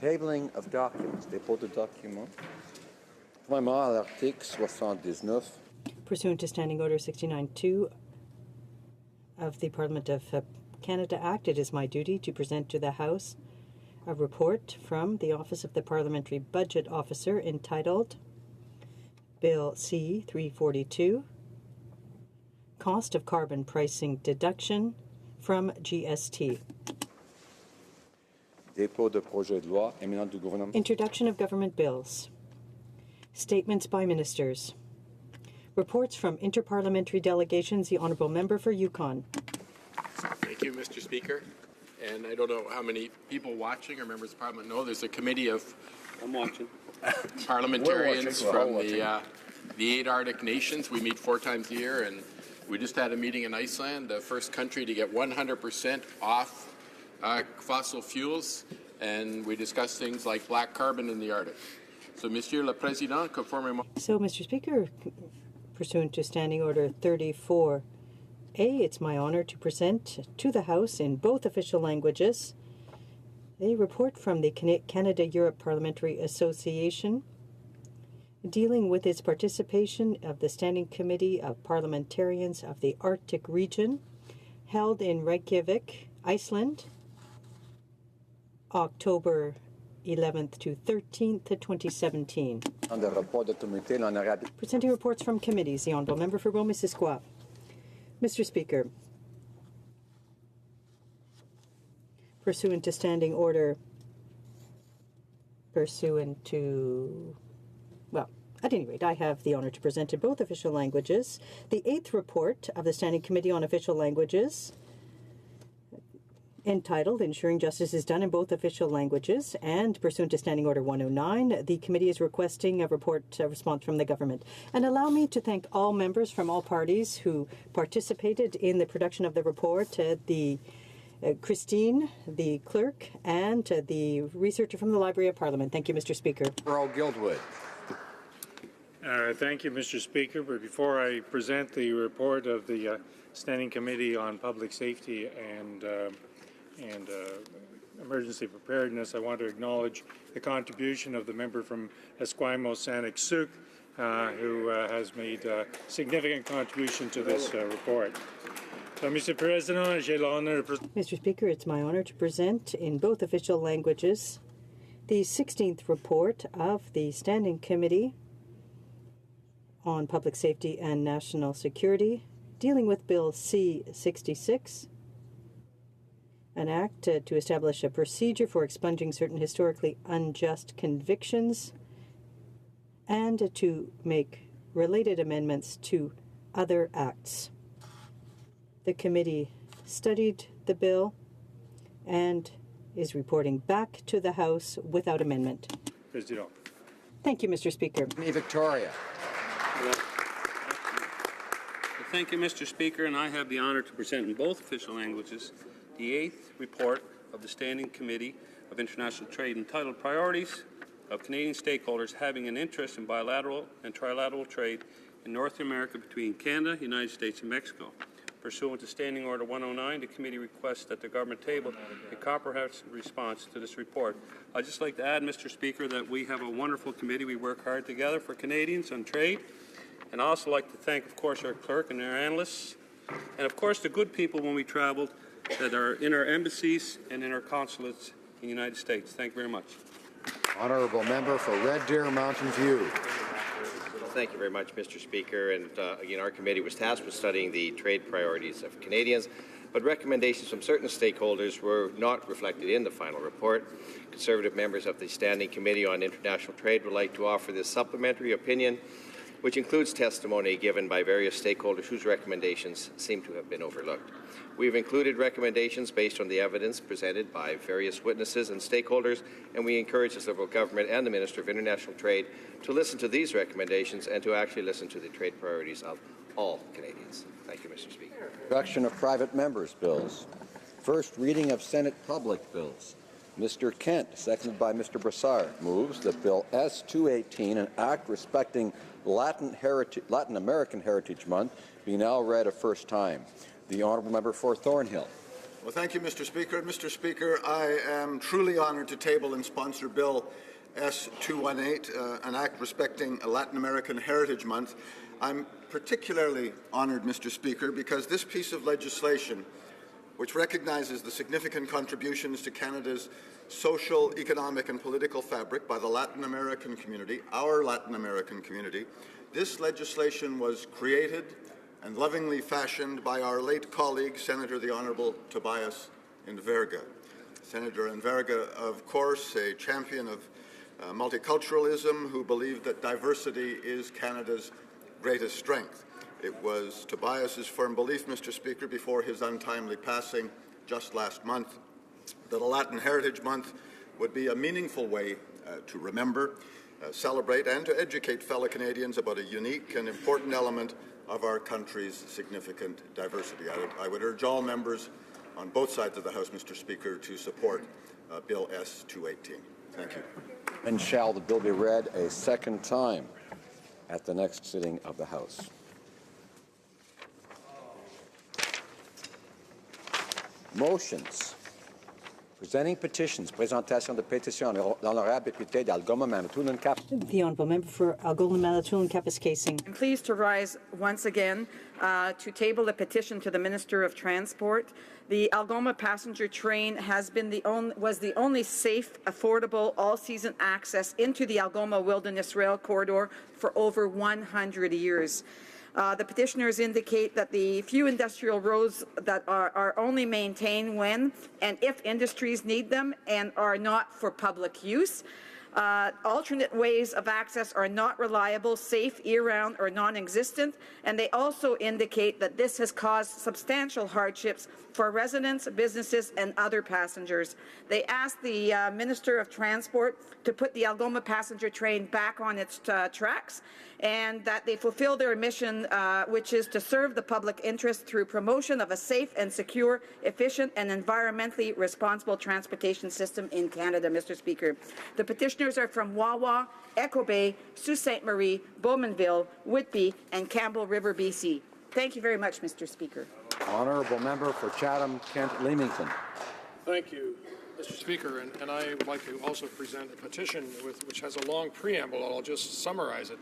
Tabling of documents. Dépôt de documents. Conformément à l'article 79. Pursuant to Standing Order 69-2 of the Parliament of Canada Act, it is my duty to present to the House a report from the Office of the Parliamentary Budget Officer entitled Bill C-342, Cost of Carbon Pricing Deduction from GST. Dépôt de projet de loi émanant du gouvernement. Introduction of government bills. Statements by ministers. Reports from interparliamentary delegations. The Honourable Member for Yukon. Thank you, Mr. Speaker. And I don't know how many people watching or members of Parliament know there's a committee of parliamentarians from the 8 Arctic nations. We meet 4 times a year, and we just had a meeting in Iceland, the first country to get 100% off fossil fuels, and we discussed things like black carbon in the Arctic. So, Monsieur le Président, conformément... So, Mr. Speaker, pursuant to Standing Order 34A, it's my honour to present to the House in both official languages a report from the Canada-Europe Parliamentary Association dealing with its participation of the Standing Committee of Parliamentarians of the Arctic region held in Reykjavik, Iceland, October 11th to 13th, 2017. Presenting reports from committees. The Honourable Member for Rome-Missisquoi. Mr. Speaker, pursuant to Standing Order, at any rate, I have the honour to present in both official languages the 8th report of the Standing Committee on Official Languages, entitled Ensuring Justice is Done in Both Official Languages, and pursuant to Standing Order 109, the committee is requesting a response from the government. And allow me to thank all members from all parties who participated in the production of the report, Christine, the clerk, and the researcher from the Library of Parliament. Thank you, Mr. Speaker. Earl Gildwood. Thank you, Mr. Speaker. But before I present the report of the Standing Committee on Public Safety and Emergency Preparedness, I want to acknowledge the contribution of the member from Esquimalt-Saanich-Sooke, who has made a significant contribution to this report. So, Mr. President, j'ai l'honneur de Mr. Speaker, it's my honour to present in both official languages the 16th report of the Standing Committee on Public Safety and National Security, dealing with Bill C-66, an act to establish a procedure for expunging certain historically unjust convictions and to make related amendments to other acts. The committee studied the bill and is reporting back to the House without amendment. President. Thank you, Mr. Speaker. Victoria. Thank you, Mr. Speaker, and I have the honour to present in both official languages the 8th report of the Standing Committee of International Trade entitled Priorities of Canadian Stakeholders Having an Interest in Bilateral and Trilateral Trade in North America between Canada, the United States, and Mexico. Pursuant to Standing Order 109, the committee requests that the government table a comprehensive response to this report. I'd just like to add, Mr. Speaker, that we have a wonderful committee. We work hard together for Canadians on trade. And I'd also like to thank, of course, our clerk and our analysts, and, of course, the good people when we traveled that are in our embassies and in our consulates in the United States. Thank you very much. Honourable Member for Red Deer Mountain View. Thank you very much, Mr. Speaker. And again, our committee was tasked with studying the trade priorities of Canadians, but recommendations from certain stakeholders were not reflected in the final report. Conservative members of the Standing Committee on International Trade would like to offer this supplementary opinion, which includes testimony given by various stakeholders whose recommendations seem to have been overlooked. We've included recommendations based on the evidence presented by various witnesses and stakeholders, and we encourage the Liberal government and the Minister of International Trade to listen to these recommendations and to actually listen to the trade priorities of all Canadians. Thank you, Mr. Speaker. Introduction of private members' bills. First reading of Senate public bills. Mr. Kent, seconded by Mr. Brassard, moves that Bill S-218, an act respecting Latin American Heritage Month, be now read a first time. The Honourable Member for Thornhill. Well, thank you, Mr. Speaker. Mr. Speaker, I am truly honored to table and sponsor Bill S-218, an act respecting Latin American Heritage Month. I'm particularly honored, Mr. Speaker, because this piece of legislation, which recognizes the significant contributions to Canada's social, economic, and political fabric by the Latin American community, our Latin American community, this legislation was created and lovingly fashioned by our late colleague, Senator the Honourable Tobias Enverga. Senator Enverga, of course, a champion of multiculturalism who believed that diversity is Canada's greatest strength. It was Tobias's firm belief, Mr. Speaker, before his untimely passing just last month, that a Latin Heritage Month would be a meaningful way to remember, celebrate, and to educate fellow Canadians about a unique and important element of our country's significant diversity. I would urge all members on both sides of the House, Mr. Speaker, to support Bill S-218. Thank you. And shall the bill be read a second time at the next sitting of the House? Motions. Presenting petitions. Présentation de pétition. L'honorable député d'Algoma Manitoulin Cap. The honourable member for Algoma Manitoulin Kapuskasing. I'm pleased to rise once again to table a petition to the Minister of Transport. The Algoma passenger train was the only safe, affordable, all-season access into the Algoma Wilderness Rail Corridor for over 100 years. The petitioners indicate that the few industrial roads that are only maintained when and if industries need them and are not for public use. Alternate ways of access are not reliable, safe, year-round, or non-existent, and they also indicate that this has caused substantial hardships for residents, businesses, and other passengers. They asked the Minister of Transport to put the Algoma passenger train back on its tracks, and that they fulfill their mission, which is to serve the public interest through promotion of a safe and secure, efficient, and environmentally responsible transportation system in Canada, Mr. Speaker. The petitioners are from Wawa, Echo Bay, Sault Ste. Marie, Bowmanville, Whitby, and Campbell River, BC. Thank you very much, Mr. Speaker. Honourable member for Chatham-Kent-Leamington. Thank you, Mr. Speaker, and I would like to also present a petition which has a long preamble. I'll just summarize it.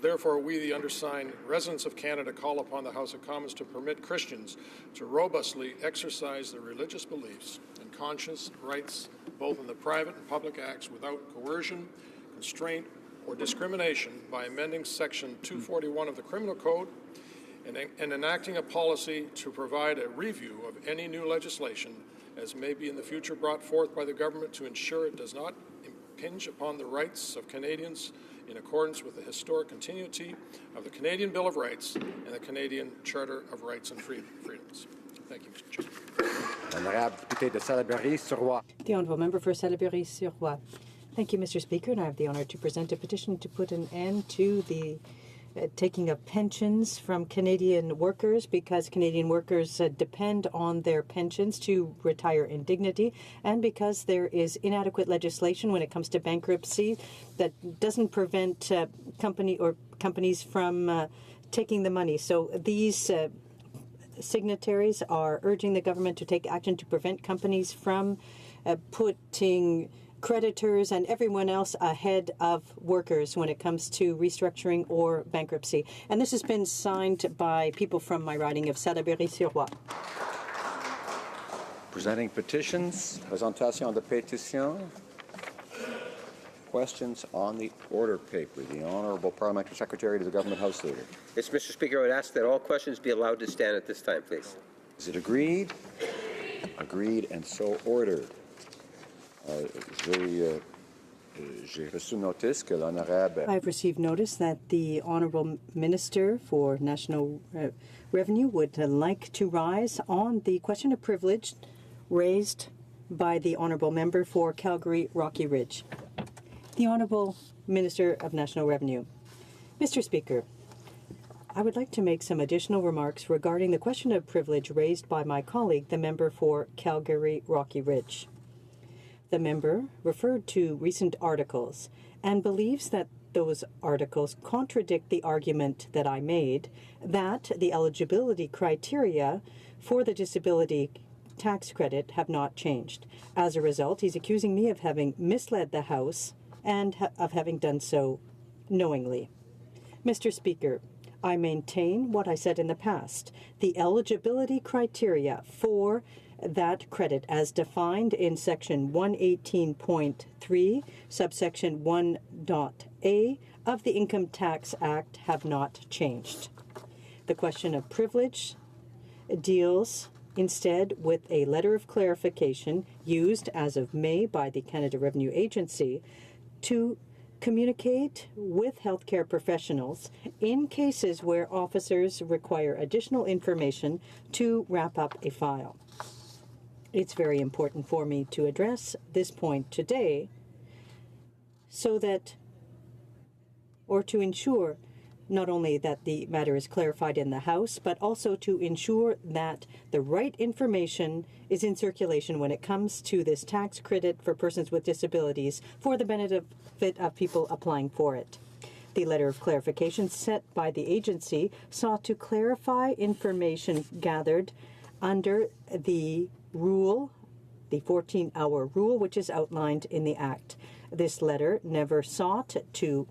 Therefore, we, the undersigned residents of Canada, call upon the House of Commons to permit Christians to robustly exercise their religious beliefs and conscience rights, both in the private and public acts, without coercion, constraint, or discrimination by amending Section 241 of the Criminal Code and enacting a policy to provide a review of any new legislation as may be in the future brought forth by the government to ensure it does not impinge upon the rights of Canadians in accordance with the historic continuity of the Canadian Bill of Rights and the Canadian Charter of Rights and Freedoms. Thank you, Mr. Chair. Honourable député de Salaberry-sur-Roi. The honourable member for Salaberry-sur-Roi. Thank you, Mr. Speaker, and I have the honour to present a petition to put an end to the taking of pensions from Canadian workers, because Canadian workers depend on their pensions to retire in dignity, and because there is inadequate legislation when it comes to bankruptcy that doesn't prevent companies from taking the money. So these signatories are urging the government to take action to prevent companies from putting creditors and everyone else ahead of workers when it comes to restructuring or bankruptcy. And this has been signed by people from my riding of Salaberry-sur-Roi. Presenting petitions. Présentation de pétition. Questions on the order paper. The Honourable Parliamentary Secretary to the Government House Leader. Yes, Mr. Speaker, I would ask that all questions be allowed to stand at this time, please. Is it agreed? Agreed and so ordered. J'ai reçu notice que l'honorable. I've received notice that the Honourable Minister for National Revenue would like to rise on the question of privilege raised by the Honourable Member for Calgary Rocky Ridge. The Honourable Minister of National Revenue. Mr. Speaker, I would like to make some additional remarks regarding the question of privilege raised by my colleague, the member for Calgary Rocky Ridge. The member referred to recent articles and believes that those articles contradict the argument that I made that the eligibility criteria for the disability tax credit have not changed. As a result, he's accusing me of having misled the House and of having done so knowingly. Mr. Speaker, I maintain what I said in the past. The eligibility criteria for that credit as defined in Section 118.3, subsection 1.a of the Income Tax Act have not changed. The question of privilege deals instead with a letter of clarification used as of May by the Canada Revenue Agency to communicate with healthcare professionals in cases where officers require additional information to wrap up a file. It's very important for me to address this point today so that, or to ensure not only that the matter is clarified in the House, but also to ensure that the right information is in circulation when it comes to this tax credit for persons with disabilities for the benefit of people applying for it. The letter of clarification sent by the agency sought to clarify information gathered under the rule, the 14-hour rule, which is outlined in the Act. This letter never sought to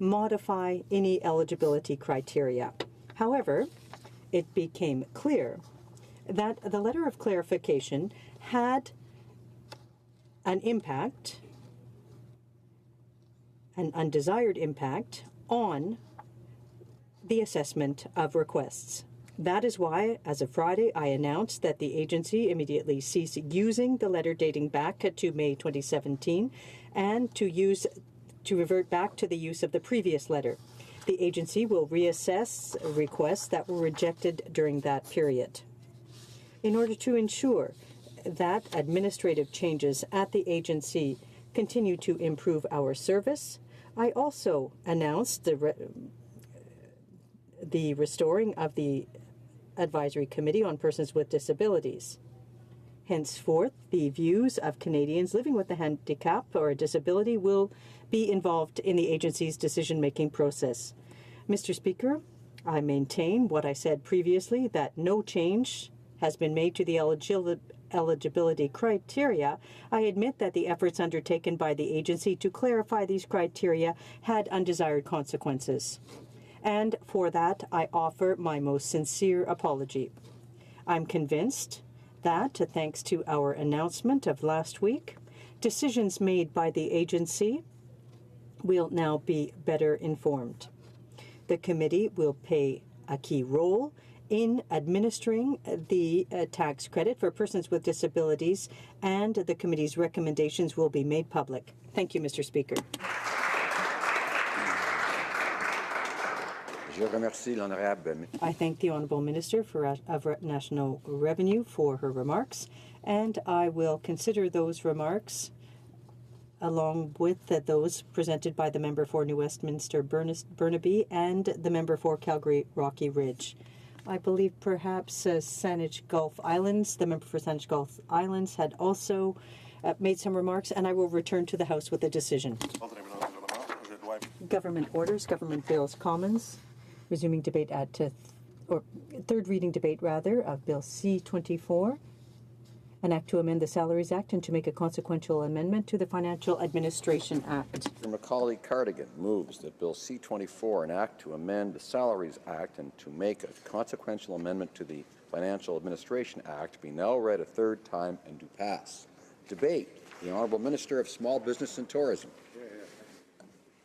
modify any eligibility criteria. However, it became clear that the letter of clarification had an impact, an undesired impact, on the assessment of requests. That is why, as of Friday, I announced that the agency immediately ceased using the letter dating back to May 2017 and to revert back to the use of the previous letter. The agency will reassess requests that were rejected during that period. In order to ensure that administrative changes at the agency continue to improve our service, I also announced the restoring of the Advisory Committee on Persons with Disabilities. Henceforth, the views of Canadians living with a handicap or a disability will be involved in the agency's decision-making process. Mr. Speaker, I maintain what I said previously, that no change has been made to the eligibility criteria. I admit that the efforts undertaken by the agency to clarify these criteria had undesired consequences. And for that, I offer my most sincere apology. I'm convinced that, thanks to our announcement of last week, decisions made by the agency will now be better informed. The committee will play a key role in administering the tax credit for persons with disabilities, and the committee's recommendations will be made public. Thank you, Mr. Speaker. I thank the Honourable Minister of National Revenue for her remarks, and I will consider those remarks along with those presented by the member for New Westminster Burnaby and the member for Calgary Rocky Ridge. I believe perhaps Saanich Gulf Islands, the member for Saanich Gulf Islands, had also made some remarks, and I will return to the House with a decision. Government orders, government bills, commons. Resuming debate at third reading debate of Bill C-24, an act to amend the Salaries Act and to make a consequential amendment to the Financial Administration Act. Mr. Macaulay Cardigan moves that Bill C-24, an act to amend the Salaries Act and to make a consequential amendment to the Financial Administration Act, be now read a third time and do pass. Debate. The Honourable Minister of Small Business and Tourism.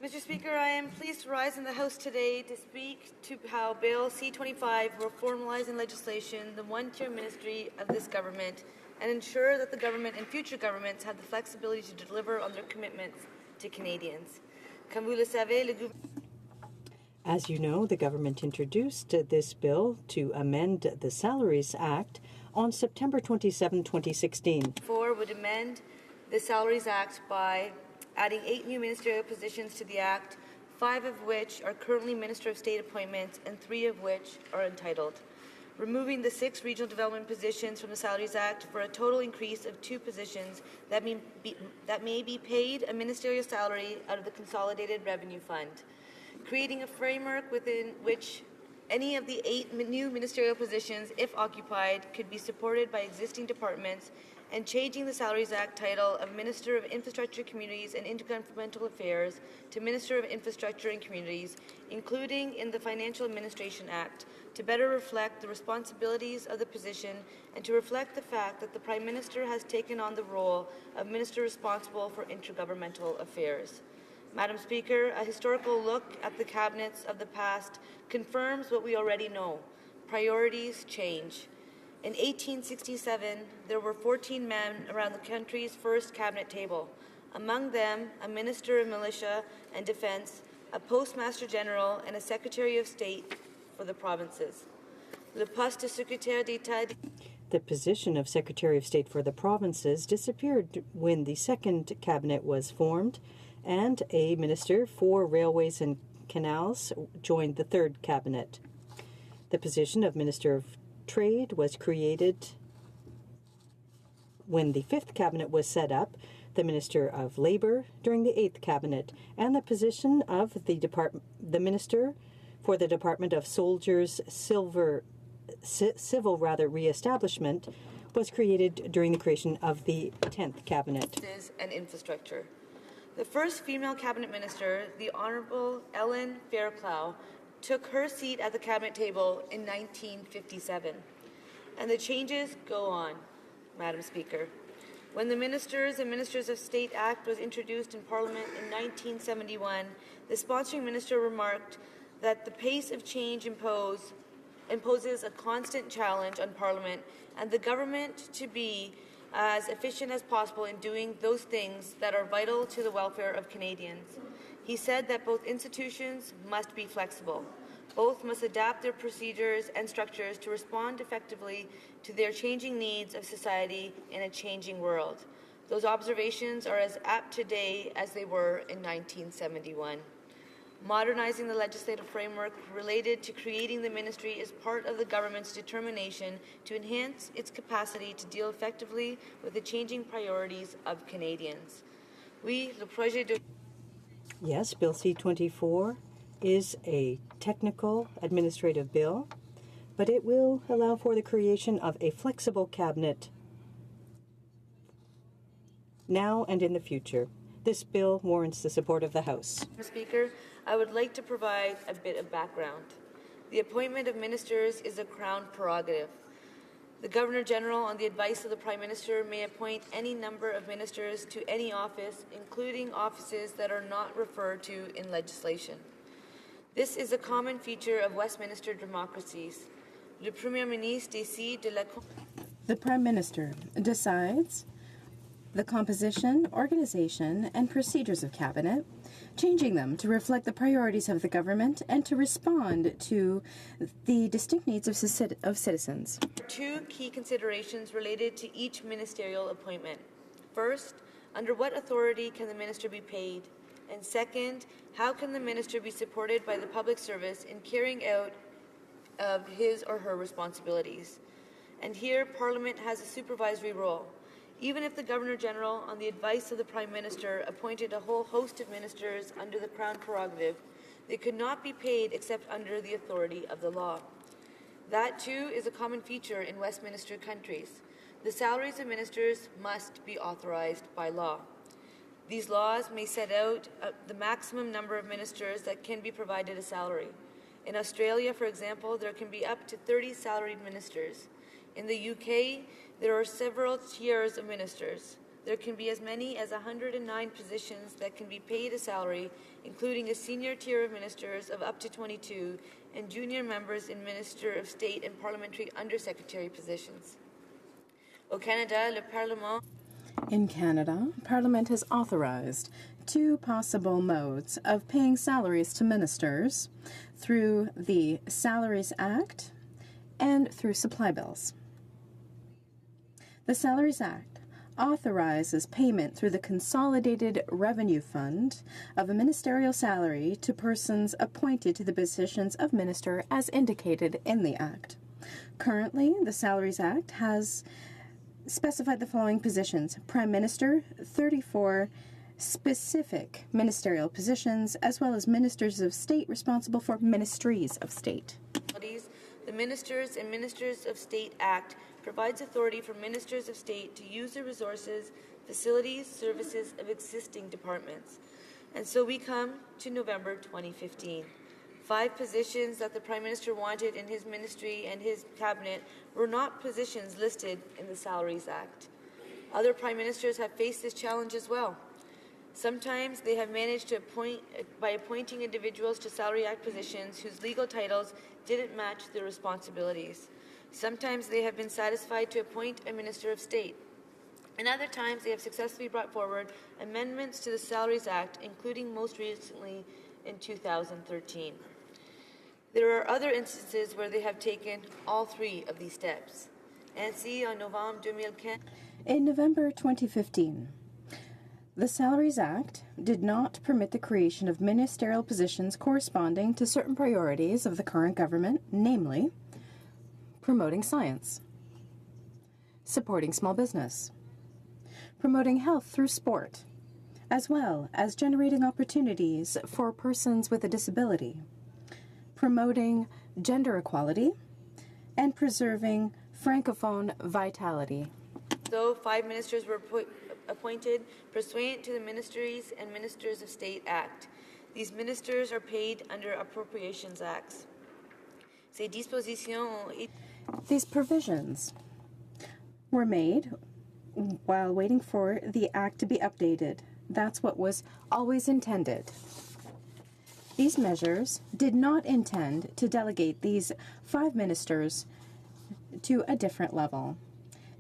Mr. Speaker, I am pleased to rise in the House today to speak to how Bill C-25 will formalize in legislation the one-tier ministry of this government and ensure that the government and future governments have the flexibility to deliver on their commitments to Canadians. Comme vous le savez, As you know, the government introduced this bill to amend the Salaries Act on September 27, 2016. Would amend the Salaries Act by adding 8 new ministerial positions to the Act, 5 of which are currently Minister of State appointments and 3 of which are entitled. Removing the 6 regional development positions from the Salaries Act for a total increase of 2 positions that may be paid a ministerial salary out of the Consolidated Revenue Fund. Creating a framework within which Any of the 8 new ministerial positions, if occupied, could be supported by existing departments, and changing the Salaries Act title of Minister of Infrastructure, Communities and Intergovernmental Affairs to Minister of Infrastructure and Communities, including in the Financial Administration Act, to better reflect the responsibilities of the position and to reflect the fact that the Prime Minister has taken on the role of Minister responsible for intergovernmental affairs. Madam Speaker, a historical look at the cabinets of the past confirms what we already know. Priorities change. In 1867, there were 14 men around the country's first cabinet table, among them a Minister of Militia and Defence, a Postmaster General, and a Secretary of State for the provinces. Le poste de secrétaire d'État. The position of Secretary of State for the provinces disappeared when the second cabinet was formed, and a Minister for Railways and Canals joined the third cabinet. The position of Minister of Trade was created when the fifth cabinet was set up, the Minister of Labour during the eighth cabinet, and the position of the Minister for the Department of Soldiers' Civil Reestablishment was created during the creation of the 10th cabinet. And infrastructure. The first female cabinet minister, the Honourable Ellen Fairclough, took her seat at the cabinet table in 1957. And the changes go on, Madam Speaker. When the Ministers and Ministers of State Act was introduced in Parliament in 1971, the sponsoring minister remarked that the pace of change imposes a constant challenge on Parliament and the government to be as efficient as possible in doing those things that are vital to the welfare of Canadians. He said that both institutions must be flexible. Both must adapt their procedures and structures to respond effectively to their changing needs of society in a changing world. Those observations are as apt today as they were in 1971. Modernizing the legislative framework related to creating the ministry is part of the government's determination to enhance its capacity to deal effectively with the changing priorities of Canadians. Yes, Bill C-24 is a technical administrative bill, but it will allow for the creation of a flexible cabinet now and in the future. This bill warrants the support of the House. Mr. Speaker, I would like to provide a bit of background. The appointment of ministers is a Crown prerogative. The Governor-General, on the advice of the Prime Minister, may appoint any number of ministers to any office, including offices that are not referred to in legislation. This is a common feature of Westminster democracies. Le Premier Ministre décide de la... The Prime Minister decides the composition, organization, and procedures of Cabinet, changing them to reflect the priorities of the government and to respond to the distinct needs of citizens. Two key considerations related to each ministerial appointment. First, under what authority can the minister be paid? And second, how can the minister be supported by the public service in carrying out of his or her responsibilities? And here, Parliament has a supervisory role. Even if the Governor-General, on the advice of the Prime Minister, appointed a whole host of ministers under the Crown prerogative, they could not be paid except under the authority of the law. That, too, is a common feature in Westminster countries. The salaries of ministers must be authorized by law. These laws may set out the maximum number of ministers that can be provided a salary. In Australia, for example, there can be up to 30 salaried ministers. In the UK, there are several tiers of ministers. There can be as many as 109 positions that can be paid a salary, including a senior tier of ministers of up to 22 and junior members in Minister of State and Parliamentary Undersecretary positions. Au Canada, le Parlement... In Canada, Parliament has authorized two possible modes of paying salaries to ministers through the Salaries Act and through supply bills. The Salaries Act authorizes payment through the Consolidated Revenue Fund of a ministerial salary to persons appointed to the positions of minister as indicated in the Act. Currently, the Salaries Act has specified the following positions: Prime Minister, 34 specific ministerial positions, as well as ministers of state responsible for ministries of state. The Ministers and Ministers of State Act provides authority for Ministers of State to use the resources, facilities, services of existing departments. And so we come to November 2015. 5 positions that the Prime Minister wanted in his ministry and his cabinet were not positions listed in the Salaries Act. Other Prime Ministers have faced this challenge as well. Sometimes they have managed to by appointing individuals to Salary Act positions whose legal titles didn't match their responsibilities. Sometimes they have been satisfied to appoint a Minister of State. And other times they have successfully brought forward amendments to the Salaries Act, including most recently in 2013. There are other instances where they have taken all 3 of these steps. Ainsi, en novembre 2015, In November 2015, the Salaries Act did not permit the creation of ministerial positions corresponding to certain priorities of the current government, namely, promoting science, supporting small business, promoting health through sport, as well as generating opportunities for persons with a disability, promoting gender equality, and preserving Francophone vitality. So 5 ministers were appointed pursuant to the Ministries and Ministers of State Act. These ministers are paid under Appropriations Acts. Ces dispositions ont... These provisions were made while waiting for the Act to be updated. That's what was always intended. These measures did not intend to delegate these 5 ministers to a different level.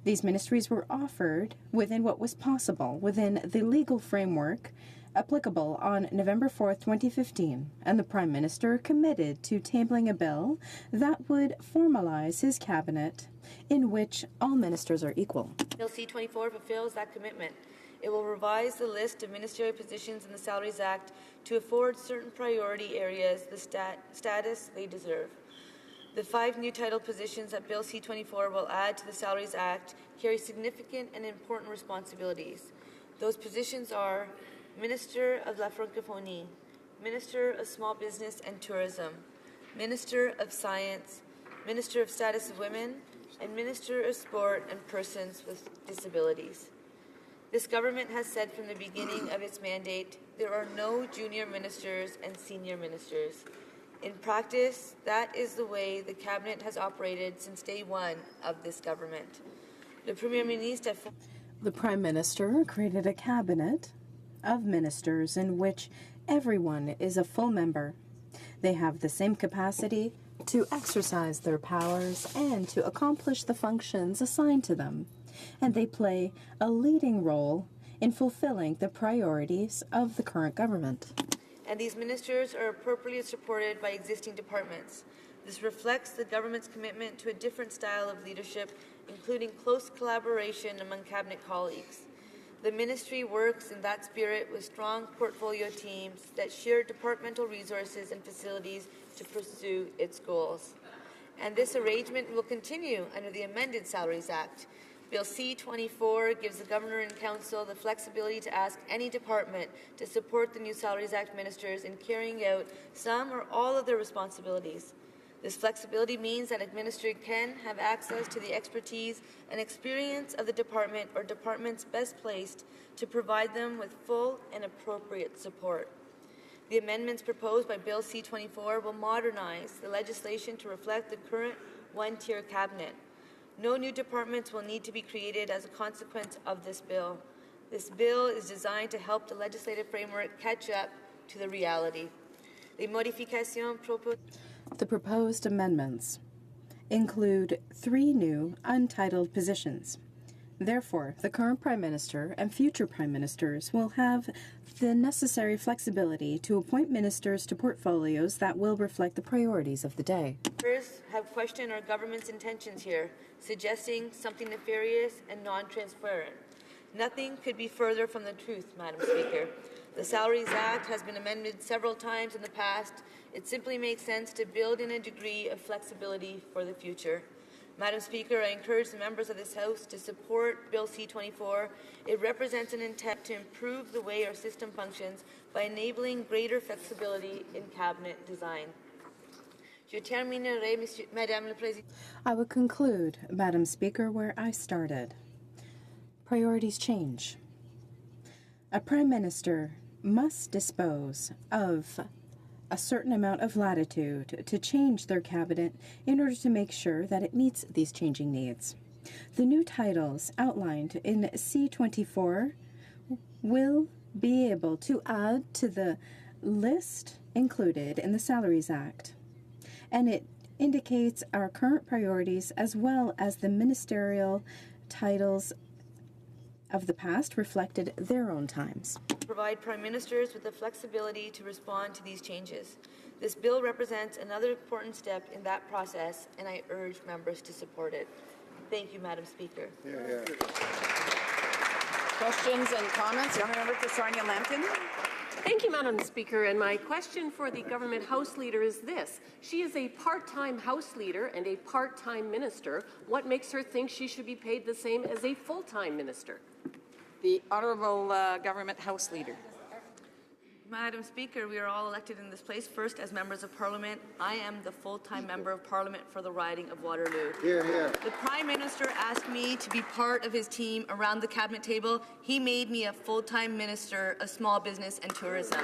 These ministries were offered within what was possible, within the legal framework applicable on November 4th, 2015, and the Prime Minister committed to tabling a bill that would formalize his cabinet in which all ministers are equal. Bill C-24 fulfills that commitment. It will revise the list of ministerial positions in the Salaries Act to afford certain priority areas the status they deserve. The 5 new title positions that Bill C-24 will add to the Salaries Act carry significant and important responsibilities. Those positions are Minister of la Francophonie, Minister of Small Business and Tourism, Minister of Science, Minister of Status of Women, and Minister of Sport and Persons with Disabilities. This government has said from the beginning of its mandate there are no junior ministers and senior ministers. In practice, that is the way the Cabinet has operated since day one of this government. The Prime Minister created a cabinet of ministers in which everyone is a full member. They have the same capacity to exercise their powers and to accomplish the functions assigned to them, and they play a leading role in fulfilling the priorities of the current government. And these ministers are appropriately supported by existing departments. This reflects the government's commitment to a different style of leadership, including close collaboration among cabinet colleagues. The ministry works in that spirit with strong portfolio teams that share departmental resources and facilities to pursue its goals. And this arrangement will continue under the amended Salaries Act. Bill C-24 gives the Governor and Council the flexibility to ask any department to support the new Salaries Act ministers in carrying out some or all of their responsibilities. This flexibility means that a minister can have access to the expertise and experience of the department or departments best placed to provide them with full and appropriate support. The amendments proposed by Bill C-24 will modernize the legislation to reflect the current one-tier cabinet. No new departments will need to be created as a consequence of this bill. This bill is designed to help the legislative framework catch up to the reality. The proposed amendments include 3 new untitled positions. Therefore, the current Prime Minister and future Prime Ministers will have the necessary flexibility to appoint ministers to portfolios that will reflect the priorities of the day. Members have questioned our government's intentions here, suggesting something nefarious and non-transparent. Nothing could be further from the truth, Madam Speaker. The Salaries Act has been amended several times in the past. It simply makes sense to build in a degree of flexibility for the future. Madam Speaker, I encourage the members of this House to support Bill C-24. It represents an intent to improve the way our system functions by enabling greater flexibility in cabinet design. Je terminerai, Madame la Présidente. I would conclude, Madam Speaker, where I started. Priorities change. A Prime Minister must dispose of a certain amount of latitude to change their cabinet in order to make sure that it meets these changing needs. The new titles outlined in C24 will be able to add to the list included in the Salaries Act, and it indicates our current priorities as well as the ministerial titles of the past reflected their own times. Provide Prime Ministers with the flexibility to respond to these changes. This bill represents another important step in that process, and I urge members to support it. Thank you, Madam Speaker. Questions and comments? Young member for Sarnia-Lambton. Thank you, Madam Speaker. And my question for the government House Leader is this. She is a part-time House Leader and a part-time minister. What makes her think she should be paid the same as a full-time minister? The Honourable Government House Leader. Madam Speaker, we are all elected in this place. First, as members of Parliament, I am the full-time member of Parliament for the riding of Waterloo. Here, here. The Prime Minister asked me to be part of his team around the Cabinet table. He made me a full-time Minister of Small Business and Tourism.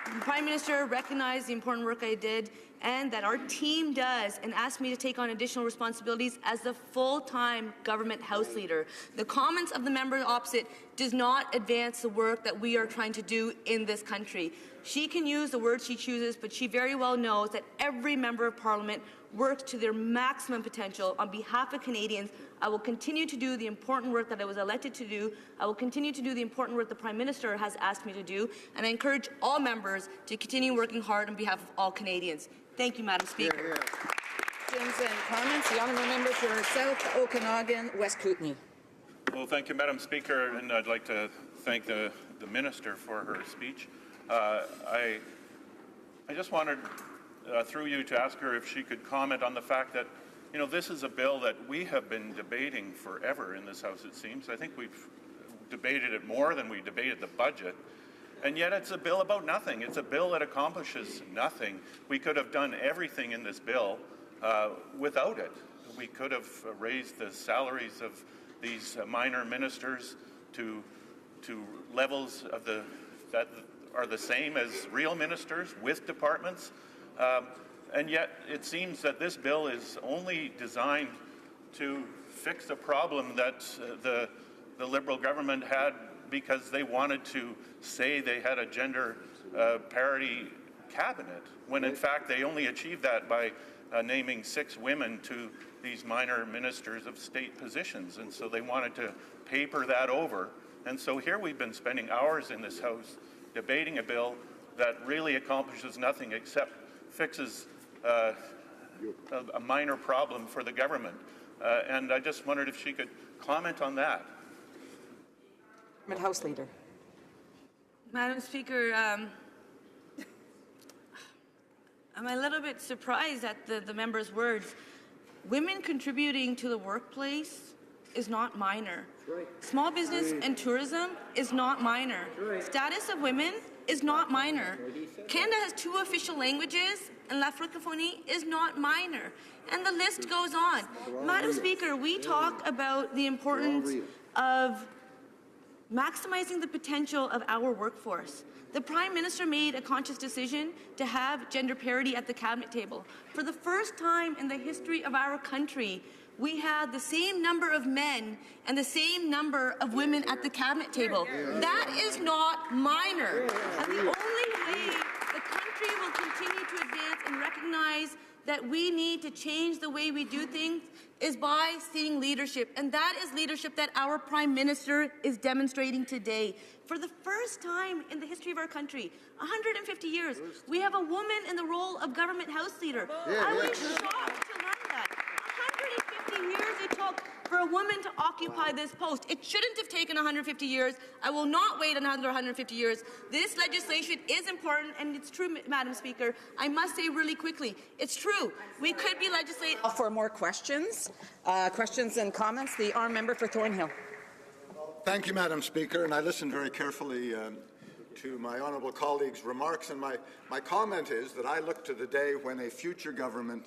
The Prime Minister recognized the important work I did and that our team does, and asked me to take on additional responsibilities as the full-time government House Leader. The comments of the member opposite does not advance the work that we are trying to do in this country. She can use the words she chooses, but she very well knows that every member of Parliament works to their maximum potential on behalf of Canadians. I will continue to do the important work that I was elected to do. I will continue to do the important work the Prime Minister has asked me to do, and I encourage all members to continue working hard on behalf of all Canadians. Thank you, Madam Speaker. Questions and comments? The honourable member for South Okanagan, West Kootenay. Well, thank you, Madam Speaker, and I'd like to thank the Minister for her speech. I just wanted, through you, to ask her if she could comment on the fact that, you know, this is a bill that we have been debating forever in this House, it seems. I think we've debated it more than we debated the budget. And yet it's a bill about nothing. It's a bill that accomplishes nothing. We could have done everything in this bill without it. We could have raised the salaries of these minor ministers to levels of that are the same as real ministers with departments. And yet it seems that this bill is only designed to fix a problem that the Liberal government had because they wanted to say they had a gender parity cabinet, when in fact they only achieved that by naming 6 women to these minor ministers of state positions. And so they wanted to paper that over. And so here we've been spending hours in this House debating a bill that really accomplishes nothing except fixes a minor problem for the government. And I just wondered if she could comment on that. House Leader. Madam Speaker, I'm a little bit surprised at the member's words. Women contributing to the workplace is not minor. Right. Small business and tourism is not minor. Right. Status of women is not minor. Canada has 2 official languages, and la francophonie is not minor. And the list goes on. Madam Speaker, we talk about the importance of maximizing the potential of our workforce. The Prime Minister made a conscious decision to have gender parity at the Cabinet table. For the first time in the history of our country, we had the same number of men and the same number of women at the Cabinet table. That is not minor. And the only way the country will continue to advance and recognize that we need to change the way we do things is by seeing leadership. And that is leadership that our Prime Minister is demonstrating today. For the first time in the history of our country, 150 years, we have a woman in the role of government House Leader. I was shocked to learn that. 150 years it took for a woman to occupy this post. It shouldn't have taken 150 years. I will not wait another 150 years. This legislation is important, and it's true, Madam Speaker. I must say really quickly, it's true. We could be legislating. For more questions, questions and comments, the honourable member for Thornhill. Thank you, Madam Speaker, and I listened very carefully to my honourable colleague's remarks, and my comment is that I look to the day when a future government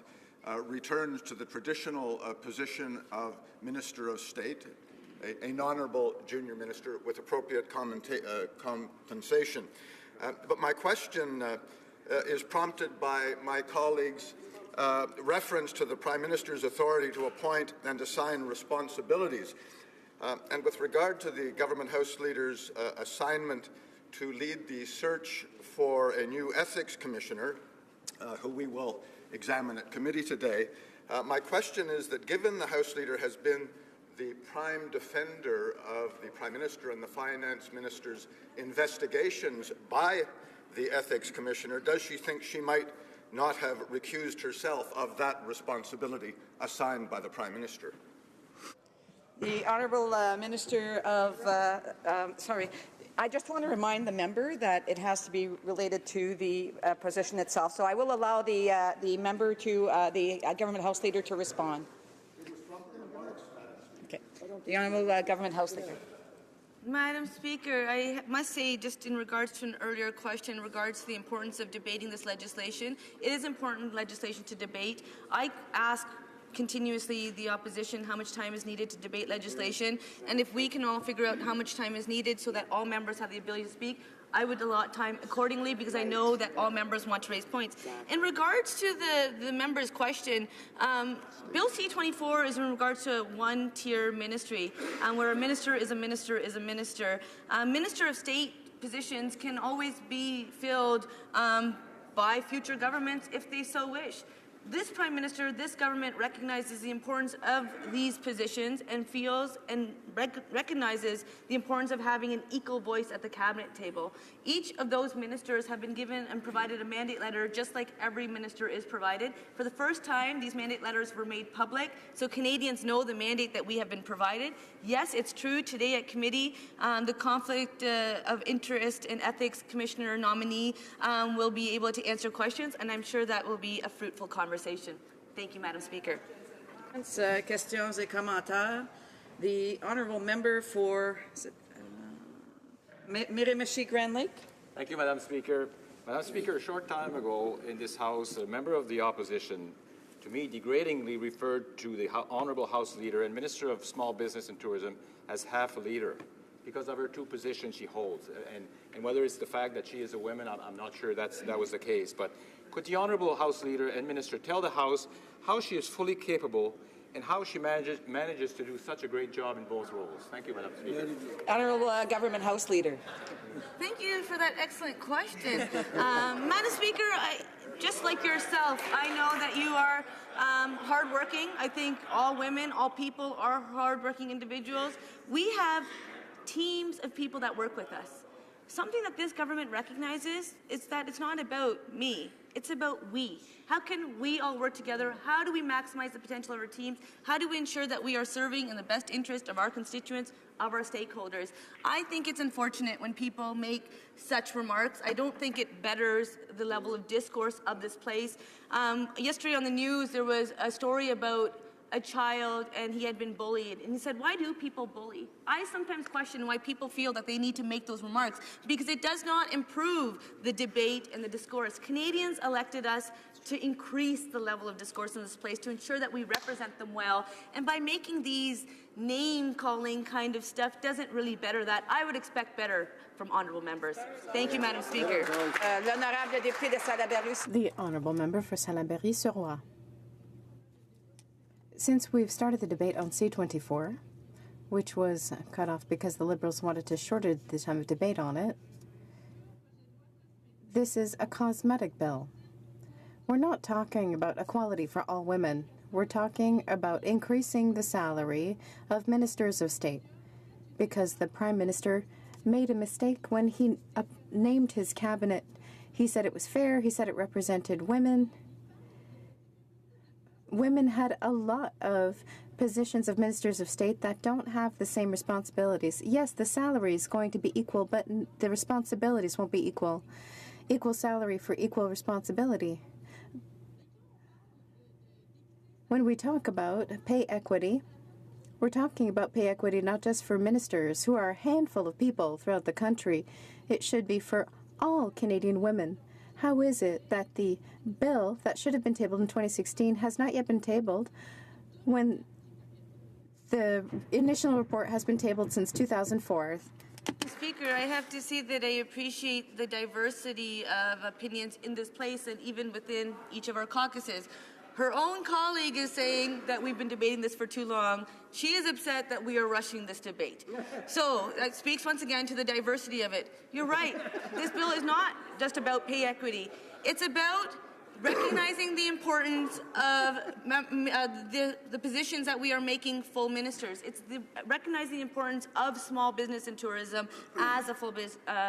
returns to the traditional position of Minister of State, an honourable junior minister with appropriate compensation. But my question is prompted by my colleague's reference to the Prime Minister's authority to appoint and assign responsibilities. And with regard to the Government House Leader's assignment to lead the search for a new Ethics Commissioner, who we will examine at committee today, my question is that given the House Leader has been the prime defender of the Prime Minister and the Finance Minister's investigations by the Ethics Commissioner, does she think she might not have recused herself of that responsibility assigned by the Prime Minister? The Honourable Minister of, I just want to remind the member that it has to be related to the position itself. So I will allow the member to, the Government House Leader to respond. Okay. The Honourable Government House Leader. Madam Speaker, I must say, just in regards to an earlier question in regards to the importance of debating this legislation, it is important legislation to debate. I ask continuously the opposition how much time is needed to debate legislation, and if we can all figure out how much time is needed so that all members have the ability to speak, I would allot time accordingly, because I know that all members want to raise points. In regards to the member's question, Bill C-24 is in regards to a one-tier ministry, where a minister is a minister is a minister. Minister of State positions can always be filled by future governments if they so wish. This Prime Minister, this government recognizes the importance of these positions and feels and recognizes the importance of having an equal voice at the cabinet table. Each of those ministers have been given and provided a mandate letter, just like every minister is provided. For the first time, these mandate letters were made public, so Canadians know the mandate that we have been provided. Yes, it's true, today at committee, the conflict of interest and ethics commissioner nominee will be able to answer questions, and I'm sure that will be a fruitful conversation. Thank you, Madam Speaker. Questions et commentaires. The honourable member for Miramichi-Grand Lake. Thank you, Madam Speaker. Madam Speaker, a short time ago in this House, a member of the opposition, to me, degradingly referred to the Honourable House Leader and Minister of Small Business and Tourism as half a leader because of her two positions she holds. And whether it's the fact that she is a woman, I'm not sure that was the case. But could the Honourable House Leader and Minister tell the House how she is fully capable and how she manages to do such a great job in both roles? Thank you, Madam Speaker. Honourable Government House Leader. Thank you for that excellent question. Madam Speaker, just like yourself, I know that you are hardworking. I think all women, all people are hardworking individuals. We have teams of people that work with us. Something that this government recognizes is that it's not about me, it's about we. How can we all work together? How do we maximize the potential of our teams? How do we ensure that we are serving in the best interest of our constituents, of our stakeholders? I think it's unfortunate when people make such remarks. I don't think it betters the level of discourse of this place. Yesterday on the news, there was a story about a child and he had been bullied, and he said, why do people bully? I sometimes question why people feel that they need to make those remarks, because it does not improve the debate and the discourse. Canadians elected us to increase the level of discourse in this place, to ensure that we represent them well, and by making these name-calling kind of stuff doesn't really better that. I would expect better from honourable members. Thank you, Madam Speaker. The honourable member for Salaberry-sur-Roi. Since we've started the debate on C-24, which was cut off because the Liberals wanted to shorten the time of debate on it, this is a cosmetic bill. We're not talking about equality for all women. We're talking about increasing the salary of ministers of state, because the Prime Minister made a mistake when he named his cabinet. He said it was fair. He said it represented women. Women had a lot of positions of ministers of state that don't have the same responsibilities. Yes, the salary is going to be equal, but the responsibilities won't be equal. Equal salary for equal responsibility. When we talk about pay equity, we're talking about pay equity not just for ministers, who are a handful of people throughout the country. It should be for all Canadian women. How is it that the bill that should have been tabled in 2016 has not yet been tabled when the initial report has been tabled since 2004? Speaker, I have to say that I appreciate the diversity of opinions in this place and even within each of our caucuses. Her own colleague is saying that we've been debating this for too long. She is upset that we are rushing this debate. So that speaks once again to the diversity of it. You're right. This bill is not just about pay equity. It's about recognizing the importance of the positions that we are making full ministers. It's recognizing the importance of small business and tourism as a full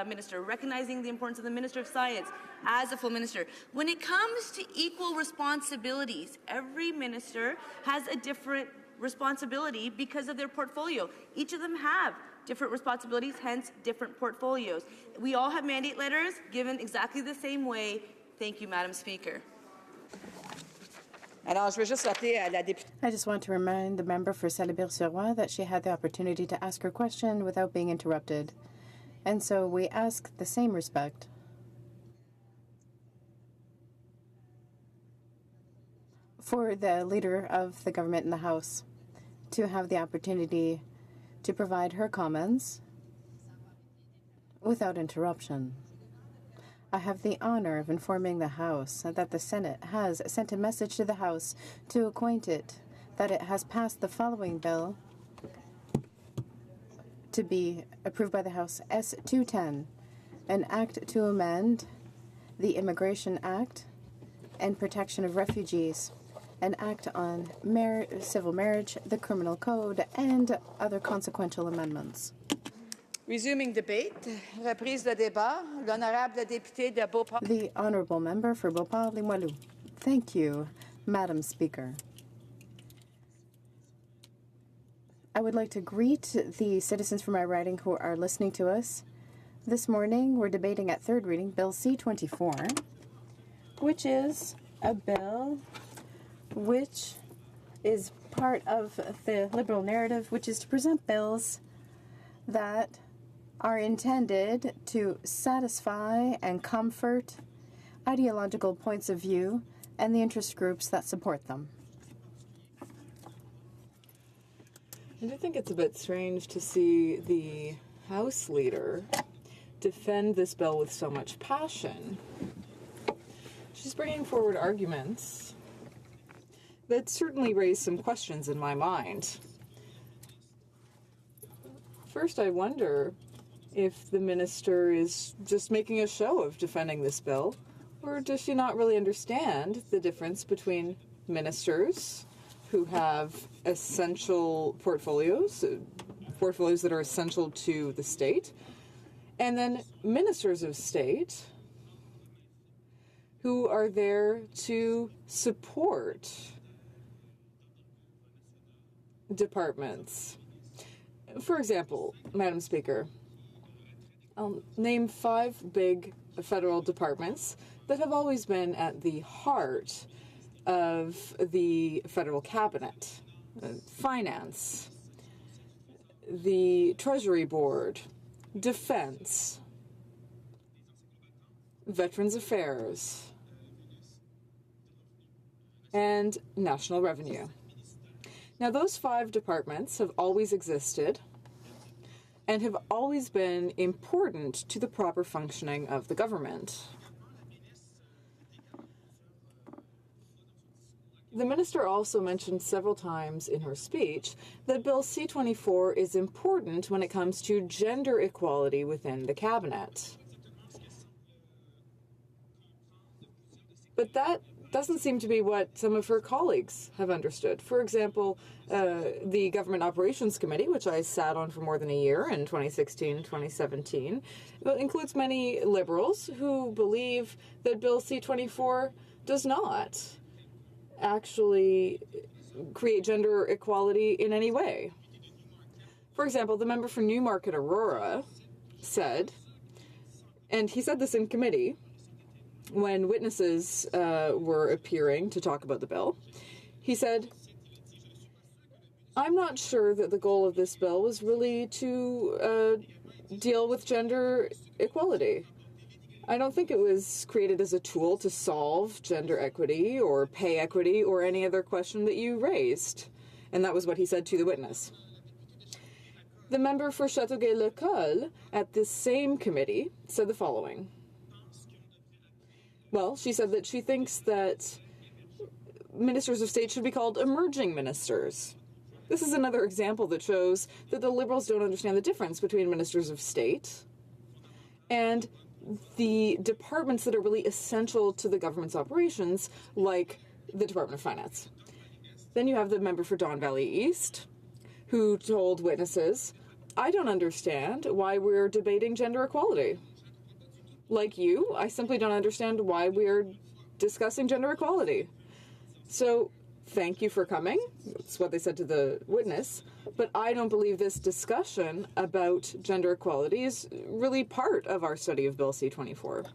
minister, recognizing the importance of the Minister of Science as a full minister. When it comes to equal responsibilities, every minister has a different responsibility because of their portfolio. Each of them have different responsibilities, hence different portfolios. We all have mandate letters given exactly the same way. Thank you, Madam Speaker. I just want to remind the member for Salibert-sur-Roi that she had the opportunity to ask her question without being interrupted. And so we ask the same respect. For the Leader of the Government in the House to have the opportunity to provide her comments without interruption. I have the honor of informing the House that the Senate has sent a message to the House to acquaint it that it has passed the following bill to be approved by the House, S-210, an act to amend the Immigration Act and Protection of Refugees, an act on civil marriage, the Criminal Code, and other consequential amendments. Resuming debate. Reprise de débat. L'honorable député de Beauport. The Honourable Member for Beauport-Limoilou. Thank you, Madam Speaker. I would like to greet the citizens from my riding who are listening to us. This morning, we're debating at third reading Bill C-24, which is a bill which is part of the Liberal narrative, which is to present bills that are intended to satisfy and comfort ideological points of view and the interest groups that support them. I do think it's a bit strange to see the House Leader defend this bill with so much passion. She's bringing forward arguments that certainly raise some questions in my mind. First, I wonder if the minister is just making a show of defending this bill, or does she not really understand the difference between ministers who have essential portfolios that are essential to the state, and then ministers of state who are there to support departments. For example, Madam Speaker, I'll name 5 big federal departments that have always been at the heart of the federal cabinet. Finance, the Treasury Board, Defense, Veterans Affairs, and National Revenue. Now, those 5 departments have always existed and have always been important to the proper functioning of the government. The minister also mentioned several times in her speech that Bill C-24 is important when it comes to gender equality within the cabinet. But that doesn't seem to be what some of her colleagues have understood. For example, the Government Operations Committee, which I sat on for more than a year in 2016 and 2017, includes many Liberals who believe that Bill C-24 does not actually create gender equality in any way. For example, the member for Newmarket Aurora said, and he said this in committee, when witnesses were appearing to talk about the bill, he said, "I'm not sure that the goal of this bill was really to deal with gender equality. I don't think it was created as a tool to solve gender equity or pay equity or any other question that you raised. And that was what he said to the witness. The member for Châteauguay-le-Col at this same committee said the following. Well, she said that she thinks that ministers of state should be called emerging ministers. This is another example that shows that the Liberals don't understand the difference between ministers of state and the departments that are really essential to the government's operations, like the Department of Finance. Then you have the member for Don Valley East, who told witnesses, I don't understand why we're debating gender equality. Like you, I simply don't understand why we're discussing gender equality. So, thank you for coming. That's what they said to the witness. But I don't believe this discussion about gender equality is really part of our study of Bill C-24.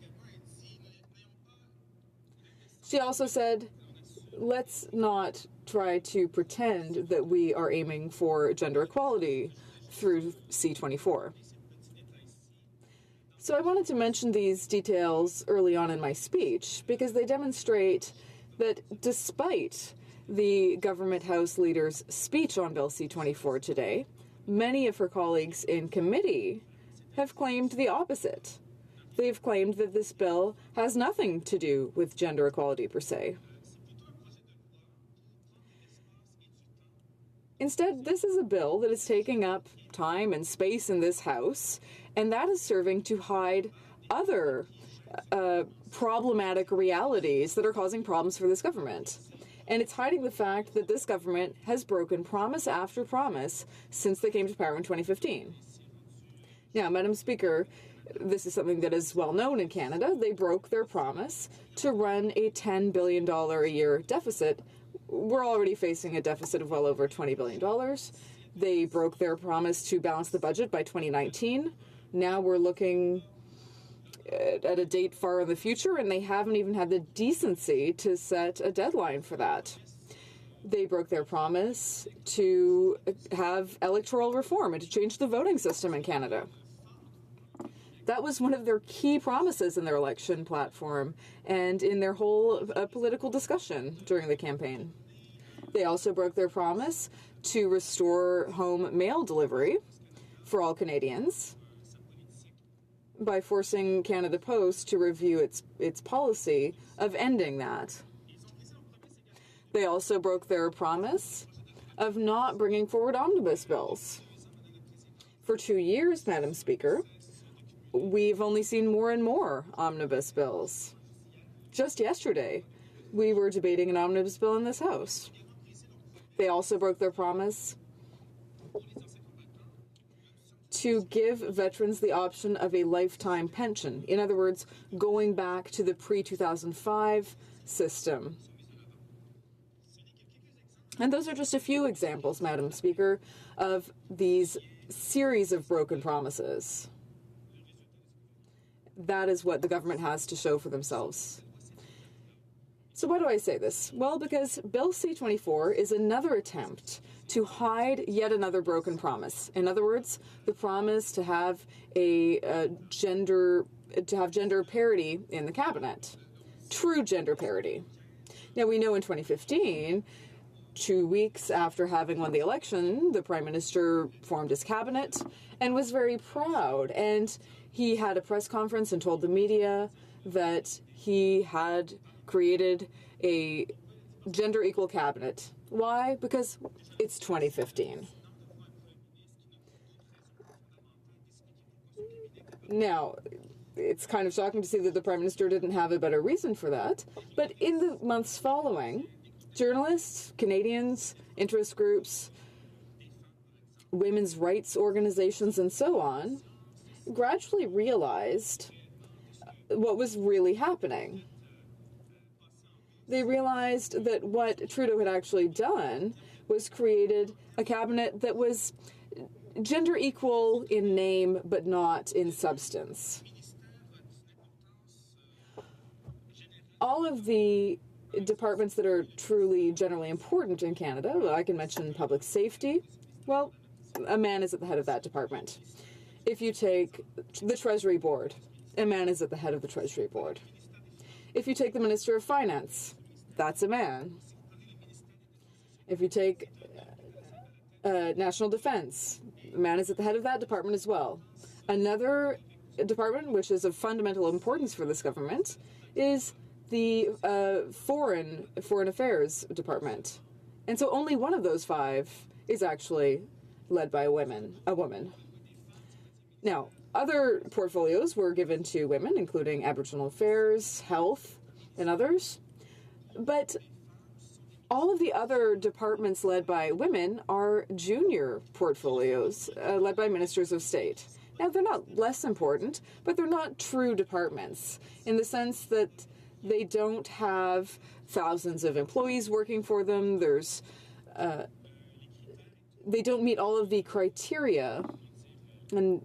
She also said, let's not try to pretend that we are aiming for gender equality through C-24. So I wanted to mention these details early on in my speech because they demonstrate that despite the Government House Leader's speech on Bill C-24 today, many of her colleagues in committee have claimed the opposite. They've claimed that this bill has nothing to do with gender equality per se. Instead, this is a bill that is taking up time and space in this House, and that is serving to hide other problematic realities that are causing problems for this government. And it's hiding the fact that this government has broken promise after promise since they came to power in 2015. Now, Madam Speaker, this is something that is well known in Canada. They broke their promise to run a $10 billion a year deficit. We're already facing a deficit of well over $20 billion. They broke their promise to balance the budget by 2019. Now we're looking at a date far in the future, and they haven't even had the decency to set a deadline for that. They broke their promise to have electoral reform and to change the voting system in Canada. That was one of their key promises in their election platform and in their whole political discussion during the campaign. They also broke their promise to restore home mail delivery for all Canadians by forcing Canada Post to review its policy of ending that. They also broke their promise of not bringing forward omnibus bills. For 2 years, Madam Speaker, we've only seen more and more omnibus bills. Just yesterday, we were debating an omnibus bill in this House. They also broke their promise to give veterans the option of a lifetime pension. In other words, going back to the pre-2005 system. And those are just a few examples, Madam Speaker, of these series of broken promises. That is what the government has to show for themselves. So why do I say this? Well, because Bill C-24 is another attempt to hide yet another broken promise. In other words, the promise to have gender parity in the cabinet. True gender parity. Now, we know in 2015, 2 weeks after having won the election, the Prime Minister formed his cabinet and was very proud. And he had a press conference and told the media that he had created a gender equal cabinet. Why? Because it's 2015. Now, it's kind of shocking to see that the Prime Minister didn't have a better reason for that, but in the months following, journalists, Canadians, interest groups, women's rights organizations, and so on, gradually realized what was really happening. They realized that what Trudeau had actually done was created a cabinet that was gender equal in name but not in substance. All of the departments that are truly generally important in Canada, I can mention public safety. Well, a man is at the head of that department. If you take the Treasury Board, a man is at the head of the Treasury Board. If you take the Minister of Finance, that's a man. If you take National Defense, a man is at the head of that department as well. Another department which is of fundamental importance for this government is the Foreign Affairs Department. And so only one of those five is actually led by a woman. Now, other portfolios were given to women, including Aboriginal Affairs, Health, and others. But all of the other departments led by women are junior portfolios led by ministers of state. Now, they're not less important, but they're not true departments in the sense that they don't have thousands of employees working for them. They don't meet all of the criteria. And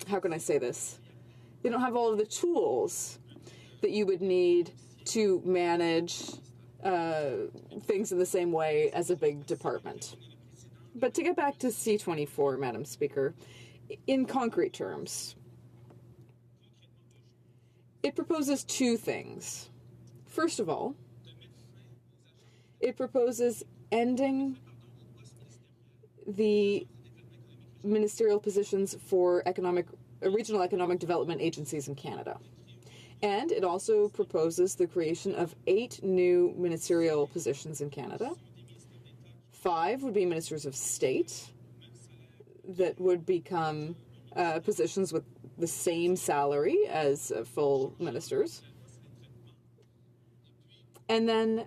how can I say this? They don't have all of the tools that you would need to manage things in the same way as a big department. But to get back to C-24, Madam Speaker, in concrete terms, it proposes two things. First of all, it proposes ending the ministerial positions for regional economic development agencies in Canada. And it also proposes the creation of 8 new ministerial positions in Canada. 5 would be ministers of state that would become positions with the same salary as full ministers. And then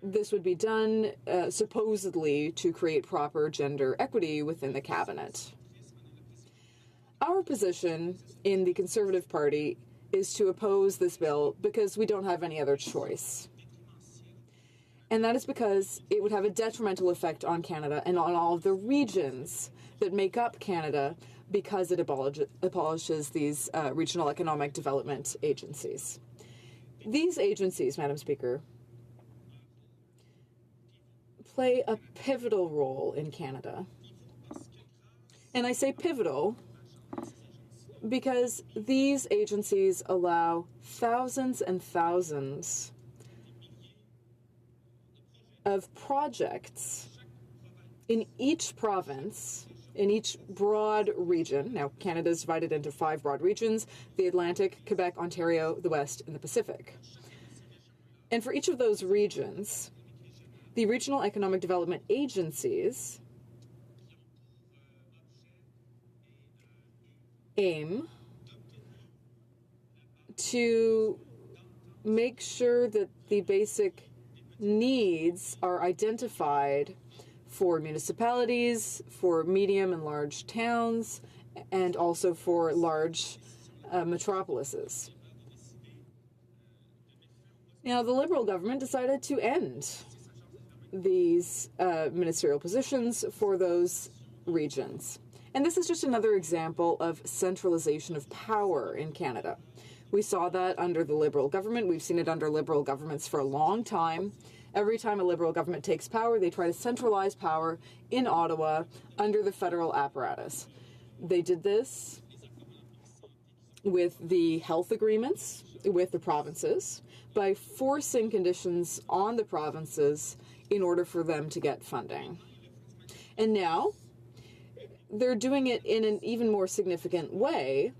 this would be done supposedly to create proper gender equity within the cabinet. Our position in the Conservative Party is to oppose this bill because we don't have any other choice. And that is because it would have a detrimental effect on Canada and on all of the regions that make up Canada because it abolishes these regional economic development agencies. These agencies, Madam Speaker, play a pivotal role in Canada. And I say pivotal because these agencies allow thousands and thousands of projects in each province, in each broad region. Now, Canada is divided into 5 broad regions: the Atlantic, Quebec, Ontario, the West, and the Pacific. And for each of those regions, the regional economic development agencies aim to make sure that the basic needs are identified for municipalities, for medium and large towns, and also for large metropolises. Now, the Liberal government decided to end these ministerial positions for those regions. And this is just another example of centralization of power in Canada. We saw that under the Liberal government. We've seen it under Liberal governments for a long time. Every time a Liberal government takes power, they try to centralize power in Ottawa under the federal apparatus. They did this with the health agreements with the provinces by forcing conditions on the provinces in order for them to get funding. And now they're doing it in an even more significant way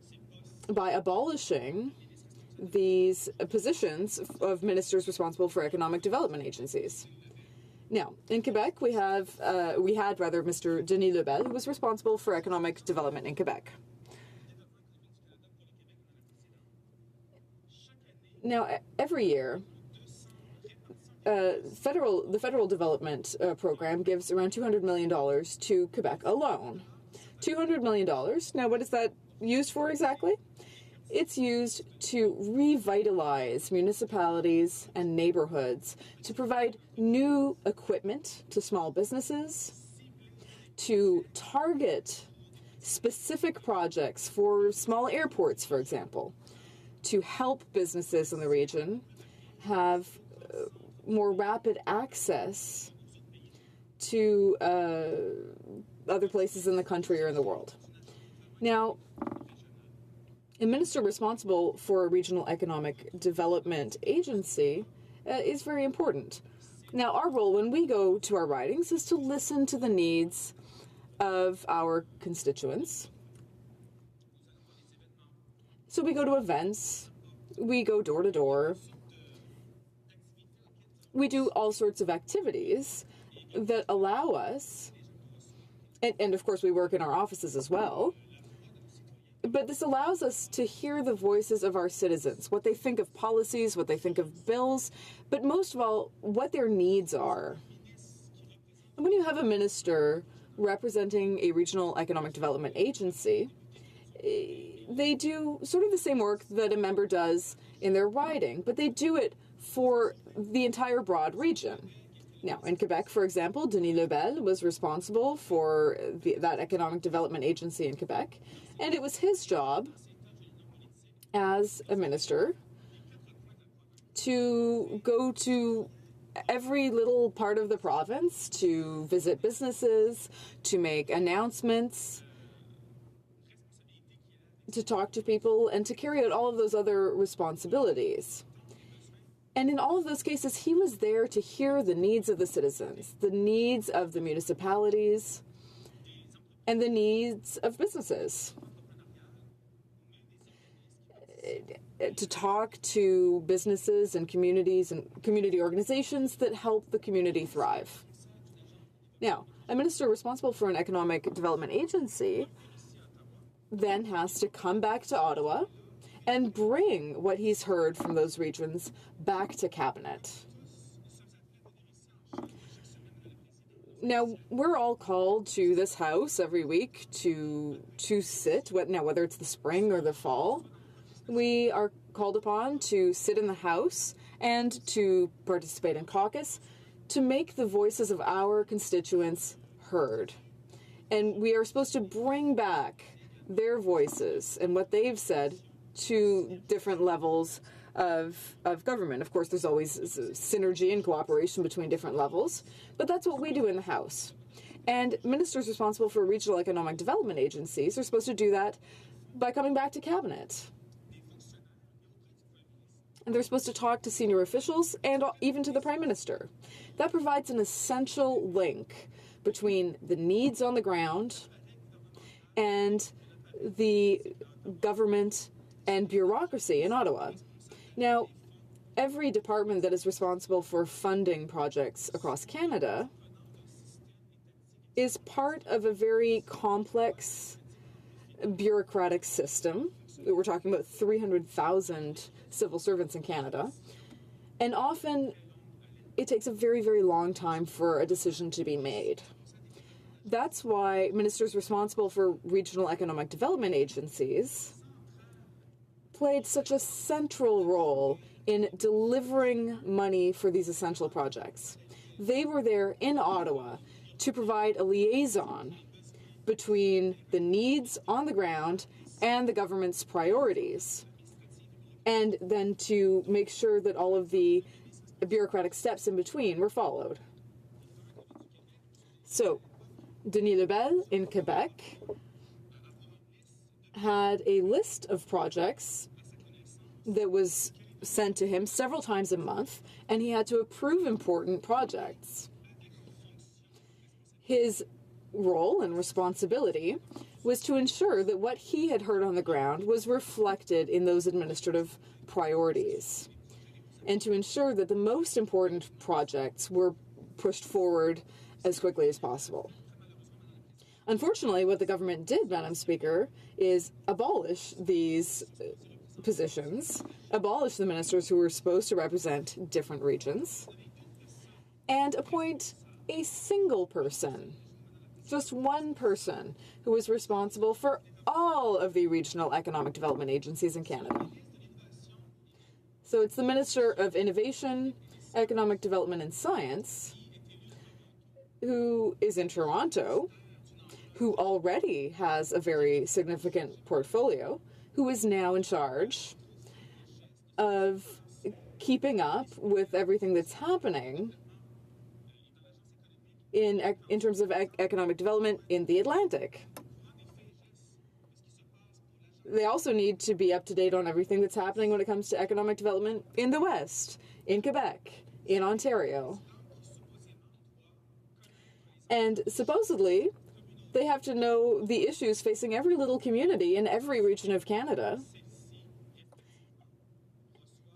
by abolishing these positions of ministers responsible for economic development agencies. Now, in Quebec, we had Mr. Denis Lebel, who was responsible for economic development in Quebec. Now, every year, the federal development program gives around $200 million to Quebec alone. $200 million. Now, what is that used for exactly? It's used to revitalize municipalities and neighborhoods, to provide new equipment to small businesses, to target specific projects for small airports, for example, to help businesses in the region have more rapid access to other places in the country or in the world. Now, a minister responsible for a regional economic development agency is very important. Now, our role when we go to our ridings is to listen to the needs of our constituents. So we go to events, we go door to door, we do all sorts of activities that allow us, and of course we work in our offices as well, but this allows us to hear the voices of our citizens, what they think of policies, what they think of bills, but most of all, what their needs are. And when you have a minister representing a regional economic development agency, they do sort of the same work that a member does in their riding, but they do it for the entire broad region. Now, in Quebec, for example, Denis Lebel was responsible for that economic development agency in Quebec, and it was his job as a minister to go to every little part of the province, to visit businesses, to make announcements, to talk to people, and to carry out all of those other responsibilities. And in all of those cases, he was there to hear the needs of the citizens, the needs of the municipalities, and the needs of businesses. To talk to businesses and communities and community organizations that help the community thrive. Now, a minister responsible for an economic development agency then has to come back to Ottawa and bring what he's heard from those regions back to Cabinet. Now, we're all called to this House every week to sit, whether it's the spring or the fall. We are called upon to sit in the House and to participate in caucus to make the voices of our constituents heard. And we are supposed to bring back their voices and what they've said to different levels of government. Of course, there's always synergy and cooperation between different levels, but that's what we do in the House. And ministers responsible for regional economic development agencies are supposed to do that by coming back to Cabinet. And they're supposed to talk to senior officials and even to the Prime Minister. That provides an essential link between the needs on the ground and the government and bureaucracy in Ottawa. Now, every department that is responsible for funding projects across Canada is part of a very complex bureaucratic system. We're talking about 300,000 civil servants in Canada. And often it takes a very, very long time for a decision to be made. That's why ministers responsible for regional economic development agencies played such a central role in delivering money for these essential projects. They were there in Ottawa to provide a liaison between the needs on the ground and the government's priorities, and then to make sure that all of the bureaucratic steps in between were followed. So, Denis Lebel in Quebec had a list of projects that was sent to him several times a month, and he had to approve important projects. His role and responsibility was to ensure that what he had heard on the ground was reflected in those administrative priorities, and to ensure that the most important projects were pushed forward as quickly as possible. Unfortunately, what the government did, Madam Speaker, is abolish these positions, abolish the ministers who were supposed to represent different regions, and appoint a single person, just one person, who was responsible for all of the regional economic development agencies in Canada. So it's the Minister of Innovation, Economic Development and Science, who is in Toronto, who already has a very significant portfolio, who is now in charge of keeping up with everything that's happening in terms of economic development in the Atlantic. They also need to be up to date on everything that's happening when it comes to economic development in the West, in Quebec, in Ontario. And supposedly, they have to know the issues facing every little community in every region of Canada,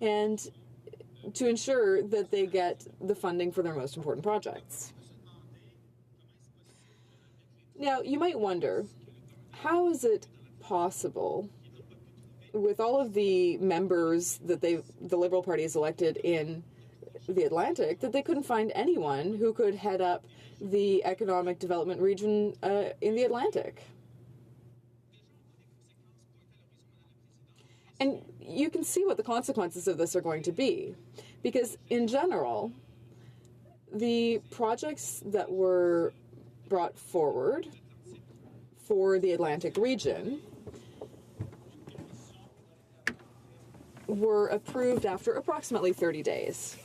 and to ensure that they get the funding for their most important projects. Now, you might wonder, how is it possible, with all of the members that the Liberal Party has elected in the Atlantic, that they couldn't find anyone who could head up the economic development region in the Atlantic? And you can see what the consequences of this are going to be, because in general, the projects that were brought forward for the Atlantic region were approved after approximately 30 days.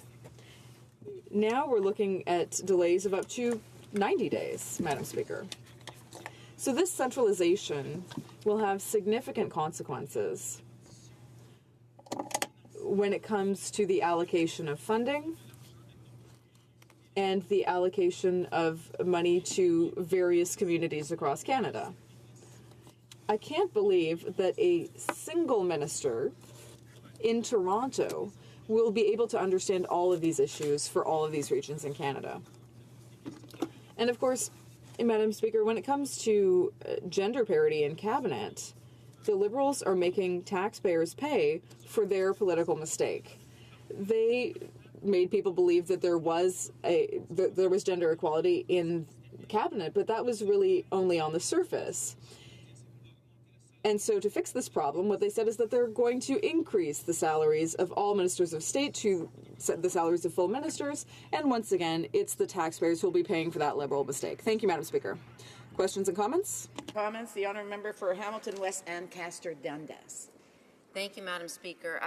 Now we're looking at delays of up to 90 days, Madam Speaker. So this centralization will have significant consequences when it comes to the allocation of funding and the allocation of money to various communities across Canada. I can't believe that a single minister in Toronto will be able to understand all of these issues for all of these regions in Canada. And of course, Madam Speaker, when it comes to gender parity in cabinet, the Liberals are making taxpayers pay for their political mistake. They made people believe that there was gender equality in cabinet, but that was really only on the surface. And so to fix this problem, what they said is that they're going to increase the salaries of all ministers of state to the salaries of full ministers, and once again, it's the taxpayers who will be paying for that Liberal mistake. Thank you, Madam Speaker. Questions and comments? Comments. The honourable member for Hamilton West, Ancaster Dundas. Thank you, Madam Speaker.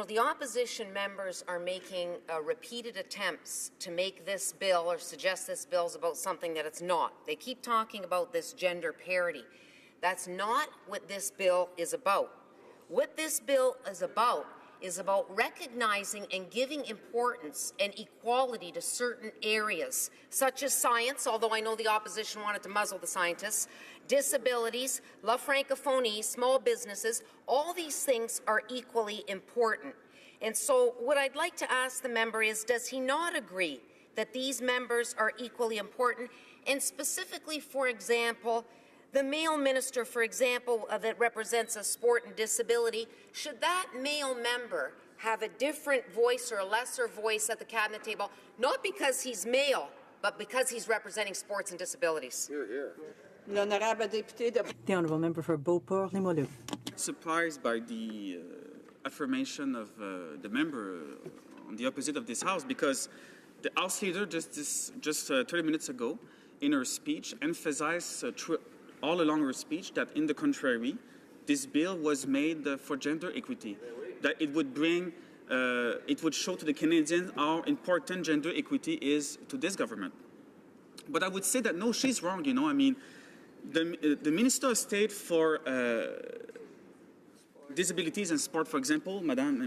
The opposition members are making repeated attempts to make this bill or suggest this bill is about something that it's not. They keep talking about this gender parity. That's not what this bill is about. What this bill is about recognizing and giving importance and equality to certain areas, such as science, although I know the opposition wanted to muzzle the scientists, disabilities, la francophonie, small businesses. All these things are equally important. And so what I'd like to ask the member is, does he not agree that these members are equally important? And specifically, for example, the male minister, for example, that represents a sport and disability, should that male member have a different voice or a lesser voice at the cabinet table, not because he's male, but because he's representing sports and disabilities? Hear, hear. The honourable member for Beauport-Limoilou. Surprised by the affirmation of the member on the opposite of this House, because the House leader just 30 minutes ago in her speech emphasized all along her speech that, in the contrary, this bill was made for gender equity, that it would bring, it would show to the Canadians how important gender equity is to this government. But I would say that, no, she's wrong, you know. I mean, the Minister of State for Disabilities and Sport, for example, Madame,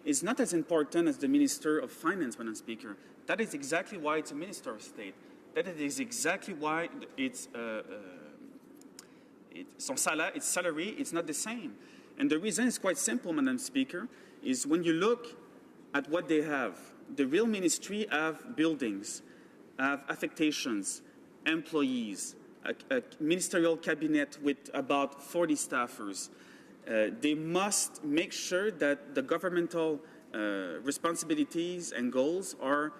is not as important as the Minister of Finance, Madam Speaker. That is exactly why it's a Minister of State. That is exactly why its salary is not the same. And the reason is quite simple, Madam Speaker, is when you look at what they have, the real ministry have buildings, have affectations, employees, a ministerial cabinet with about 40 staffers. They must make sure that the governmental responsibilities and goals are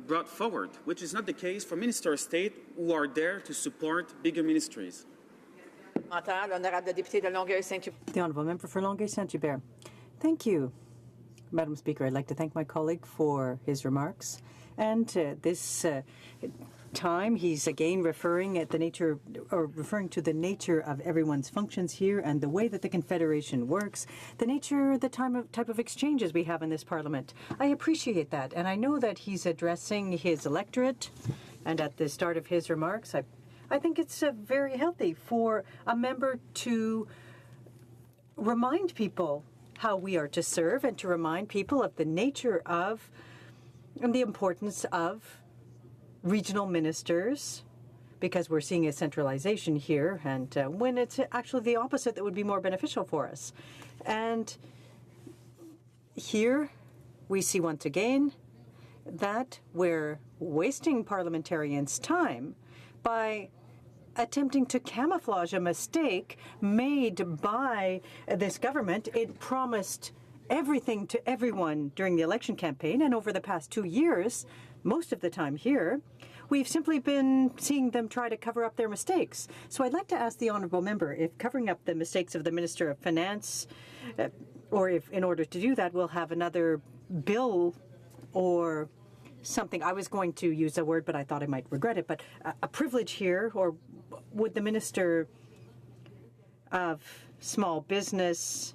brought forward, which is not the case for Minister of State who are there to support bigger ministries. The honourable member for Longueuil-Saint-Hubert. Thank you, Madam Speaker. I'd like to thank my colleague for his remarks. And this time. He's again referring to the nature of everyone's functions here and the way that the Confederation works, the type of exchanges we have in this Parliament. I appreciate that, and I know that he's addressing his electorate, and at the start of his remarks, I think it's very healthy for a member to remind people how we are to serve and to remind people of the nature of and the importance of regional ministers, because we're seeing a centralization here, and when it's actually the opposite that would be more beneficial for us. And here we see once again that we're wasting parliamentarians' time by attempting to camouflage a mistake made by this government. It promised everything to everyone during the election campaign, and over the past 2 years, most of the time here, we've simply been seeing them try to cover up their mistakes. So I'd like to ask the honourable member if covering up the mistakes of the Minister of Finance, or if in order to do that we'll have another bill or something. I was going to use a word, but I thought I might regret it, but a privilege here, or would the Minister of Small Business,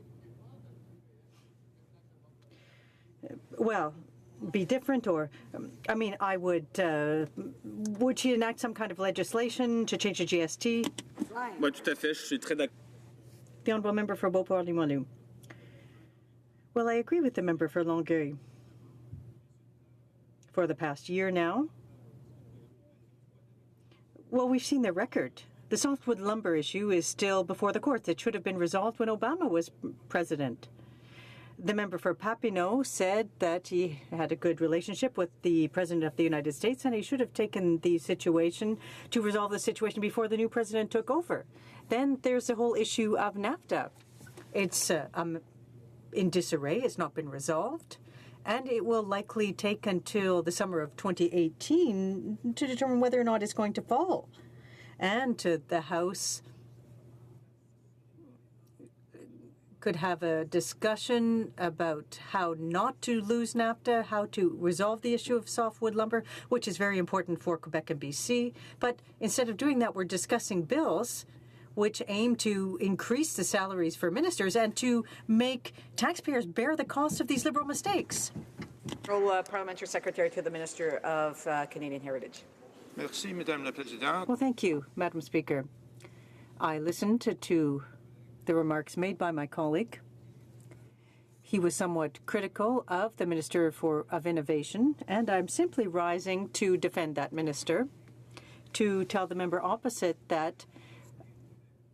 be different? Or, would she enact some kind of legislation to change the GST? Oui, tout à fait. Je suis très d'accord. The honourable member for Beauport-Limoilou. Well, I agree with the member for Longueuil. For the past year now, we've seen the record. The softwood lumber issue is still before the courts. It should have been resolved when Obama was president. The member for Papineau said that he had a good relationship with the President of the United States, and he should have taken the situation to resolve the situation before the new president took over. Then there's the whole issue of NAFTA. It's in disarray. It's not been resolved. And it will likely take until the summer of 2018 to determine whether or not it's going to fall. And the House could have a discussion about how not to lose NAFTA, how to resolve the issue of softwood lumber, which is very important for Quebec and BC. But instead of doing that, we're discussing bills which aim to increase the salaries for ministers and to make taxpayers bear the cost of these Liberal mistakes. Parliamentary Secretary to the Minister of Canadian Heritage. Merci, Madame la Présidente. Well, thank you, Madam Speaker. I listened to the remarks made by my colleague. He was somewhat critical of the Minister of Innovation, and I'm simply rising to defend that minister, to tell the member opposite that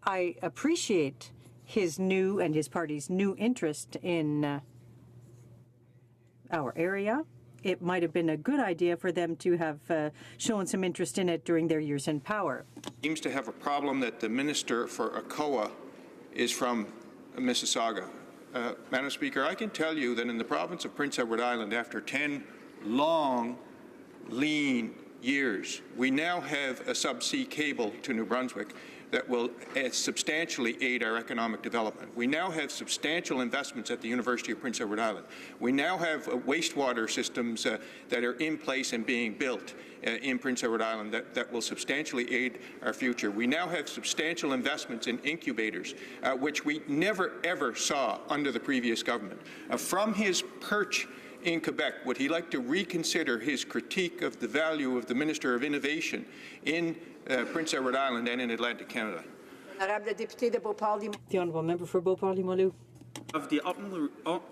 I appreciate his new and his party's new interest in our area. It might have been a good idea for them to have shown some interest in it during their years in power. Seems to have a problem that the Minister for ACOA is from Mississauga. Madam Speaker, I can tell you that in the province of Prince Edward Island, after 10 long, lean years, we now have a subsea cable to New Brunswick that will substantially aid our economic development. We now have substantial investments at the University of Prince Edward Island. We now have wastewater systems that are in place and being built in Prince Edward Island that will substantially aid our future. We now have substantial investments in incubators, which we never, ever saw under the previous government. From his perch in Quebec, would he like to reconsider his critique of the value of the Minister of Innovation in Prince Edward Island and in Atlantic Canada? The honourable member for Beauport-Limoilou. Of the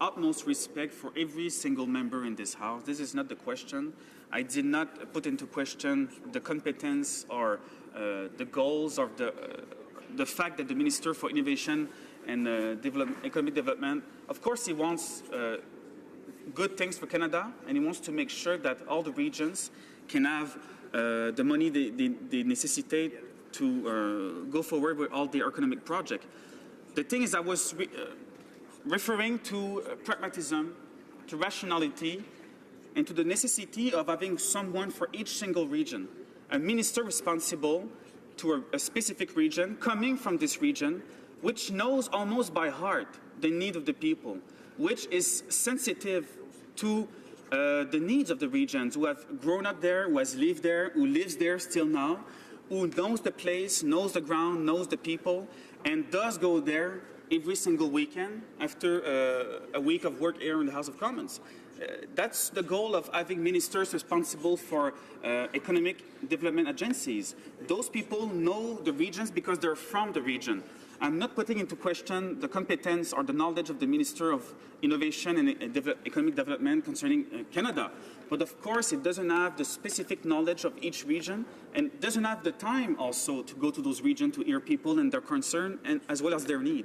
utmost respect for every single member in this House. This is not the question. I did not put into question the competence or the goals of the fact that the Minister for Innovation and Economic Development, of course, he wants good things for Canada, and he wants to make sure that all the regions can have the money they necessitate to go forward with all their economic projects. The thing is, I was referring to pragmatism, to rationality, and to the necessity of having someone for each single region, a minister responsible to a specific region, coming from this region, which knows almost by heart the need of the people, which is sensitive to the needs of the regions, who have grown up there, who has lived there, who lives there still now, who knows the place, knows the ground, knows the people, and does go there every single weekend after a week of work here in the House of Commons. That's the goal of having ministers responsible for economic development agencies. Those people know the regions because they're from the region. I'm not putting into question the competence or the knowledge of the Minister of Innovation and Economic Development concerning Canada. But of course, it doesn't have the specific knowledge of each region and doesn't have the time also to go to those regions to hear people and their concern and as well as their need.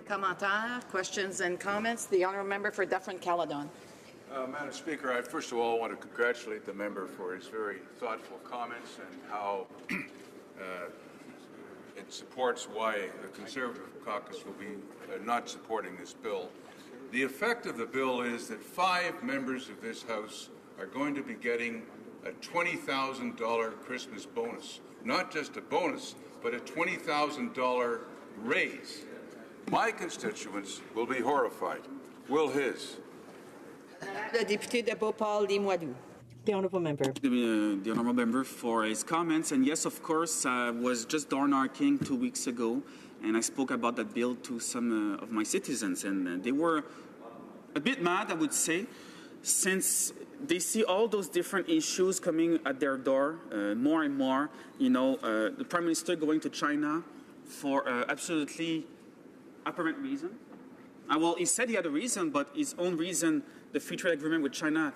Commentaires, questions and comments. The honourable member for Dufferin-Caledon. Madam Speaker, I first of all want to congratulate the member for his very thoughtful comments and how it supports why the Conservative caucus will be not supporting this bill. The effect of the bill is that 5 members of this House are going to be getting a $20,000 Christmas bonus. Not just a bonus, but a $20,000 raise. My constituents will be horrified. Will his? The député de Beauport-Limoilou. The honourable member. The honourable member for his comments. And yes, of course, I was just door-knocking 2 weeks ago, and I spoke about that bill to some of my citizens, and they were a bit mad, I would say, since they see all those different issues coming at their door more and more. You know, the Prime Minister going to China for absolutely apparent reason. Well, he said he had a reason, but his own reason, the free trade agreement with China,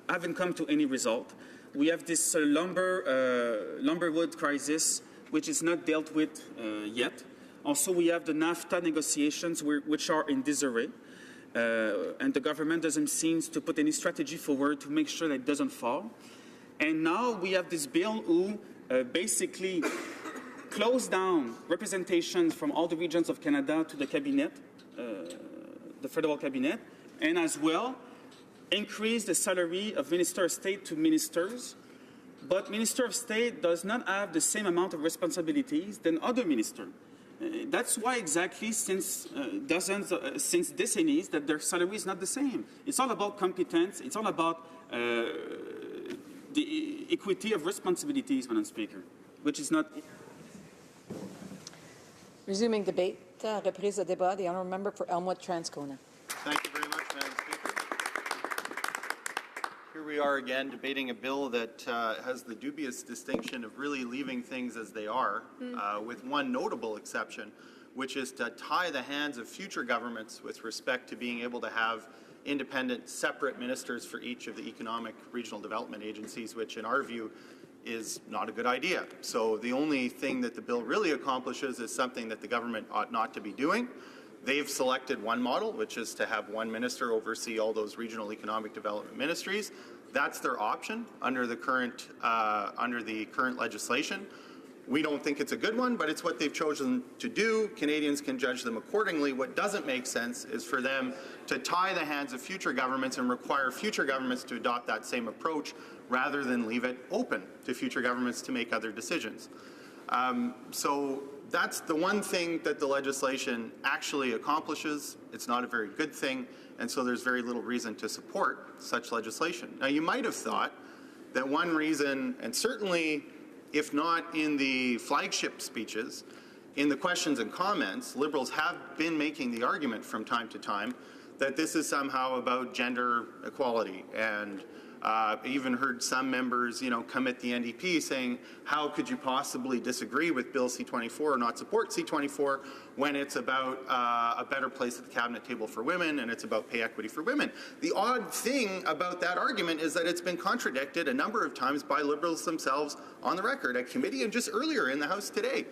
haven't come to any result. We have this lumberwood crisis, which is not dealt with yet. Also, we have the NAFTA negotiations, which are in disarray. And the government doesn't seem to put any strategy forward to make sure that it doesn't fall. And now we have this bill who basically closed down representations from all the regions of Canada to the cabinet, the federal cabinet, and as well increase the salary of Minister of State to ministers. But Minister of State does not have the same amount of responsibilities than other ministers. That's why exactly since decennies that their salary is not the same. It's all about competence. It's all about the equity of responsibilities, Madam Speaker, which is not. Resuming debate, reprise de débat. The honourable member for Elmwood-Transcona. Thank you very much, Madam Speaker. Here we are again debating a bill that has the dubious distinction of really leaving things as they are, with one notable exception, which is to tie the hands of future governments with respect to being able to have independent, separate ministers for each of the economic regional development agencies, which in our view is not a good idea. So the only thing that the bill really accomplishes is something that the government ought not to be doing. They've selected one model, which is to have one minister oversee all those regional economic development ministries. That's their option under the current legislation. We don't think it's a good one, but it's what they've chosen to do. Canadians can judge them accordingly. What doesn't make sense is for them to tie the hands of future governments and require future governments to adopt that same approach rather than leave it open to future governments to make other decisions. So that's the one thing that the legislation actually accomplishes. It's not a very good thing, and so there's very little reason to support such legislation. Now, you might have thought that one reason, and certainly if not in the flagship speeches, in the questions and comments, Liberals have been making the argument from time to time that this is somehow about gender equality. And even heard some members, come at the NDP saying, how could you possibly disagree with Bill C-24 or not support C-24 when it's about a better place at the cabinet table for women and it's about pay equity for women? The odd thing about that argument is that it's been contradicted a number of times by Liberals themselves on the record at committee and just earlier in the House today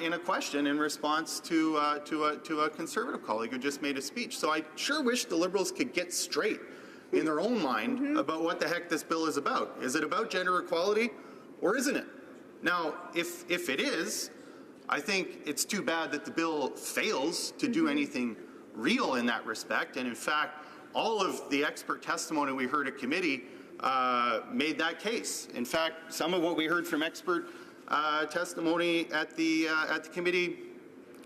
in a question in response to a Conservative colleague who just made a speech. So I sure wish the Liberals could get straight in their own mind about what the heck this bill is about. Is it about gender equality or isn't it? Now, if it is, I think it's too bad that the bill fails to do anything real in that respect. And in fact, all of the expert testimony we heard at committee made that case. In fact, some of what we heard from expert testimony at the committee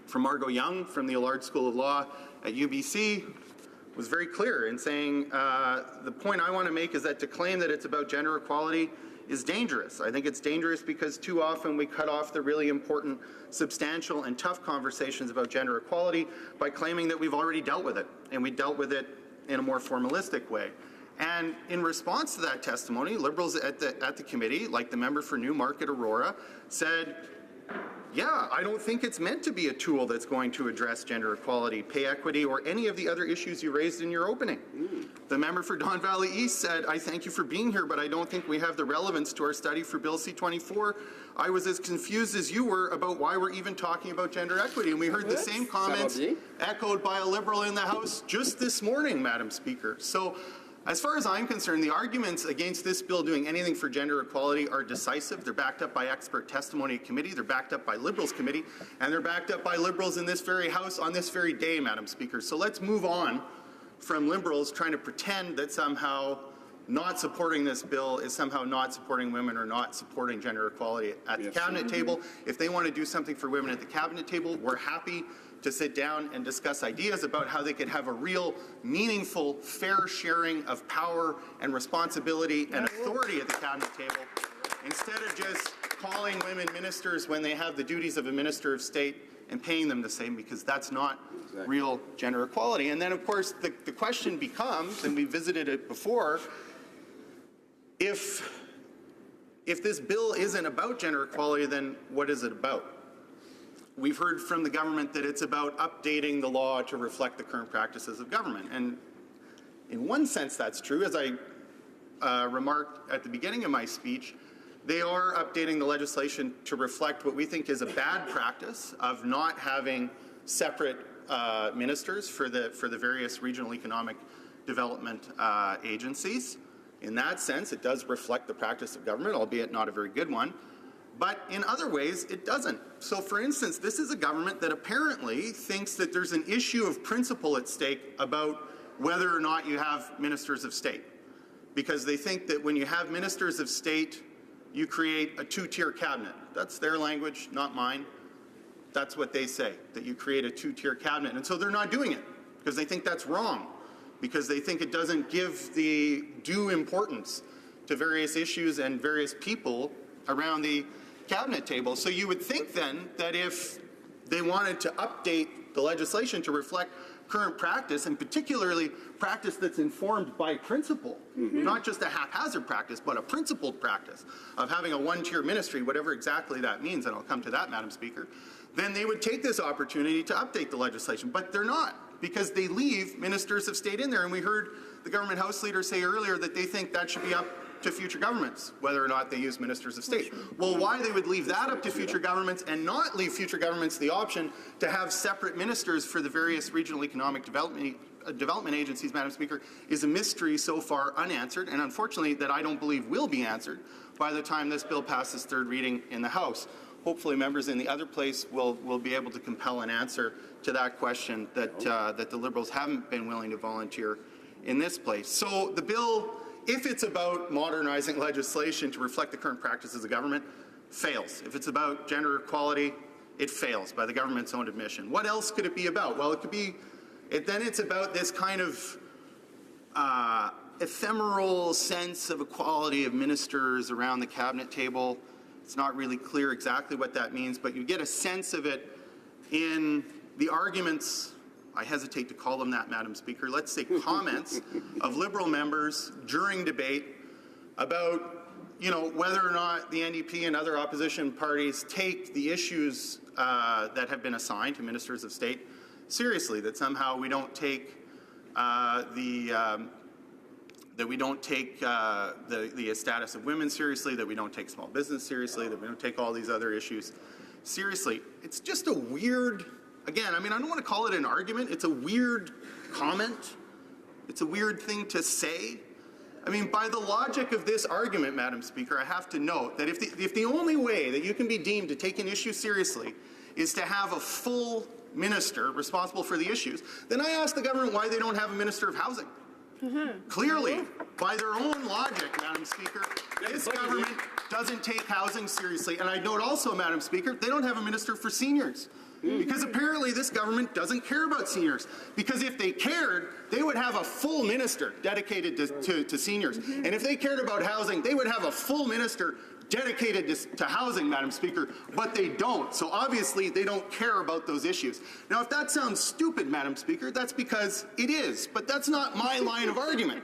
from Margot Young from the Allard School of Law at UBC, was very clear in saying the point I want to make is that to claim that it's about gender equality is dangerous. I think it's dangerous because too often we cut off the really important, substantial and tough conversations about gender equality by claiming that we've already dealt with it, and we dealt with it in a more formalistic way. And in response to that testimony, Liberals at the committee, like the member for Newmarket Aurora, said, yeah, I don't think it's meant to be a tool that's going to address gender equality, pay equity, or any of the other issues you raised in your opening. The member for Don Valley East said, I thank you for being here, but I don't think we have the relevance to our study for Bill C-24. I was as confused as you were about why we're even talking about gender equity. And we heard the same comments echoed by a Liberal in the House just this morning, Madam Speaker. So as far as I'm concerned, the arguments against this bill doing anything for gender equality are decisive. They're backed up by expert testimony at committee, they're backed up by Liberals committee, and they're backed up by Liberals in this very House on this very day, Madam Speaker. So let's move on from Liberals trying to pretend that somehow not supporting this bill is somehow not supporting women or not supporting gender equality at the cabinet table. If they want to do something for women at the cabinet table, we're happy to sit down and discuss ideas about how they could have a real, meaningful, fair sharing of power and responsibility and authority at the cabinet table, instead of just calling women ministers when they have the duties of a minister of state and paying them the same, because that's not real gender equality. And then, of course, the question becomes, and we visited it before, if this bill isn't about gender equality, then what is it about? We've heard from the government that it's about updating the law to reflect the current practices of government. And in one sense, that's true. As I remarked at the beginning of my speech, they are updating the legislation to reflect what we think is a bad practice of not having separate ministers for the various regional economic development agencies. In that sense, it does reflect the practice of government, albeit not a very good one. But in other ways, it doesn't. So, for instance, this is a government that apparently thinks that there's an issue of principle at stake about whether or not you have ministers of state. Because they think that when you have ministers of state, you create a two-tier cabinet. That's their language, not mine. That's what they say, that you create a two-tier cabinet. And so they're not doing it because they think that's wrong, because they think it doesn't give the due importance to various issues and various people around the cabinet table. So you would think then that if they wanted to update the legislation to reflect current practice, and particularly practice that's informed by principle, not just a haphazard practice, but a principled practice of having a one-tier ministry, whatever exactly that means, and I'll come to that, Madam Speaker, then they would take this opportunity to update the legislation. But they're not, because they leave ministers of state in there. And we heard the government House leader say earlier that they think that should be up to future governments, whether or not they use ministers of state. Well, why they would leave that up to future governments and not leave future governments the option to have separate ministers for the various regional economic development agencies, Madam Speaker, is a mystery so far unanswered, and unfortunately that I don't believe will be answered by the time this bill passes third reading in the House. Hopefully members in the other place will be able to compel an answer to that question that the Liberals haven't been willing to volunteer in this place. So the bill, if it's about modernizing legislation to reflect the current practices of government, fails. If it's about gender equality, it fails by the government's own admission. What else could it be about? Well, it could be, then it's about this kind of ephemeral sense of equality of ministers around the cabinet table. It's not really clear exactly what that means, but you get a sense of it in the arguments, I hesitate to call them that, Madam Speaker, let's say comments of Liberal members during debate about, whether or not the NDP and other opposition parties take the issues that have been assigned to ministers of state seriously, that somehow we don't take the status of women seriously, that we don't take small business seriously, that we don't take all these other issues seriously. It's just a weird, again, I don't want to call it an argument. It's a weird comment. It's a weird thing to say. By the logic of this argument, Madam Speaker, I have to note that if the only way that you can be deemed to take an issue seriously is to have a full minister responsible for the issues, then I ask the government why they don't have a minister of housing. Clearly, by their own logic, Madam Speaker, this government doesn't take housing seriously. And I note also, Madam Speaker, they don't have a minister for seniors. Because apparently this government doesn't care about seniors. Because if they cared, they would have a full minister dedicated to seniors. And if they cared about housing, they would have a full minister dedicated to housing, Madam Speaker, but they don't. So obviously they don't care about those issues. Now, if that sounds stupid, Madam Speaker, that's because it is. But that's not my line of argument.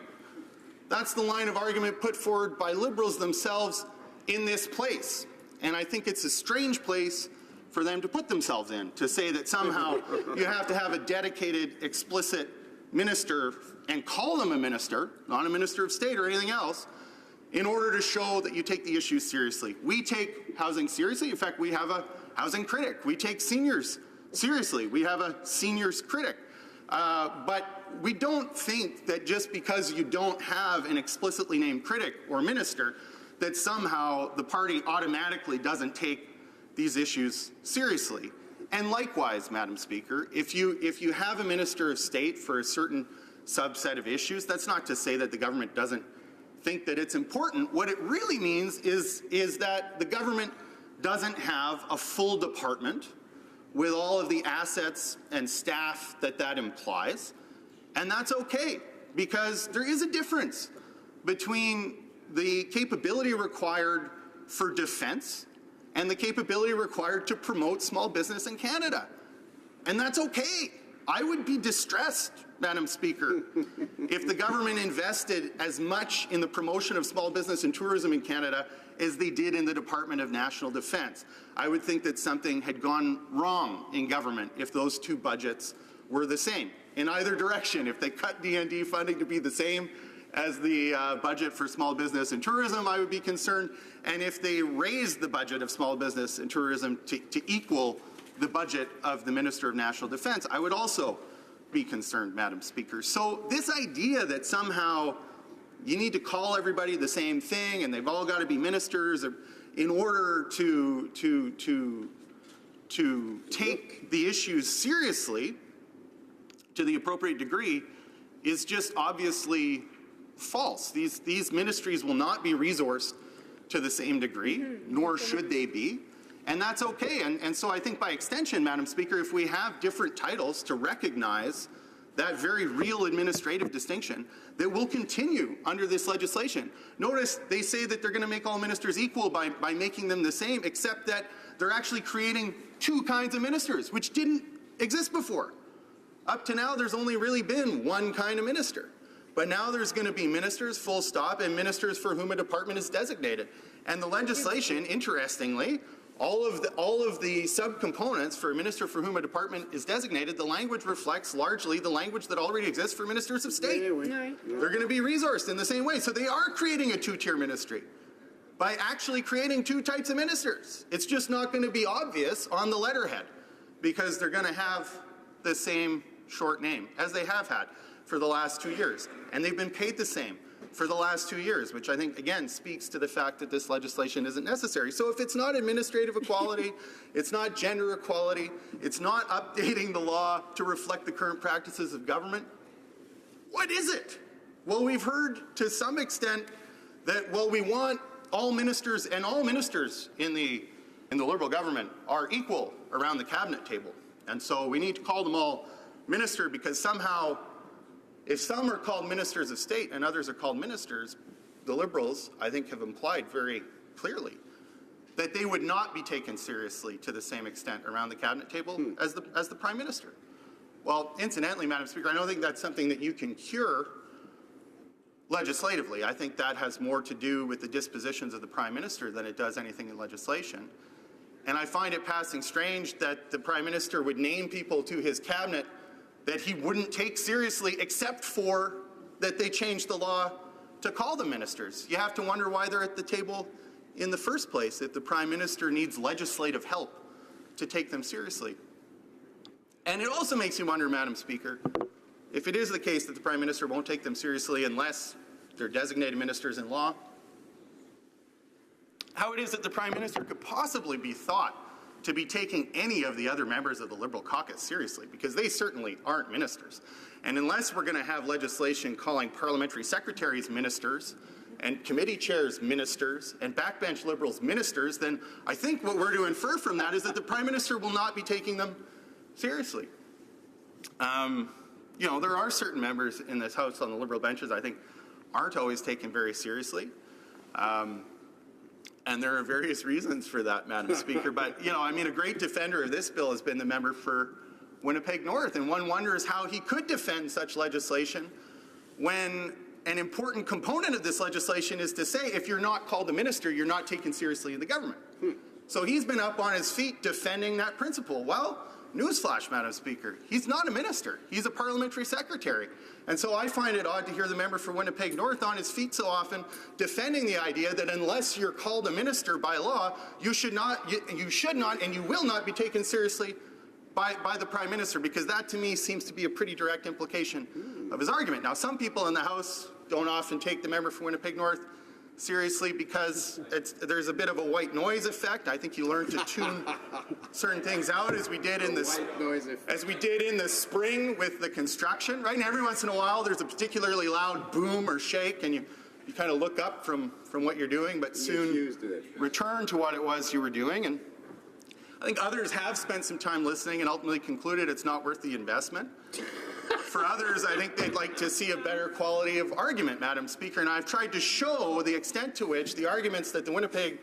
That's the line of argument put forward by Liberals themselves in this place. And I think it's a strange place for them to put themselves in, to say that somehow you have to have a dedicated, explicit minister and call them a minister, not a minister of state or anything else, in order to show that you take the issues seriously. We take housing seriously. In fact, we have a housing critic. We take seniors seriously. We have a seniors critic. But we don't think that just because you don't have an explicitly named critic or minister, that somehow the party automatically doesn't take these issues seriously. And likewise, Madam Speaker, if you have a minister of state for a certain subset of issues, that's not to say that the government doesn't think that it's important. What it really means is that the government doesn't have a full department with all of the assets and staff that implies. And that's okay, because there is a difference between the capability required for defense and the capability required to promote small business in Canada. And that's okay. I would be distressed, Madam Speaker, if the government invested as much in the promotion of small business and tourism in Canada as they did in the Department of National Defense. I would think that something had gone wrong in government if those two budgets were the same. In either direction, if they cut DND funding to be the same as the budget for small business and tourism, I would be concerned. And if they raised the budget of small business and tourism to equal the budget of the Minister of National Defense, I would also be concerned, Madam Speaker. So this idea that somehow you need to call everybody the same thing and they've all got to be ministers in order to take the issues seriously to the appropriate degree is just obviously false. These ministries will not be resourced to the same degree, nor should they be. And that's okay. And so I think by extension, Madam Speaker, if we have different titles to recognize that very real administrative distinction, that will continue under this legislation. Notice they say that they're going to make all ministers equal by making them the same, except that they're actually creating two kinds of ministers, which didn't exist before. Up to now, there's only really been one kind of minister. But now there's going to be ministers, full stop, and ministers for whom a department is designated. And the legislation, interestingly, all of the subcomponents for a minister for whom a department is designated, the language reflects largely the language that already exists for ministers of state. They're going to be resourced in the same way. So they are creating a two-tier ministry by actually creating two types of ministers. It's just not going to be obvious on the letterhead because they're going to have the same short name as they have had for the last 2 years. And they've been paid the same for the last 2 years, which I think, again, speaks to the fact that this legislation isn't necessary. So if it's not administrative equality, it's not gender equality, it's not updating the law to reflect the current practices of government, what is it? Well, we've heard to some extent that, well, we want all ministers, and all ministers in the Liberal government are equal around the cabinet table. And so we need to call them all minister because somehow if some are called ministers of state and others are called ministers, the Liberals, I think, have implied very clearly that they would not be taken seriously to the same extent around the cabinet table as the Prime Minister. Well, incidentally, Madam Speaker, I don't think that's something that you can cure legislatively. I think that has more to do with the dispositions of the Prime Minister than it does anything in legislation. And I find it passing strange that the Prime Minister would name people to his cabinet that he wouldn't take seriously except for that they changed the law to call them ministers. You have to wonder why they're at the table in the first place if the Prime Minister needs legislative help to take them seriously. And it also makes you wonder, Madam Speaker, if it is the case that the Prime Minister won't take them seriously unless they're designated ministers in law, how it is that the Prime Minister could possibly be thought to be taking any of the other members of the Liberal caucus seriously, because they certainly aren't ministers. And unless we're going to have legislation calling parliamentary secretaries ministers and committee chairs ministers and backbench Liberals ministers, then I think what we're to infer from that is that the Prime Minister will not be taking them seriously. You know, there are certain members in this House on the Liberal benches I think aren't always taken very seriously. And there are various reasons for that, Madam Speaker. But, you know, I mean, a great defender of this bill has been the member for Winnipeg North. And one wonders how he could defend such legislation when an important component of this legislation is to say if you're not called a minister, you're not taken seriously in the government. So he's been up on his feet defending that principle. Well, newsflash, Madam Speaker, he's not a minister. He's a parliamentary secretary. And so I find it odd to hear the member for Winnipeg North on his feet so often defending the idea that unless you're called a minister by law, you should not and you will not be taken seriously by the Prime Minister, because that to me seems to be a pretty direct implication of his argument. Now, some people in the House don't often take the member for Winnipeg North seriously because there's a bit of a white noise effect. I think you learn to tune certain things out as we did in the spring with the construction, right? And every once in a while there's a particularly loud boom or shake and you kind of look up from what you're doing, but soon return to what it was you were doing. And I think others have spent some time listening and ultimately concluded it's not worth the investment. For others, I think they'd like to see a better quality of argument, Madam Speaker, and I've tried to show the extent to which the arguments that the Winnipeg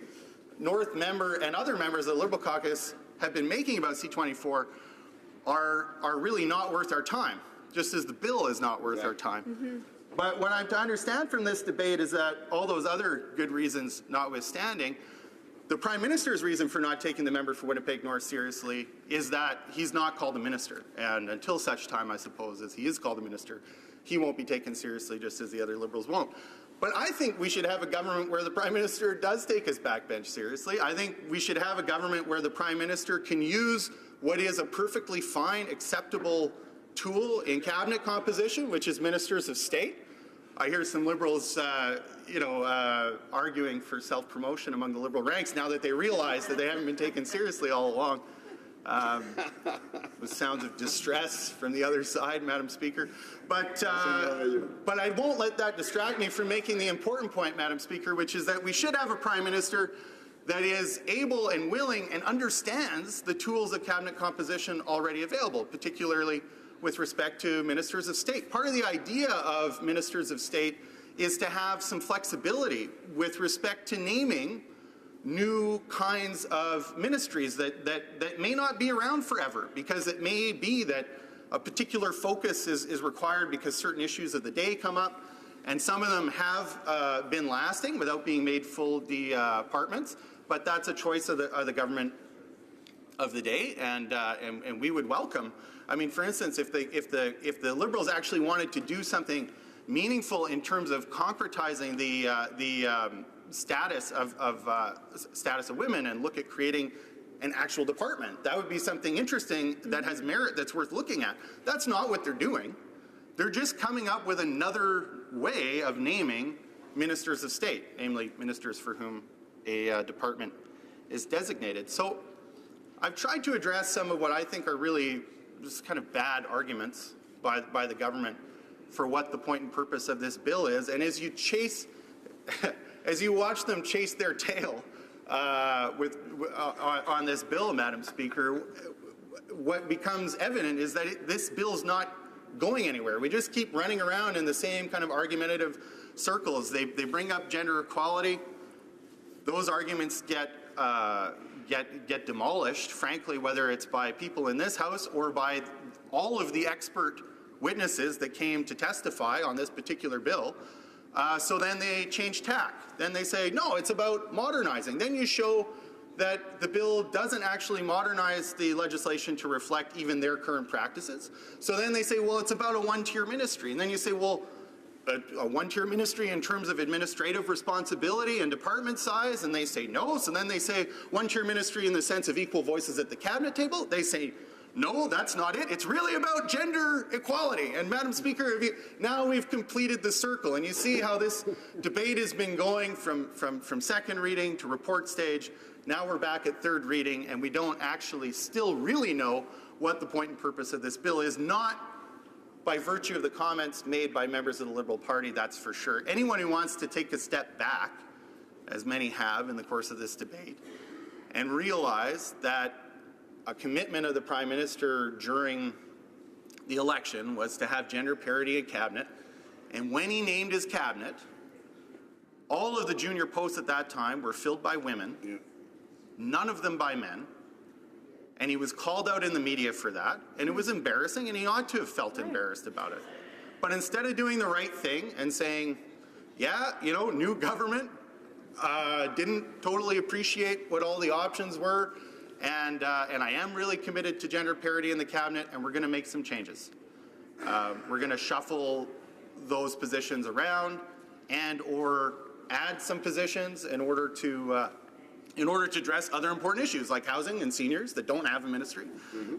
North member and other members of the Liberal caucus have been making about C-24 are really not worth our time, just as the bill is not worth our time. But what I'm to understand from this debate is that all those other good reasons notwithstanding, the Prime Minister's reason for not taking the member for Winnipeg North seriously is that he's not called a minister. And until such time, I suppose, as he is called a minister, he won't be taken seriously, just as the other Liberals won't. But I think we should have a government where the Prime Minister does take his backbench seriously. I think we should have a government where the Prime Minister can use what is a perfectly fine, acceptable tool in cabinet composition, which is ministers of state. I hear some Liberals, arguing for self-promotion among the Liberal ranks now that they realize that they haven't been taken seriously all along. With sounds of distress from the other side, Madam Speaker. But I won't let that distract me from making the important point, Madam Speaker, which is that we should have a Prime Minister that is able and willing and understands the tools of cabinet composition already available, particularly with respect to ministers of state. Part of the idea of ministers of state is to have some flexibility with respect to naming new kinds of ministries that may not be around forever, because it may be that a particular focus is required because certain issues of the day come up, and some of them have been lasting without being made full departments, but that's a choice of the government of the day, and we would welcome. I mean, for instance, if the Liberals actually wanted to do something meaningful in terms of concretizing the status of women and look at creating an actual department, that would be something interesting that has merit, that's worth looking at. That's not what they're doing. They're just coming up with another way of naming ministers of state, namely ministers for whom a department is designated. So I've tried to address some of what I think are really just kind of bad arguments by the government for what the point and purpose of this bill is. And as you watch them chase their tail on this bill, Madam Speaker, what becomes evident is that this bill's not going anywhere. We just keep running around in the same kind of argumentative circles. They bring up gender equality. Those arguments get demolished, frankly, whether it's by people in this House or by all of the expert witnesses that came to testify on this particular bill. So then they change tack. Then they say, no, it's about modernizing. Then you show that the bill doesn't actually modernize the legislation to reflect even their current practices. So then they say, well, it's about a one-tier ministry. And then you say, well, a one-tier ministry in terms of administrative responsibility and department size, and they say no. So then they say one-tier ministry in the sense of equal voices at the cabinet table. They say no, that's not it. It's really about gender equality. And Madam Speaker, now we've completed the circle, and you see how this debate has been going from second reading to report stage. Now we're back at third reading, and we don't actually still really know what the point and purpose of this bill is, not by virtue of the comments made by members of the Liberal Party, that's for sure. Anyone who wants to take a step back, as many have in the course of this debate, and realize that a commitment of the Prime Minister during the election was to have gender parity in cabinet. And when he named his cabinet, all of the junior posts at that time were filled by women, none of them by men. And he was called out in the media for that. And it was embarrassing, and he ought to have felt embarrassed about it. But instead of doing the right thing and saying, yeah, you know, new government didn't totally appreciate what all the options were, and I am really committed to gender parity in the cabinet, and we're going to make some changes. We're going to shuffle those positions around and or add some positions in order to address other important issues like housing and seniors that don't have a ministry.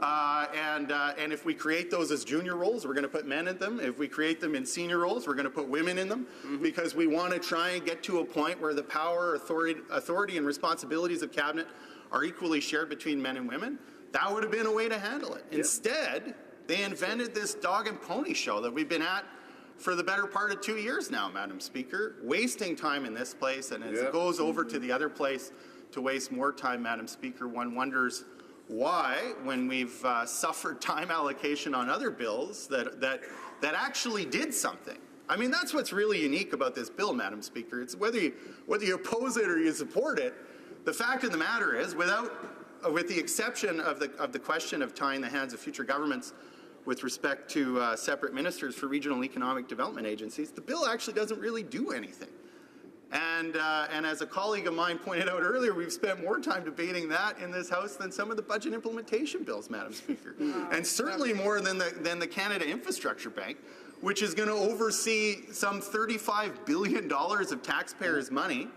And if we create those as junior roles, we're going to put men in them. If we create them in senior roles, we're going to put women in them, because we want to try and get to a point where the power, authority and responsibilities of cabinet are equally shared between men and women. That would have been a way to handle it. Instead, they invented this dog and pony show that we've been at for the better part of 2 years now, Madam Speaker, wasting time in this place, and as it goes over to the other place to waste more time, Madam Speaker, one wonders why, when we've suffered time allocation on other bills that actually did something. I mean, that's what's really unique about this bill, Madam Speaker. It's whether you oppose it or you support it, the fact of the matter is, with the exception of the question of tying the hands of future governments with respect to separate ministers for regional economic development agencies, the bill actually doesn't really do anything. And as a colleague of mine pointed out earlier, we've spent more time debating that in this House than some of the budget implementation bills, Madam Speaker, and certainly more than the Canada Infrastructure Bank, which is going to oversee some $35 billion of taxpayers' money,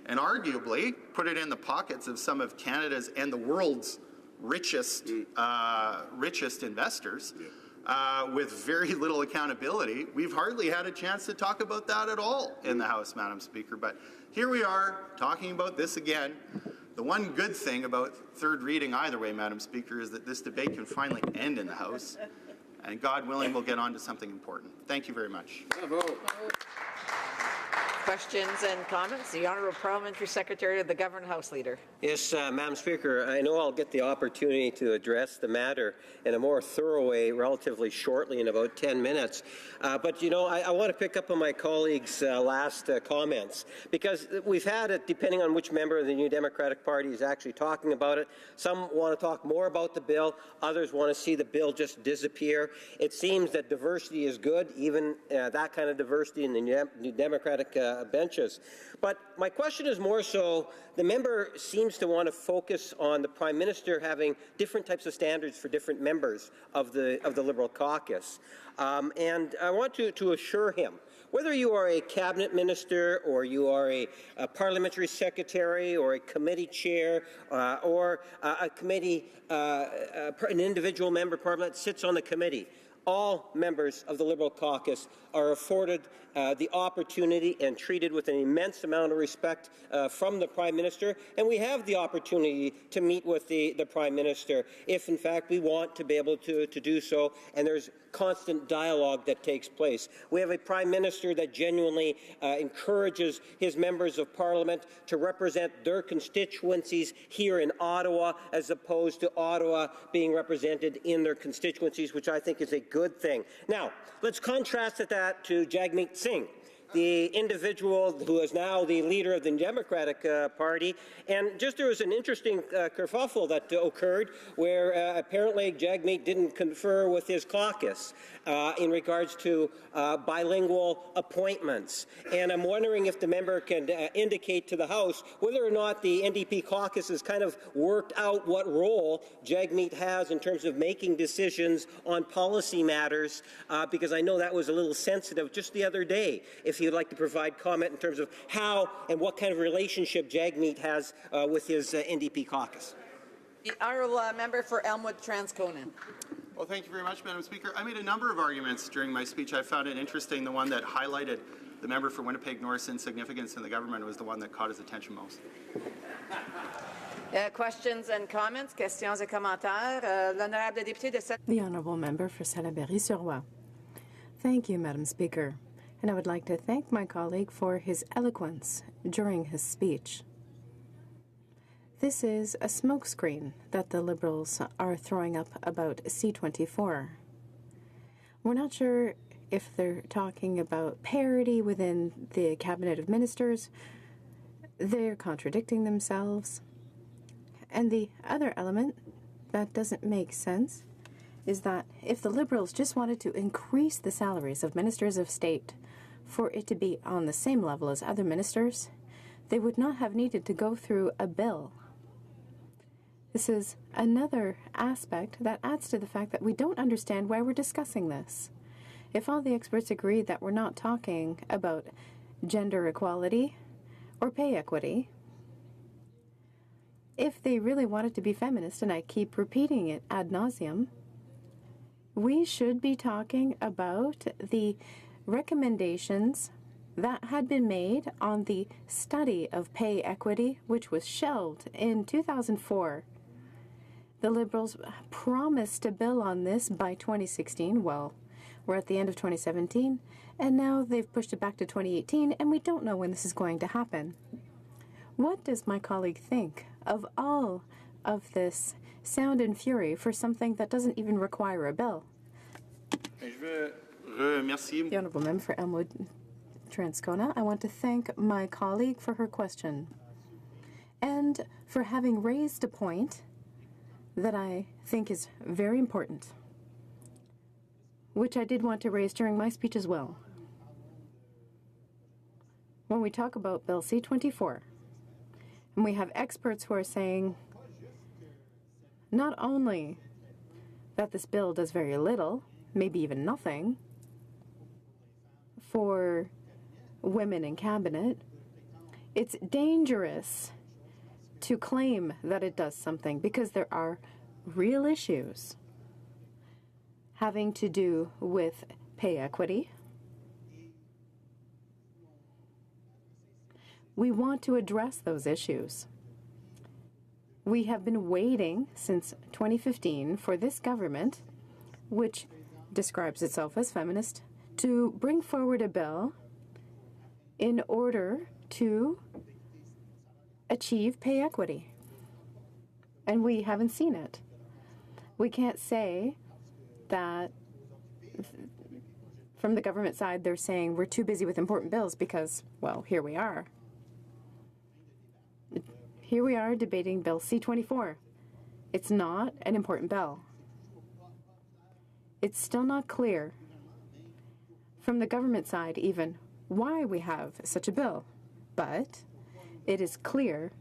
and arguably put it in the pockets of some of Canada's and the world's richest investors. With very little accountability. We've hardly had a chance to talk about that at all in the House, Madam Speaker. But here we are talking about this again. The one good thing about third reading either way, Madam Speaker, is that this debate can finally end in the House. And God willing, we'll get on to something important. Thank you very much. Questions and comments? The Honourable Parliamentary Secretary of the Government House Leader. Yes, Madam Speaker, I know I'll get the opportunity to address the matter in a more thorough way relatively shortly in about 10 minutes. But, you know, I want to pick up on my colleague's last comments, because we've had it, depending on which member of the New Democratic Party is actually talking about it. Some want to talk more about the bill. Others want to see the bill just disappear. It seems that diversity is good, even that kind of diversity in the New Democratic benches. But my question is more so, the member seems to want to focus on the Prime Minister having different types of standards for different members of the Liberal caucus. And I want to assure him, whether you are a cabinet minister or you are a parliamentary secretary or a committee chair or a committee, an individual member of Parliament sits on the committee, all members of the Liberal caucus are afforded the opportunity and treated with an immense amount of respect from the Prime Minister, and we have the opportunity to meet with the Prime Minister if, in fact, we want to be able to do so, and there's constant dialogue that takes place. We have a Prime Minister that genuinely encourages his members of Parliament to represent their constituencies here in Ottawa, as opposed to Ottawa being represented in their constituencies, which I think is a good thing. Now, let's contrast that to Jagmeet Singh, the individual who is now the leader of the Democratic Party. And just there was an interesting kerfuffle that occurred where apparently Jagmeet didn't confer with his caucus in regards to bilingual appointments. And I'm wondering if the member can indicate to the House whether or not the NDP caucus has kind of worked out what role Jagmeet has in terms of making decisions on policy matters, because I know that was a little sensitive just the other day. If you'd like to provide comment in terms of how and what kind of relationship Jagmeet has with his NDP caucus. The Honourable Member for Elmwood Transcona. Well, thank you very much, Madam Speaker. I made a number of arguments during my speech. I found it interesting. The one that highlighted the member for Winnipeg North's insignificance in the government was the one that caught his attention most. Questions and comments? Questions et commentaires? L'honorable député de The Honourable Member for Salaberry-sur-Roi. Thank you, Madam Speaker. And I would like to thank my colleague for his eloquence during his speech. This is a smokescreen that the Liberals are throwing up about C-24. We're not sure if they're talking about parity within the Cabinet of Ministers. They're contradicting themselves. And the other element that doesn't make sense is that if the Liberals just wanted to increase the salaries of ministers of state for it to be on the same level as other ministers, they would not have needed to go through a bill. This is another aspect that adds to the fact that we don't understand why we're discussing this. If all the experts agree that we're not talking about gender equality or pay equity, if they really wanted to be feminist, and I keep repeating it ad nauseum, we should be talking about the recommendations that had been made on the study of pay equity, which was shelved in 2004. The Liberals promised a bill on this by 2016. Well, we're at the end of 2017, and now they've pushed it back to 2018, and we don't know when this is going to happen. What does my colleague think of all of this sound and fury for something that doesn't even require a bill? The Honourable Member for Elmwood Transcona, I want to thank my colleague for her question and for having raised a point that I think is very important, which I did want to raise during my speech as well. When we talk about Bill C-24, and we have experts who are saying not only that this bill does very little, maybe even nothing, for women in cabinet, it's dangerous to claim that it does something because there are real issues having to do with pay equity. We want to address those issues. We have been waiting since 2015 for this government, which describes itself as feminist, to bring forward a bill in order to achieve pay equity. And we haven't seen it. We can't say that from the government side they're saying we're too busy with important bills because, well, here we are. Here we are debating Bill C-24. It's not an important bill. It's still not clear from the government side even why we have such a bill. But it is clear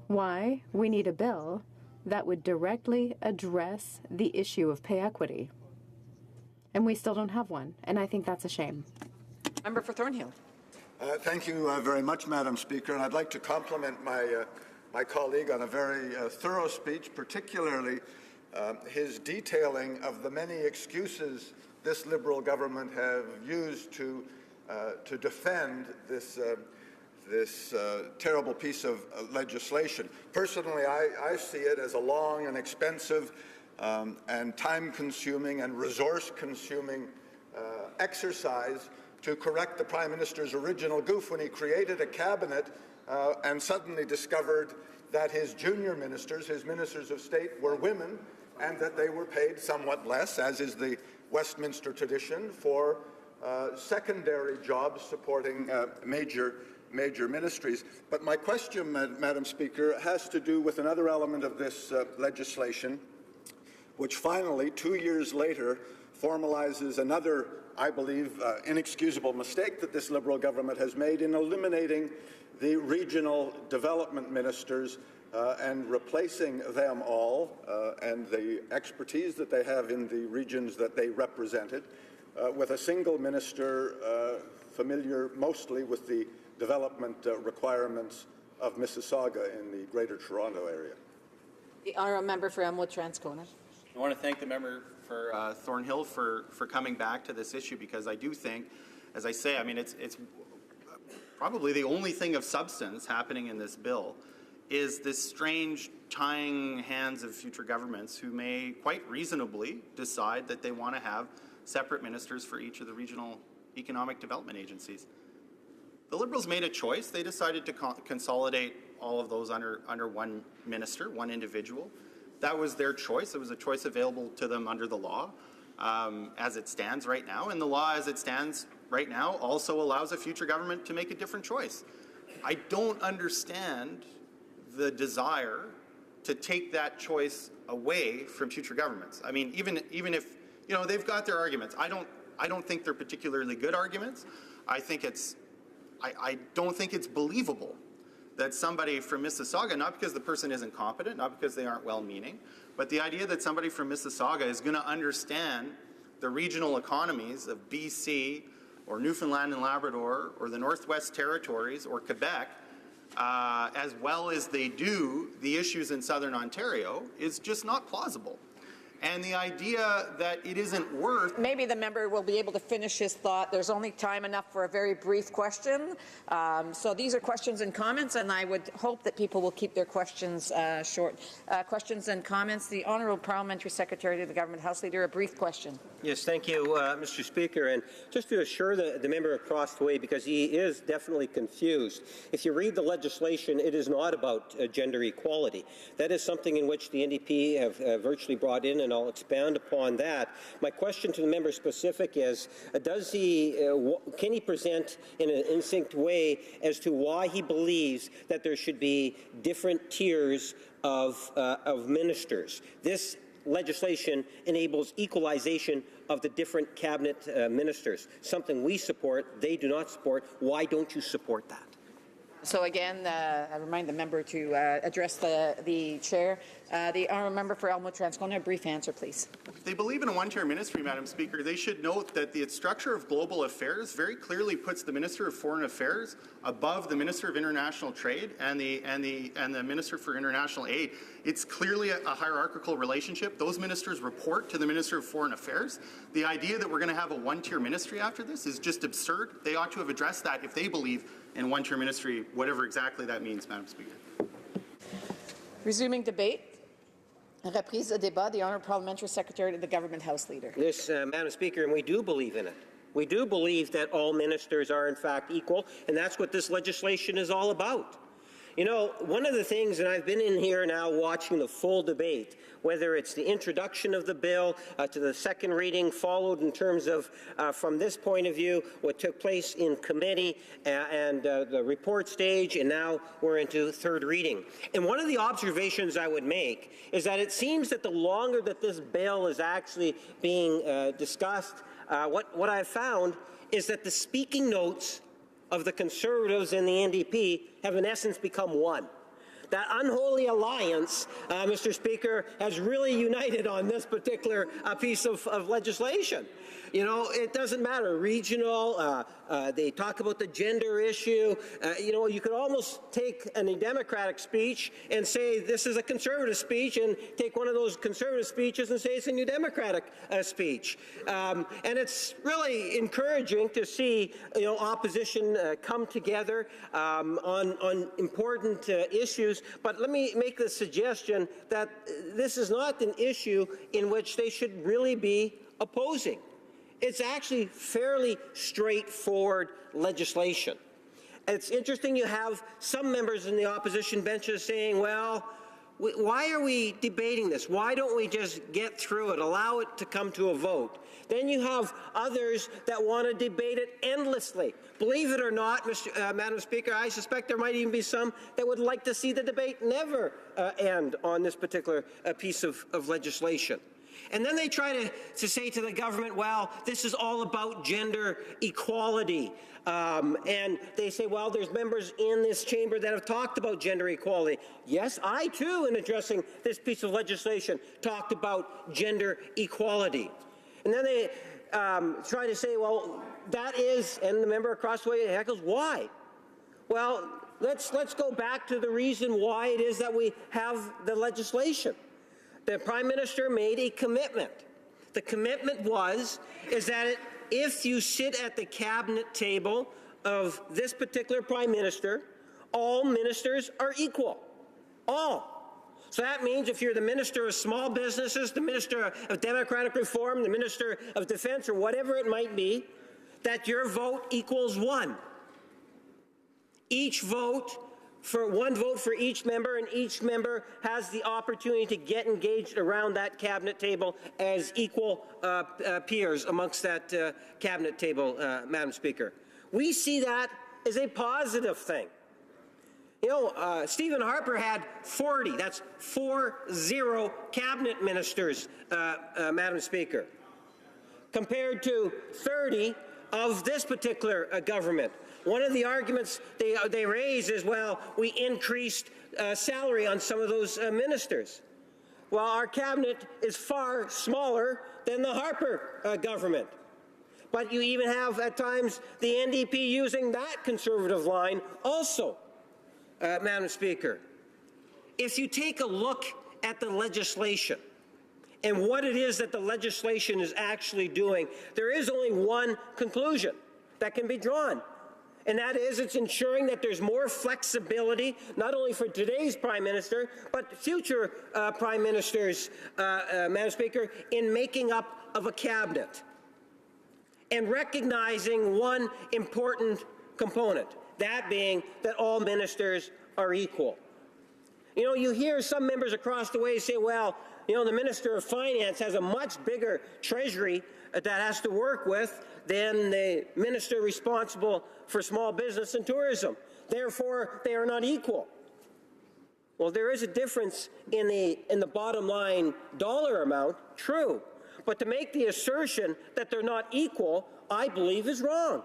why we need a bill that would directly address the issue of pay equity. And we still don't have one, and I think that's a shame. Member for Thornhill. Thank you very much, Madam Speaker, and I'd like to compliment my colleague on a very thorough speech, particularly his detailing of the many excuses this Liberal government have used to defend this terrible piece of legislation. Personally, I see it as a long and expensive and time-consuming and resource-consuming exercise to correct the Prime Minister's original goof when he created a cabinet and suddenly discovered that his junior ministers, his ministers of state, were women and that they were paid somewhat less, as is the Westminster tradition, for secondary jobs supporting major ministries. But my question, Madam Speaker, has to do with another element of this legislation, which finally, 2 years later, formalizes another, I believe, inexcusable mistake that this Liberal government has made in eliminating the regional development ministers and replacing them all and the expertise that they have in the regions that they represented with a single minister familiar mostly with the development requirements of Mississauga in the Greater Toronto area. The honourable member for Elmwood Transcona. I want to thank the member for Thornhill for coming back to this issue, because I do think, as I say, I mean, it's probably the only thing of substance happening in this bill is this strange tying hands of future governments who may quite reasonably decide that they want to have separate ministers for each of the regional economic development agencies. The Liberals made a choice. They decided to consolidate all of those under one minister, one individual. That was their choice. It was a choice available to them under the law as it stands right now. And the law as it stands right now also allows a future government to make a different choice. I don't understand the desire to take that choice away from future governments. I mean, even if, you know, they've got their arguments. I don't think they're particularly good arguments. I don't think it's believable that somebody from Mississauga, not because the person isn't competent, not because they aren't well-meaning, but the idea that somebody from Mississauga is going to understand the regional economies of BC or Newfoundland and Labrador or the Northwest Territories or Quebec as well as they do the issues in Southern Ontario is just not plausible. And the idea that it isn't worth... Maybe the member will be able to finish his thought. There's only time enough for a very brief question. So these are questions and comments, and I would hope that people will keep their questions short. Questions and comments. The Honourable Parliamentary Secretary to the Government House Leader, a brief question. Yes, thank you, Mr. Speaker. And just to assure the member across the way, because he is definitely confused, if you read the legislation, it is not about gender equality. That is something in which the NDP have virtually brought in, and I'll expand upon that. My question to the member specific is, can he present in an instinct way as to why he believes that there should be different tiers of ministers? This legislation enables equalization of the different cabinet ministers, something we support, they do not support. Why don't you support that? So again, I remind the member to address the chair. The honourable member for Elmwood Transcona, a brief answer, please. If they believe in a one-tier ministry, Madam Speaker, they should note that the structure of global affairs very clearly puts the Minister of Foreign Affairs above the Minister of International Trade and the Minister for International Aid. It's clearly a hierarchical relationship. Those ministers report to the Minister of Foreign Affairs. The idea that we're going to have a one-tier ministry after this is just absurd. They ought to have addressed that if they believe in one-tier ministry, whatever exactly that means, Madam Speaker. Resuming debate. Reprise de débat. The Honourable Parliamentary Secretary to the Government House Leader. Yes, Madam Speaker, and we do believe in it. We do believe that all ministers are in fact equal, and that's what this legislation is all about. You know, one of the things, and I've been in here now watching the full debate, whether it's the introduction of the bill to the second reading, followed in terms of, from this point of view, what took place in committee and the report stage, and now we're into third reading. And one of the observations I would make is that it seems that the longer that this bill is actually being discussed, what I've found is that the speaking notes of the Conservatives and the NDP have in essence become one. That unholy alliance, Mr. Speaker, has really united on this particular piece of legislation. You know, it doesn't matter, regional, they talk about the gender issue. You know, you could almost take a Democratic speech and say this is a Conservative speech, and take one of those Conservative speeches and say it's a New Democratic speech. And it's really encouraging to see, you know, opposition come together on important issues. But let me make the suggestion that this is not an issue in which they should really be opposing. It's actually fairly straightforward legislation. It's interesting you have some members in the opposition benches saying, well, why are we debating this? Why don't we just get through it, allow it to come to a vote? Then you have others that want to debate it endlessly. Believe it or not, Madam Speaker, I suspect there might even be some that would like to see the debate never end on this particular piece of legislation. And then they try to say to the government, well, this is all about gender equality. And they say, well, there's members in this chamber that have talked about gender equality. Yes, I too, in addressing this piece of legislation, talked about gender equality. And then they try to say, well, that is, and the member across the way echoes, why? Well, let's go back to the reason why it is that we have the legislation. The Prime Minister made a commitment. The commitment is that if you sit at the cabinet table of this particular Prime Minister, all ministers are equal. All. So that means if you're the Minister of Small Businesses, the Minister of Democratic Reform, the Minister of Defence, or whatever it might be, that your vote equals one. Each vote for one vote for each member, and each member has the opportunity to get engaged around that cabinet table as equal peers amongst that cabinet table, Madam Speaker. We see that as a positive thing. You know, Stephen Harper had 40, that's 40 cabinet ministers, Madam Speaker, compared to 30 of this particular government. One of the arguments they raise is, well, we increased salary on some of those ministers. Well, our cabinet is far smaller than the Harper government. But you even have, at times, the NDP using that conservative line also, Madam Speaker. If you take a look at the legislation and what it is that the legislation is actually doing, there is only one conclusion that can be drawn. And that is, it's ensuring that there's more flexibility, not only for today's Prime Minister, but future Prime Ministers, Madam Speaker, in making up of a cabinet. And recognizing one important component, that being that all ministers are equal. You know, you hear some members across the way say, well, you know, the Minister of Finance has a much bigger treasury that has to work with than the minister responsible for small business and tourism. Therefore, they are not equal. Well, there is a difference in the bottom line dollar amount, true. But to make the assertion that they're not equal, I believe is wrong.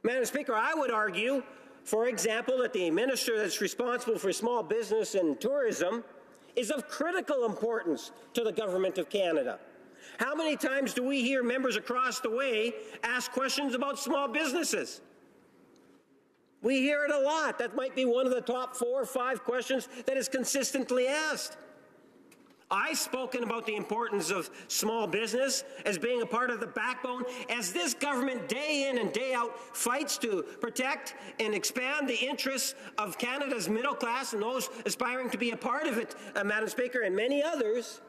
Madam Speaker, I would argue, for example, that the minister that's responsible for small business and tourism is of critical importance to the Government of Canada. How many times do we hear members across the way ask questions about small businesses? We hear it a lot. That might be one of the top 4 or 5 questions that is consistently asked. I've spoken about the importance of small business as being a part of the backbone as this government day in and day out fights to protect and expand the interests of Canada's middle class and those aspiring to be a part of it, Madam Speaker, and many others.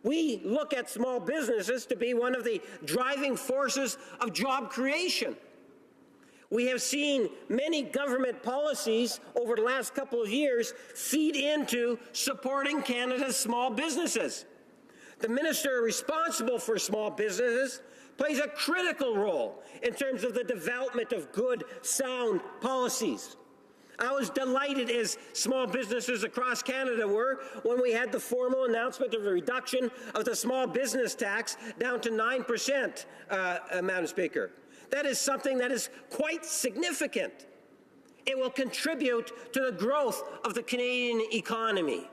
We look at small businesses to be one of the driving forces of job creation. We have seen many government policies over the last couple of years feed into supporting Canada's small businesses. The minister responsible for small businesses plays a critical role in terms of the development of good, sound policies. I was delighted, as small businesses across Canada were, when we had the formal announcement of a reduction of the small business tax down to 9%, Madam Speaker. That is something that is quite significant. It will contribute to the growth of the Canadian economy.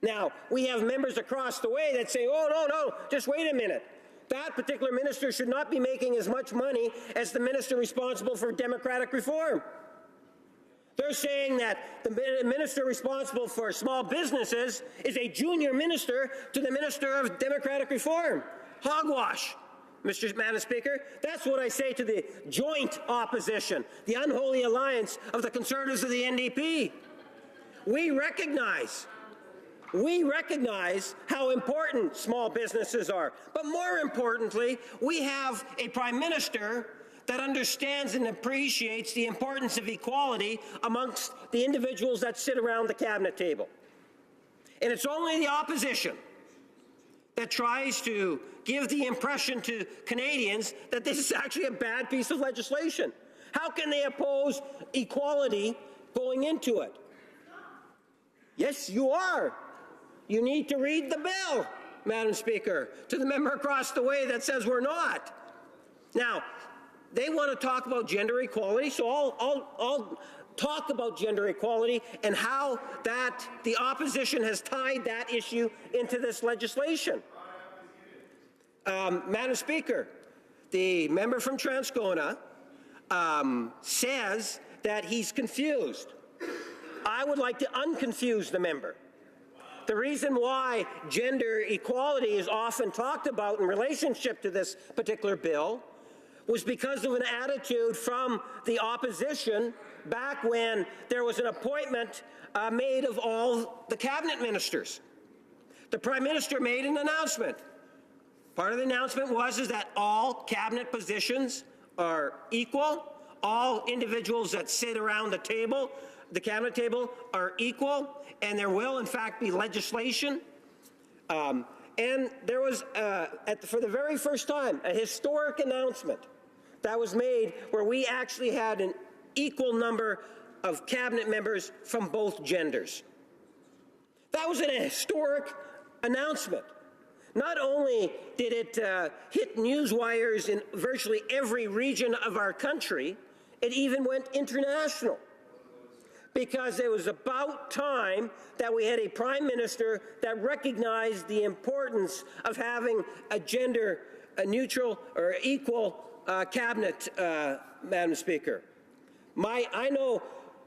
Now, we have members across the way that say, oh, no, just wait a minute. That particular minister should not be making as much money as the minister responsible for democratic reform. They're saying that the minister responsible for small businesses is a junior minister to the Minister of Democratic Reform. Hogwash. Madam Speaker, that's what I say to the joint opposition, the unholy alliance of the Conservatives of the NDP. We recognize how important small businesses are. But more importantly, we have a Prime Minister that understands and appreciates the importance of equality amongst the individuals that sit around the cabinet table. And it's only the opposition that tries to give the impression to Canadians that this is actually a bad piece of legislation. How can they oppose equality going into it? Yes, you are. You need to read the bill, Madam Speaker, to the member across the way that says we're not. Now, they want to talk about gender equality, so I'll talk about gender equality and how that the opposition has tied that issue into this legislation. Madam Speaker, the member from Transcona says that he's confused. I would like to unconfuse the member. The reason why gender equality is often talked about in relationship to this particular bill was because of an attitude from the opposition back when there was an appointment made of all the cabinet ministers. The Prime Minister made an announcement. Part of the announcement was that all cabinet positions are equal, all individuals that sit around the table, the cabinet table, are equal, and there will, in fact, be legislation. And there was, for the very first time, a historic announcement that was made where we actually had an equal number of cabinet members from both genders. That was an historic announcement. Not only did it hit news wires in virtually every region of our country, it even went international, because it was about time that we had a prime minister that recognized the importance of having a gender neutral or equal cabinet, Madam Speaker. I know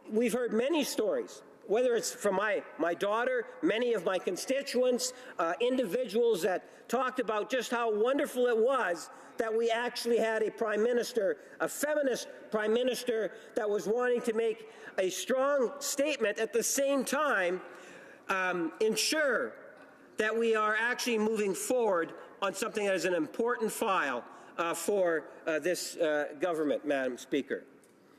we've heard many stories, whether it's from my daughter, many of my constituents, individuals that talked about just how wonderful it was that we actually had a prime minister, a feminist prime minister, that was wanting to make a strong statement at the same time, ensure that we are actually moving forward on something that is an important file for this government, Madam Speaker.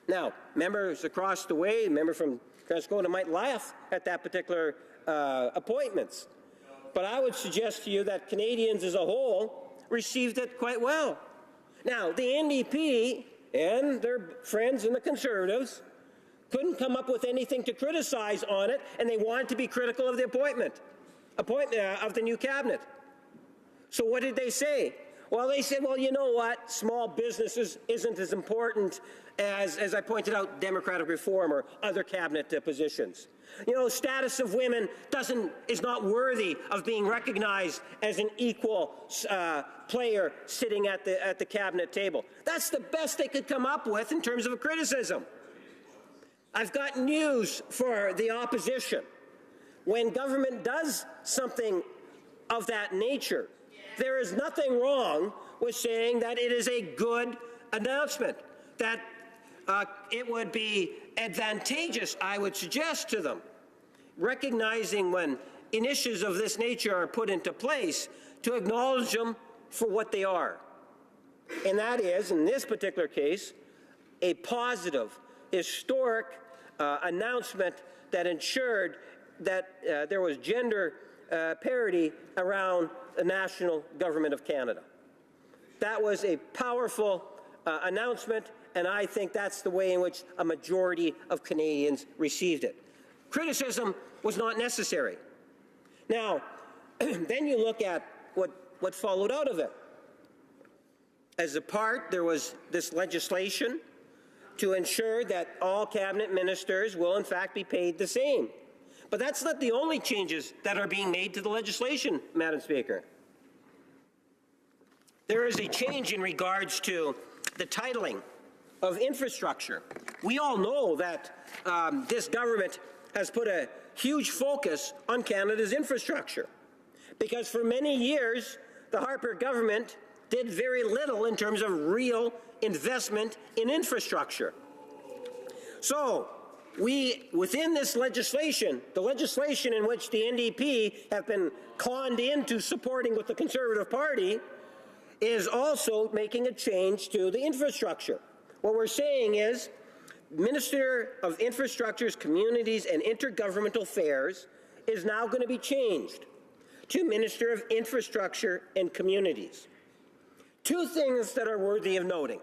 Now, members across the way, a member from Transcona might laugh at that particular appointments, but I would suggest to you that Canadians as a whole received it quite well. Now, the NDP and their friends in the Conservatives couldn't come up with anything to criticize on it, and they wanted to be critical of the appointment of the new cabinet. So what did they say? Well, they said, well, you know what? Small businesses isn't as important as I pointed out, democratic reform or other cabinet positions. You know, status of women is not worthy of being recognized as an equal player sitting at the cabinet table. That's the best they could come up with in terms of a criticism. I've got news for the opposition. When government does something of that nature, there is nothing wrong with saying that it is a good announcement, that it would be advantageous, I would suggest to them, recognizing when initiatives of this nature are put into place, to acknowledge them for what they are. And that is, in this particular case, a positive, historic announcement that ensured that there was gender parity around the national government of Canada. That was a powerful announcement, and I think that's the way in which a majority of Canadians received it. Criticism was not necessary. Now, then you look at what followed out of it. As a part, there was this legislation to ensure that all cabinet ministers will in fact be paid the same. But that's not the only changes that are being made to the legislation, Madam Speaker. There is a change in regards to the titling of infrastructure. We all know that this government has put a huge focus on Canada's infrastructure, because for many years the Harper government did very little in terms of real investment in infrastructure. So within this legislation, the legislation in which the NDP have been conned into supporting with the Conservative Party, is also making a change to the infrastructure. What we're saying is, Minister of Infrastructures, Communities and Intergovernmental Affairs is now going to be changed to Minister of Infrastructure and Communities. Two things that are worthy of noting.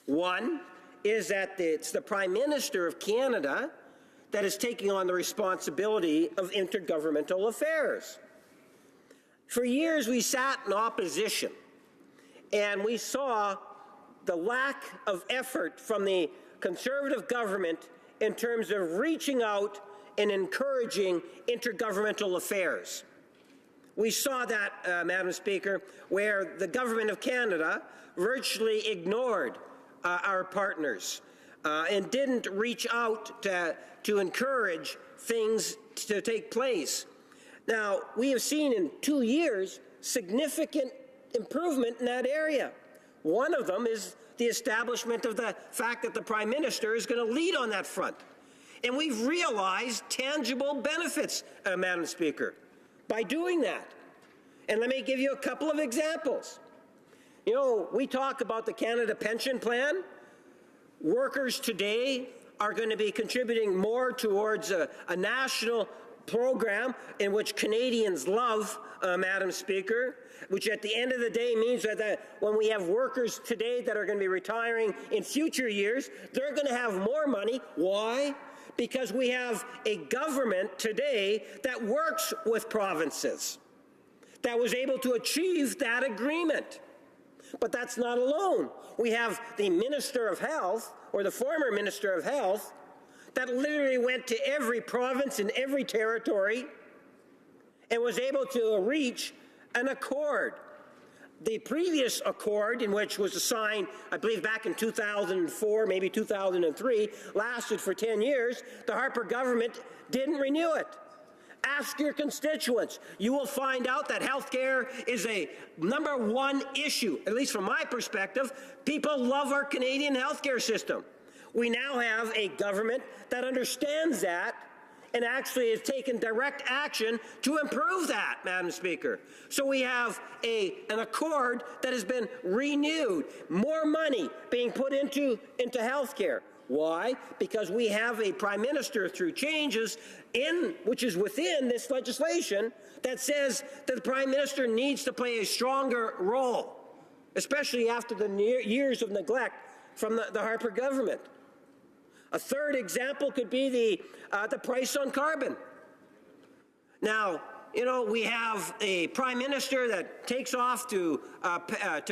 One is that it's the Prime Minister of Canada that is taking on the responsibility of intergovernmental affairs. For years we sat in opposition and we saw the lack of effort from the Conservative government in terms of reaching out and encouraging intergovernmental affairs. We saw that, Madam Speaker, where the Government of Canada virtually ignored our partners and didn't reach out to encourage things to take place. Now, we have seen in 2 years significant improvement in that area. One of them is the establishment of the fact that the Prime Minister is going to lead on that front. And we've realized tangible benefits, Madam Speaker, by doing that. And let me give you a couple of examples. You know, we talk about the Canada Pension Plan. workers today are going to be contributing more towards a national program in which Canadians love, Madam Speaker, which at the end of the day means that when we have workers today that are going to be retiring in future years, they're going to have more money. Why? Because we have a government today that works with provinces, that was able to achieve that agreement. But that's not alone. We have the Minister of Health, or the former Minister of Health, that literally went to every province and every territory and was able to reach an accord. The previous accord, in which was signed, I believe, back in 2004, maybe 2003, lasted for 10 years. The Harper government didn't renew it. Ask your constituents. You will find out that health care is a #1 issue, at least from my perspective. People love our Canadian health care system. We now have a government that understands that and actually has taken direct action to improve that, Madam Speaker. So we have an accord that has been renewed, more money being put into health care. Why? Because we have a Prime Minister through changes which is within this legislation that says that the Prime Minister needs to play a stronger role, especially after the years of neglect from the Harper government. A third example could be the price on carbon. Now, you know, we have a Prime Minister that takes off to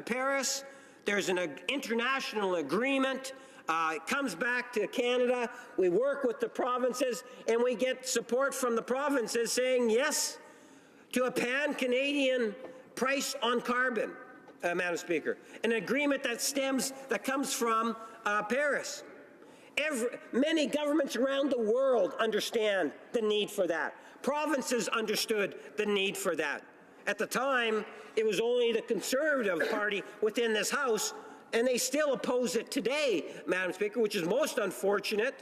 Paris. There's an international agreement. It comes back to Canada. We work with the provinces, and we get support from the provinces saying yes to a pan-Canadian price on carbon, Madam Speaker. An agreement that comes from Paris. Many governments around the world understand the need for that. Provinces understood the need for that. At the time, it was only the Conservative Party within this House, and they still oppose it today, Madam Speaker, which is most unfortunate.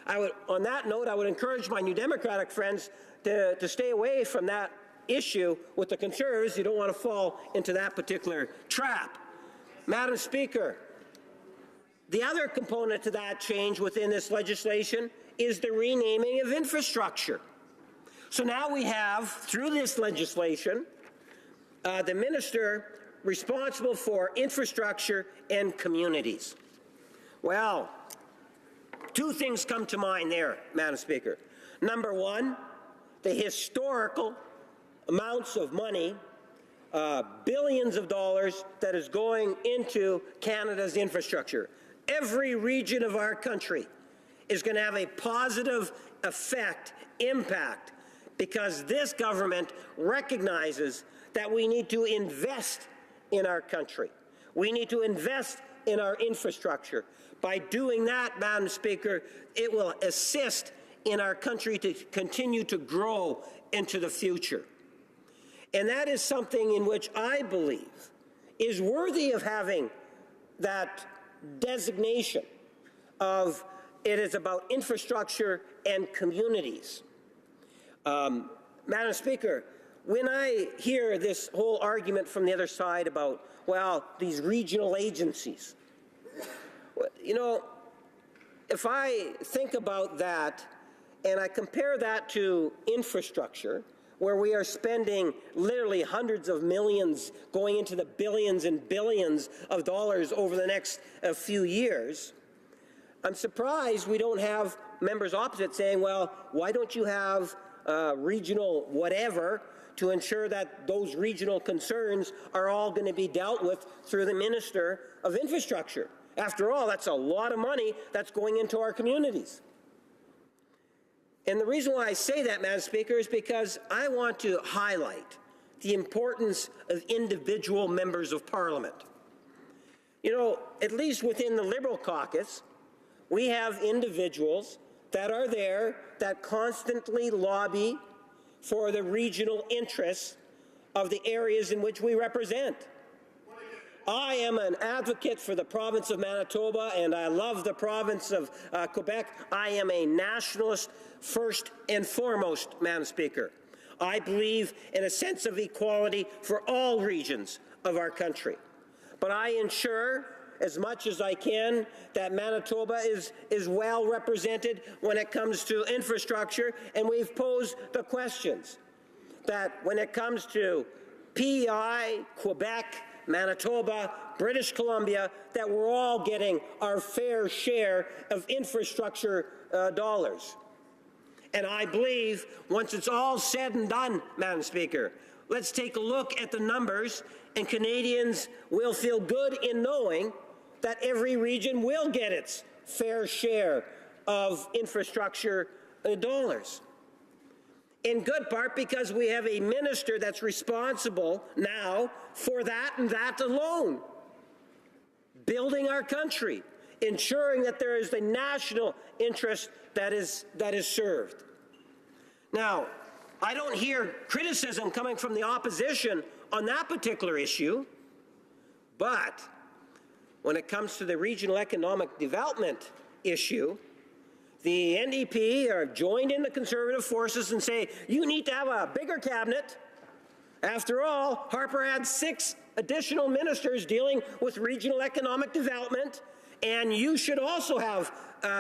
On that note, I would encourage my New Democratic friends to stay away from that issue with the Conservatives. You don't want to fall into that particular trap. Madam Speaker, the other component to that change within this legislation is the renaming of infrastructure. So now we have, through this legislation, the minister responsible for infrastructure and communities. Well, two things come to mind there, Madam Speaker. Number one, the historical amounts of money, billions of dollars that is going into Canada's infrastructure. Every region of our country is going to have a positive impact, because this government recognizes that we need to invest in our country. We need to invest in our infrastructure. By doing that, Madam Speaker, it will assist in our country to continue to grow into the future. And that is something in which I believe is worthy of having that designation of it is about infrastructure and communities. Madam Speaker, when I hear this whole argument from the other side about, well, these regional agencies, you know, if I think about that and I compare that to infrastructure, where we are spending literally hundreds of millions going into the billions and billions of dollars over the next few years, I'm surprised we don't have members opposite saying, well, why don't you have regional whatever to ensure that those regional concerns are all going to be dealt with through the Minister of Infrastructure? After all, that's a lot of money that's going into our communities. And the reason why I say that, Madam Speaker, is because I want to highlight the importance of individual members of Parliament. You know, at least within the Liberal caucus, we have individuals that are there that constantly lobby for the regional interests of the areas in which we represent. I am an advocate for the province of Manitoba, and I love the province of Quebec. I am a nationalist first and foremost, Madam Speaker. I believe in a sense of equality for all regions of our country. But I ensure as much as I can that Manitoba is well represented when it comes to infrastructure, and we've posed the questions that when it comes to PEI, Quebec, Manitoba, British Columbia, that we're all getting our fair share of infrastructure dollars. And I believe once it's all said and done, Madam Speaker, let's take a look at the numbers, and Canadians will feel good in knowing that every region will get its fair share of infrastructure dollars. In good part because we have a minister that's responsible now for that and that alone. Building our country, ensuring that there is the national interest that is served. Now, I don't hear criticism coming from the opposition on that particular issue, but when it comes to the regional economic development issue, the NDP are joined in the Conservative forces and say, you need to have a bigger cabinet. After all, Harper had 6 additional ministers dealing with regional economic development, and you should also have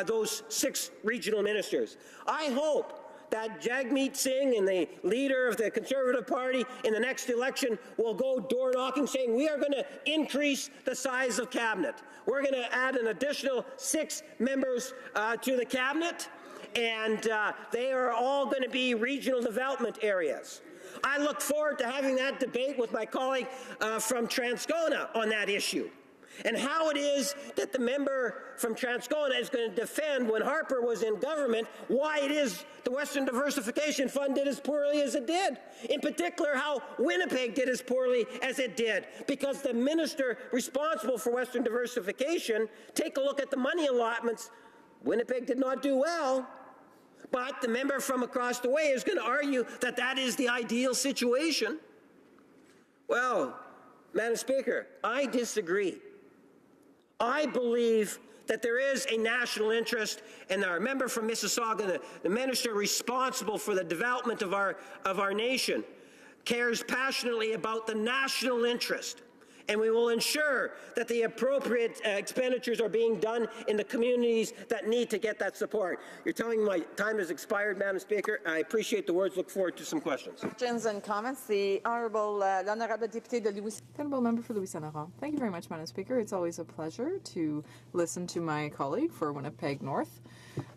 those 6 regional ministers. I hope that Jagmeet Singh and the leader of the Conservative Party in the next election will go door knocking saying we are going to increase the size of cabinet. We're going to add an additional 6 members to the cabinet, and they are all going to be regional development areas. I look forward to having that debate with my colleague from Transcona on that issue, and how it is that the member from Transcona is going to defend, when Harper was in government, why it is the Western Diversification Fund did as poorly as it did. In particular, how Winnipeg did as poorly as it did. Because the minister responsible for Western Diversification, take a look at the money allotments. Winnipeg did not do well, but the member from across the way is going to argue that that is the ideal situation. Well, Madam Speaker, I disagree. I believe that there is a national interest, and our member from Mississauga, the minister responsible for the development of our nation, cares passionately about the national interest. And we will ensure that the appropriate expenditures are being done in the communities that need to get that support. You're telling me my time has expired, Madam Speaker. I appreciate the words. Look forward to some questions. Questions and comments. The Honourable l'Honourable Député de Louis. Honourable Member for Louis-Saint-Laurent. Thank you very much, Madam Speaker. It's always a pleasure to listen to my colleague for Winnipeg North.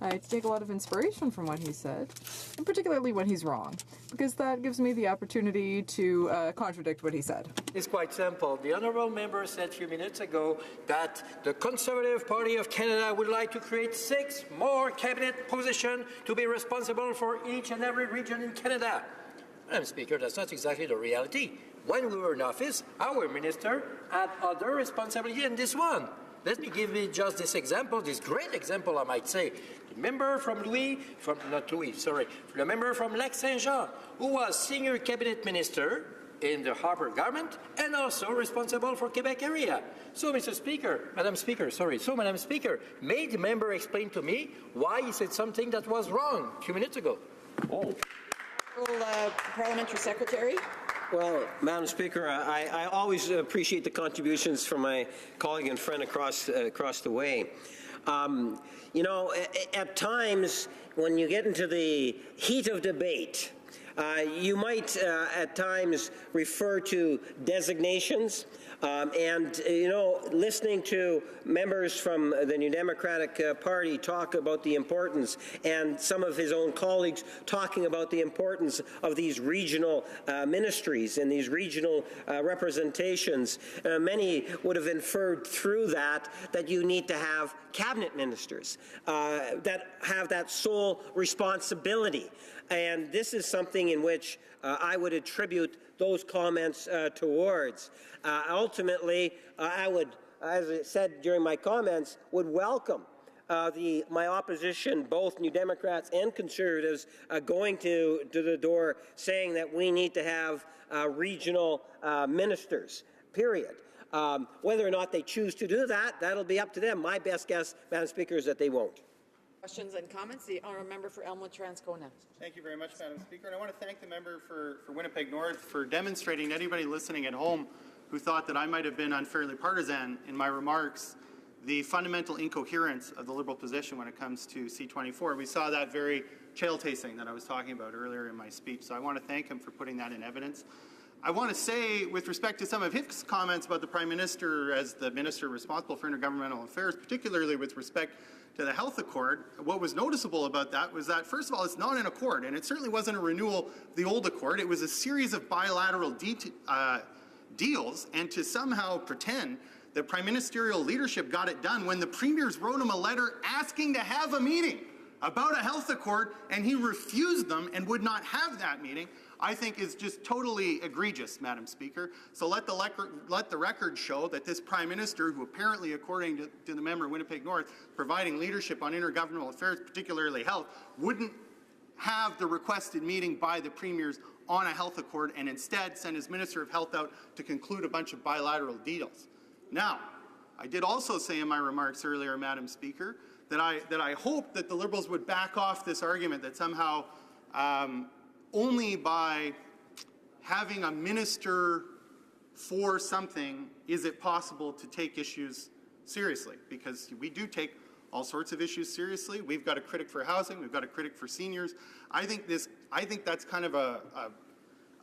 I take a lot of inspiration from what he said, and particularly when he's wrong, because that gives me the opportunity to contradict what he said. It's quite simple. The honourable member said a few minutes ago that the Conservative Party of Canada would like to create 6 more cabinet positions to be responsible for each and every region in Canada. Madam Speaker, that's not exactly the reality. When we were in office, our minister had other responsibility than this one. Let me give you just this example, this great example, I might say. The member from the member from Lac-Saint-Jean, who was senior cabinet minister in the Harper government and also responsible for Quebec area. So, Madam Speaker, may the member explain to me why he said something that was wrong a few minutes ago? Parliamentary Secretary. Well, Madam Speaker, I always appreciate the contributions from my colleague and friend across the way. You know, at times when you get into the heat of debate, you might at times refer to designations. And, you know, listening to members from the New Democratic Party talk about the importance, and some of his own colleagues talking about the importance of these regional ministries and these regional representations, many would have inferred through that you need to have cabinet ministers that have that sole responsibility. And this is something in which I would attribute those comments towards. Ultimately, I would, as I said during my comments, would welcome my opposition, both New Democrats and Conservatives, going to the door saying that we need to have regional ministers, period. Whether or not they choose to do that, that'll be up to them. My best guess, Madam Speaker, is that they won't. Questions and comments. The honourable member for Elmwood-Transcona. Thank you very much, Madam Speaker. And I want to thank the member for Winnipeg North for demonstrating to anybody listening at home who thought that I might have been unfairly partisan in my remarks the fundamental incoherence of the Liberal position when it comes to C-24. We saw that very trail tasting that I was talking about earlier in my speech, so I want to thank him for putting that in evidence. I want to say, with respect to some of his comments about the Prime Minister as the Minister responsible for intergovernmental affairs, particularly with respect to the health accord, what was noticeable about that was that, first of all, it's not an accord, and it certainly wasn't a renewal of the old accord. It was a series of bilateral deals, and to somehow pretend that prime ministerial leadership got it done when the premiers wrote him a letter asking to have a meeting about a health accord, and he refused them and would not have that meeting, I think is just totally egregious, Madam Speaker. So let the record show that this Prime Minister, who apparently, according to the member of Winnipeg North, providing leadership on intergovernmental affairs, particularly health, wouldn't have the requested meeting by the premiers on a health accord and instead send his Minister of Health out to conclude a bunch of bilateral deals. Now, I did also say in my remarks earlier, Madam Speaker, that I hope that the Liberals would back off this argument that somehow only by having a minister for something is it possible to take issues seriously, because we do take all sorts of issues seriously. We've got a critic for housing, we've got a critic for seniors. I think that's kind of a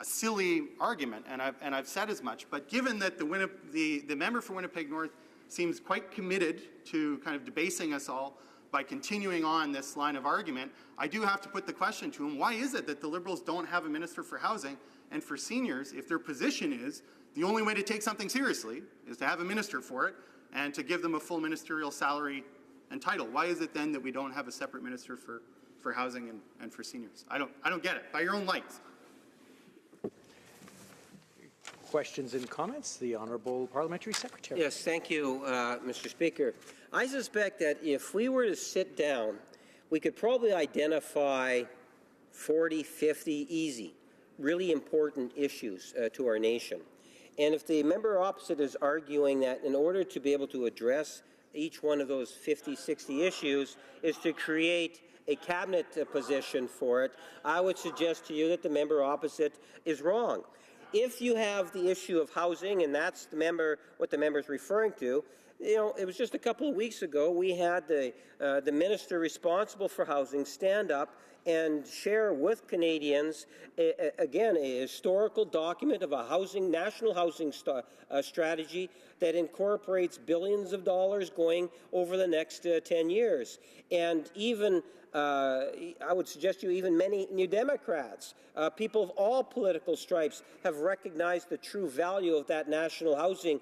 silly argument, and I've said as much. But given that the member for Winnipeg North seems quite committed to kind of debasing us all by continuing on this line of argument, I do have to put the question to him, why is it that the Liberals don't have a minister for housing and for seniors if their position is the only way to take something seriously is to have a minister for it and to give them a full ministerial salary and title? Why is it then that we don't have a separate minister for housing and for seniors? I don't get it, by your own lights. Questions and comments? The Honourable Parliamentary Secretary. Yes, thank you, Mr. Speaker. I suspect that if we were to sit down, we could probably identify 40, 50 easy, really important issues to our nation. And if the member opposite is arguing that in order to be able to address each one of those 50, 60 issues is to create a cabinet position for it, I would suggest to you that the member opposite is wrong. If you have the issue of housing, and that's what the member is referring to, you know, it was just a couple of weeks ago we had the minister responsible for housing stand up and share with Canadians, again, a historical document of a national housing strategy that incorporates billions of dollars going over the next 10 years. And even, I would suggest to you, even many New Democrats, people of all political stripes, have recognized the true value of that national housing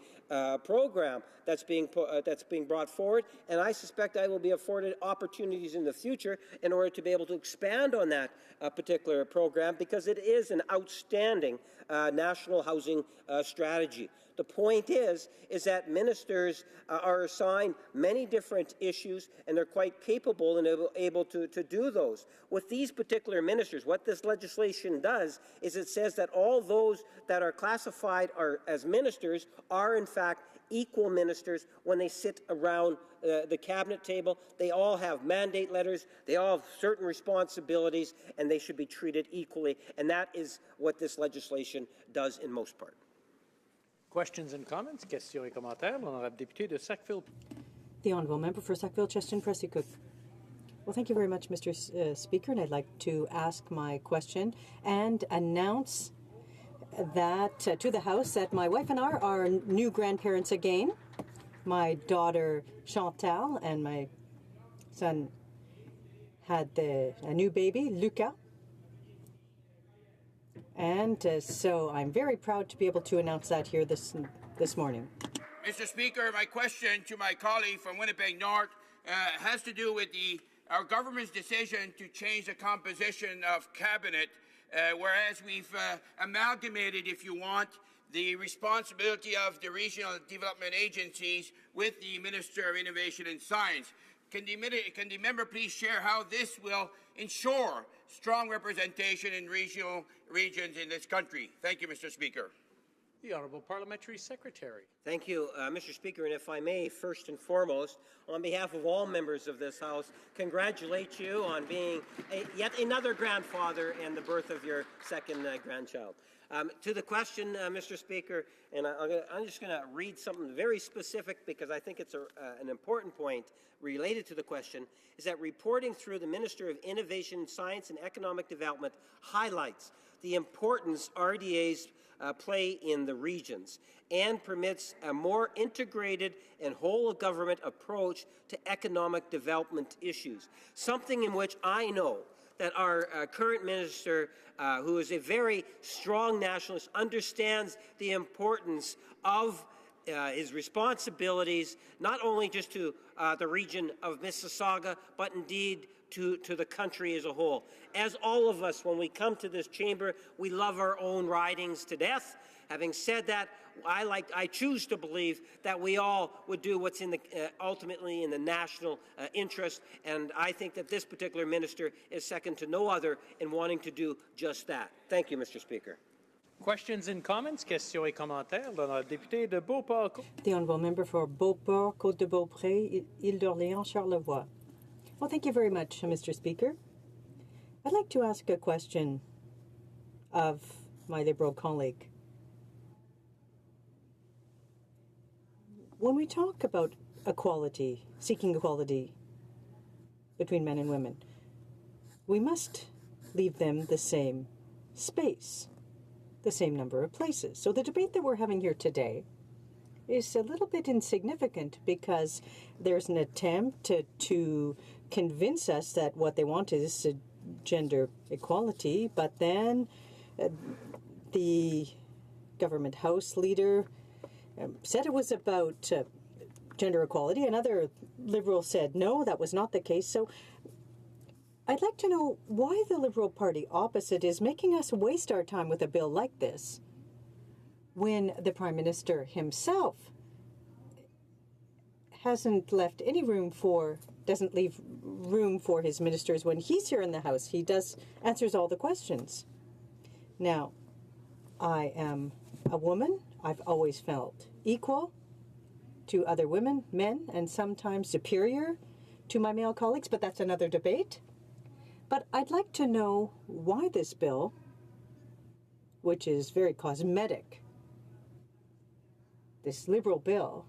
program that's being brought forward, and I suspect I will be afforded opportunities in the future in order to be able to expand on that particular program, because it is an outstanding national housing strategy. The point is that ministers are assigned many different issues, and they're quite capable and able to do those. With these particular ministers, what this legislation does is it says that all those that are classified as ministers are, in fact, equal ministers when they sit around the cabinet table. They all have mandate letters, they all have certain responsibilities, and they should be treated equally. And that is what this legislation does in most part. Questions and comments? Questions et commentaires. L'honorable député de Sackville. The Honourable Member for Sackville-Cheston Pressy Cook. Well, thank you very much, Mr. Speaker, and I'd like to ask my question and announce that to the House that my wife and I are new grandparents again. My daughter Chantal and my son had a new baby, Luca. And so I'm very proud to be able to announce that here this morning. Mr. Speaker, my question to my colleague from Winnipeg North has to do with our government's decision to change the composition of cabinet, whereas we've amalgamated, if you want, the responsibility of the regional development agencies with the Minister of Innovation and Science. Can the member please share how this will ensure strong representation in regions in this country? Thank you, Mr. Speaker. The Honourable Parliamentary Secretary. Thank you, Mr. Speaker. And if I may, first and foremost, on behalf of all members of this House, congratulate you on being yet another grandfather and the birth of your second grandchild. To the question, Mr. Speaker, and I'm just going to read something very specific because I think it's an important point related to the question, is that reporting through the Minister of Innovation, Science and Economic Development highlights the importance RDAs play in the regions and permits a more integrated and whole-of-government approach to economic development issues, something in which I know that our current minister, who is a very strong nationalist, understands the importance of his responsibilities, not only just to the region of Mississauga, but indeed to the country as a whole. As all of us, when we come to this chamber, we love our own ridings to death. Having said that, I choose to believe that we all would do what's ultimately in the national interest, and I think that this particular minister is second to no other in wanting to do just that. Thank you, Mr. Speaker. Questions and comments? Questions et commentaires. L'honorable député de Beauport. The honourable member for Beauport, Côte-de-Beaupré, Île-d'Orléans, Charlevoix. Well, thank you very much, Mr. Speaker. I'd like to ask a question of my Liberal colleague. When we talk about equality, seeking equality between men and women, we must leave them the same space, the same number of places. So the debate that we're having here today is a little bit insignificant because there's an attempt to convince us that what they want is gender equality, but then the government House leader said it was about gender equality. Another Liberal said no, that was not the case. So I'd like to know why the Liberal Party opposite is making us waste our time with a bill like this when the Prime Minister himself hasn't left any room for, doesn't leave room for his ministers when he's here in the House. He answers all the questions. Now, I am a woman. I've always felt equal to other women, men, and sometimes superior to my male colleagues, but that's another debate. But I'd like to know why this bill, which is very cosmetic, this Liberal bill,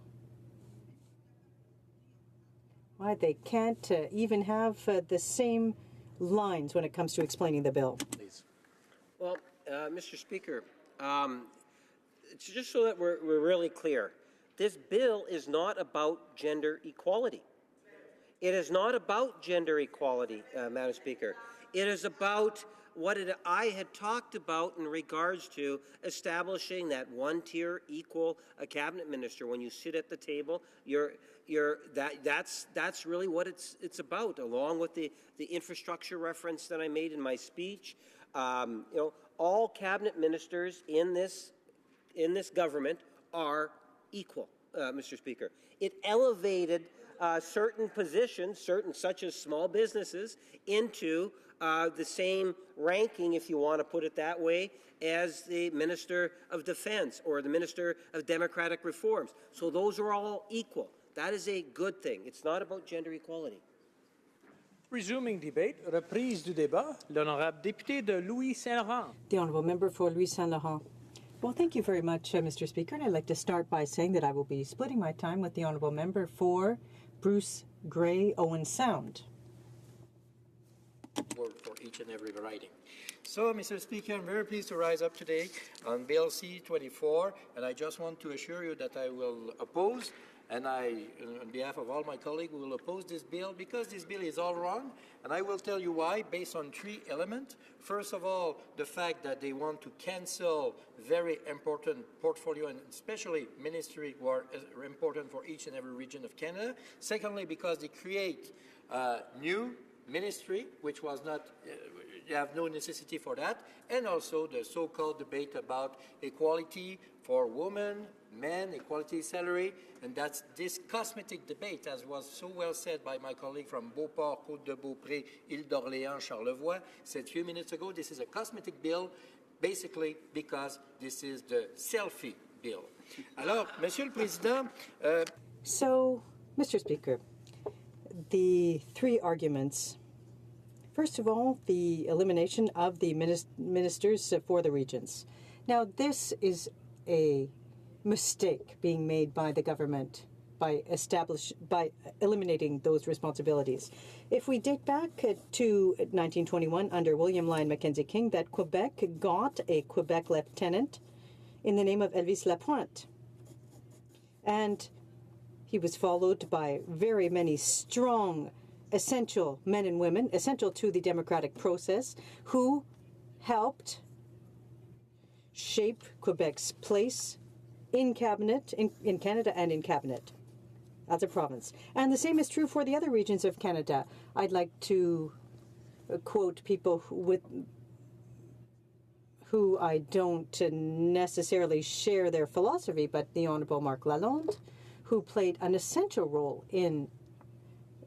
why they can't even have the same lines when it comes to explaining the bill. Please. Well, Mr. Speaker, just so that we're really clear, this bill is not about gender equality. It is not about gender equality, Madam Speaker. It is about what I had talked about in regards to establishing that one-tier equal cabinet minister. When you sit at the table, that's really what it's about, along with the infrastructure reference that I made in my speech. All cabinet ministers in this government are equal, Mr. Speaker. It elevated certain positions, such as small businesses, into the same ranking, if you want to put it that way, as the Minister of Defense or the Minister of Democratic Reforms. So those are all equal. That is a good thing. It's not about gender equality. Resuming debate, reprise du débat, l'honorable député de Louis Saint-Laurent. The honourable member for Louis Saint-Laurent. Well, thank you very much, Mr. Speaker. And I'd like to start by saying that I will be splitting my time with the honourable member for Bruce Grey Owen Sound. For each and every riding. So, Mr. Speaker, I'm very pleased to rise up today on Bill C-24, and I just want to assure you that I will oppose, and on behalf of all my colleagues, will oppose this bill because this bill is all wrong, and I will tell you why, based on three elements. First of all, the fact that they want to cancel very important portfolio, and especially ministry, who are important for each and every region of Canada. Secondly, because they create new ministry, which was not, you have no necessity for that, and also the so-called debate about equality for women, men, equality salary, and that's this cosmetic debate, as was so well said by my colleague from Beauport, Côte-de-Beaupré, Île-d'Orléans, Charlevoix, said a few minutes ago, this is a cosmetic bill, basically because this is the selfie bill. Alors, Monsieur le Président... So, Mr. Speaker, the three arguments. First of all, the elimination of the ministers for the regions. Now, this is a mistake being made by the government by eliminating those responsibilities. If we date back to 1921 under William Lyon Mackenzie King, that Quebec got a Quebec lieutenant in the name of Elvis Lapointe. And he was followed by very many strong, essential men and women, essential to the democratic process, who helped shape Quebec's place in cabinet, in Canada and in cabinet as a province. And the same is true for the other regions of Canada. I'd like to quote people who I don't necessarily share their philosophy, but the Honourable Marc Lalonde, who played an essential role in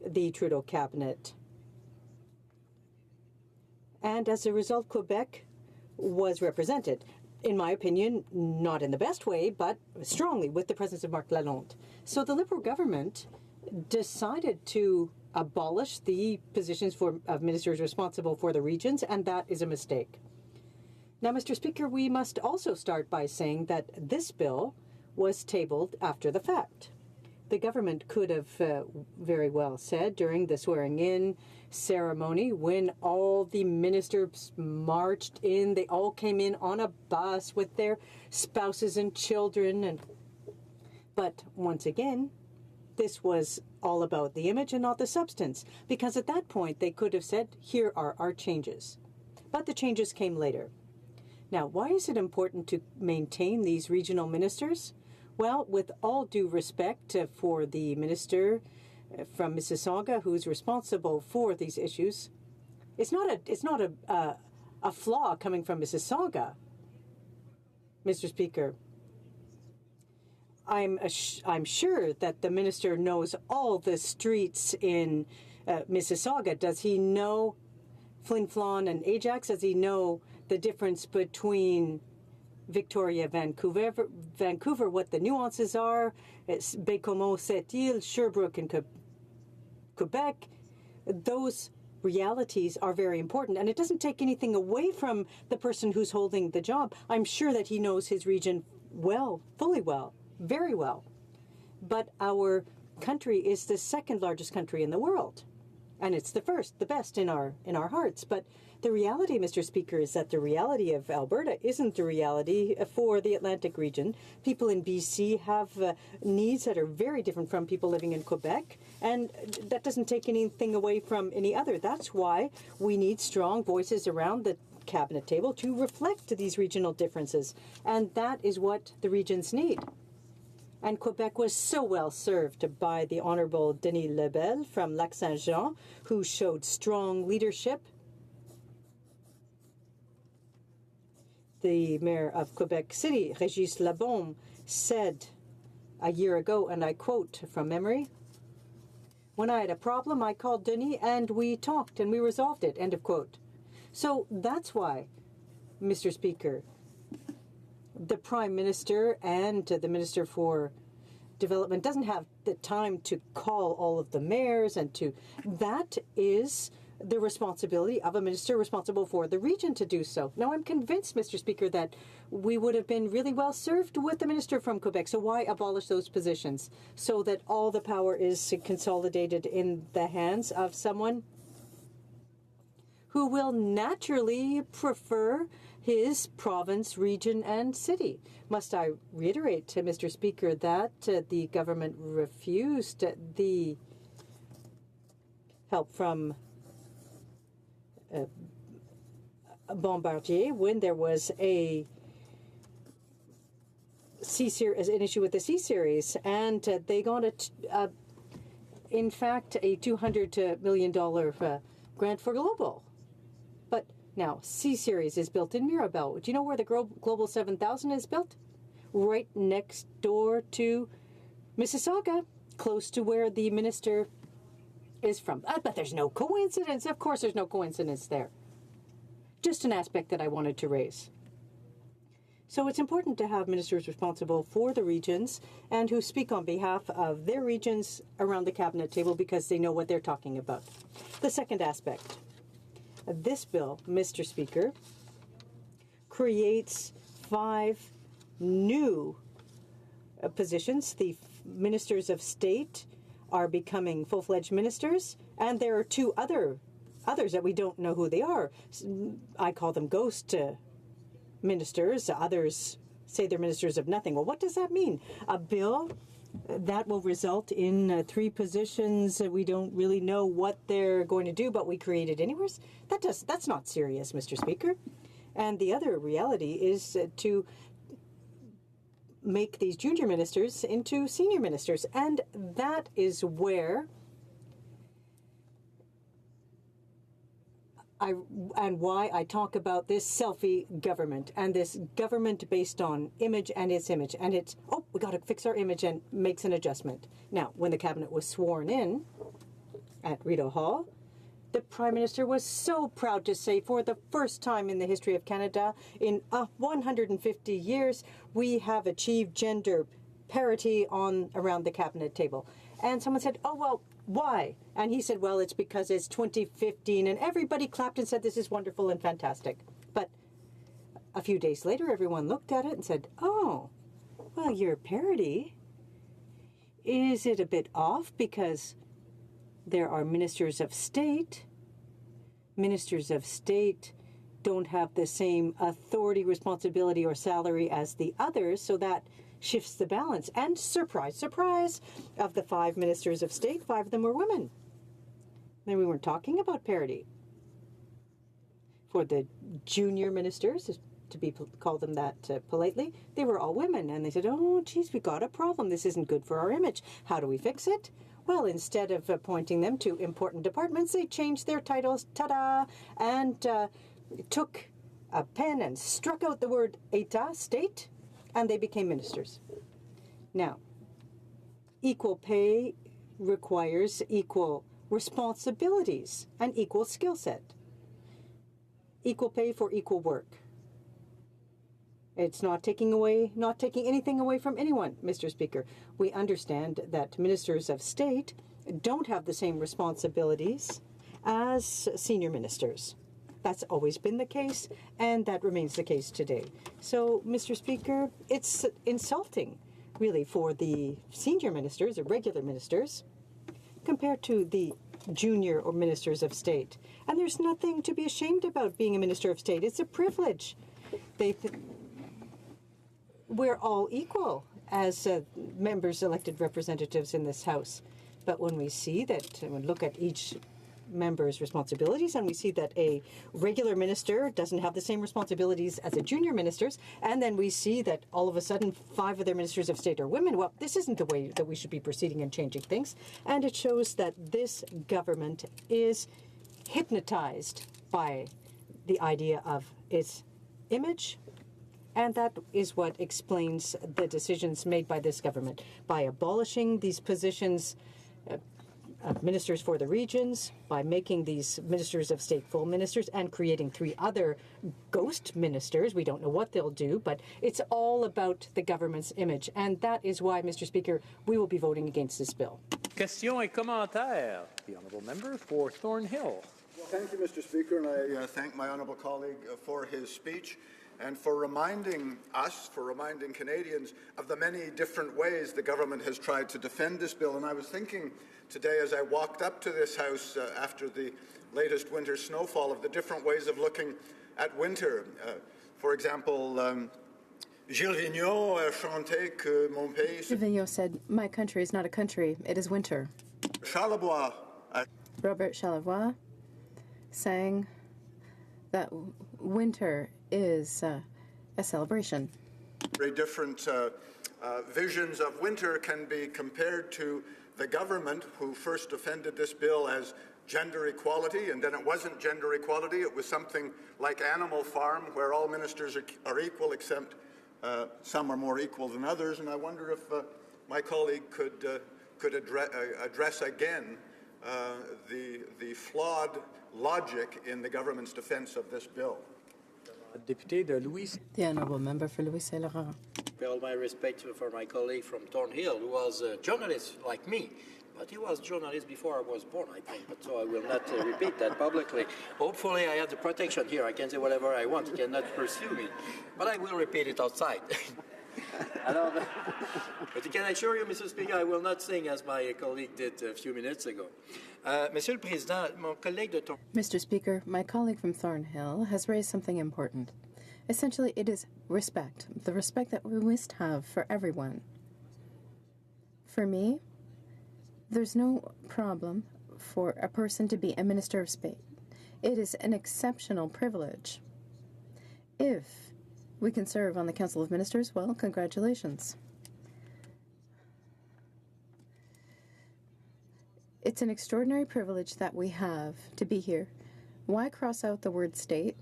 the Trudeau cabinet. And as a result, Quebec was represented, in my opinion, not in the best way, but strongly with the presence of Marc Lalonde. So the Liberal government decided to abolish the positions of ministers responsible for the regions, and that is a mistake. Now, Mr. Speaker, we must also start by saying that this bill was tabled after the fact. The government could have very well said during the swearing-in ceremony, when all the ministers marched in, they all came in on a bus with their spouses and children. But once again, this was all about the image and not the substance, because at that point they could have said, here are our changes. But the changes came later. Now, why is it important to maintain these regional ministers? Well, with all due respect for the minister from Mississauga who's responsible for these issues, it's not a flaw coming from Mississauga, Mr. Speaker. I'm sure that the minister knows all the streets in Mississauga. Does he know Flin Flon and Ajax? Does he know the difference between Victoria, Vancouver, what the nuances are, Baie-Comeau, Sept-Îles, Sherbrooke, and Quebec? Those realities are very important, and it doesn't take anything away from the person who's holding the job. I'm sure that he knows his region well, fully well, very well. But our country is the second largest country in the world, and it's the first, the best in our hearts. But the reality, Mr. Speaker, is that the reality of Alberta isn't the reality for the Atlantic region. People in BC have needs that are very different from people living in Quebec, and that doesn't take anything away from any other. That's why we need strong voices around the cabinet table to reflect these regional differences, and that is what the regions need. And Quebec was so well served by the Honourable Denis Lebel from Lac-Saint-Jean, who showed strong leadership. The mayor of Quebec City, Régis Labaume, said a year ago, and I quote from memory, "When I had a problem, I called Denis and we talked and we resolved it," end of quote. So that's why, Mr. Speaker, the Prime Minister and the Minister for Development doesn't have the time to call all of the mayors that is the responsibility of a minister responsible for the region to do so. Now, I'm convinced, Mr. Speaker, that we would have been really well served with the minister from Quebec. So why abolish those positions so that all the power is consolidated in the hands of someone who will naturally prefer his province, region, and city? Must I reiterate, Mr. Speaker, that the government refused the help from Bombardier when there was an issue with the C-Series, and they got in fact, a $200 million grant for Global. But now, C-Series is built in Mirabel. Do you know where the Global 7000 is built? Right next door to Mississauga, close to where the minister is from. But there's no coincidence. Of course there's no coincidence there. Just an aspect that I wanted to raise. So it's important to have ministers responsible for the regions and who speak on behalf of their regions around the cabinet table because they know what they're talking about. The second aspect. This bill, Mr. Speaker, creates 5 new positions. The ministers of state are becoming full-fledged ministers, and there are 2 others that we don't know who they are. I call them ghost ministers. Others say they're ministers of nothing. Well, what does that mean? A bill that will result in 3 positions. We don't really know what they're going to do, but we create it anyways. That's not serious, Mr. Speaker. And the other reality is to make these junior ministers into senior ministers. And that is where why I talk about this selfie government and this government based on image and its image. And it's, oh, we got to fix our image, and makes an adjustment. Now, when the cabinet was sworn in at Rideau Hall, the Prime Minister was so proud to say, for the first time in the history of Canada, in 150 years, we have achieved gender parity around the cabinet table. And someone said, oh, well, why? And he said, well, it's because it's 2015. And everybody clapped and said, this is wonderful and fantastic. But a few days later, everyone looked at it and said, oh, well, your parity, is it a bit off because there are ministers of state? Ministers of state don't have the same authority, responsibility, or salary as the others, so that shifts the balance. And surprise, surprise, of the 5 ministers of state, 5 of them were women. Then we weren't talking about parity. For the junior ministers, to call them that politely, they were all women. And they said, oh, geez, we got a problem. This isn't good for our image. How do we fix it? Well, instead of appointing them to important departments, they changed their titles, ta-da, and took a pen and struck out the word État, state, and they became ministers. Now, equal pay requires equal responsibilities and equal skill set. Equal pay for equal work. It's not taking anything away from anyone, Mr. Speaker. We understand that ministers of state don't have the same responsibilities as senior ministers. That's always been the case, and that remains the case today. So, Mr. Speaker, it's insulting, really, for the senior ministers, or regular ministers, compared to the junior or ministers of state. And there's nothing to be ashamed about being a minister of state. It's a privilege. We're all equal as members, elected representatives in this House. But when we see that, and we look at each member's responsibilities, and we see that a regular minister doesn't have the same responsibilities as a junior minister's, and then we see that all of a sudden 5 of their ministers of state are women, well, this isn't the way that we should be proceeding and changing things. And it shows that this government is hypnotized by the idea of its image. And that is what explains the decisions made by this government. By abolishing these positions of ministers for the regions, by making these ministers of state full ministers, and creating 3 other ghost ministers. We don't know what they'll do, but it's all about the government's image. And that is why, Mr. Speaker, we will be voting against this bill. Questions et commentaires. The honourable member for Thornhill. Well, thank you, Mr. Speaker, and I thank my honourable colleague for his speech, and for reminding us, for reminding Canadians of the many different ways the government has tried to defend this bill. And I was thinking today as I walked up to this House after the latest winter snowfall of the different ways of looking at winter. For example, Gilles Vigneault chantait que mon pays... Vigneault said, my country is not a country, it is winter. Charlebois. Robert Charlebois sang that winter is a celebration. Very different visions of winter can be compared to the government who first defended this bill as gender equality, and then it wasn't gender equality, it was something like Animal Farm, where all ministers are equal except some are more equal than others. And I wonder if my colleague could address again the flawed logic in the government's defense of this bill. The honourable member for Louis Saint Laurent. All my respect for my colleague from Thornhill, who was a journalist like me, But he was journalist before I was born, I think. But so I will not repeat that publicly. Hopefully, I have the protection here. I can say whatever I want. You cannot pursue me. But I will repeat it outside. But can I assure you, Mr. Speaker, I will not sing as my colleague did a few minutes ago. Monsieur le Président, mon collègue de ton... Mr. Speaker, my colleague from Thornhill has raised something important. Essentially, it is respect, the respect that we must have for everyone. For me, there's no problem for a person to be a Minister of State. It is an exceptional privilege. If we can serve on the Council of Ministers, well, congratulations. It's an extraordinary privilege that we have to be here. Why cross out the word state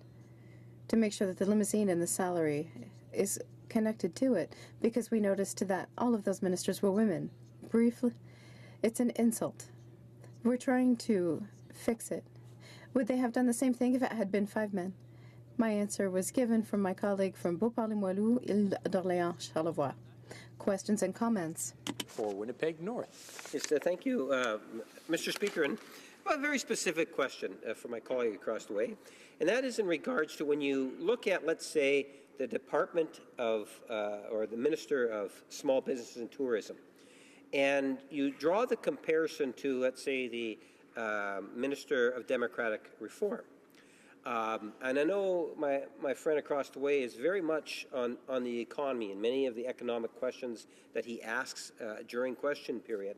to make sure that the limousine and the salary is connected to it? Because we noticed that all of those ministers were women. Briefly, it's an insult. We're trying to fix it. Would they have done the same thing if it had been 5 men? My answer was given from my colleague from Beauport-Limoilou, Ile d'Orléans, Charlevoix. Questions and comments? For Winnipeg North. Yes, thank you, Mr. Speaker. And a very specific question for my colleague across the way, and that is in regards to when you look at, let's say, the Department of, or the Minister of Small Business and Tourism, and you draw the comparison to, let's say, the Minister of Democratic Reform. And I know my friend across the way is very much on the economy and many of the economic questions that he asks during question period.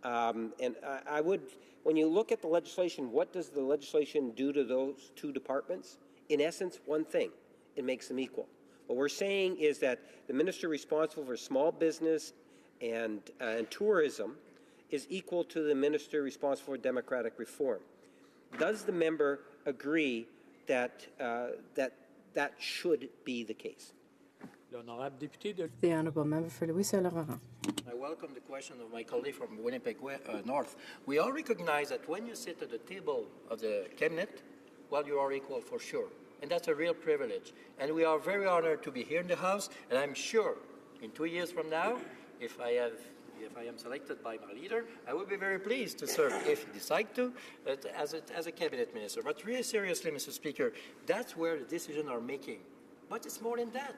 And I would, when you look at the legislation, what does the legislation do to those two departments? In essence, one thing, it makes them equal. What we're saying is that the minister responsible for small business and tourism is equal to the minister responsible for democratic reform. Does the member agree that that should be the case? The Honourable Member for Louis-Saint-Laurent. I welcome the question of my colleague from Winnipeg North. We all recognize that when you sit at the table of the cabinet, well, you are equal for sure. And that's a real privilege. And we are very honored to be here in the House. And I'm sure in 2 years from now, if I am selected by my leader, I will be very pleased to serve, if you decide to, as a cabinet minister. But really seriously, Mr. Speaker, that's where the decisions are making. But it's more than that.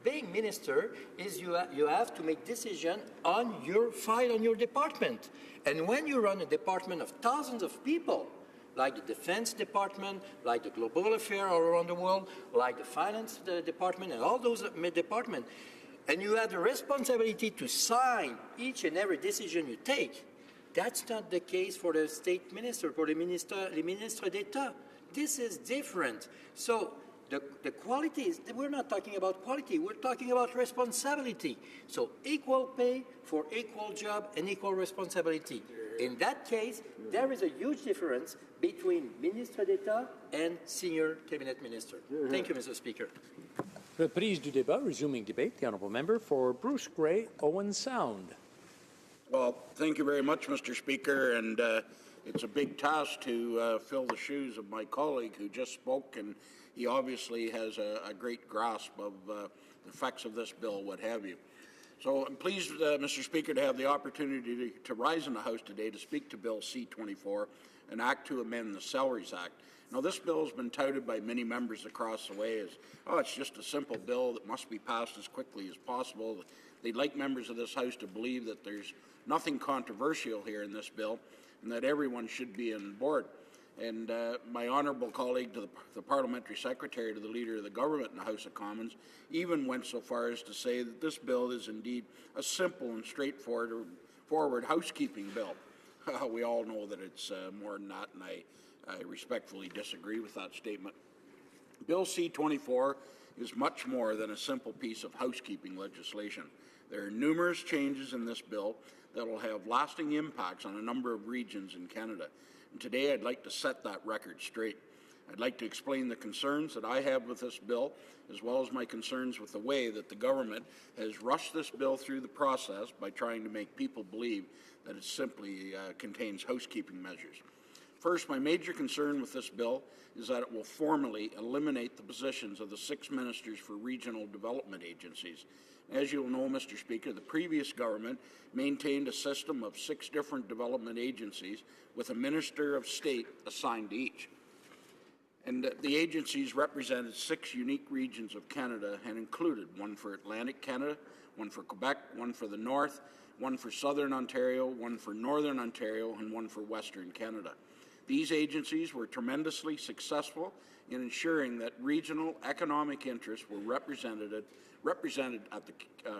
Being minister is you have to make decisions on your file, on your department. And when you run a department of thousands of people, like the Defense Department, like the Global Affairs all around the world, like the Finance Department, and all those departments, and you have the responsibility to sign each and every decision you take, that's not the case for the state minister, for the ministre d'État. This is different. So the quality is, we're not talking about quality, we're talking about responsibility. So equal pay for equal job and equal responsibility. In that case, there is a huge difference between ministre d'État and senior cabinet minister. Thank you, Mr. Speaker. Reprise du débat, resuming debate. The honourable member for Bruce Grey, Owen Sound. Well, thank you very much, Mr. Speaker, and it's a big task to fill the shoes of my colleague who just spoke, and he obviously has a great grasp of the effects of this bill, what have you. So I'm pleased, Mr. Speaker, to have the opportunity to rise in the House today to speak to Bill C-24, an act to amend the Salaries Act. Now, this bill has been touted by many members across the way as, oh, it's just a simple bill that must be passed as quickly as possible. They'd like members of this House to believe that there's nothing controversial here in this bill and that everyone should be on board. And my honourable colleague, to the Parliamentary Secretary, to the Leader of the Government in the House of Commons, even went so far as to say that this bill is indeed a simple and straightforward housekeeping bill. We all know that it's more than that, and I respectfully disagree with that statement. Bill C-24 is much more than a simple piece of housekeeping legislation. There are numerous changes in this bill that will have lasting impacts on a number of regions in Canada. And today I'd like to set that record straight. I'd like to explain the concerns that I have with this bill, as well as my concerns with the way that the government has rushed this bill through the process by trying to make people believe that it simply contains housekeeping measures. First, my major concern with this bill is that it will formally eliminate the positions of the 6 ministers for regional development agencies. As you'll know, Mr. Speaker, the previous government maintained a system of 6 different development agencies with a Minister of State assigned to each. And the agencies represented 6 unique regions of Canada and included one for Atlantic Canada, one for Quebec, one for the North, one for Southern Ontario, one for Northern Ontario, and one for Western Canada. These agencies were tremendously successful in ensuring that regional economic interests were represented at the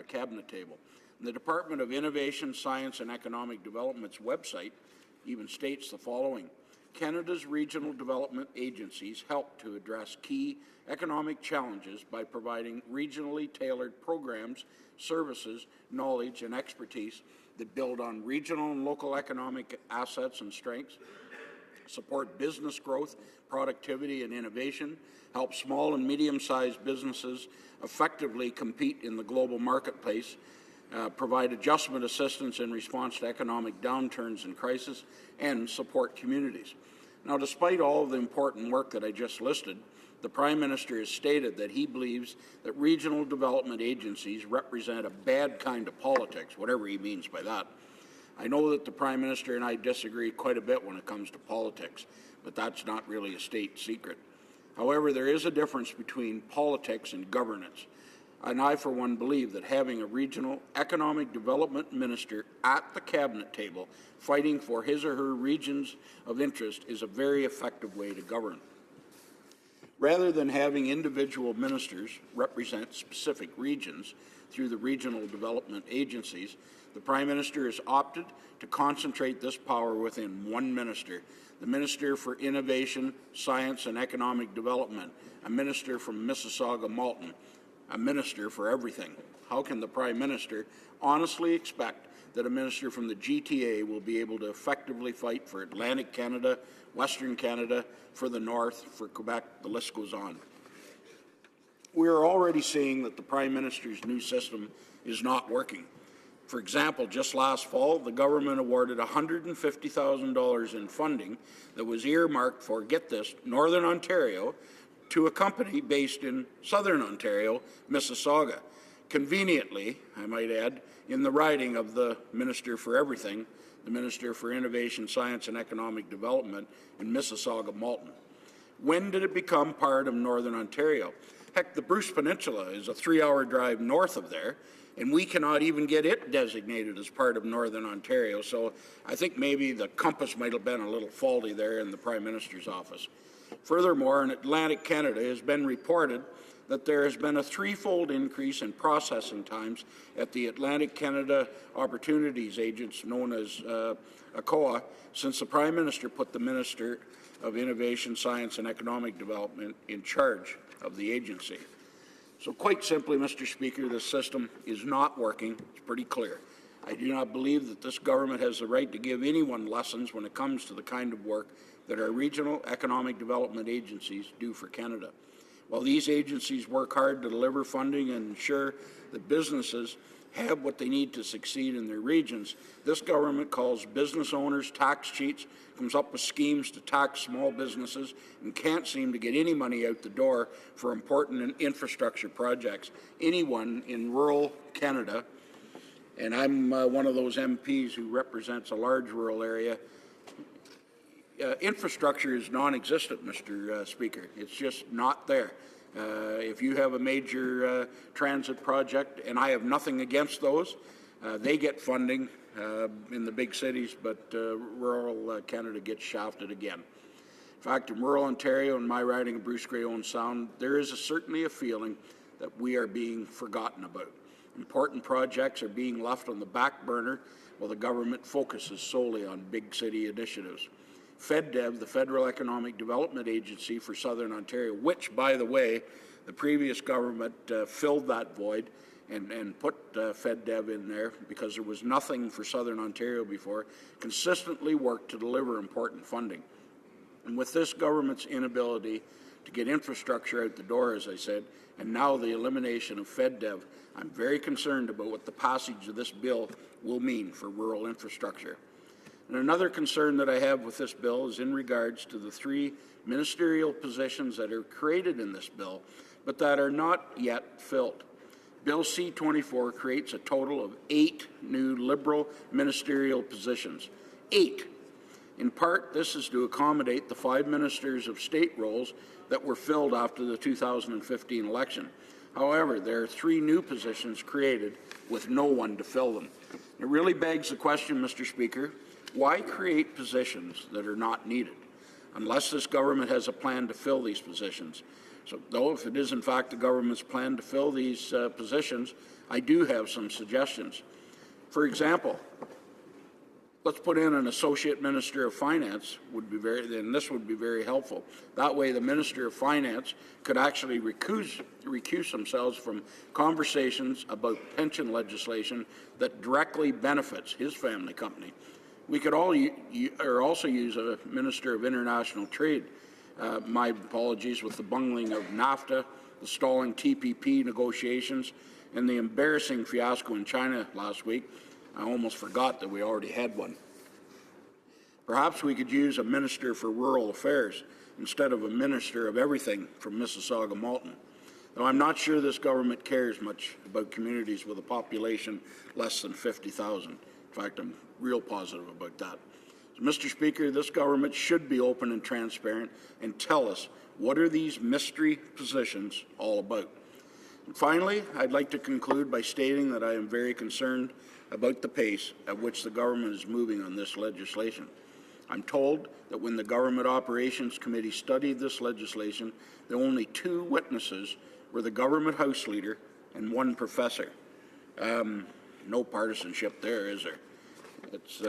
cabinet table. And the Department of Innovation, Science and Economic Development's website even states the following: Canada's regional development agencies help to address key economic challenges by providing regionally tailored programs, services, knowledge, and expertise that build on regional and local economic assets and strengths, support business growth, productivity, and innovation, help small and medium-sized businesses effectively compete in the global marketplace, provide adjustment assistance in response to economic downturns and crisis, and support communities. Now, despite all of the important work that I just listed, the Prime Minister has stated that he believes that regional development agencies represent a bad kind of politics, whatever he means by that. I know that the Prime Minister and I disagree quite a bit when it comes to politics, but that's not really a state secret. However, there is a difference between politics and governance. And I, for one, believe that having a regional economic development minister at the cabinet table fighting for his or her regions of interest is a very effective way to govern. Rather than having individual ministers represent specific regions through the regional development agencies, the Prime Minister has opted to concentrate this power within one minister, the Minister for Innovation, Science and Economic Development, a minister from Mississauga-Malton, a minister for everything. How can the Prime Minister honestly expect that a minister from the GTA will be able to effectively fight for Atlantic Canada, Western Canada, for the North, for Quebec, the list goes on. We are already seeing that the Prime Minister's new system is not working. For example, just last fall, the government awarded $150,000 in funding that was earmarked for, get this, Northern Ontario, to a company based in Southern Ontario, Mississauga. Conveniently, I might add, in the riding of the Minister for Everything, the Minister for Innovation, Science and Economic Development in Mississauga-Malton. When did it become part of Northern Ontario? Heck, the Bruce Peninsula is a 3-hour drive north of there, and we cannot even get it designated as part of Northern Ontario. So I think maybe the compass might have been a little faulty there in the Prime Minister's office. Furthermore, in Atlantic Canada, it has been reported that there has been a 3-fold increase in processing times at the Atlantic Canada Opportunities Agents, known as HoC, since the Prime Minister put the Minister of Innovation, Science and Economic Development in charge of the agency. So quite simply, Mr. Speaker, this system is not working. It's pretty clear. I do not believe that this government has the right to give anyone lessons when it comes to the kind of work that our regional economic development agencies do for Canada. While these agencies work hard to deliver funding and ensure that businesses have what they need to succeed in their regions, this government calls business owners tax cheats, comes up with schemes to tax small businesses, and can't seem to get any money out the door for important infrastructure projects. Anyone in rural Canada, and I'm one of those MPs who represents a large rural area, infrastructure is non-existent, Mr. Speaker. It's just not there. If you have a major transit project, and I have nothing against those, they get funding in the big cities, but rural Canada gets shafted again. In fact, in rural Ontario and my riding of Bruce Grey Owen Sound, there is certainly a feeling that we are being forgotten about. Important projects are being left on the back burner while the government focuses solely on big city initiatives. FedDev, the Federal Economic Development Agency for Southern Ontario, which, by the way, the previous government filled that void and put FedDev in there because there was nothing for Southern Ontario before, consistently worked to deliver important funding. And with this government's inability to get infrastructure out the door, as I said, and now the elimination of FedDev, I'm very concerned about what the passage of this bill will mean for rural infrastructure. And another concern that I have with this bill is in regards to the 3 ministerial positions that are created in this bill, but that are not yet filled. Bill C-24 creates a total of 8 new Liberal ministerial positions. 8. In part, this is to accommodate the 5 ministers of state roles that were filled after the 2015 election. However, there are 3 new positions created with no one to fill them. It really begs the question, Mr. Speaker, why create positions that are not needed, unless this government has a plan to fill these positions? So, though, if it is in fact the government's plan to fill these positions, I do have some suggestions. For example, let's put in an associate minister of finance, and this would be very helpful. That way the minister of finance could actually recuse themselves from conversations about pension legislation that directly benefits his family company. We could also use a minister of international trade. My apologies with the bungling of NAFTA, the stalling TPP negotiations, and the embarrassing fiasco in China last week. I almost forgot that we already had one. Perhaps we could use a Minister for Rural Affairs instead of a Minister of everything from Mississauga Malton. Though I'm not sure this government cares much about communities with a population less than 50,000. In fact, I'm real positive about that. So, Mr. Speaker, this government should be open and transparent and tell us what are these mystery positions all about. And finally, I'd like to conclude by stating that I am very concerned about the pace at which the government is moving on this legislation. I'm told that when the Government Operations Committee studied this legislation, the only 2 witnesses were the government House Leader and 1 professor. No partisanship there, is there? It's,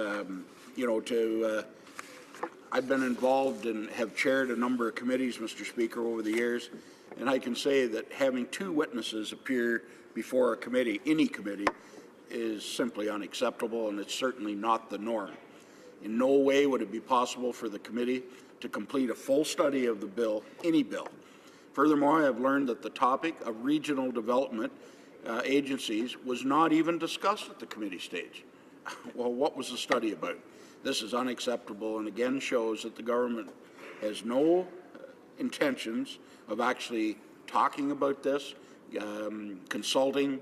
I've been involved and have chaired a number of committees, Mr. Speaker, over the years, and I can say that having 2 witnesses appear before a committee, any committee, is simply unacceptable, and it's certainly not the norm. In no way would it be possible for the committee to complete a full study of the bill, any bill. Furthermore, I have learned that the topic of regional development agencies was not even discussed at the committee stage. Well, what was the study about? This is unacceptable and again shows that the government has no intentions of actually talking about this, consulting,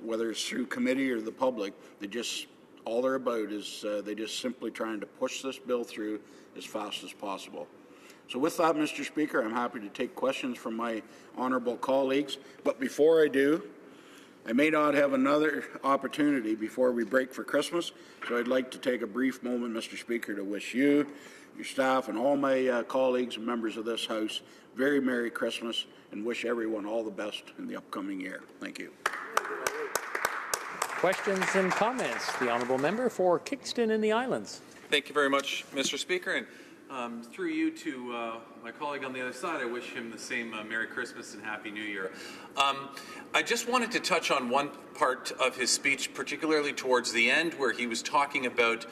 whether it's through committee or the public. All they're about is they just simply trying to push this bill through as fast as possible. So with that, Mr. Speaker, I'm happy to take questions from my honourable colleagues. But before I do, I may not have another opportunity before we break for Christmas, so I'd like to take a brief moment, Mr. Speaker, to wish you, your staff, and all my colleagues and members of this House very Merry Christmas and wish everyone all the best in the upcoming year. Thank you. Questions and comments? The Honourable Member for Kingston and the Islands. Thank you very much, Mr. Speaker. And through you to my colleague on the other side, I wish him the same Merry Christmas and Happy New Year. I just wanted to touch on one part of his speech, particularly towards the end, where he was talking about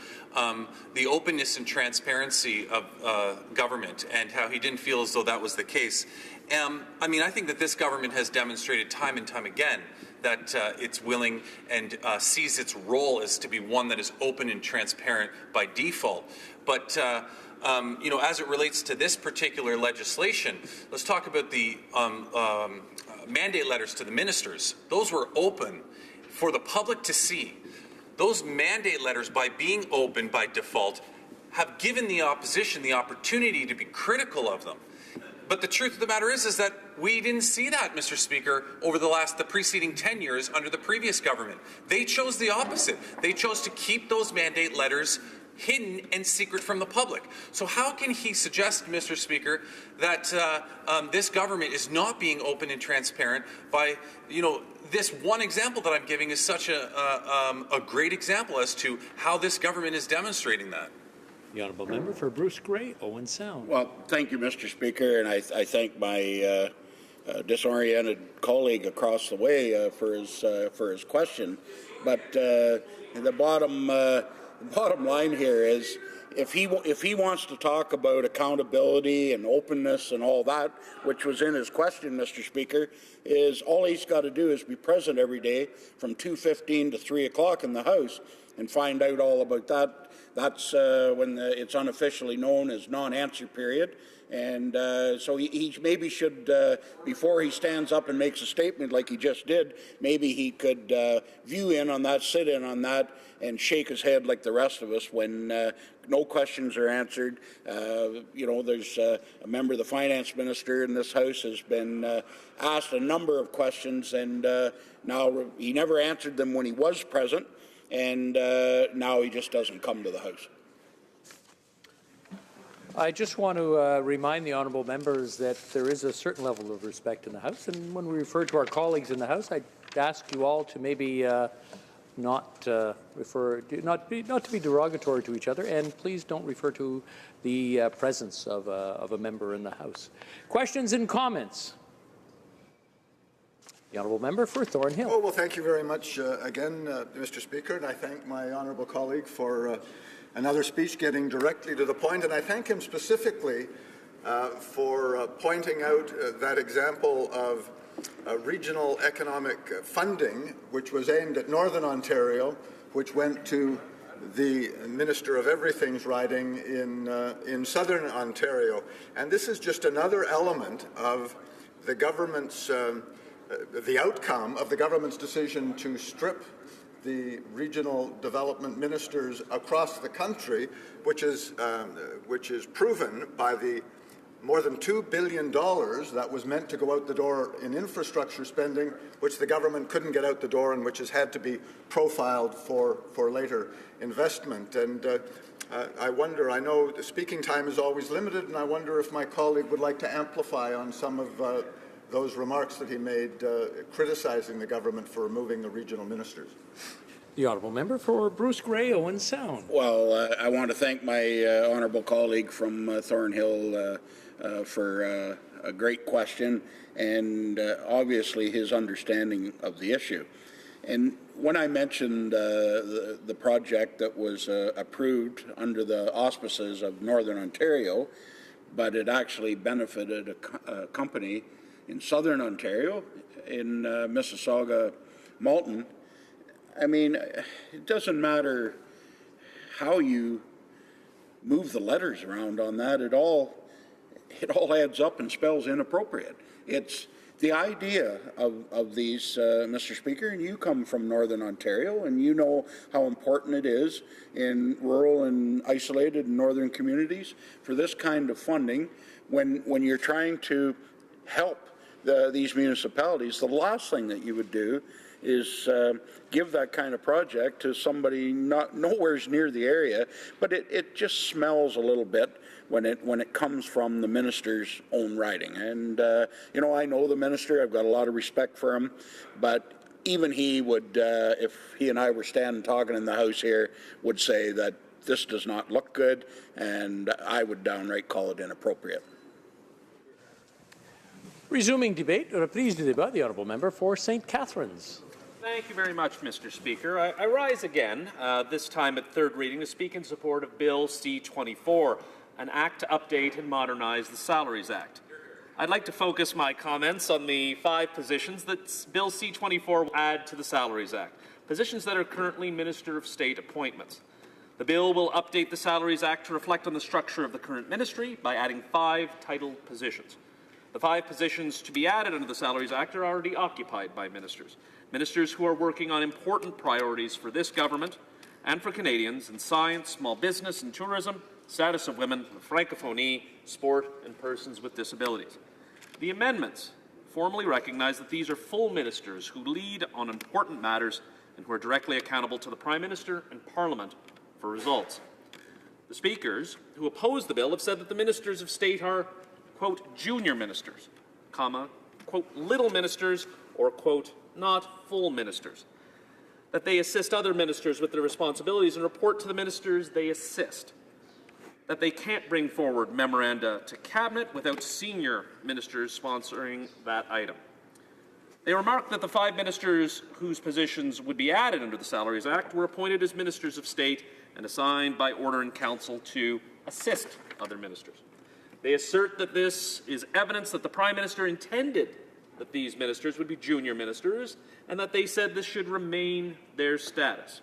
the openness and transparency of government and how he didn't feel as though that was the case. I mean, I think that this government has demonstrated time and time again that it's willing and sees its role as to be one that is open and transparent by default. But you know, as it relates to this particular legislation, let's talk about the mandate letters to the ministers. Those were open for the public to see. Those mandate letters, by being open by default, have given the opposition the opportunity to be critical of them. But the truth of the matter is that we didn't see that, Mr. Speaker, over the preceding 10 years under the previous government. They chose the opposite. They chose to keep those mandate letters hidden and secret from the public. So how can he suggest, Mr. Speaker, that this government is not being open and transparent by, you know, this one example that I'm giving is such a great example as to how this government is demonstrating that. The Honourable Member for Bruce Grey, Owen Sound. Well, thank you, Mr. Speaker, and I thank my disoriented colleague across the way for his question. But the bottom line here is, if he wants to talk about accountability and openness and all that, which was in his question, Mr. Speaker, is all he's got to do is be present every day from 2:15 to 3 o'clock in the House and find out all about that. That's when it's unofficially known as non-answer period. And so he maybe should, before he stands up and makes a statement like he just did, maybe he could view in on that, sit in on that, and shake his head like the rest of us when no questions are answered. You know, there's a member of the finance minister in this House has been asked a number of questions, and now he never answered them when he was present, and now he just doesn't come to the House. I just want to remind the honourable members that there is a certain level of respect in the House, and when we refer to our colleagues in the House, I'd ask you all to maybe not to be derogatory to each other, and please don't refer to the presence of a member in the House. Questions and comments? The honourable member for Thornhill. Oh, well, thank you very much again, Mr. Speaker, and I thank my honourable colleague for another speech getting directly to the point, and I thank him specifically for pointing out that example of regional economic funding, which was aimed at Northern Ontario, which went to the Minister of Everything's riding in Southern Ontario. And this is just another element of the government's, the outcome of the government's decision to strip the regional development ministers across the country, which is proven by the more than $2 billion that was meant to go out the door in infrastructure spending, which the government couldn't get out the door and which has had to be profiled for later investment. And I wonder, I know the speaking time is always limited, and I wonder if my colleague would like to amplify on some of those remarks that he made criticizing the government for removing the regional ministers. The honourable member for Bruce Grey, Owen Sound. Well, I want to thank my honourable colleague from Thornhill for a great question and obviously his understanding of the issue. And when I mentioned the project that was approved under the auspices of Northern Ontario, but it actually benefited a company in Southern Ontario, in Mississauga, Malton, I mean, it doesn't matter how you move the letters around on that. It all adds up and spells inappropriate. It's the idea of these, Mr. Speaker, and you come from Northern Ontario, and you know how important it is in rural and isolated northern communities for this kind of funding when you're trying to help these municipalities. The last thing that you would do is give that kind of project to somebody nowhere near the area, but it just smells a little bit when it comes from the minister's own riding. And you know, I know the minister, I've got a lot of respect for him, but even he would, if he and I were standing talking in the House here, would say that this does not look good, and I would downright call it inappropriate. Resuming debate, reprise du débat, the honourable member for St. Catharines. Thank you very much, Mr. Speaker. I rise again, this time at third reading, to speak in support of Bill C-24, an act to update and modernize the Salaries Act. I'd like to focus my comments on the 5 positions that Bill C-24 will add to the Salaries Act, positions that are currently Minister of State appointments. The bill will update the Salaries Act to reflect on the structure of the current ministry by adding 5 titled positions. The 5 positions to be added under the Salaries Act are already occupied by ministers. Ministers who are working on important priorities for this government and for Canadians in science, small business and tourism, status of women, francophonie, sport, and persons with disabilities. The amendments formally recognize that these are full ministers who lead on important matters and who are directly accountable to the Prime Minister and Parliament for results. The speakers who oppose the bill have said that the ministers of state are, quote, junior ministers, comma, quote, little ministers, or, quote, not full ministers, that they assist other ministers with their responsibilities and report to the ministers they assist, that they can't bring forward memoranda to Cabinet without senior ministers sponsoring that item. They remarked that the 5 ministers whose positions would be added under the Salaries Act were appointed as ministers of state and assigned by order in council to assist other ministers. They assert that this is evidence that the Prime Minister intended that these ministers would be junior ministers and that they said this should remain their status.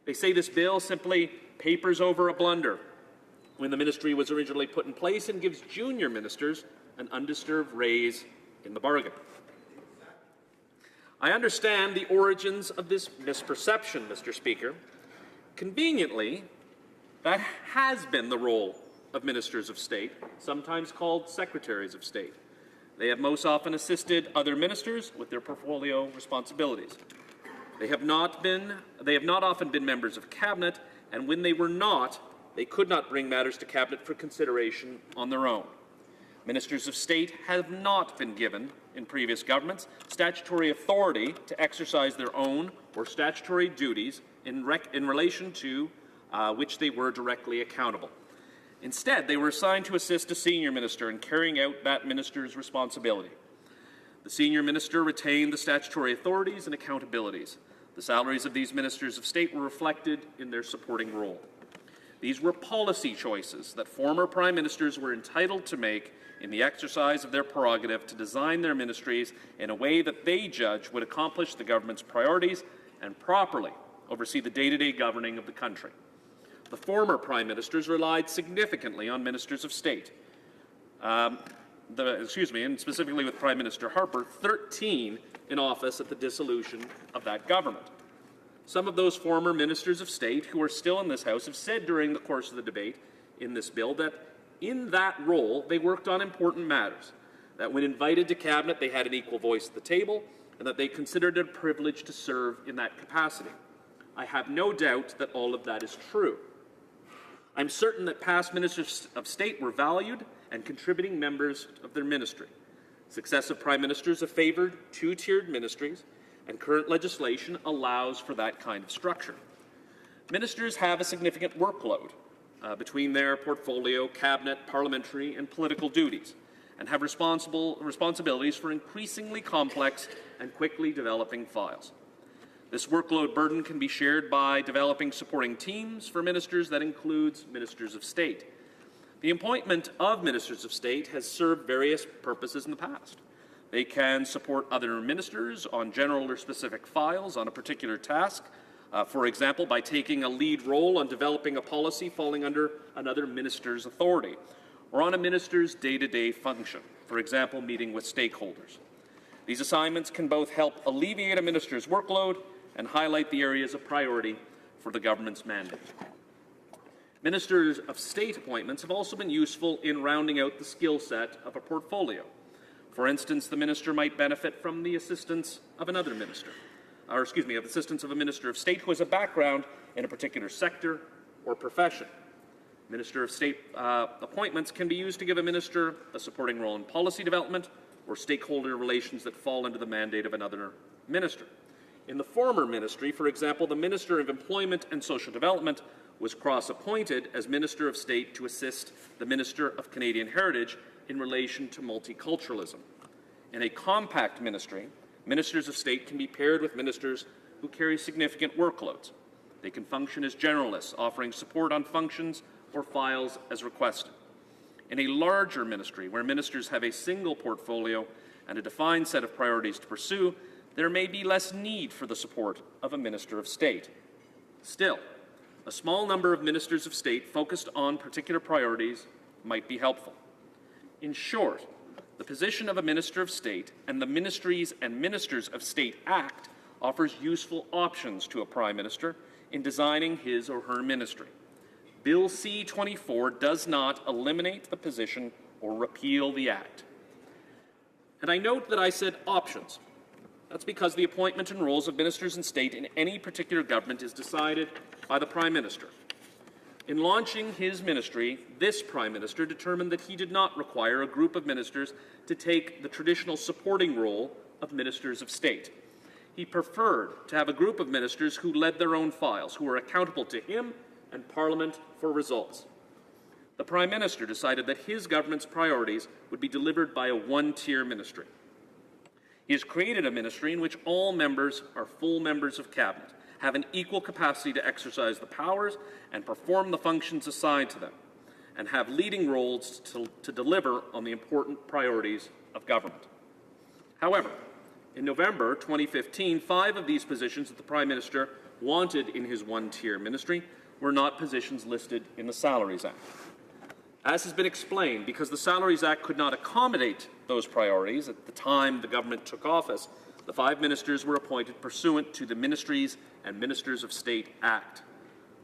They say this bill simply papers over a blunder when the ministry was originally put in place and gives junior ministers an undisturbed raise in the bargain. I understand the origins of this misperception, Mr. Speaker. Conveniently, that has been the role of ministers of state, sometimes called secretaries of state. They have most often assisted other ministers with their portfolio responsibilities. They have not often been members of cabinet, and when they were not, they could not bring matters to cabinet for consideration on their own. Ministers of state have not been given, in previous governments, statutory authority to exercise their own or statutory duties in relation to which they were directly accountable. Instead, they were assigned to assist a senior minister in carrying out that minister's responsibility. The senior minister retained the statutory authorities and accountabilities. The salaries of these ministers of state were reflected in their supporting role. These were policy choices that former prime ministers were entitled to make in the exercise of their prerogative to design their ministries in a way that they judge would accomplish the government's priorities and properly oversee the day-to-day governing of the country. The former prime ministers relied significantly on ministers of state. And specifically with Prime Minister Harper, 13 in office at the dissolution of that government. Some of those former ministers of state who are still in this House have said during the course of the debate in this bill that in that role they worked on important matters, that when invited to cabinet they had an equal voice at the table, and that they considered it a privilege to serve in that capacity. I have no doubt that all of that is true. I'm certain that past ministers of state were valued and contributing members of their ministry. Successive prime ministers have favoured two-tiered ministries, and current legislation allows for that kind of structure. Ministers have a significant workload between their portfolio, cabinet, parliamentary, and political duties, and have responsibilities for increasingly complex and quickly developing files. This workload burden can be shared by developing supporting teams for ministers that includes ministers of state. The appointment of ministers of state has served various purposes in the past. They can support other ministers on general or specific files on a particular task, for example, by taking a lead role on developing a policy falling under another minister's authority, or on a minister's day-to-day function, for example, meeting with stakeholders. These assignments can both help alleviate a minister's workload and highlight the areas of priority for the government's mandate. Ministers of state appointments have also been useful in rounding out the skill set of a portfolio. For instance, the minister might benefit from the assistance of another minister, of assistance of a minister of state who has a background in a particular sector or profession. Minister of state appointments can be used to give a minister a supporting role in policy development or stakeholder relations that fall under the mandate of another minister. In the former ministry, for example, the Minister of Employment and Social Development was cross-appointed as Minister of State to assist the Minister of Canadian Heritage in relation to multiculturalism. In a compact ministry, ministers of state can be paired with ministers who carry significant workloads. They can function as generalists, offering support on functions or files as requested. In a larger ministry, where ministers have a single portfolio and a defined set of priorities to pursue, there may be less need for the support of a minister of state. Still, a small number of ministers of state focused on particular priorities might be helpful. In short, the position of a minister of state and the Ministries and Ministers of State Act offers useful options to a prime minister in designing his or her ministry. Bill C-24 does not eliminate the position or repeal the Act. And I note that I said options. That's because the appointment and roles of ministers in state in any particular government is decided by the Prime Minister. In launching his ministry, this Prime Minister determined that he did not require a group of ministers to take the traditional supporting role of ministers of state. He preferred to have a group of ministers who led their own files, who were accountable to him and Parliament for results. The Prime Minister decided that his government's priorities would be delivered by a one-tier ministry. He has created a ministry in which all members are full members of Cabinet, have an equal capacity to exercise the powers and perform the functions assigned to them, and have leading roles to deliver on the important priorities of government. However, in November 2015, 5 of these positions that the Prime Minister wanted in his one-tier ministry were not positions listed in the Salaries Act. As has been explained, because the Salaries Act could not accommodate those priorities at the time the government took office, the 5 ministers were appointed pursuant to the Ministries and Ministers of State Act.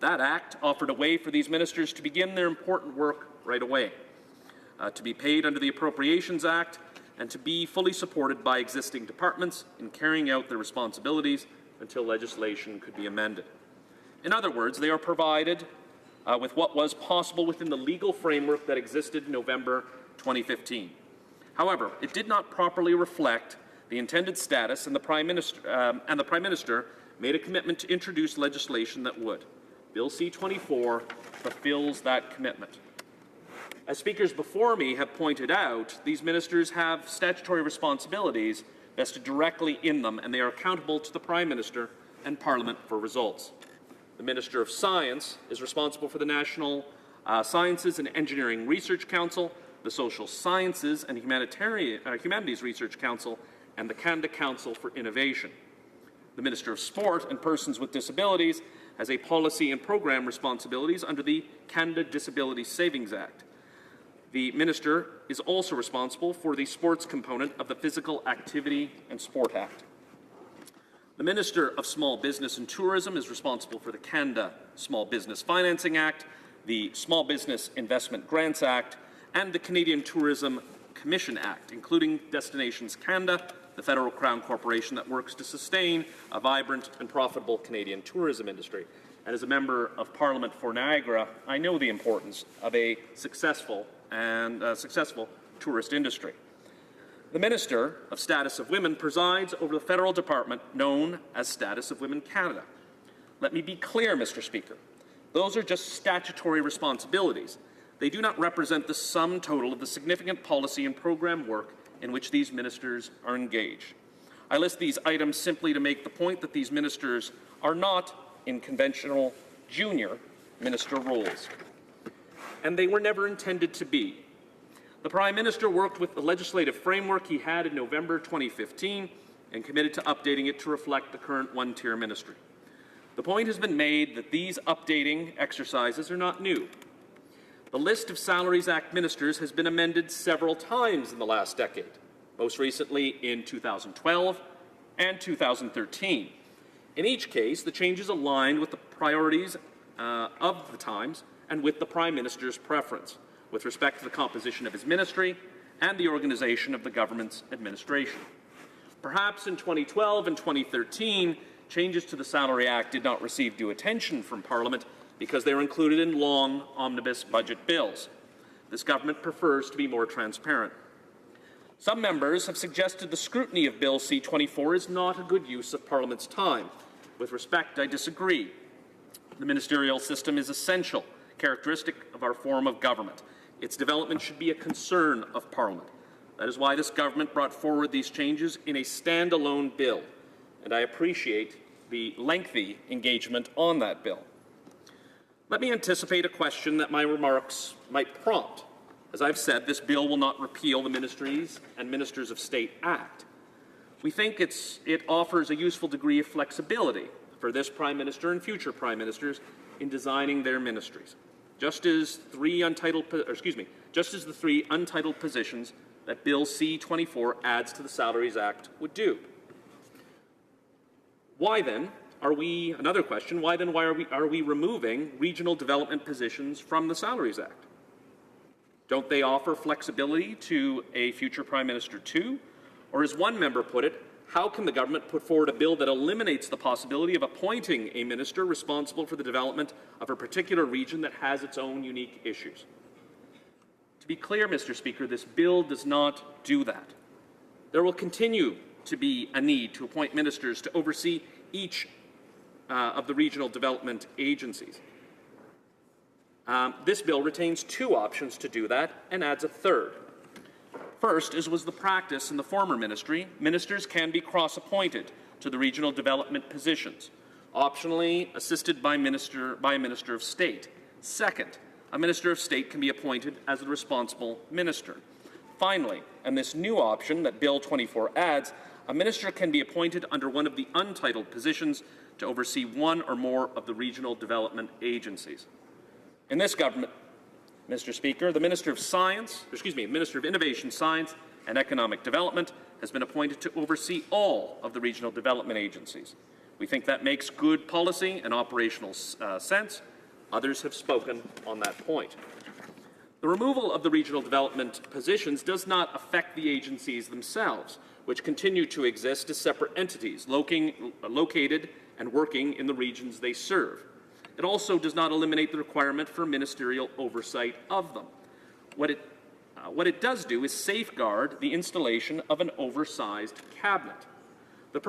That act offered a way for these ministers to begin their important work right away, to be paid under the Appropriations Act, and to be fully supported by existing departments in carrying out their responsibilities until legislation could be amended. In other words, they are provided with what was possible within the legal framework that existed in November 2015. However, it did not properly reflect the intended status, and the Prime Minister made a commitment to introduce legislation that would. Bill C-24 fulfills that commitment. As speakers before me have pointed out, these ministers have statutory responsibilities vested directly in them, and they are accountable to the Prime Minister and Parliament for results. The Minister of Science is responsible for the National Sciences and Engineering Research Council, the Social Sciences and Humanities Research Council, and the Canada Council for Innovation. The Minister of Sport and Persons with Disabilities has a policy and program responsibilities under the Canada Disability Savings Act. The Minister is also responsible for the sports component of the Physical Activity and Sport Act. The Minister of Small Business and Tourism is responsible for the Canada Small Business Financing Act, the Small Business Investment Grants Act, and the Canadian Tourism Commission Act, including Destinations Canada, the Federal Crown Corporation that works to sustain a vibrant and profitable Canadian tourism industry. And as a Member of Parliament for Niagara, I know the importance of a successful tourist industry. The Minister of Status of Women presides over the federal department known as Status of Women Canada. Let me be clear, Mr. Speaker. Those are just statutory responsibilities. They do not represent the sum total of the significant policy and program work in which these ministers are engaged. I list these items simply to make the point that these ministers are not in conventional junior minister roles, and they were never intended to be. The Prime Minister worked with the legislative framework he had in November 2015 and committed to updating it to reflect the current one-tier ministry. The point has been made that these updating exercises are not new. The list of Salaries Act ministers has been amended several times in the last decade, most recently in 2012 and 2013. In each case, the changes aligned with the priorities of the times and with the Prime Minister's preference with respect to the composition of his ministry and the organization of the government's administration. Perhaps in 2012 and 2013, changes to the Salary Act did not receive due attention from Parliament because they were included in long omnibus budget bills. This government prefers to be more transparent. Some members have suggested the scrutiny of Bill C-24 is not a good use of Parliament's time. With respect, I disagree. The ministerial system is essential, characteristic of our form of government. Its development should be a concern of Parliament. That is why this government brought forward these changes in a standalone bill, and I appreciate the lengthy engagement on that bill. Let me anticipate a question that my remarks might prompt. As I've said, this bill will not repeal the Ministries and Ministers of State Act. We think it offers a useful degree of flexibility for this Prime Minister and future Prime Ministers in designing their ministries, just as the three untitled positions that Bill C-24 adds to the Salaries Act would do. Why then are we removing regional development positions from the Salaries Act? Don't they offer flexibility to a future Prime Minister too? Or as one member put it, how can the government put forward a bill that eliminates the possibility of appointing a minister responsible for the development of a particular region that has its own unique issues? To be clear, Mr. Speaker, this bill does not do that. There will continue to be a need to appoint ministers to oversee each of the regional development agencies. This bill retains two options to do that and adds a third. First, as was the practice in the former ministry, ministers can be cross-appointed to the regional development positions, optionally assisted by a Minister of State. Second, a Minister of State can be appointed as the responsible minister. Finally, and this new option that Bill 24 adds, a minister can be appointed under one of the untitled positions to oversee one or more of the regional development agencies. In this government, Mr. Speaker, the Minister of Innovation, Science and Economic Development has been appointed to oversee all of the regional development agencies. We think that makes good policy and operational sense. Others have spoken on that point. The removal of the regional development positions does not affect the agencies themselves, which continue to exist as separate entities located and working in the regions they serve. It also does not eliminate the requirement for ministerial oversight of them. What it does do is safeguard the installation of an oversized cabinet. The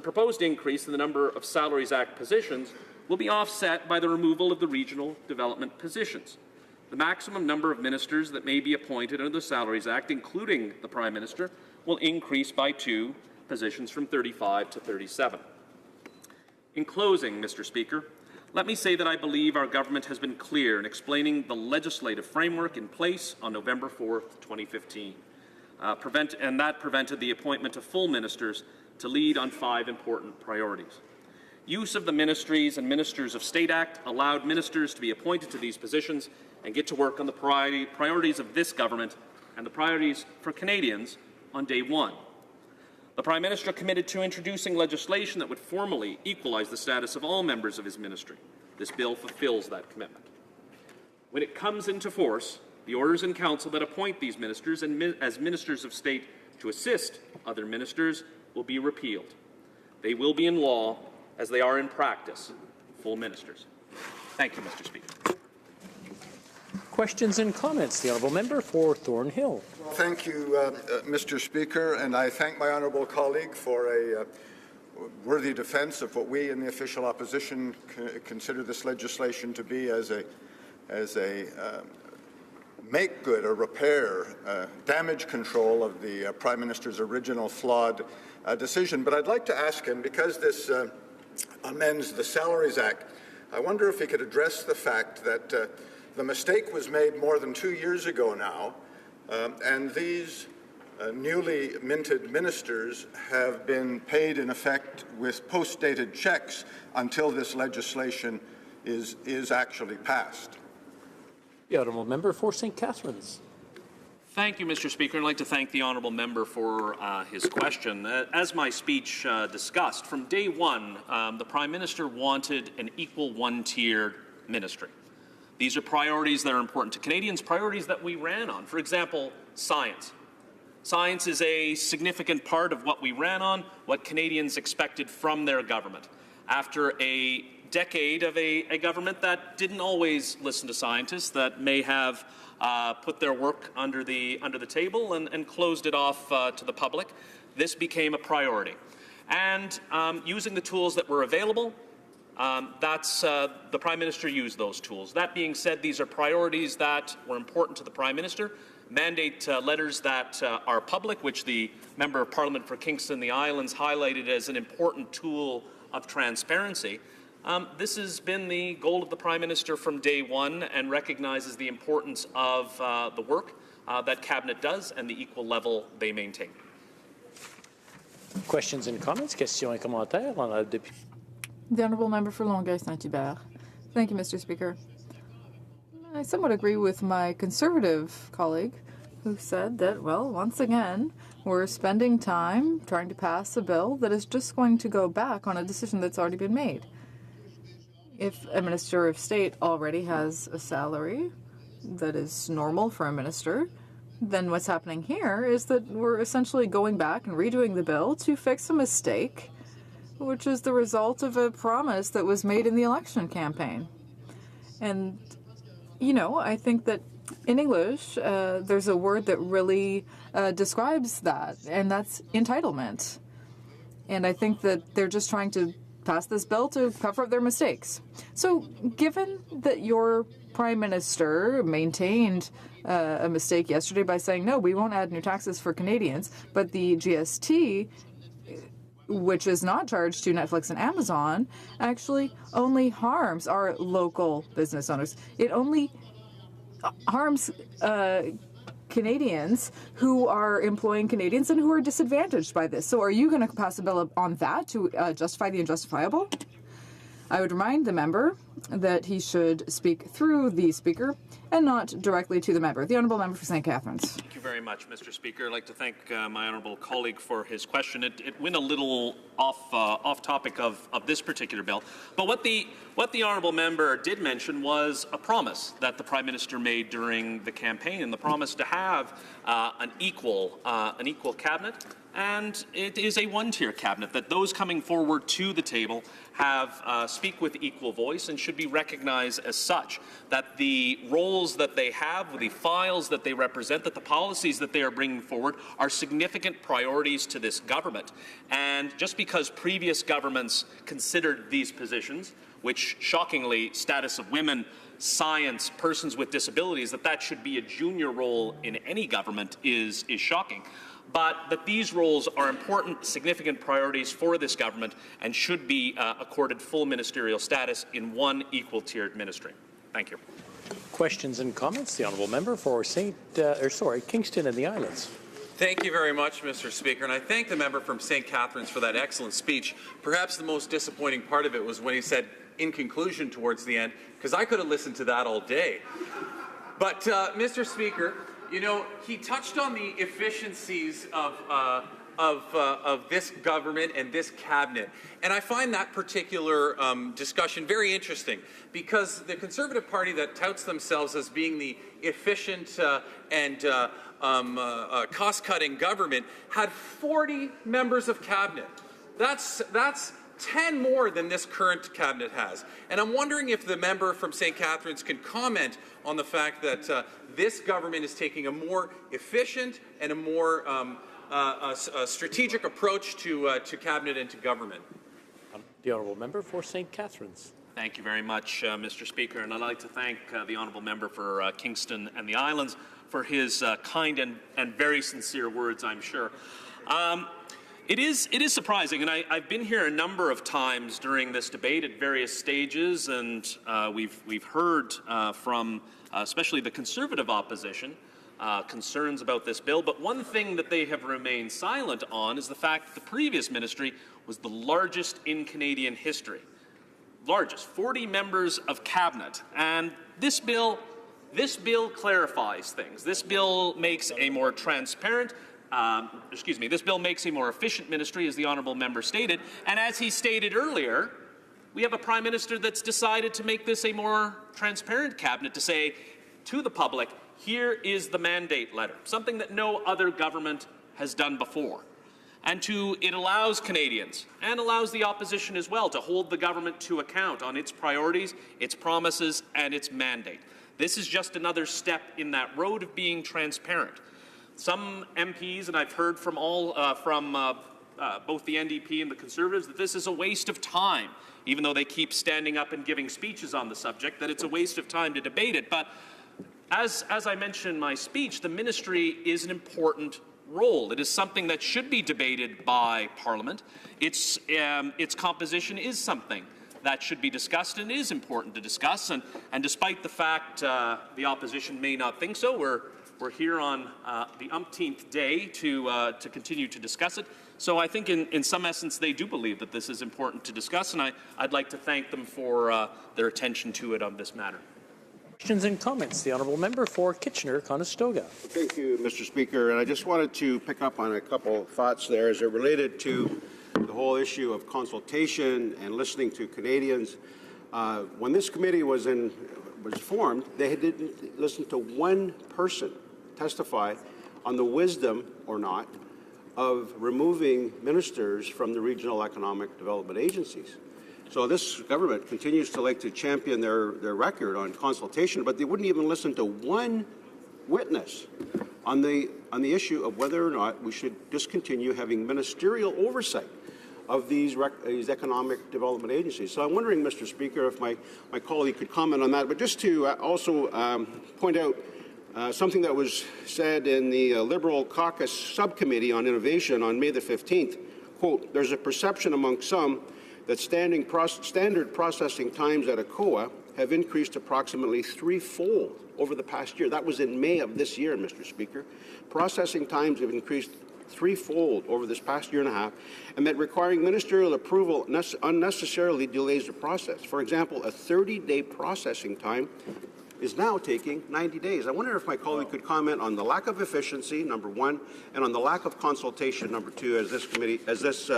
proposed increase in the number of Salaries Act positions will be offset by the removal of the regional development positions. The maximum number of ministers that may be appointed under the Salaries Act, including the Prime Minister, will increase by 2 positions from 35 to 37. In closing, Mr. Speaker, let me say that I believe our government has been clear in explaining the legislative framework in place on November 4th, 2015, and that prevented the appointment of full ministers to lead on 5 important priorities. Use of the Ministries and Ministers of State Act allowed ministers to be appointed to these positions and get to work on the priorities of this government and the priorities for Canadians on day one. The Prime Minister committed to introducing legislation that would formally equalize the status of all members of his ministry. This bill fulfills that commitment. When it comes into force, the orders in Council that appoint these ministers as ministers of state to assist other ministers will be repealed. They will be in law as they are in practice, full ministers. Thank you, Mr. Speaker. Questions and comments? The honourable member for Thornhill. Thank you, Mr. Speaker, and I thank my honourable colleague for a worthy defence of what we in the official opposition consider this legislation to be as a make good or repair, damage control of the Prime Minister's original flawed decision. But I'd like to ask him, because this amends the Salaries Act, I wonder if he could address the fact that the mistake was made more than 2 years ago now, and these newly minted ministers have been paid in effect with post-dated checks until this legislation is actually passed. The honourable member for St. Catharines. Thank you, Mr. Speaker. I'd like to thank the honourable member for his question. As my speech discussed, from day one, the Prime Minister wanted an equal one-tiered ministry. These are priorities that are important to Canadians, priorities that we ran on. For example, science. Science is a significant part of what we ran on, what Canadians expected from their government. After a decade of a government that didn't always listen to scientists, that may have put their work under the table and closed it off to the public, this became a priority. And using the tools that were available, the Prime Minister used those tools. That being said, these are priorities that were important to the Prime Minister. Mandate letters that are public, which the Member of Parliament for Kingston the Islands highlighted as an important tool of transparency. This has been the goal of the Prime Minister from day one and recognizes the importance of the work that Cabinet does and the equal level they maintain. Questions and comments? Questions et commentaires? The Honourable Member for Longueuil-Saint-Hubert. Thank you, Mr. Speaker. I somewhat agree with my Conservative colleague who said that, well, once again, we're spending time trying to pass a bill that is just going to go back on a decision that's already been made. If a Minister of State already has a salary that is normal for a minister, then what's happening here is that we're essentially going back and redoing the bill to fix a mistake, which is the result of a promise that was made in the election campaign. And, you know, I think that in English, there's a word that really describes that, and that's entitlement. And I think that they're just trying to pass this bill to cover up their mistakes. So given that your Prime Minister maintained a mistake yesterday by saying, no, we won't add new taxes for Canadians, but the GST, which is not charged to Netflix and Amazon, actually only harms our local business owners. It only harms Canadians who are employing Canadians and who are disadvantaged by this. So are you going to pass a bill on that to justify the unjustifiable? I would remind the member that he should speak through the Speaker and not directly to the member. The Honourable Member for St. Catharines. Thank you very much, Mr. Speaker. I'd like to thank my honourable colleague for his question. It went a little off topic of this particular bill, but what the honourable member did mention was a promise that the Prime Minister made during the campaign, and the promise to have an equal cabinet. And it is a one-tier cabinet, that those coming forward to the table have speak with equal voice and should be recognized as such, that the roles that they have, the files that they represent, that the policies that they are bringing forward are significant priorities to this government. And just because previous governments considered these positions, which shockingly, status of women, science, persons with disabilities, that should be a junior role in any government is shocking. But that these roles are important, significant priorities for this government and should be accorded full ministerial status in one equal-tiered ministry. Thank you. Questions and comments? The honourable member for Kingston and the Islands. Thank you very much, Mr. Speaker, and I thank the member from St. Catharines for that excellent speech. Perhaps the most disappointing part of it was when he said, in conclusion, towards the end, because I could have listened to that all day. But, Mr. Speaker, you know, he touched on the efficiencies of this government and this cabinet, and I find that particular discussion very interesting, because the Conservative Party that touts themselves as being the efficient and cost-cutting government had 40 members of cabinet. That's 10 more than this current cabinet has. And I'm wondering if the member from St. Catharines can comment on the fact that this government is taking a more efficient and a more strategic approach to cabinet and to government. The honourable member for St. Catharines. Thank you very much, Mr. Speaker, and I'd like to thank the honourable member for Kingston and the Islands for his kind and very sincere words, I'm sure. It is surprising, and I've been here a number of times during this debate at various stages, and we've heard from especially the Conservative opposition concerns about this bill. But one thing that they have remained silent on is the fact that the previous ministry was the largest in Canadian history. Largest, 40 members of cabinet, and this bill clarifies things. This bill makes a more transparent. This bill makes a more efficient ministry, as the honourable member stated, and as he stated earlier, we have a Prime Minister that's decided to make this a more transparent cabinet, to say to the public, here is the mandate letter, something that no other government has done before. And it allows Canadians, and allows the opposition as well, to hold the government to account on its priorities, its promises, and its mandate. This is just another step in that road of being transparent. Some MPs, and I've heard from both the NDP and the Conservatives, that this is a waste of time, even though they keep standing up and giving speeches on the subject, that it's a waste of time to debate it. But as I mentioned in my speech, the ministry is an important role. It is something that should be debated by Parliament. Its composition is something that should be discussed, and is important to discuss. And despite the fact the opposition may not think so, we're here on the umpteenth day to continue to discuss it. So I think in some essence they do believe that this is important to discuss, and I'd like to thank them for their attention to it on this matter. Questions and comments. The honourable member for Kitchener-Conestoga. Thank you, Mr. Speaker. And I just wanted to pick up on a couple of thoughts there as it related to the whole issue of consultation and listening to Canadians. When this committee was formed, they didn't listen to one person testify on the wisdom or not of removing ministers from the regional economic development agencies. So this government continues to like to champion their record on consultation, but they wouldn't even listen to one witness on the issue of whether or not we should discontinue having ministerial oversight of these economic development agencies. So I'm wondering, Mr. Speaker, if my colleague could comment on that, but just to also point out something that was said in the Liberal Caucus Subcommittee on Innovation on May the 15th, quote, "There's a perception among some that standard processing times at HoC have increased approximately threefold over the past year." That was in May of this year, Mr. Speaker. Processing times have increased threefold over this past year and a half, and that requiring ministerial approval unnecessarily delays the process. For example, a 30-day processing time is now taking 90 days. I wonder if my colleague could comment on the lack of efficiency, number one, and on the lack of consultation, number two, as this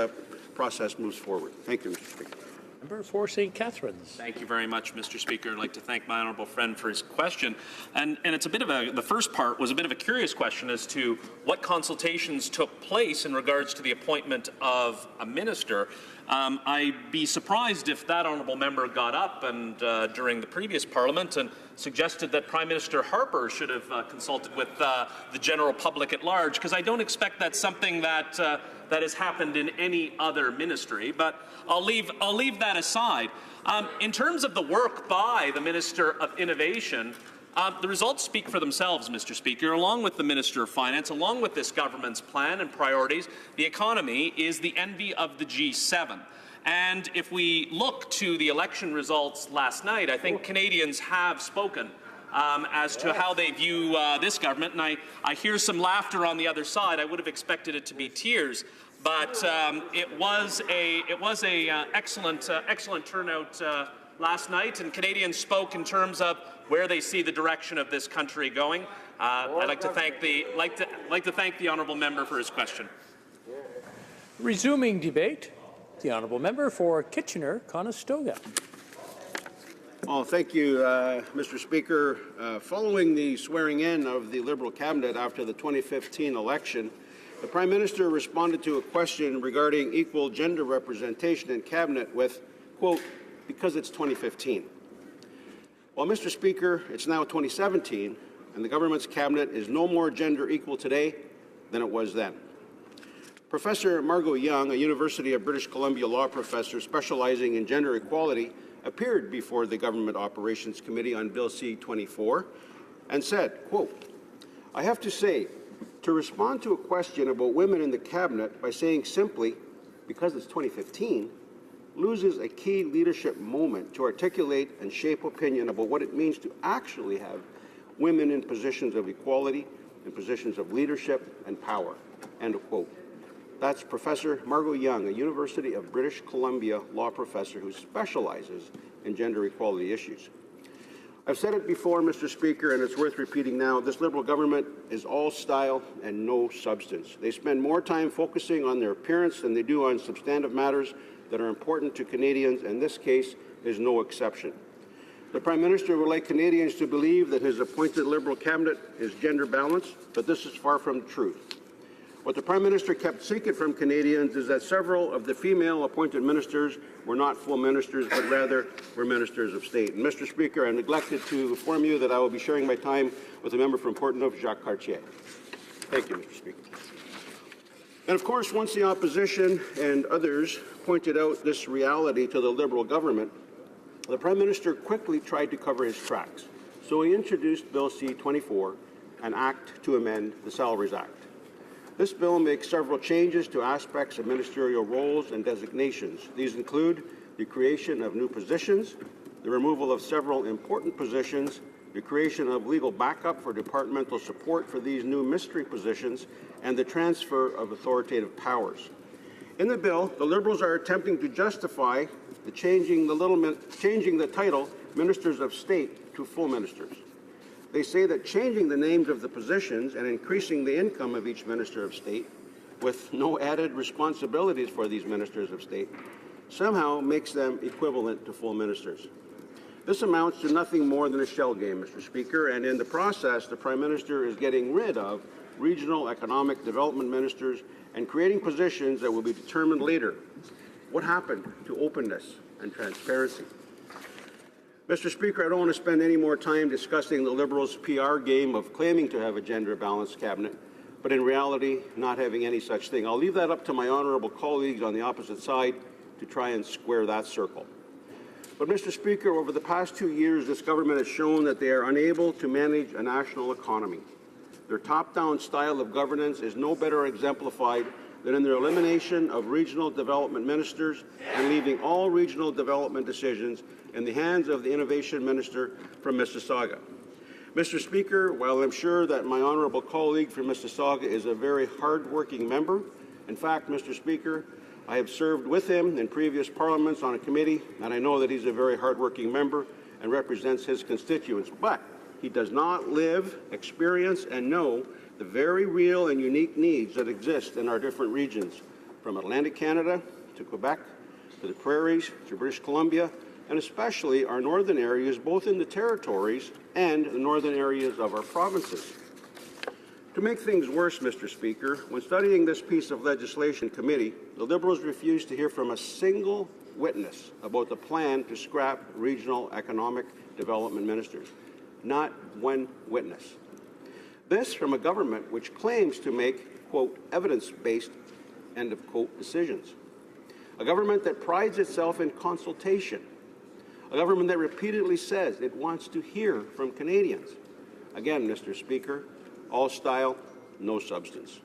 process moves forward. Thank you, Mr. Speaker. Member for St. Catharines. Thank you very much, Mr. Speaker. I'd like to thank my honourable friend for his question. And it's a bit of the first part was a bit of a curious question as to what consultations took place in regards to the appointment of a minister. I'd be surprised if that honourable member got up and during the previous Parliament and suggested that Prime Minister Harper should have consulted with the general public at large, because I don't expect that's something that that has happened in any other ministry. But I'll leave that aside. In terms of the work by the Minister of Innovation, the results speak for themselves, Mr. Speaker. Along with the Minister of Finance, along with this government's plan and priorities, the economy is the envy of the G7. And if we look to the election results last night, I think Canadians have spoken as to how they view this government. And I hear some laughter on the other side. I would have expected it to be tears. But it was a excellent turnout last night, and Canadians spoke in terms of where they see the direction of this country going. I'd like to thank the honourable member for his question. Resuming debate, the honourable member for Kitchener-Conestoga. Well, thank you, Mr. Speaker. Following the swearing-in of the Liberal cabinet after the 2015 election, the Prime Minister responded to a question regarding equal gender representation in cabinet with, quote, "because it's 2015. Well, Mr. Speaker, it's now 2017, and the government's cabinet is no more gender equal today than it was then. Professor Margot Young, a University of British Columbia law professor specializing in gender equality, appeared before the Government Operations Committee on Bill C-24 and said, quote, "I have to say, to respond to a question about women in the cabinet by saying simply, because it's 2015, loses a key leadership moment to articulate and shape opinion about what it means to actually have women in positions of equality, in positions of leadership and power," end of quote. That's Professor Margot Young, a University of British Columbia law professor who specializes in gender equality issues. I've said it before, Mr. Speaker, and it's worth repeating now. This Liberal government is all style and no substance. They spend more time focusing on their appearance than they do on substantive matters that are important to Canadians, and this case is no exception. The Prime Minister would like Canadians to believe that his appointed Liberal cabinet is gender balanced, but this is far from the truth. What the Prime Minister kept secret from Canadians is that several of the female appointed ministers were not full ministers, but rather were ministers of state. And Mr. Speaker, I neglected to inform you that I will be sharing my time with the member from Portneuf, Jacques Cartier. Thank you, Mr. Speaker. And of course, once the opposition and others pointed out this reality to the Liberal government, the Prime Minister quickly tried to cover his tracks. So he introduced Bill C-24, an act to amend the Salaries Act. This bill makes several changes to aspects of ministerial roles and designations. These include the creation of new positions, the removal of several important positions, the creation of legal backup for departmental support for these new mystery positions, and the transfer of authoritative powers. In the bill, the Liberals are attempting to justify changing the title Ministers of State to full ministers. They say that changing the names of the positions and increasing the income of each Minister of State, with no added responsibilities for these Ministers of State, somehow makes them equivalent to full ministers. This amounts to nothing more than a shell game, Mr. Speaker, and in the process, the Prime Minister is getting rid of regional economic development ministers and creating positions that will be determined later. What happened to openness and transparency? Mr. Speaker, I don't want to spend any more time discussing the Liberals' PR game of claiming to have a gender-balanced cabinet, but in reality, not having any such thing. I'll leave that up to my honourable colleagues on the opposite side to try and square that circle. But, Mr. Speaker, over the past 2 years, this government has shown that they are unable to manage a national economy. Their top-down style of governance is no better exemplified than in their elimination of regional development ministers and leaving all regional development decisions in the hands of the Innovation Minister from Mississauga. Mr. Speaker, while I'm sure that my honourable colleague from Mississauga is a very hard-working member, in fact, Mr. Speaker, I have served with him in previous parliaments on a committee, and I know that he's a very hard-working member and represents his constituents. But he does not live, experience, and know the very real and unique needs that exist in our different regions, from Atlantic Canada to Quebec, to the prairies, to British Columbia, and especially our northern areas, both in the territories and the northern areas of our provinces. To make things worse, Mr. Speaker, when studying this piece of legislation in committee, the Liberals refused to hear from a single witness about the plan to scrap regional economic development ministers. Not one witness. This from a government which claims to make, quote, evidence-based, end of quote, decisions. A government that prides itself in consultation. A government that repeatedly says it wants to hear from Canadians. Again, Mr. Speaker, all style, no substance.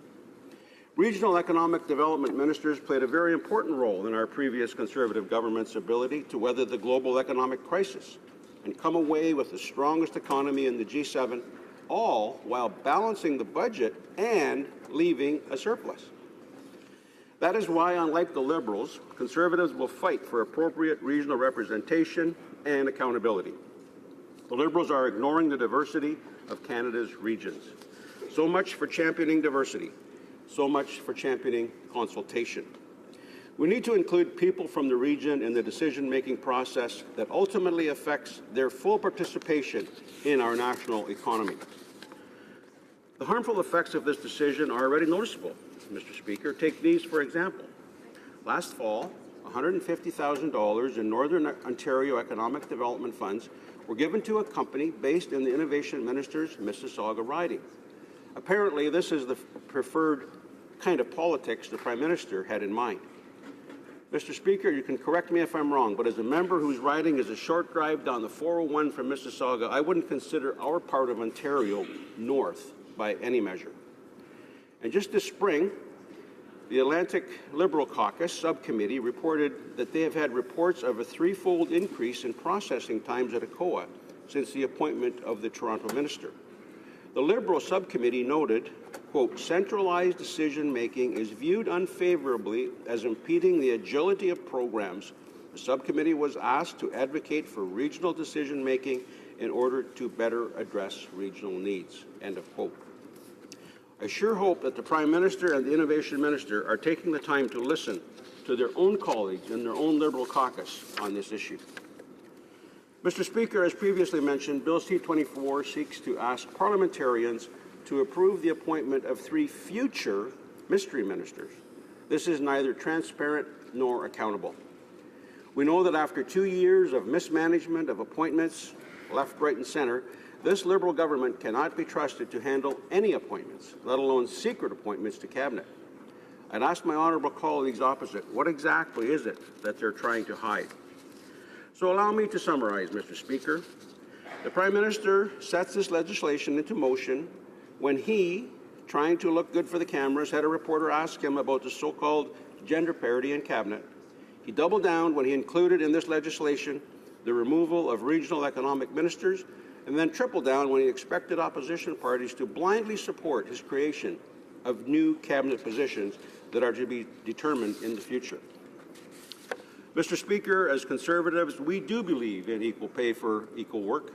Regional economic development ministers played a very important role in our previous Conservative government's ability to weather the global economic crisis and come away with the strongest economy in the G7, all while balancing the budget and leaving a surplus. That is why, unlike the Liberals, Conservatives will fight for appropriate regional representation and accountability. The Liberals are ignoring the diversity of Canada's regions. So much for championing diversity. So much for championing consultation. We need to include people from the region in the decision-making process that ultimately affects their full participation in our national economy. The harmful effects of this decision are already noticeable, Mr. Speaker. Take these, for example. Last fall, $150,000 in Northern Ontario Economic Development Funds were given to a company based in the Innovation Minister's Mississauga riding. Apparently, this is the preferred kind of politics the Prime Minister had in mind. Mr. Speaker, you can correct me if I'm wrong, but as a member whose riding is a short drive down the 401 from Mississauga, I wouldn't consider our part of Ontario north by any measure. And just this spring, the Atlantic Liberal Caucus Subcommittee reported that they have had reports of a threefold increase in processing times at HoC since the appointment of the Toronto minister. The Liberal Subcommittee noted, quote, centralized decision-making is viewed unfavorably as impeding the agility of programs. The subcommittee was asked to advocate for regional decision-making in order to better address regional needs, end of quote. I sure hope that the Prime Minister and the Innovation Minister are taking the time to listen to their own colleagues in their own Liberal caucus on this issue. Mr. Speaker, as previously mentioned, Bill C-24 seeks to ask parliamentarians to approve the appointment of 3 future mystery ministers. This is neither transparent nor accountable. We know that after 2 years of mismanagement of appointments, left, right, and centre, this Liberal government cannot be trusted to handle any appointments, let alone secret appointments to Cabinet. I'd ask my honourable colleagues opposite, what exactly is it that they're trying to hide? So allow me to summarize, Mr. Speaker. The Prime Minister sets this legislation into motion when he, trying to look good for the cameras, had a reporter ask him about the so-called gender parity in Cabinet. He doubled down when he included in this legislation the removal of regional economic ministers, and then tripled down when he expected opposition parties to blindly support his creation of new Cabinet positions that are to be determined in the future. Mr. Speaker, as Conservatives, we do believe in equal pay for equal work.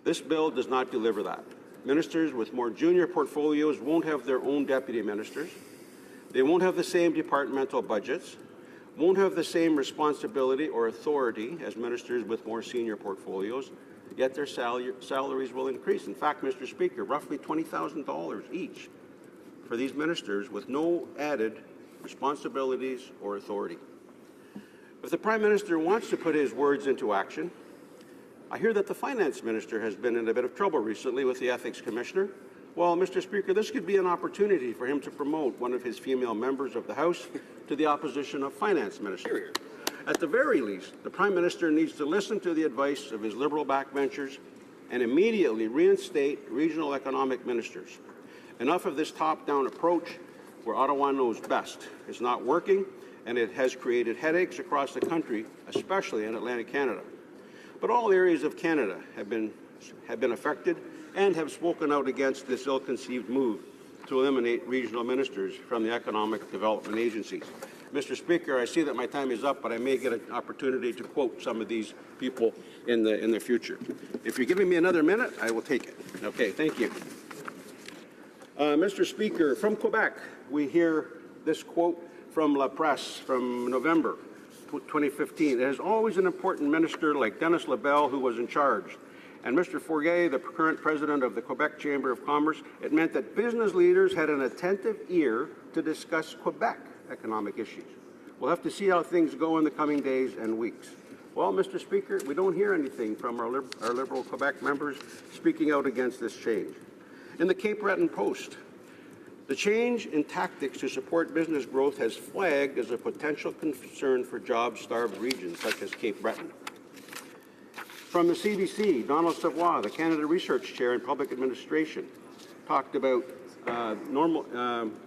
This bill does not deliver that. Ministers with more junior portfolios won't have their own deputy ministers. They won't have the same departmental budgets, won't have the same responsibility or authority as ministers with more senior portfolios, yet their salaries will increase. In fact, Mr. Speaker, roughly $20,000 each for these ministers with no added responsibilities or authority. If the Prime Minister wants to put his words into action, I hear that the Finance Minister has been in a bit of trouble recently with the Ethics Commissioner. Well, Mr. Speaker, this could be an opportunity for him to promote one of his female members of the House to the opposition of Finance Minister. At the very least, the Prime Minister needs to listen to the advice of his Liberal backbenchers and immediately reinstate regional economic ministers. Enough of this top-down approach where Ottawa knows best. It's not working, and it has created headaches across the country, especially in Atlantic Canada. But all areas of Canada have been affected, and have spoken out against this ill-conceived move to eliminate regional ministers from the economic development agencies. Mr. Speaker, I see that my time is up, but I may get an opportunity to quote some of these people in the future. If you're giving me another minute, I will take it. Okay, thank you. Mr. Speaker, from Quebec, we hear this quote from La Presse from November 2015. It is always an important minister like Dennis LaBelle who was in charge. And Mr. Fournier, the current president of the Quebec Chamber of Commerce, it meant that business leaders had an attentive ear to discuss Quebec economic issues. We'll have to see how things go in the coming days and weeks. Well, Mr. Speaker, we don't hear anything from our Liberal Quebec members speaking out against this change. In the Cape Breton Post, the change in tactics to support business growth has flagged as a potential concern for job-starved regions such as Cape Breton. From the CBC, Donald Savoy, the Canada Research Chair in Public Administration, talked about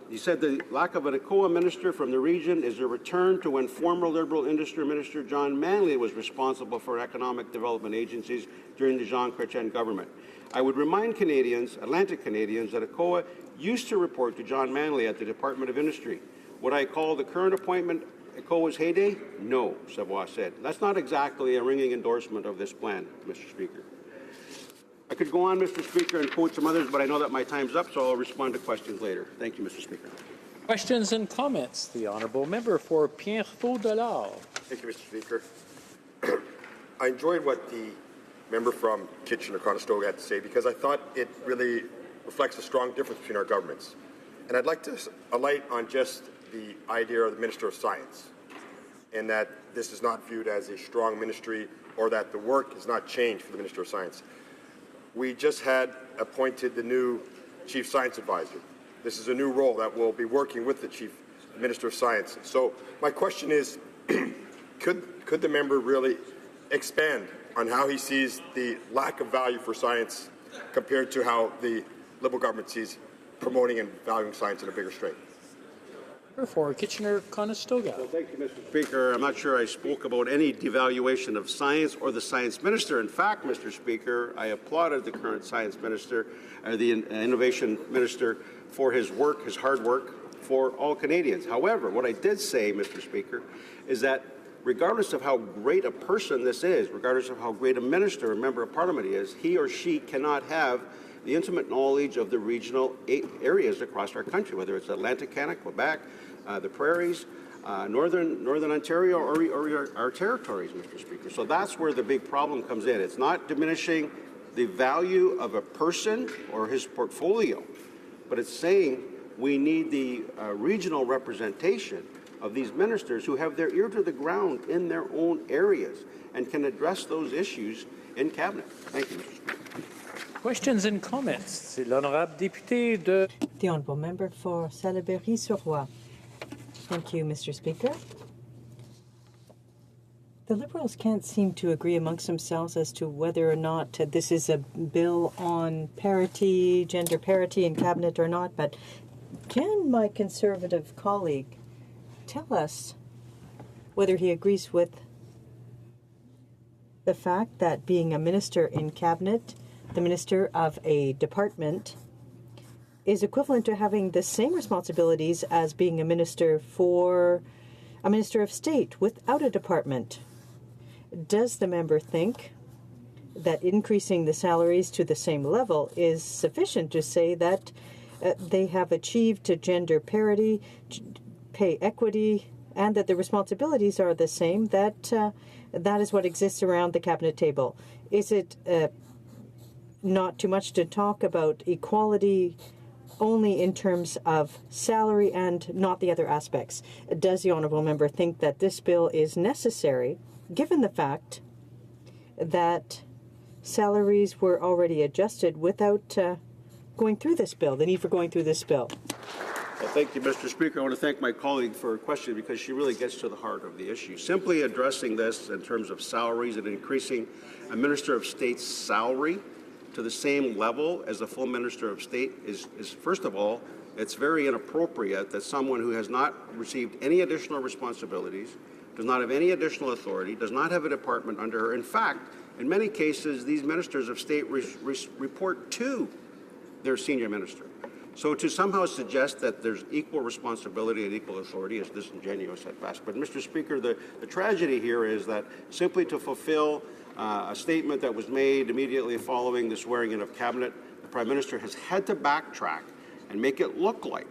he said the lack of an ECOA minister from the region is a return to when former Liberal Industry Minister John Manley was responsible for economic development agencies during the Jean Chrétien government. I would remind Canadians, Atlantic Canadians, that ECOA used to report to John Manley at the Department of Industry. Would I call the current appointment ECOA's heyday? No, Savoy said. That's not exactly a ringing endorsement of this plan, Mr. Speaker. I could go on, Mr. Speaker, and quote some others, but I know that my time's up, so I'll respond to questions later. Thank you, Mr. Speaker. Questions and comments. The honourable member for Pierrefonds-Dollard. Thank you, Mr. Speaker. I enjoyed what the member from Kitchener-Conestoga had to say because I thought it really reflects a strong difference between our governments. And I'd like to alight on just the idea of the Minister of Science, and that this is not viewed as a strong ministry or that the work has not changed for the Minister of Science. We just had appointed the new Chief Science Advisor. This is a new role that will be working with the Chief Minister of Science. So my question is, could the member really expand on how he sees the lack of value for science compared to how the Liberal government sees promoting and valuing science in a bigger strength? For Kitchener-Conestoga. Well, thank you, Mr. Speaker. I'm not sure I spoke about any devaluation of science or the science minister. In fact, Mr. Speaker, I applauded the current science minister, the innovation minister, for his work, his hard work for all Canadians. However, what I did say, Mr. Speaker, is that regardless of how great a person this is, regardless of how great a minister or member of parliament he is, he or she cannot have the intimate knowledge of the regional areas across our country, whether it's Atlantic Canada, Quebec, the prairies, Northern Ontario, or our territories, Mr. Speaker. So that's where the big problem comes in. It's not diminishing the value of a person or his portfolio, but it's saying we need the regional representation of these ministers who have their ear to the ground in their own areas and can address those issues in Cabinet. Thank you, Mr. Speaker. Questions and comments. C'est l'honorable député de... The honourable member for Salaberry-sur-Roi. Thank you, Mr. Speaker. The Liberals can't seem to agree amongst themselves as to whether or not this is a bill on parity, gender parity in Cabinet or not, but can my Conservative colleague tell us whether he agrees with the fact that being a minister in Cabinet, the minister of a department, is equivalent to having the same responsibilities as being a minister of state without a department? Does the member think that increasing the salaries to the same level is sufficient to say that they have achieved gender parity, pay equity, and that the responsibilities are the same, that that is what exists around the Cabinet table? Is it not too much to talk about equality only in terms of salary and not the other aspects? Does the honourable member think that this bill is necessary, given the fact that salaries were already adjusted without going through this bill, the need for going through this bill? Well, thank you, Mr. Speaker. I want to thank my colleague for her question because she really gets to the heart of the issue. Simply addressing this in terms of salaries and increasing a Minister of State's salary to the same level as a full Minister of State is first of all, it's very inappropriate that someone who has not received any additional responsibilities, does not have any additional authority, does not have a department under her, in fact, In many cases, these ministers of state report to their senior minister. So to somehow suggest that there's equal responsibility and equal authority is disingenuous at best. But, Mr. Speaker, the tragedy here is that simply to fulfill a statement that was made immediately following the swearing in of Cabinet, the Prime Minister has had to backtrack and make it look like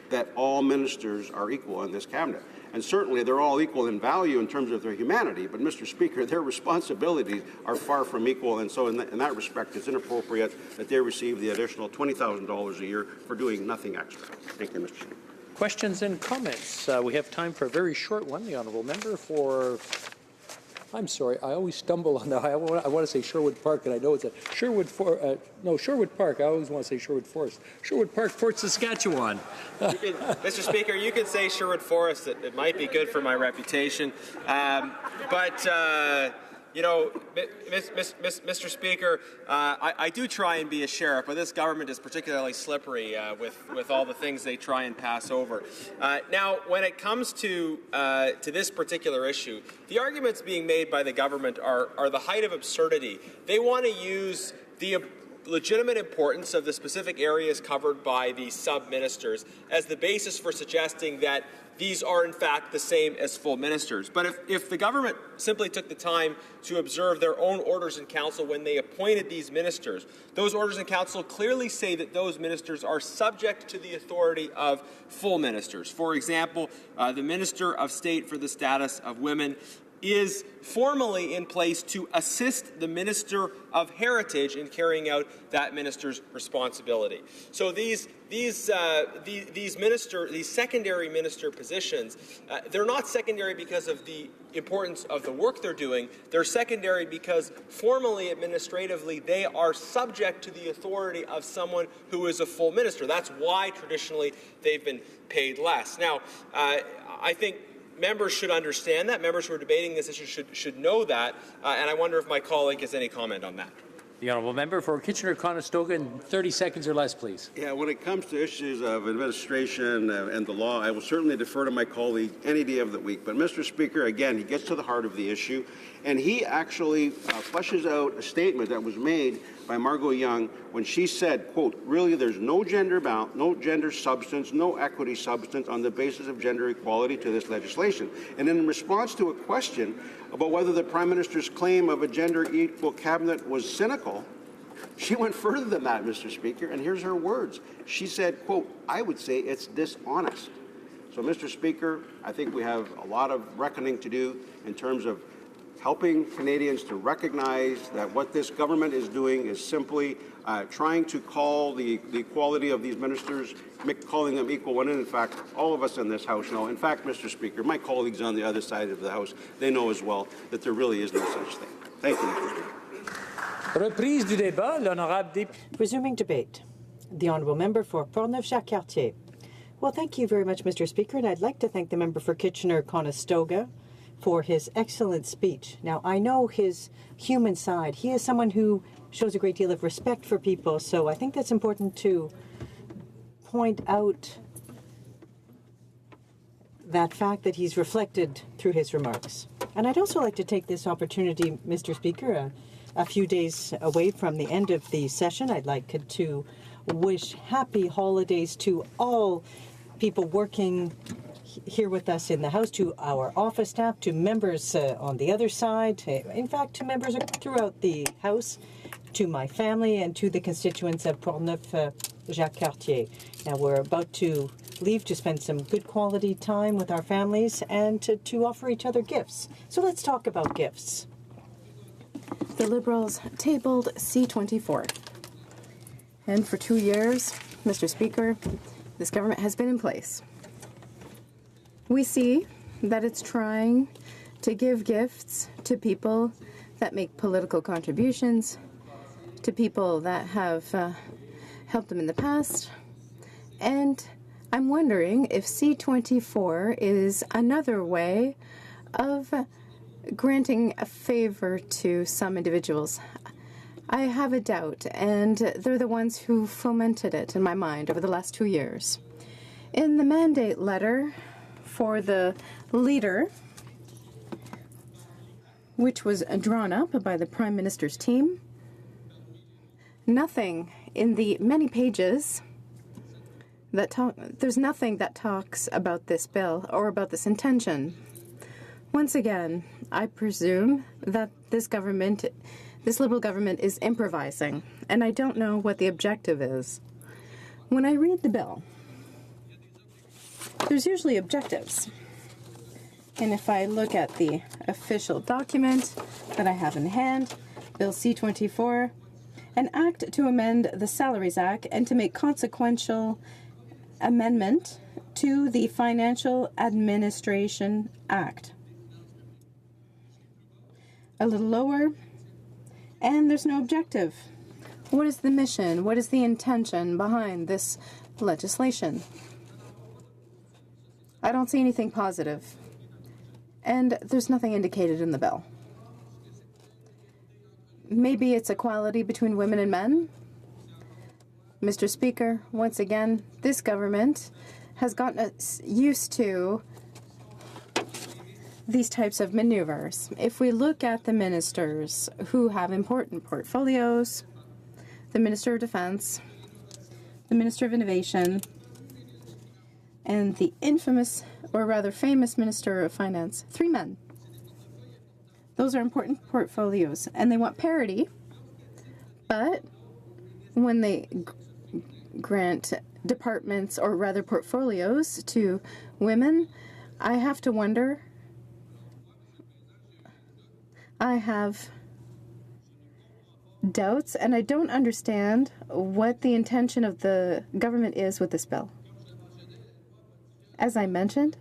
that all ministers are equal in this Cabinet. And certainly they're all equal in value in terms of their humanity, but, Mr. Speaker, their responsibilities are far from equal, and so in that respect, it's inappropriate that they receive the additional $20,000 a year for doing nothing extra. Thank you, Mr. Speaker. Questions and comments? We have time for a very short one. The honourable member for... I'm sorry, I always stumble on that. I want to say Sherwood Park, and I know it's a Sherwood Park. I always want to say Sherwood Forest. Sherwood Park, Fort Saskatchewan. Mr. Speaker, you can say Sherwood Forest. It might be good for my reputation. You know, Mr. Speaker, I do try and be a sheriff, but this government is particularly slippery with all the things they try and pass over. Now, when it comes to this particular issue, the arguments being made by the government are the height of absurdity. They want to use the legitimate importance of the specific areas covered by the sub-ministers as the basis for suggesting that these are in fact the same as full ministers. But if the government simply took the time to observe their own orders in council when they appointed these ministers, those orders in council clearly say that those ministers are subject to the authority of full ministers. For example, the Minister of State for the Status of Women is formally in place to assist the Minister of Heritage in carrying out that minister's responsibility. So these secondary minister positions, they're not secondary because of the importance of the work they're doing. They're secondary because formally, administratively, they are subject to the authority of someone who is a full minister. That's why traditionally they've been paid less. Now, I think members should understand that. Members who are debating this issue should know that. And I wonder if my colleague has any comment on that. The honourable member for Kitchener-Conestoga in 30 seconds or less, please. Yeah, when it comes to issues of administration and the law, I will certainly defer to my colleague any day of the week. But, Mr. Speaker, again, he gets to the heart of the issue, and he actually fleshes out a statement that was made by Margot Young when she said, quote, really there's no gender substance, no equity substance on the basis of gender equality to this legislation. And in response to a question about whether the Prime Minister's claim of a gender-equal cabinet was cynical, she went further than that, Mr. Speaker, and here's her words. She said, quote, I would say it's dishonest. So, Mr. Speaker, I think we have a lot of reckoning to do in terms of helping Canadians to recognize that what this government is doing is simply trying to call the equality of these ministers, calling them equal, when in fact all of us in this House know. In fact, Mr. Speaker, my colleagues on the other side of the House, they know as well that there really is no such thing. Thank you, Mr. Speaker. Reprise du débat, l'honorable député. Resuming debate. The honourable member for Portneuf-Jacques-Cartier. Well, thank you very much, Mr. Speaker, and I'd like to thank the member for Kitchener-Conestoga for his excellent speech. Now, I know his human side. He is someone who shows a great deal of respect for people, so I think that's important to point out that fact that he's reflected through his remarks. And I'd also like to take this opportunity, Mr. Speaker, a few days away from the end of the session, I'd like to wish happy holidays to all people working here with us in the House, to our office staff, to members on the other side, in fact, to members throughout the House, to my family, and to the constituents of Portneuf-Jacques-Cartier. Now, we're about to leave to spend some good quality time with our families and to offer each other gifts. So let's talk about gifts. The Liberals tabled C-24. And for 2 years, Mr. Speaker, this government has been in place. We see that it's trying to give gifts to people that make political contributions, to people that have helped them in the past, and I'm wondering if C-24 is another way of granting a favor to some individuals. I have a doubt, and they're the ones who fomented it in my mind over the last 2 years. In the mandate letter for the leader, which was drawn up by the Prime Minister's team. Nothing in the many pages there's nothing that talks about this bill or about this intention. Once again, I presume that this Liberal government is improvising, and I don't know what the objective is. When I read the bill, there's usually objectives. And if I look at the official document that I have in hand, Bill C-24, an act to amend the Salaries Act and to make consequential amendment to the Financial Administration Act. A little lower, and there's no objective. What is the mission? What is the intention behind this legislation? I don't see anything positive, and there's nothing indicated in the bill. Maybe it's equality between women and men? Mr. Speaker, once again, this government has gotten us used to these types of maneuvers. If we look at the ministers who have important portfolios, the Minister of Defense, the Minister of Innovation, and the infamous, or rather famous, Minister of Finance, 3 men. Those are important portfolios, and they want parity, but when they grant departments, or rather portfolios, to women, I have to wonder. I have doubts, and I don't understand what the intention of the government is with this bill. As I mentioned,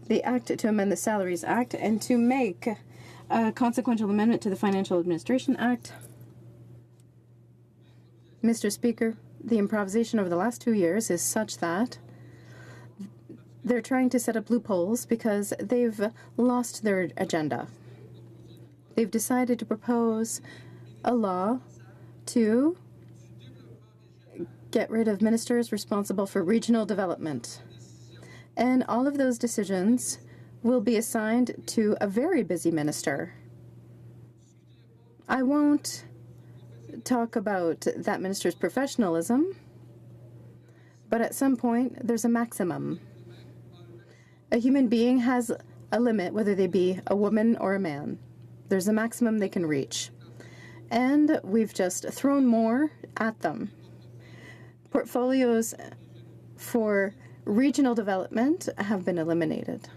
the act to amend the Salaries Act and to make a consequential amendment to the Financial Administration Act. Mr. Speaker, the improvisation over the last 2 years is such that they're trying to set up loopholes because they've lost their agenda. They've decided to propose a law to get rid of ministers responsible for regional development. And all of those decisions will be assigned to a very busy minister. I won't talk about that minister's professionalism, but at some point there's a maximum. A human being has a limit, whether they be a woman or a man. There's a maximum they can reach. And we've just thrown more at them. Portfolios for regional development have been eliminated.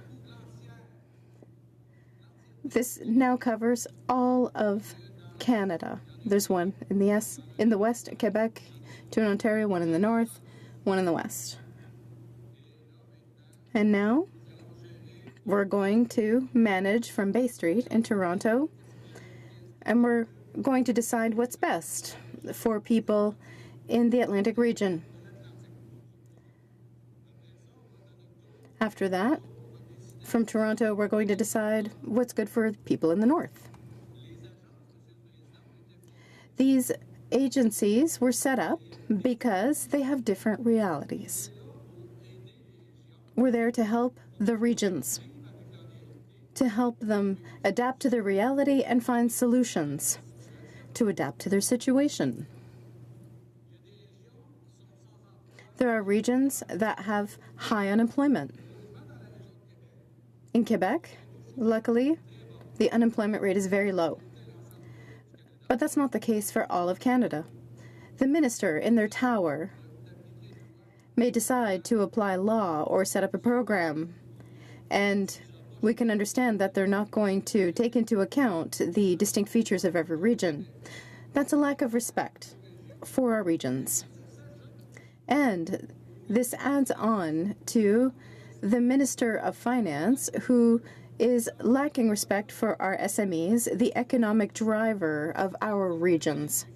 This now covers all of Canada. There's one in the west, Quebec, 2 in Ontario, 1 in the north, 1 in the west. And now we're going to manage from Bay Street in Toronto, and we're going to decide what's best for people in the Atlantic region. After that, from Toronto, we're going to decide what's good for people in the north. These agencies were set up because they have different realities. We're there to help the regions, to help them adapt to their reality and find solutions to adapt to their situation. There are regions that have high unemployment. In Quebec, luckily, the unemployment rate is very low. But that's not the case for all of Canada. The minister in their tower may decide to apply law or set up a program, and we can understand that they're not going to take into account the distinct features of every region. That's a lack of respect for our regions. And this adds on to the Minister of Finance, who is lacking respect for our SMEs, the economic driver of our regions.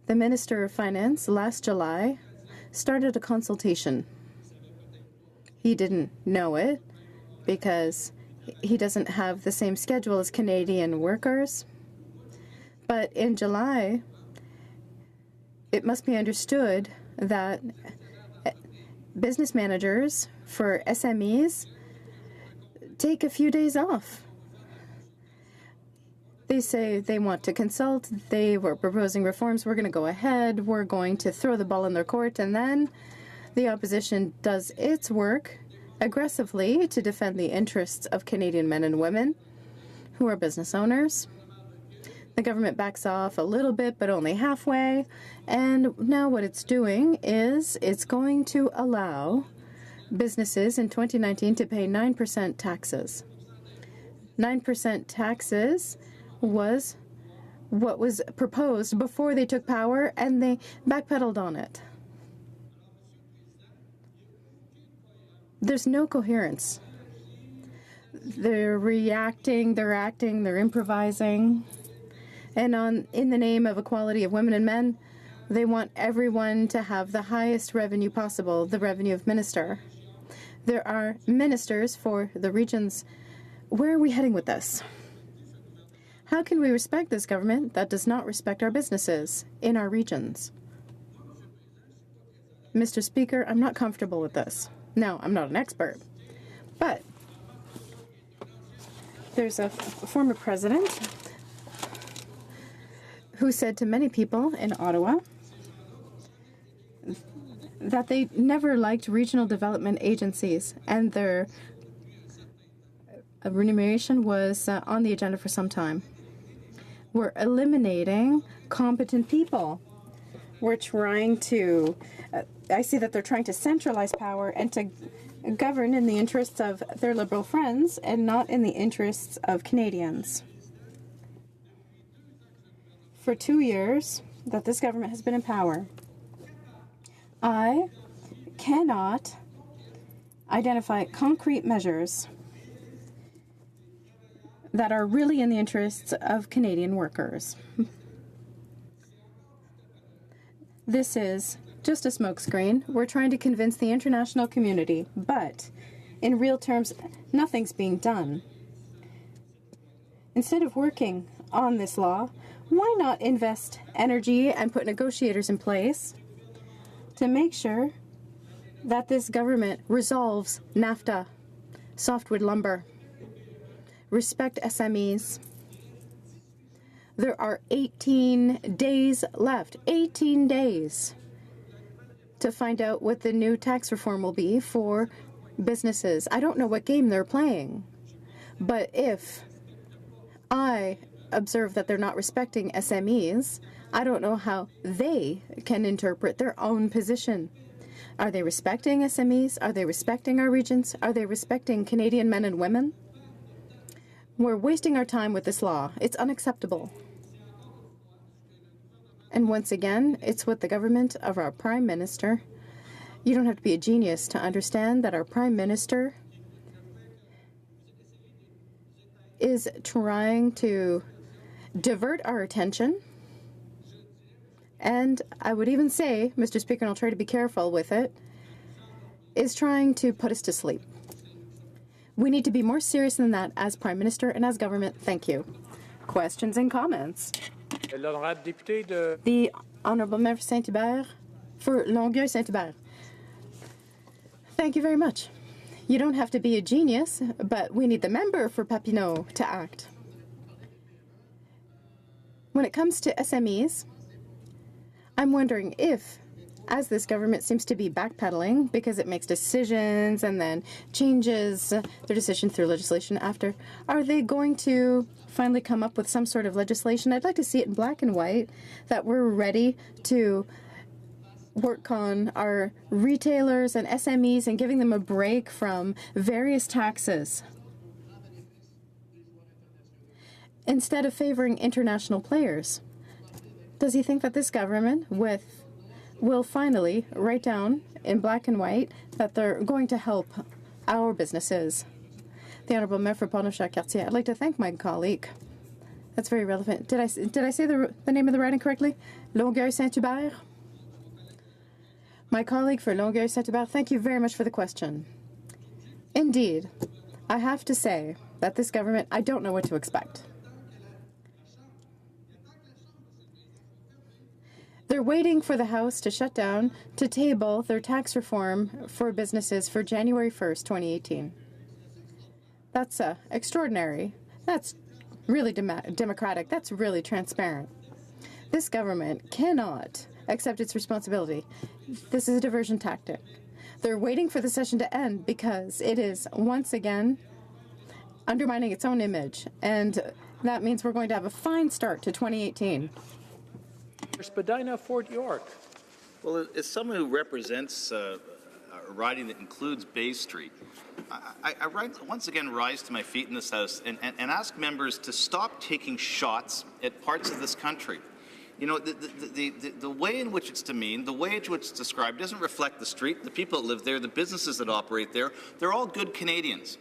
The Minister of Finance last July started a consultation. He didn't know it because he doesn't have the same schedule as Canadian workers. But in July, it must be understood that business managers for SMEs take a few days off. They say they want to consult. They were proposing reforms. We're going to go ahead. We're going to throw the ball in their court. And then the opposition does its work aggressively to defend the interests of Canadian men and women who are business owners. The government backs off a little bit, but only halfway. And now what it's doing is it's going to allow businesses in 2019 to pay 9% taxes. 9% taxes was what was proposed before they took power, and they backpedaled on it. There's no coherence. They're reacting, they're acting, they're improvising. And in the name of equality of women and men, they want everyone to have the highest revenue possible, the revenue of minister. There are ministers for the regions. Where are we heading with this? How can we respect this government that does not respect our businesses in our regions? Mr. Speaker, I'm not comfortable with this. Now, I'm not an expert, but there's a former president who said to many people in Ottawa that they never liked regional development agencies, and their remuneration was on the agenda for some time. We're eliminating competent people. We're trying to, I see that they're trying to centralize power and to govern in the interests of their Liberal friends and not in the interests of Canadians. For 2 years that this government has been in power, I cannot identify concrete measures that are really in the interests of Canadian workers. This is just a smokescreen. We're trying to convince the international community, but in real terms, nothing's being done. Instead of working on this law, why not invest energy and put negotiators in place to make sure that this government resolves NAFTA, softwood lumber, respect SMEs. There are 18 days left, 18 days to find out what the new tax reform will be for businesses. I don't know what game they're playing, but if I observe that they're not respecting SMEs, I don't know how they can interpret their own position. Are they respecting SMEs? Are they respecting our regions? Are they respecting Canadian men and women? We're wasting our time with this law. It's unacceptable. And once again, it's with the government of our Prime Minister. You don't have to be a genius to understand that our Prime Minister is trying to divert our attention. And I would even say, Mr. Speaker, and I'll try to be careful with it, is trying to put us to sleep. We need to be more serious than that as Prime Minister and as government. Thank you. Questions and comments? The Honourable Member Saint-Hubert for Longueuil-Saint-Hubert. Thank you very much. You don't have to be a genius, but we need the member for Papineau to act. When it comes to SMEs, I'm wondering if, as this government seems to be backpedaling because it makes decisions and then changes their decision through legislation after, are they going to finally come up with some sort of legislation? I'd like to see it in black and white, that we're ready to work on our retailers and SMEs and giving them a break from various taxes instead of favoring international players. Does he think that this government will finally write down in black and white that they're going to help our businesses? The Honourable Member for Portneuf-Jacques-Cartier. I'd like to thank my colleague. That's very relevant. Did I say the name of the riding correctly? Longueuil-Saint-Hubert? My colleague for Longueuil-Saint-Hubert, thank you very much for the question. Indeed, I have to say that this government, I don't know what to expect. They're waiting for the House to shut down to table their tax reform for businesses for January 1st, 2018. That's extraordinary. That's really democratic. That's really transparent. This government cannot accept its responsibility. This is a diversion tactic. They're waiting for the session to end because it is, once again, undermining its own image. And that means we're going to have a fine start to 2018. Spadina, Fort York. Well, as someone who represents a riding that includes Bay Street, I once again rise to my feet in this House and ask members to stop taking shots at parts of this country. You know, the way in which it's demeaned, the way in which it's described doesn't reflect the street, the people that live there, the businesses that operate there. They're all good Canadians.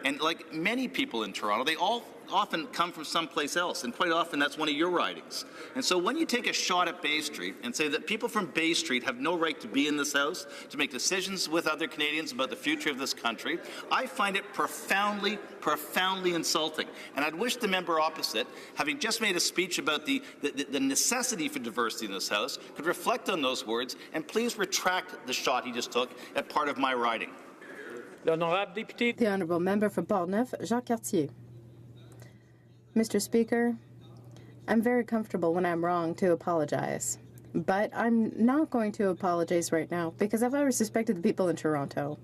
And like many people in Toronto, they all often come from someplace else, and quite often that's one of your ridings. And so when you take a shot at Bay Street and say that people from Bay Street have no right to be in this House, to make decisions with other Canadians about the future of this country, I find it profoundly, profoundly insulting. And I'd wish the member opposite, having just made a speech about the necessity for diversity in this House, could reflect on those words and please retract the shot he just took at part of my riding. The Honourable Member for Portneuf, Jacques Cartier. Mr. Speaker, I'm very comfortable when I'm wrong to apologize, but I'm not going to apologize right now because I've always respected the people in Toronto.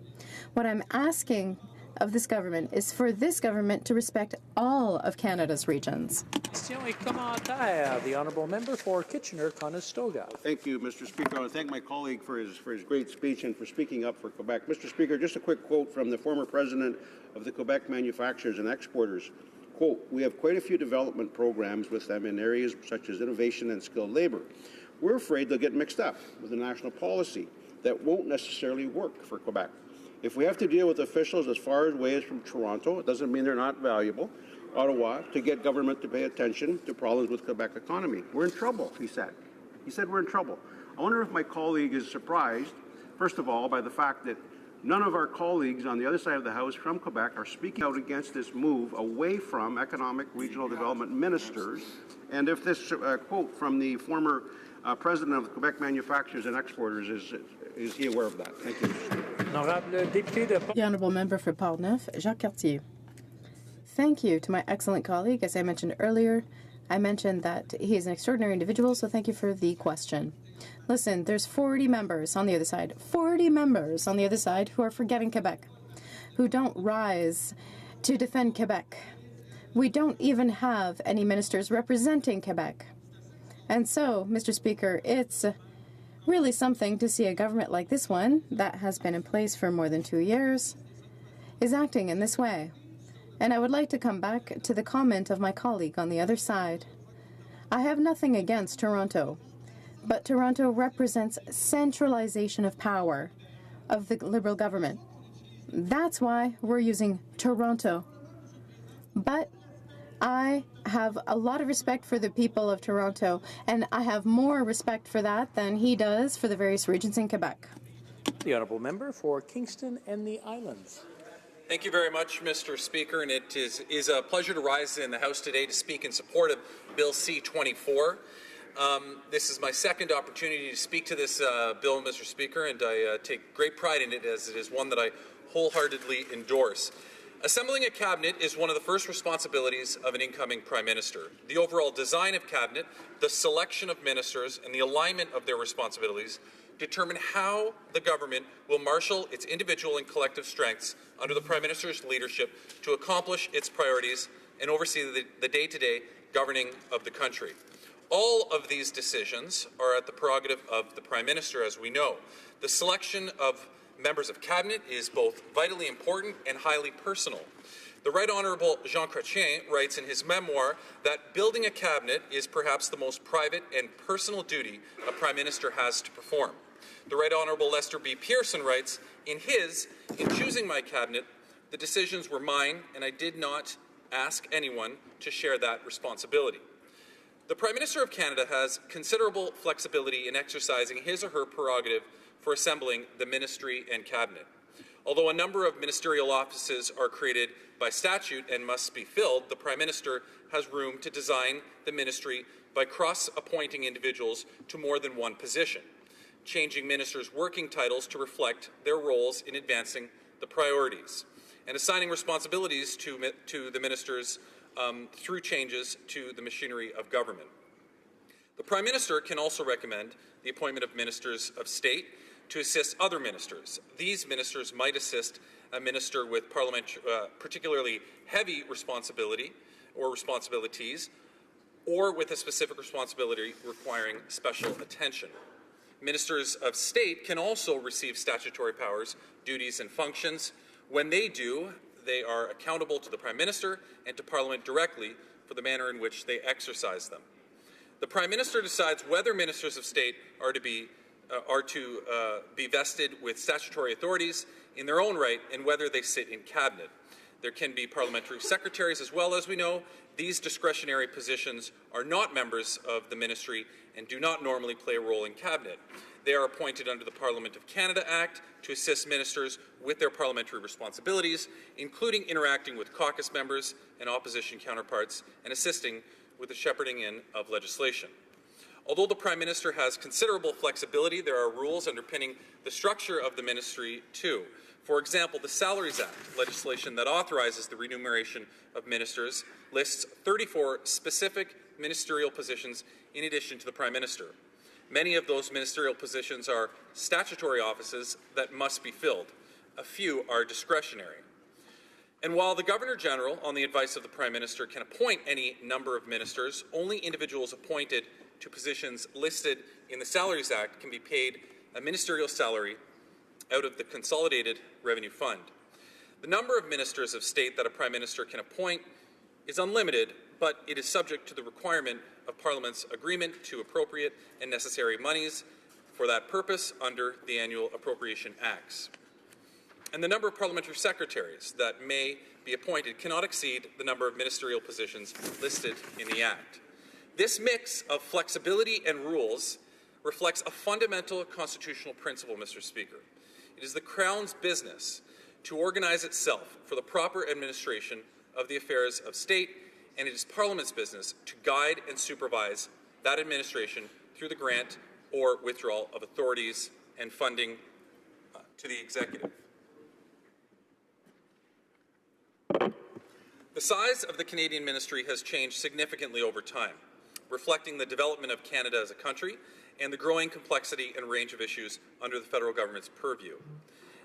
What I'm asking of this government is for this government to respect all of Canada's regions. The Honourable Member for Kitchener-Conestoga. Thank you, Mr. Speaker. I want to thank my colleague for his great speech and for speaking up for Quebec. Mr. Speaker, just a quick quote from the former president of the Quebec Manufacturers and Exporters. Quote, "We have quite a few development programs with them in areas such as innovation and skilled labor. We're afraid they'll get mixed up with a national policy that won't necessarily work for Quebec. If we have to deal with officials as far away as from Toronto, it doesn't mean they're not valuable, Ottawa, to get government to pay attention to problems with Quebec economy. We're in trouble," he said. He said we're in trouble. I wonder if my colleague is surprised, first of all, by the fact that none of our colleagues on the other side of the House from Quebec are speaking out against this move away from economic regional development ministers, and if this quote from the former president of the Quebec Manufacturers and Exporters is he aware of that? Thank you. The Honourable Member for Portneuf, Jacques Cartier. Thank you to my excellent colleague. As I mentioned earlier, I mentioned that he is an extraordinary individual, so thank you for the question. Listen, there's 40 members on the other side, 40 members on the other side who are forgetting Quebec, who don't rise to defend Quebec. We don't even have any ministers representing Quebec. And so, Mr. Speaker, it's really something to see a government like this one, that has been in place for more than 2 years, is acting in this way. And I would like to come back to the comment of my colleague on the other side. I have nothing against Toronto, but Toronto represents centralization of power of the Liberal government. That's why we're using Toronto. But I have a lot of respect for the people of Toronto, and I have more respect for that than he does for the various regions in Quebec. The Honourable Member for Kingston and the Islands. Thank you very much, Mr. Speaker, and it is a pleasure to rise in the House today to speak in support of Bill C-24. This is my second opportunity to speak to this bill, Mr. Speaker, and I take great pride in it as it is one that I wholeheartedly endorse. Assembling a cabinet is one of the first responsibilities of an incoming Prime Minister. The overall design of cabinet, the selection of ministers, and the alignment of their responsibilities determine how the government will marshal its individual and collective strengths under the Prime Minister's leadership to accomplish its priorities and oversee the day-to-day governing of the country. All of these decisions are at the prerogative of the Prime Minister, as we know. The selection of members of Cabinet is both vitally important and highly personal. The Right Honourable Jean Chrétien writes in his memoir that building a Cabinet is perhaps the most private and personal duty a Prime Minister has to perform. The Right Honourable Lester B. Pearson writes, in choosing my Cabinet, the decisions were mine and I did not ask anyone to share that responsibility. The Prime Minister of Canada has considerable flexibility in exercising his or her prerogative for assembling the Ministry and Cabinet. Although a number of ministerial offices are created by statute and must be filled, the Prime Minister has room to design the Ministry by cross-appointing individuals to more than one position, changing ministers' working titles to reflect their roles in advancing the priorities, and assigning responsibilities to the ministers through changes to the machinery of government. The Prime Minister can also recommend the appointment of ministers of state to assist other ministers. These ministers might assist a minister with particularly heavy responsibility or responsibilities, or with a specific responsibility requiring special attention. Ministers of state can also receive statutory powers, duties, and functions. When they do, they are accountable to the Prime Minister and to Parliament directly for the manner in which they exercise them. The Prime Minister decides whether ministers of state are to be vested with statutory authorities in their own right and whether they sit in cabinet. There can be parliamentary secretaries as well. As we know, these discretionary positions are not members of the ministry and do not normally play a role in cabinet. They are appointed under the Parliament of Canada Act to assist ministers with their parliamentary responsibilities, including interacting with caucus members and opposition counterparts and assisting with the shepherding in of legislation. Although the Prime Minister has considerable flexibility, there are rules underpinning the structure of the ministry too. For example, the Salaries Act, legislation that authorizes the remuneration of ministers, lists 34 specific ministerial positions in addition to the Prime Minister. Many of those ministerial positions are statutory offices that must be filled. A few are discretionary. And while the Governor-General, on the advice of the Prime Minister, can appoint any number of ministers, only individuals appointed to positions listed in the Salaries Act can be paid a ministerial salary out of the Consolidated Revenue Fund. The number of ministers of state that a Prime Minister can appoint is unlimited, but it is subject to the requirement of Parliament's agreement to appropriate and necessary monies for that purpose under the Annual Appropriation Acts. And the number of parliamentary secretaries that may be appointed cannot exceed the number of ministerial positions listed in the Act. This mix of flexibility and rules reflects a fundamental constitutional principle, Mr. Speaker. It is the Crown's business to organize itself for the proper administration of the affairs of state, and it is Parliament's business to guide and supervise that administration through the grant or withdrawal of authorities and funding to the executive. The size of the Canadian ministry has changed significantly over time, reflecting the development of Canada as a country and the growing complexity and range of issues under the federal government's purview.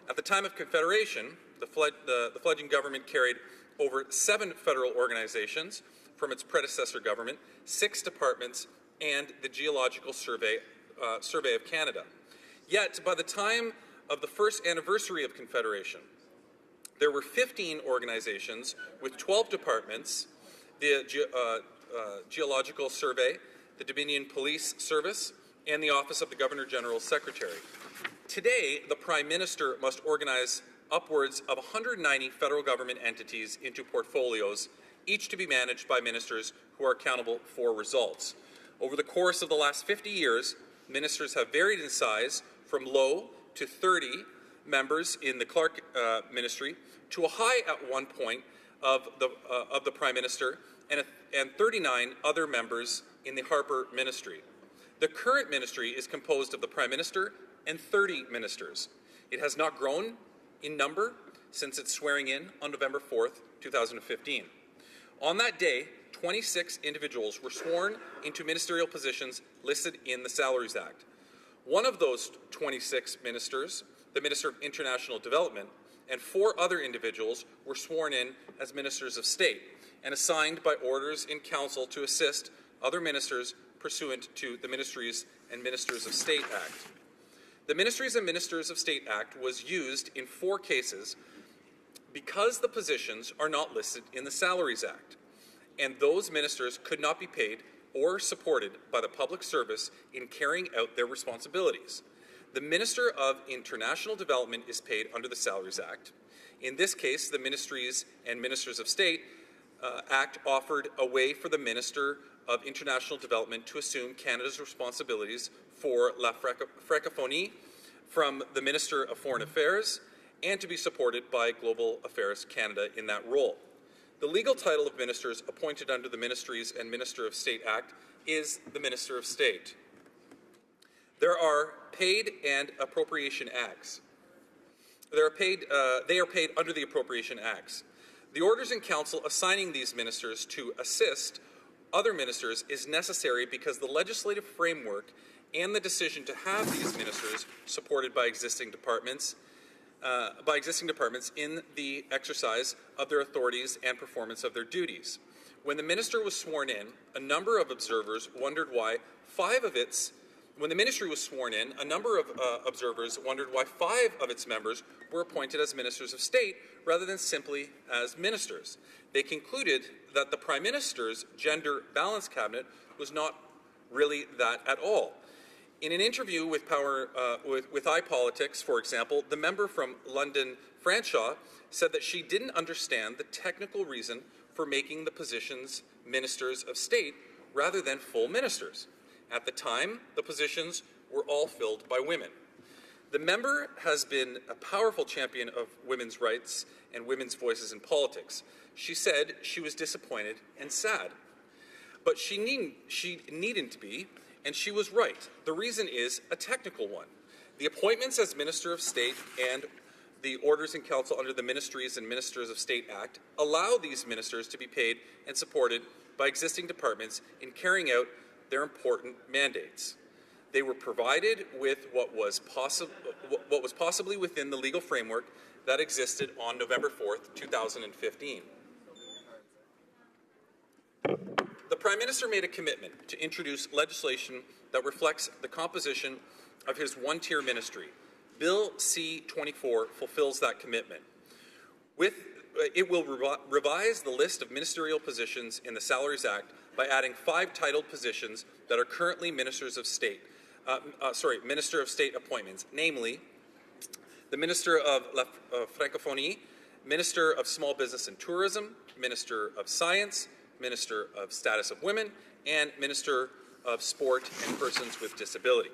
At the time of Confederation, the fledgling government carried over 7 federal organizations from its predecessor government, 6 departments, and the Geological Survey of Canada. Yet, by the time of the first anniversary of Confederation, there were 15 organizations with 12 departments, the Geological Survey, the Dominion Police Service, and the Office of the Governor-General's Secretary. Today, the Prime Minister must organize upwards of 190 federal government entities into portfolios, each to be managed by ministers who are accountable for results. Over the course of the last 50 years, ministers have varied in size from low to 30 members in the Clark ministry to a high at one point of the Prime Minister and 39 other members in the Harper ministry. The current ministry is composed of the Prime Minister and 30 ministers. It has not grown in number since its swearing in on November 4th, 2015. On that day, 26 individuals were sworn into ministerial positions listed in the Salaries Act. One of those 26 ministers, the Minister of International Development, and 4 other individuals were sworn in as ministers of state and assigned by orders in council to assist other ministers pursuant to the Ministries and Ministers of State Act. The Ministries and Ministers of State Act was used in 4 cases because the positions are not listed in the Salaries Act, and those ministers could not be paid or supported by the public service in carrying out their responsibilities. The Minister of International Development is paid under the Salaries Act. In this case, the Ministries and Ministers of State Act offered a way for the Minister of International Development to assume Canada's responsibilities for la francophonie from the Minister of Foreign Affairs and to be supported by Global Affairs Canada in that role. The legal title of ministers appointed under the Ministries and Minister of State Act is the Minister of State. There are paid and appropriation acts. They are paid under the appropriation acts. The Orders in Council assigning these ministers to assist other ministers is necessary because the legislative framework and the decision to have these ministers supported by existing departments in the exercise of their authorities and performance of their duties. When the minister was sworn in, a number of observers wondered why when the ministry was sworn in, a number of observers wondered why 5 of its members were appointed as ministers of state rather than simply as ministers. They concluded that the Prime Minister's gender balance cabinet was not really that at all. In an interview with iPolitics, for example, the member from London, Franshaw, said that she didn't understand the technical reason for making the positions ministers of state rather than full ministers. At the time, the positions were all filled by women. The member has been a powerful champion of women's rights and women's voices in politics. She said she was disappointed and sad. But she needn't be, and she was right. The reason is a technical one. The appointments as Minister of State and the Orders in Council under the Ministries and Ministers of State Act allow these ministers to be paid and supported by existing departments in carrying out their important mandates. They were provided with what was possibly within the legal framework that existed on November 4th, 2015. The Prime Minister made a commitment to introduce legislation that reflects the composition of his one-tier ministry. Bill C-24 fulfills that commitment. It will revise the list of ministerial positions in the Salaries Act by adding 5 titled positions that are currently Minister of State appointments, namely the Minister of La Francophonie, Minister of Small Business and Tourism, Minister of Science, Minister of Status of Women, and Minister of Sport and Persons with Disability.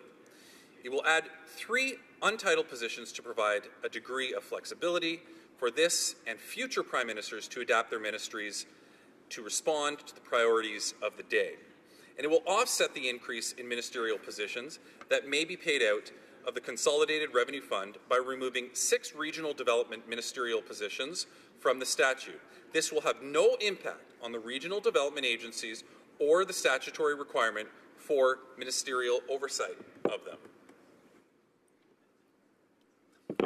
It will add 3 untitled positions to provide a degree of flexibility for this and future Prime Ministers to adapt their ministries to respond to the priorities of the day. And it will offset the increase in ministerial positions that may be paid out of the Consolidated Revenue Fund by removing 6 regional development ministerial positions from the statute. This will have no impact on the regional development agencies or the statutory requirement for ministerial oversight of them.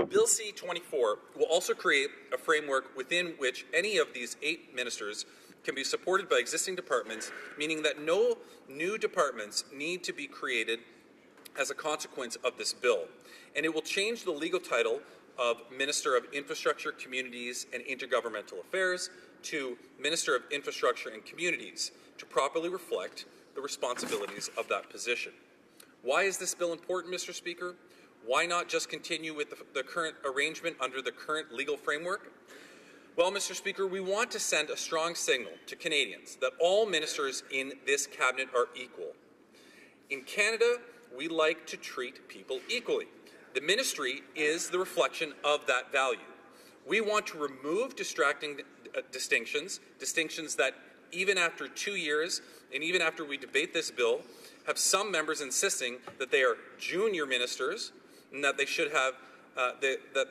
Bill C-24 will also create a framework within which any of these 8 ministers can be supported by existing departments, meaning that no new departments need to be created as a consequence of this bill. And it will change the legal title of Minister of Infrastructure, Communities and Intergovernmental Affairs to Minister of Infrastructure and Communities to properly reflect the responsibilities of that position. Why is this bill important, Mr. Speaker? Why not just continue with the current arrangement under the current legal framework? Well, Mr. Speaker, we want to send a strong signal to Canadians that all ministers in this cabinet are equal. In Canada, we like to treat people equally. The ministry is the reflection of that value. We want to remove distracting distinctions that even after 2 years and even after we debate this bill, have some members insisting that they are junior ministers and that they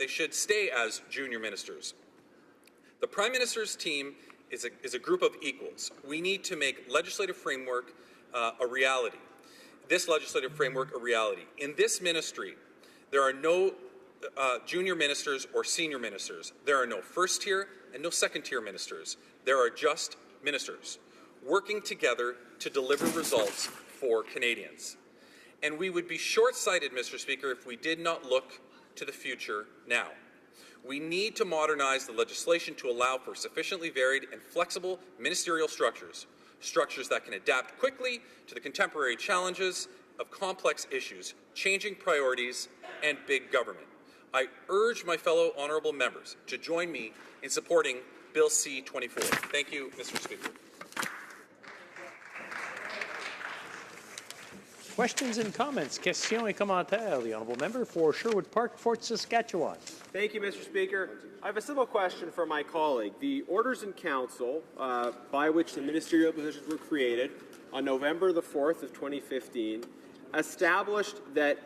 should stay as junior ministers. The Prime Minister's team is a group of equals. We need to make legislative framework a reality. This legislative framework a reality. In this ministry, there are no junior ministers or senior ministers. There are no first-tier and no second-tier ministers. There are just ministers working together to deliver results for Canadians. And we would be short-sighted, Mr. Speaker, if we did not look to the future now. We need to modernize the legislation to allow for sufficiently varied and flexible ministerial structures that can adapt quickly to the contemporary challenges of complex issues, changing priorities, and big government. I urge my fellow honourable members to join me in supporting Bill C-24. Thank you, Mr. Speaker. Questions and comments. Questions et commentaires. The honourable member for Sherwood Park, Fort Saskatchewan. Thank you, Mr. Speaker. I have a simple question for my colleague. The Orders in Council, by which the ministerial positions were created on November the 4th of 2015, established that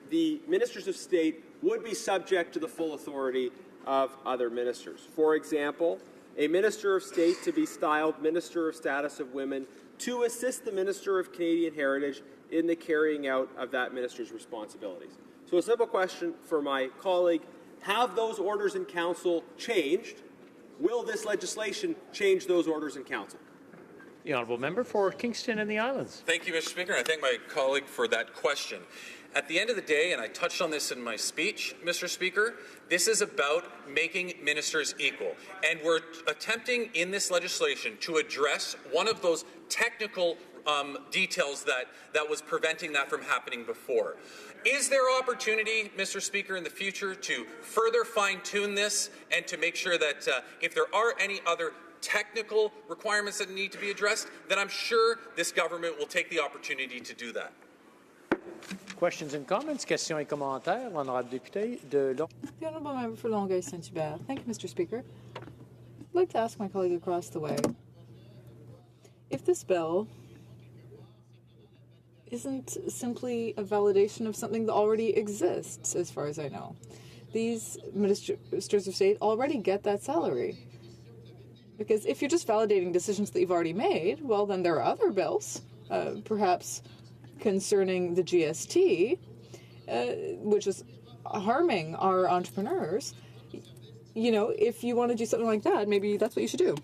the ministers of state would be subject to the full authority of other ministers. For example, a Minister of State to be styled Minister of Status of Women to assist the Minister of Canadian Heritage in the carrying out of that minister's responsibilities. So a simple question for my colleague, have those orders in council changed? Will this legislation change those orders in council? The honourable member for Kingston and the Islands. Thank you, Mr. Speaker, and I thank my colleague for that question. At the end of the day, and I touched on this in my speech, Mr. Speaker, this is about making ministers equal. And we're attempting in this legislation to address one of those technical details that was preventing that from happening before. Is there opportunity, Mr. Speaker, in the future to further fine-tune this and to make sure that if there are any other technical requirements that need to be addressed, then I'm sure this government will take the opportunity to do that. Questions and comments? Questions et commentaires. L'honorable député de Longueuil. The honourable member for Longueuil Saint-Hubert. Thank you, Mr. Speaker. I'd like to ask my colleague across the way, if this bill isn't simply a validation of something that already exists, as far as I know. These ministers of state already get that salary. Because if you're just validating decisions that you've already made, well, then there are other bills, perhaps concerning the GST, which is harming our entrepreneurs. You know, if you want to do something like that, maybe that's what you should do.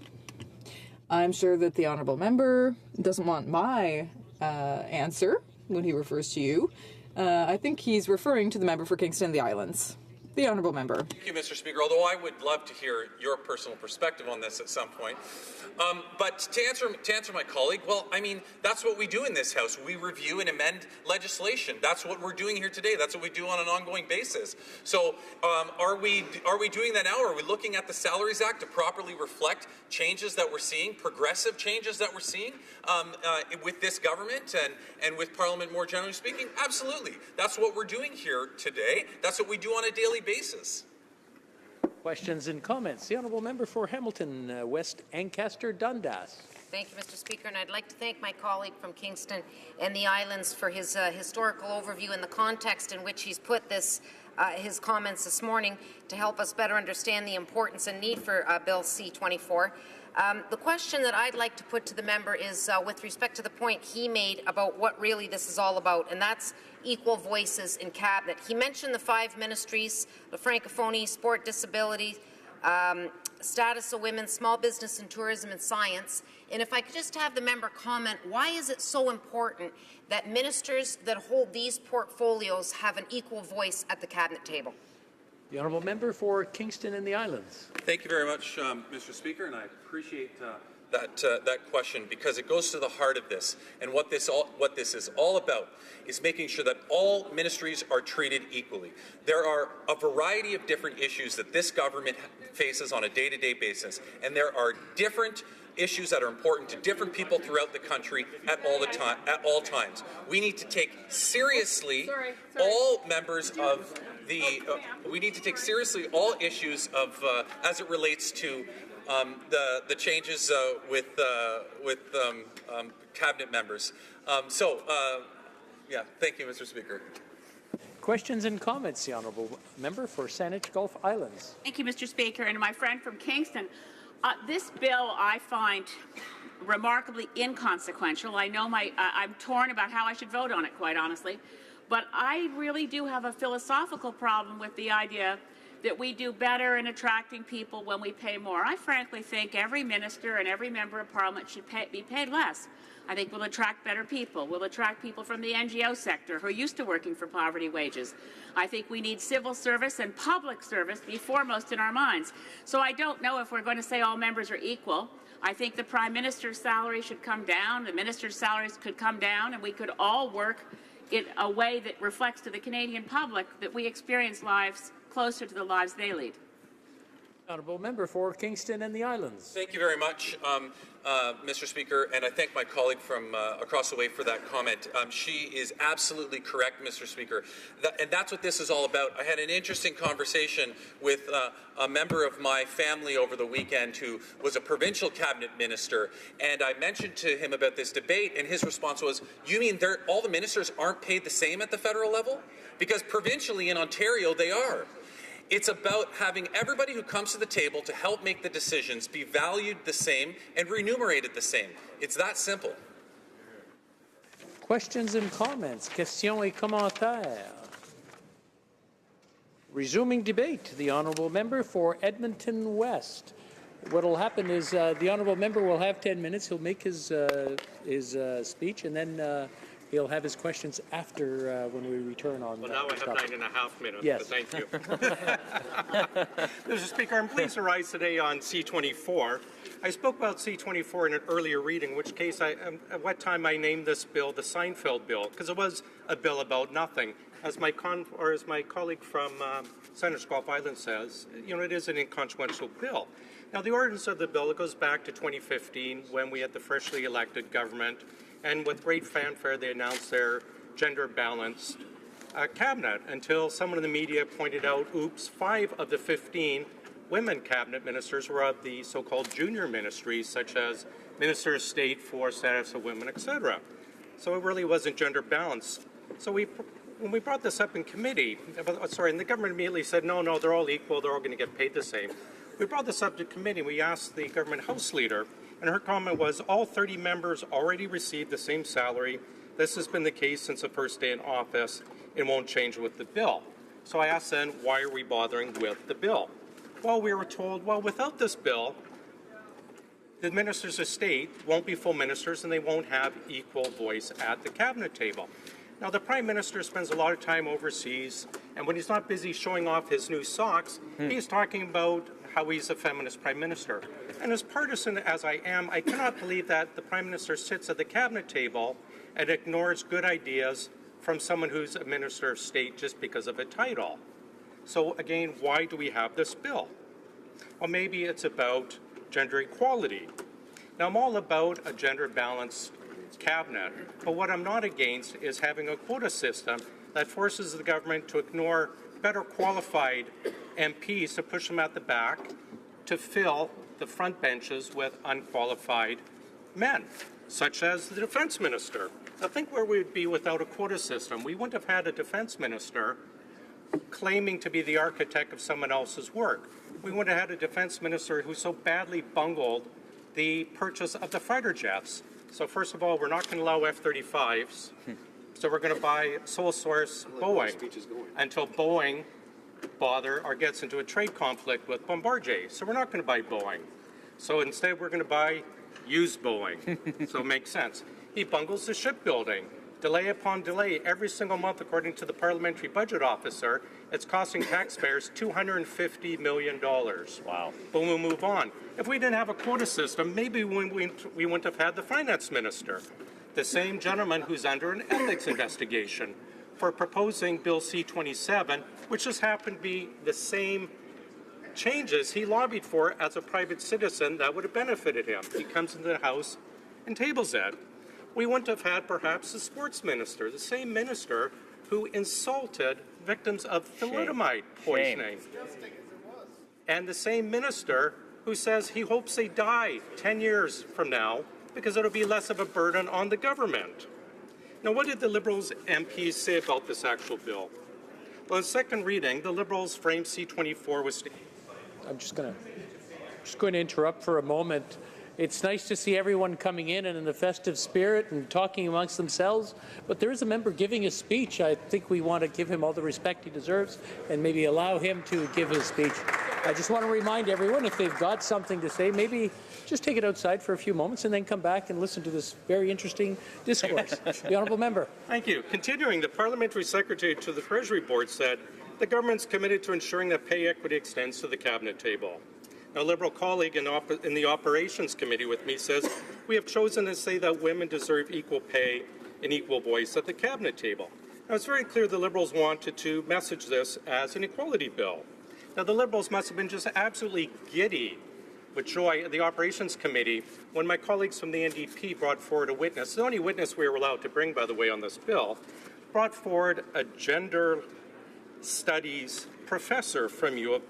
I'm sure that the honourable member doesn't want my answer when he refers to you. I think he's referring to the member for Kingston and the Islands. The honourable member. Thank you, Mr. Speaker, although I would love to hear your personal perspective on this at some point. But to answer my colleague, well, I mean, that's what we do in this House. We review and amend legislation. That's what we're doing here today. That's what we do on an ongoing basis. So are we doing that now? Are we looking at the Salaries Act to properly reflect changes that we're seeing, progressive changes that we're seeing with this government and with Parliament more generally speaking? Absolutely. That's what we're doing here today. That's what we do on a daily basis. Questions and comments. The honourable member for Hamilton West Ancaster Dundas. Thank you, Mr. Speaker, and I'd like to thank my colleague from Kingston and the Islands for his historical overview and the context in which he's put this, his comments this morning to help us better understand the importance and need for Bill C-24. The question that I'd like to put to the member is with respect to the point he made about what really this is all about, and that's equal voices in Cabinet. He mentioned the 5 ministries, the Francophonie, Sport, Disability, Status of Women, Small Business and Tourism and Science. And if I could just have the member comment, why is it so important that ministers that hold these portfolios have an equal voice at the Cabinet table? The honourable member for Kingston and the Islands. Thank you very much, Mr. Speaker, and I appreciate that question because it goes to the heart of this. And what this is all about is making sure that all ministries are treated equally. There are a variety of different issues that this government faces on a day-to-day basis, and there are different issues that are important to different people throughout the country at all times. We need to take seriously all members of we need to take seriously all issues of as it relates to the changes with cabinet members. Yeah, thank you, Mr. Speaker. Questions and comments. The honourable member for Saanich Gulf Islands. Thank you, Mr. Speaker, and my friend from Kingston. This bill I find remarkably inconsequential. I know I'm torn about how I should vote on it, quite honestly. But I really do have a philosophical problem with the idea that we do better in attracting people when we pay more. I frankly think every minister and every member of Parliament should be paid less. I think we'll attract better people. We'll attract people from the NGO sector who are used to working for poverty wages. I think we need civil service and public service be foremost in our minds. So I don't know if we're going to say all members are equal. I think the Prime Minister's salary should come down, the Minister's salaries could come down, and we could all work in a way that reflects to the Canadian public that we experience lives closer to the lives they lead. Honourable member for Kingston and the Islands. Thank you very much, Mr. Speaker, and I thank my colleague from across the way for that comment. She is absolutely correct, Mr. Speaker, and that's what this is all about. I had an interesting conversation with a member of my family over the weekend who was a provincial cabinet minister, and I mentioned to him about this debate, and his response was, "You mean all the ministers aren't paid the same at the federal level? Because provincially in Ontario they are." It's about having everybody who comes to the table to help make the decisions be valued the same and remunerated the same. It's that simple. Questions and comments, questions et commentaires. Resuming debate, the honourable member for Edmonton West. What will happen is the honourable member will have 10 minutes. He'll make his speech, and then he'll have his questions after when we return on. Well, now I have 9.5 minutes. Yes. Thank you. Mr. Speaker, I'm pleased to rise today on C-24. I spoke about C-24 in an earlier reading, in which case at what time I named this bill the Seinfeld bill, because it was a bill about nothing. As my colleague from Senator Squaw Island says, it is an inconsequential bill. Now, the origins of the bill, it goes back to 2015 when we had the freshly elected government, and with great fanfare they announced their gender-balanced cabinet until someone in the media pointed out, oops, 5 of the 15 women cabinet ministers were of the so-called junior ministries, such as Minister of State for Status of Women, etc. So it really wasn't gender balanced. So when we brought this up in committee, and the government immediately said, no, they're all equal, they're all going to get paid the same. We brought this up to committee, we asked the government House leader, and her comment was, all 30 members already received the same salary. This has been the case since the first day in office. It won't change with the bill. So I asked then, why are we bothering with the bill? Well, we were told, without this bill, the ministers of state won't be full ministers and they won't have equal voice at the cabinet table. Now, the Prime Minister spends a lot of time overseas, and when he's not busy showing off his new socks, he's talking about how he's a feminist Prime Minister. And as partisan as I am, I cannot believe that the Prime Minister sits at the cabinet table and ignores good ideas from someone who's a Minister of State just because of a title. So again, why do we have this bill? Well, maybe it's about gender equality. Now, I'm all about a gender-balanced cabinet, but what I'm not against is having a quota system that forces the government to ignore better qualified MPs to push them at the back to fill the front benches with unqualified men, such as the defense minister. Now, think where we would be without a quota system. We wouldn't have had a defense minister claiming to be the architect of someone else's work. We wouldn't have had a defense minister who so badly bungled the purchase of the fighter jets. So first of all, we're not going to allow F-35s. So we're going to buy sole source Boeing until Boeing bother or gets into a trade conflict with Bombardier. So we're not going to buy Boeing. So instead, we're going to buy used Boeing. So it makes sense. He bungles the shipbuilding. Delay upon delay, every single month, according to the parliamentary budget officer, it's costing taxpayers $250 million. Wow. But we'll move on. If we didn't have a quota system, maybe we wouldn't have had the finance minister, the same gentleman who's under an ethics investigation for proposing Bill C-27, which just happened to be the same changes he lobbied for as a private citizen that would have benefited him. He comes into the House and tables it. We wouldn't have had perhaps the sports minister, the same minister who insulted victims of thalidomide poisoning. And the same minister who says he hopes they die 10 years from now because it'll be less of a burden on the government. Now, what did the Liberals MPs say about this actual bill? Well, in second reading, the Liberals framed C-24 with... I'm just going to interrupt for a moment. It's nice to see everyone coming in and in the festive spirit and talking amongst themselves, but there is a member giving a speech. I think we want to give him all the respect he deserves and maybe allow him to give his speech. I just want to remind everyone, if they've got something to say, maybe just take it outside for a few moments and then come back and listen to this very interesting discourse. The honourable member. Thank you. Continuing, the Parliamentary Secretary to the Treasury Board said, the government's committed to ensuring that pay equity extends to the cabinet table. A Liberal colleague in the Operations Committee with me says, we have chosen to say that women deserve equal pay and equal voice at the cabinet table. Now, it's very clear the Liberals wanted to message this as an equality bill. Now, the Liberals must have been just absolutely giddy with joy at the Operations Committee when my colleagues from the NDP brought forward a witness, the only witness we were allowed to bring, by the way, on this bill, brought forward a gender studies professor from UBC.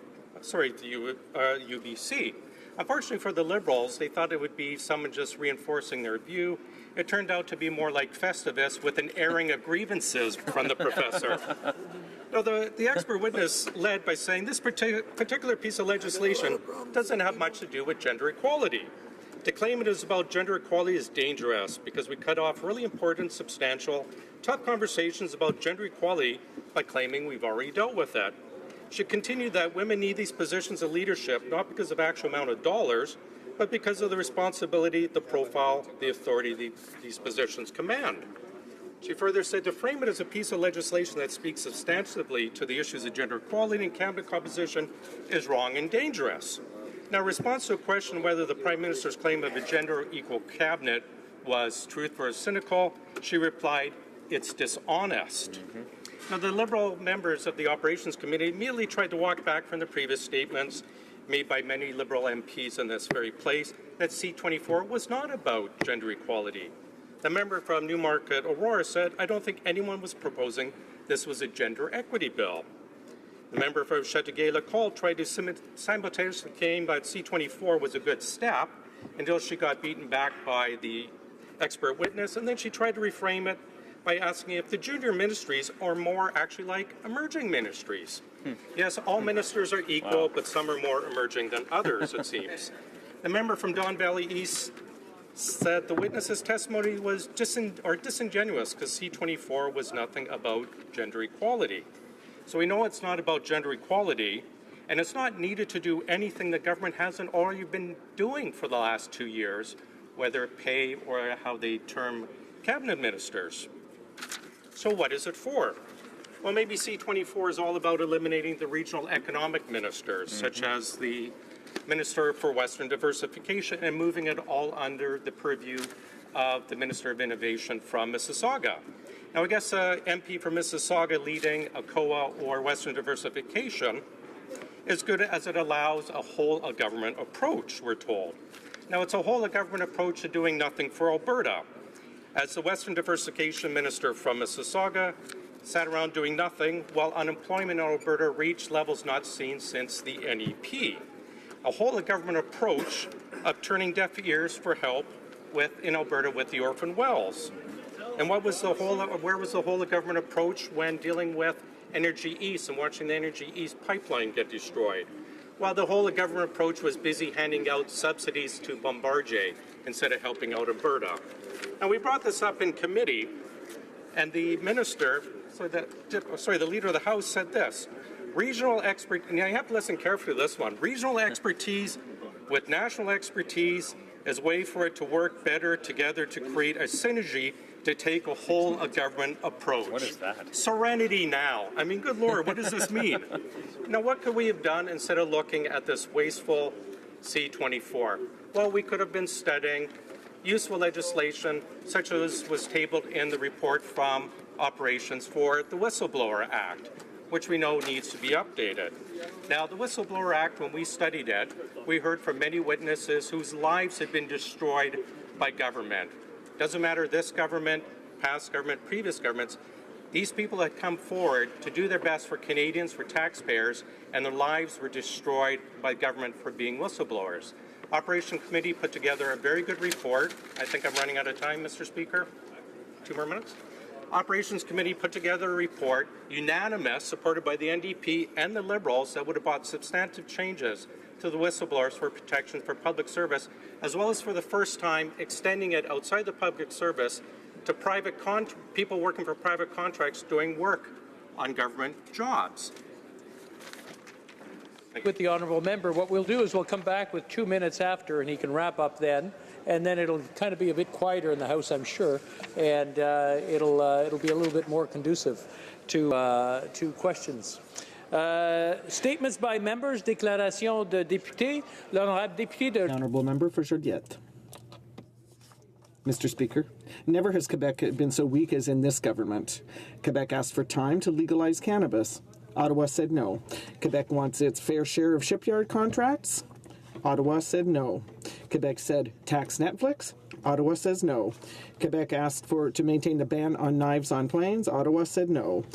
Unfortunately for the Liberals, they thought it would be someone just reinforcing their view, It turned out to be more like Festivus with an airing of grievances from the professor. Now, the expert witness led by saying this particular piece of legislation doesn't have much to do with gender equality. To claim it is about gender equality is dangerous because we cut off really important, substantial, tough conversations about gender equality by claiming we've already dealt with that. She continued that women need these positions of leadership not because of actual amount of dollars, but because of the responsibility, the profile, the authority these positions command. She further said to frame it as a piece of legislation that speaks substantively to the issues of gender equality and cabinet composition is wrong and dangerous. Now, in response to a question whether the Prime Minister's claim of a gender-equal cabinet was truthful or cynical, she replied, "It's dishonest." Now, the Liberal members of the Operations Committee immediately tried to walk back from the previous statements made by many Liberal MPs in this very place that C-24 was not about gender equality. The member from Newmarket Aurora said, "I don't think anyone was proposing this was a gender equity bill." The member from Chateauguay-Lacolle tried to simultaneously claim that C-24 was a good step until she got beaten back by the expert witness, and then she tried to reframe it by asking if the junior ministries are more actually like emerging ministries. Yes, all ministers are equal, but some are more emerging than others, it seems. The member from Don Valley East said the witness's testimony was disingenuous because C-24 was nothing about gender equality. So we know it's not about gender equality, and it's not needed to do anything the government hasn't already been doing for the last 2 years, whether pay or how they term cabinet ministers. So what is it for? Well, maybe C-24 is all about eliminating the regional economic ministers, such as the Minister for Western Diversification, and moving it all under the purview of the Minister of Innovation from Mississauga. Now, I guess an MP from Mississauga leading a COA or Western Diversification is good as it allows a whole-of-government approach, we're told. Now, it's a whole-of-government approach to doing nothing for Alberta. As the Western Diversification Minister from Mississauga sat around doing nothing while unemployment in Alberta reached levels not seen since the NEP. A whole-of-government approach of turning deaf ears for help in Alberta with the orphan wells. And where was the whole-of-government approach when dealing with Energy East and watching the Energy East pipeline get destroyed? Well, the whole-of-government approach was busy handing out subsidies to Bombardier instead of helping out Alberta. Now, we brought this up in committee, and the minister, the leader of the House said this: regional expert, and you have to listen carefully to this one, regional expertise with national expertise is a way for it to work better together to create a synergy to take a whole-of-government approach. What is that? Serenity now. I mean, good Lord, what does this mean? Now, what could we have done instead of looking at this wasteful C-24? Well, we could have been studying useful legislation such as was tabled in the report from Operations for the Whistleblower Act, which we know needs to be updated. Now, the Whistleblower Act, when we studied it, we heard from many witnesses whose lives had been destroyed by government. Doesn't matter this government, past government, previous governments, these people had come forward to do their best for Canadians, for taxpayers, and their lives were destroyed by government for being whistleblowers. Operation Committee put together a very good report. I think I'm running out of time, Mr. Speaker. 2 more minutes. Operations Committee put together a report, unanimous, supported by the NDP and the Liberals, that would have brought substantive changes to the whistleblowers for protection for public service, as well as for the first time extending it outside the public service to people working for private contracts doing work on government jobs. With the honourable member, what we'll do is we'll come back with 2 minutes after, and he can wrap up then, and then it'll kind of be a bit quieter in the House, I'm sure, and it'll be a little bit more conducive to questions. Statements by members, déclaration de députés. L'honorable député de... Honourable member for Joliette. Mr. Speaker, never has Quebec been so weak as in this government. Quebec asked for time to legalize cannabis. Ottawa said no. Quebec wants its fair share of shipyard contracts. Ottawa said no. Quebec said tax Netflix. Ottawa says no. Quebec asked to maintain the ban on knives on planes. Ottawa said no.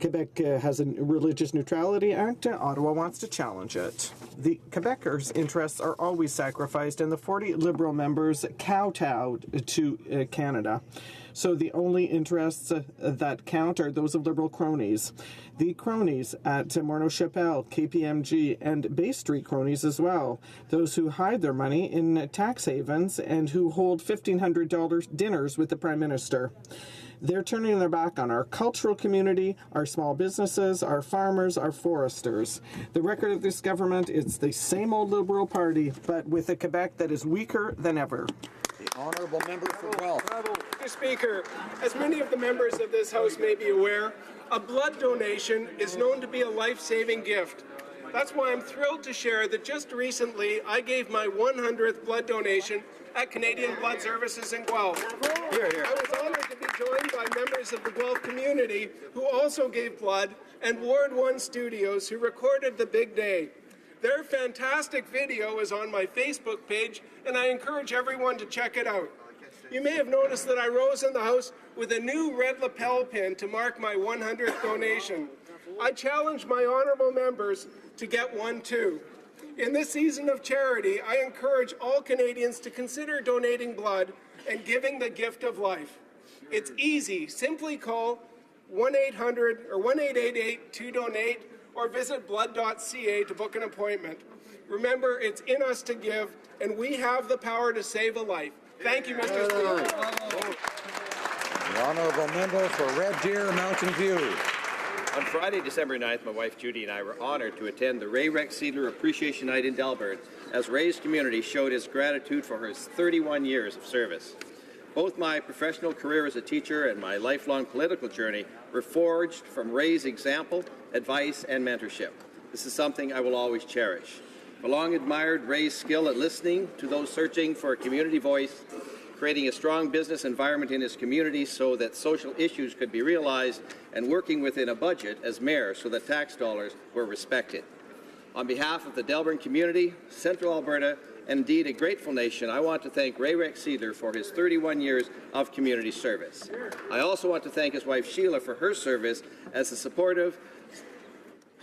Quebec has a Religious Neutrality Act. Ottawa wants to challenge it. The Quebecers' interests are always sacrificed, and the 40 Liberal members kowtowed to Canada. So the only interests that count are those of Liberal cronies. The cronies at Morneau Chapelle, KPMG, and Bay Street cronies as well. Those who hide their money in tax havens and who hold $1,500 dinners with the Prime Minister. They're turning their back on our cultural community, our small businesses, our farmers, our foresters. The record of this government is the same old Liberal Party, but with a Quebec that is weaker than ever. The honourable member for Guelph. Mr. Speaker, as many of the members of this House may be aware, a blood donation is known to be a life-saving gift. That's why I'm thrilled to share that just recently I gave my 100th blood donation at Canadian Blood Services in Guelph. Here, here. I was honored to be joined by members of the Guelph community who also gave blood, and Ward 1 Studios who recorded the big day. Their fantastic video is on my Facebook page, and I encourage everyone to check it out. You may have noticed that I rose in the House with a new red lapel pin to mark my 100th donation. I challenge my honourable members to get one too. In this season of charity, I encourage all Canadians to consider donating blood and giving the gift of life. It's easy. Simply call 1-800 or 1-888-2DONATE or visit blood.ca to book an appointment. Remember, it's in us to give, and we have the power to save a life. Thank you, Mr. Speaker. The honourable member for Red Deer, Mountain View. On Friday, December 9th, my wife Judy and I were honored to attend the Ray Rex Seidler Appreciation Night in Delbert as Ray's community showed its gratitude for his 31 years of service. Both my professional career as a teacher and my lifelong political journey were forged from Ray's example, advice, and mentorship. This is something I will always cherish. I long admired Ray's skill at listening to those searching for a community voice, creating a strong business environment in his community so that social issues could be realized, and working within a budget as mayor so that tax dollars were respected. On behalf of the Delburn community, Central Alberta, and indeed a grateful nation, I want to thank Ray Rex Seidler for his 31 years of community service. I also want to thank his wife Sheila for her service as a supportive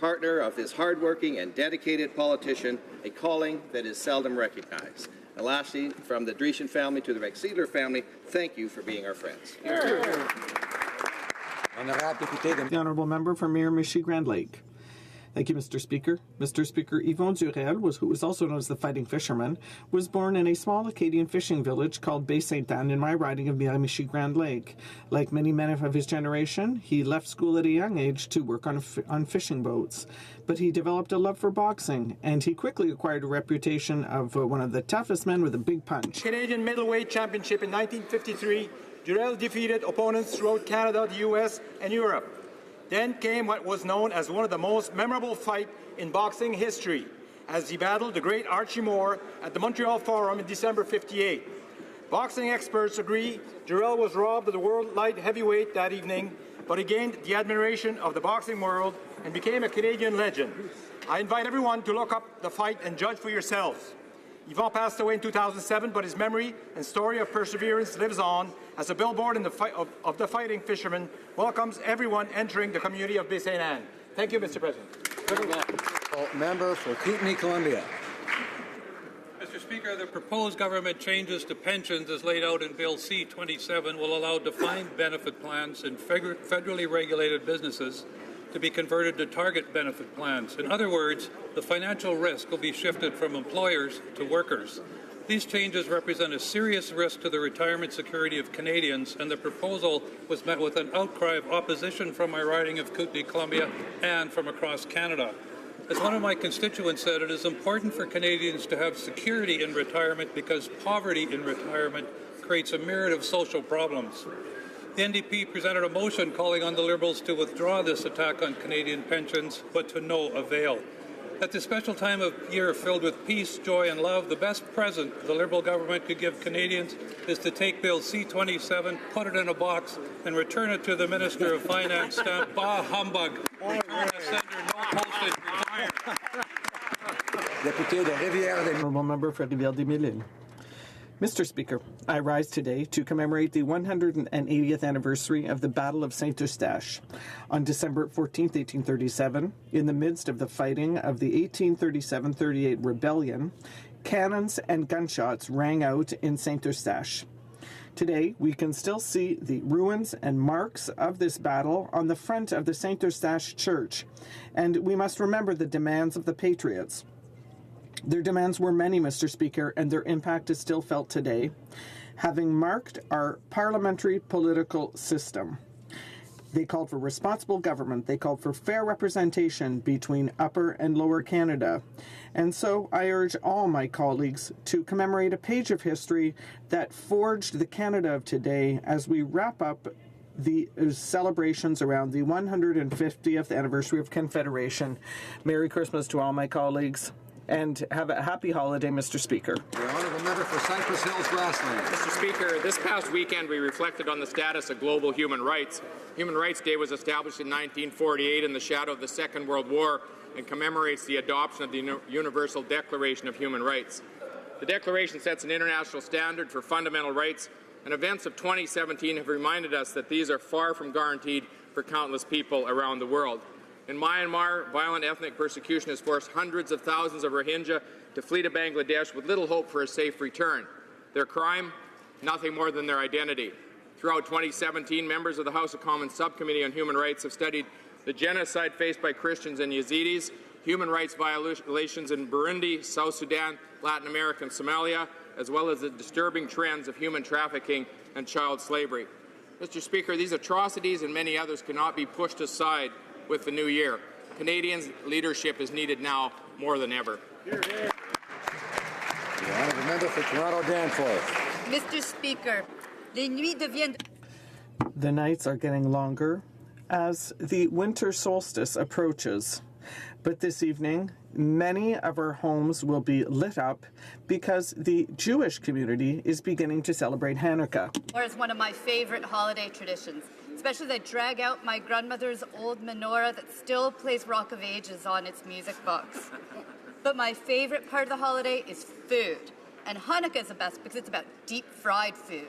partner of this hardworking and dedicated politician, a calling that is seldom recognized. And lastly, from the Dreeshen family to the Rex Seidler family, thank you for being our friends. The honourable member for Miramichi Grand Lake. Thank you, Mr. Speaker. Mr. Speaker, Yvon Durel, who was also known as the Fighting Fisherman, was born in a small Acadian fishing village called Baie Sainte-Anne in my riding of Miramichi Grand Lake. Like many men of his generation, he left school at a young age to work on fishing boats. But he developed a love for boxing, and he quickly acquired a reputation of one of the toughest men with a big punch. Canadian Middleweight Championship in 1953, Durel defeated opponents throughout Canada, the U.S., and Europe. Then came what was known as one of the most memorable fights in boxing history, as he battled the great Archie Moore at the Montreal Forum in December '58. Boxing experts agree Durel was robbed of the world light heavyweight that evening, but he gained the admiration of the boxing world and became a Canadian legend. I invite everyone to look up the fight and judge for yourselves. Yvon passed away in 2007, but his memory and story of perseverance lives on as a billboard in of the Fighting Fisherman welcomes everyone entering the community of Baie Sainte-Anne. Thank you, Mr. President. Member for Kootenay, Columbia. Mr. Speaker, the proposed government changes to pensions as laid out in Bill C-27 will allow defined benefit plans in federally regulated businesses to be converted to target benefit plans. In other words, the financial risk will be shifted from employers to workers. These changes represent a serious risk to the retirement security of Canadians, and the proposal was met with an outcry of opposition from my riding of Kootenay, Columbia, and from across Canada. As one of my constituents said, it is important for Canadians to have security in retirement because poverty in retirement creates a myriad of social problems. The NDP presented a motion calling on the Liberals to withdraw this attack on Canadian pensions, but to no avail. At this special time of year filled with peace, joy and love, the best present the Liberal government could give Canadians is to take Bill C-27, put it in a box, and return it to the Minister of Finance, stamp bah humbug, return a sender, no postage, Député de Rivière-des-Honorable member for Rivière-des-Mille. Mr. Speaker, I rise today to commemorate the 180th anniversary of the Battle of Saint-Eustache. On December 14, 1837, in the midst of the fighting of the 1837-38 rebellion, cannons and gunshots rang out in Saint-Eustache. Today, we can still see the ruins and marks of this battle on the front of the Saint-Eustache Church, and we must remember the demands of the Patriots. Their demands were many, Mr. Speaker, and their impact is still felt today, having marked our parliamentary political system. They called for responsible government. They called for fair representation between Upper and Lower Canada. And so I urge all my colleagues to commemorate a page of history that forged the Canada of today as we wrap up the celebrations around the 150th anniversary of Confederation. Merry Christmas to all my colleagues. And have a happy holiday, Mr. Speaker. The honourable member for Cypress Hills, Grasslands. Mr. Speaker, this past weekend we reflected on the status of global human rights. Human Rights Day was established in 1948 in the shadow of the Second World War and commemorates the adoption of the Universal Declaration of Human Rights. The Declaration sets an international standard for fundamental rights, and events of 2017 have reminded us that these are far from guaranteed for countless people around the world. In Myanmar, violent ethnic persecution has forced hundreds of thousands of Rohingya to flee to Bangladesh with little hope for a safe return. Their crime? Nothing more than their identity. Throughout 2017, members of the House of Commons Subcommittee on Human Rights have studied the genocide faced by Christians and Yazidis, human rights violations in Burundi, South Sudan, Latin America, and Somalia, as well as the disturbing trends of human trafficking and child slavery. Mr. Speaker, these atrocities and many others cannot be pushed aside with the new year. Canadians' leadership is needed now more than ever. The honourable member for Toronto Danforth. Mr. Speaker, les nuits deviennent... The nights are getting longer as the winter solstice approaches. But this evening, many of our homes will be lit up because the Jewish community is beginning to celebrate Hanukkah. Or is one of my favorite holiday traditions. Especially they drag out my grandmother's old menorah that still plays Rock of Ages on its music box. But my favorite part of the holiday is food. And Hanukkah is the best because it's about deep-fried food,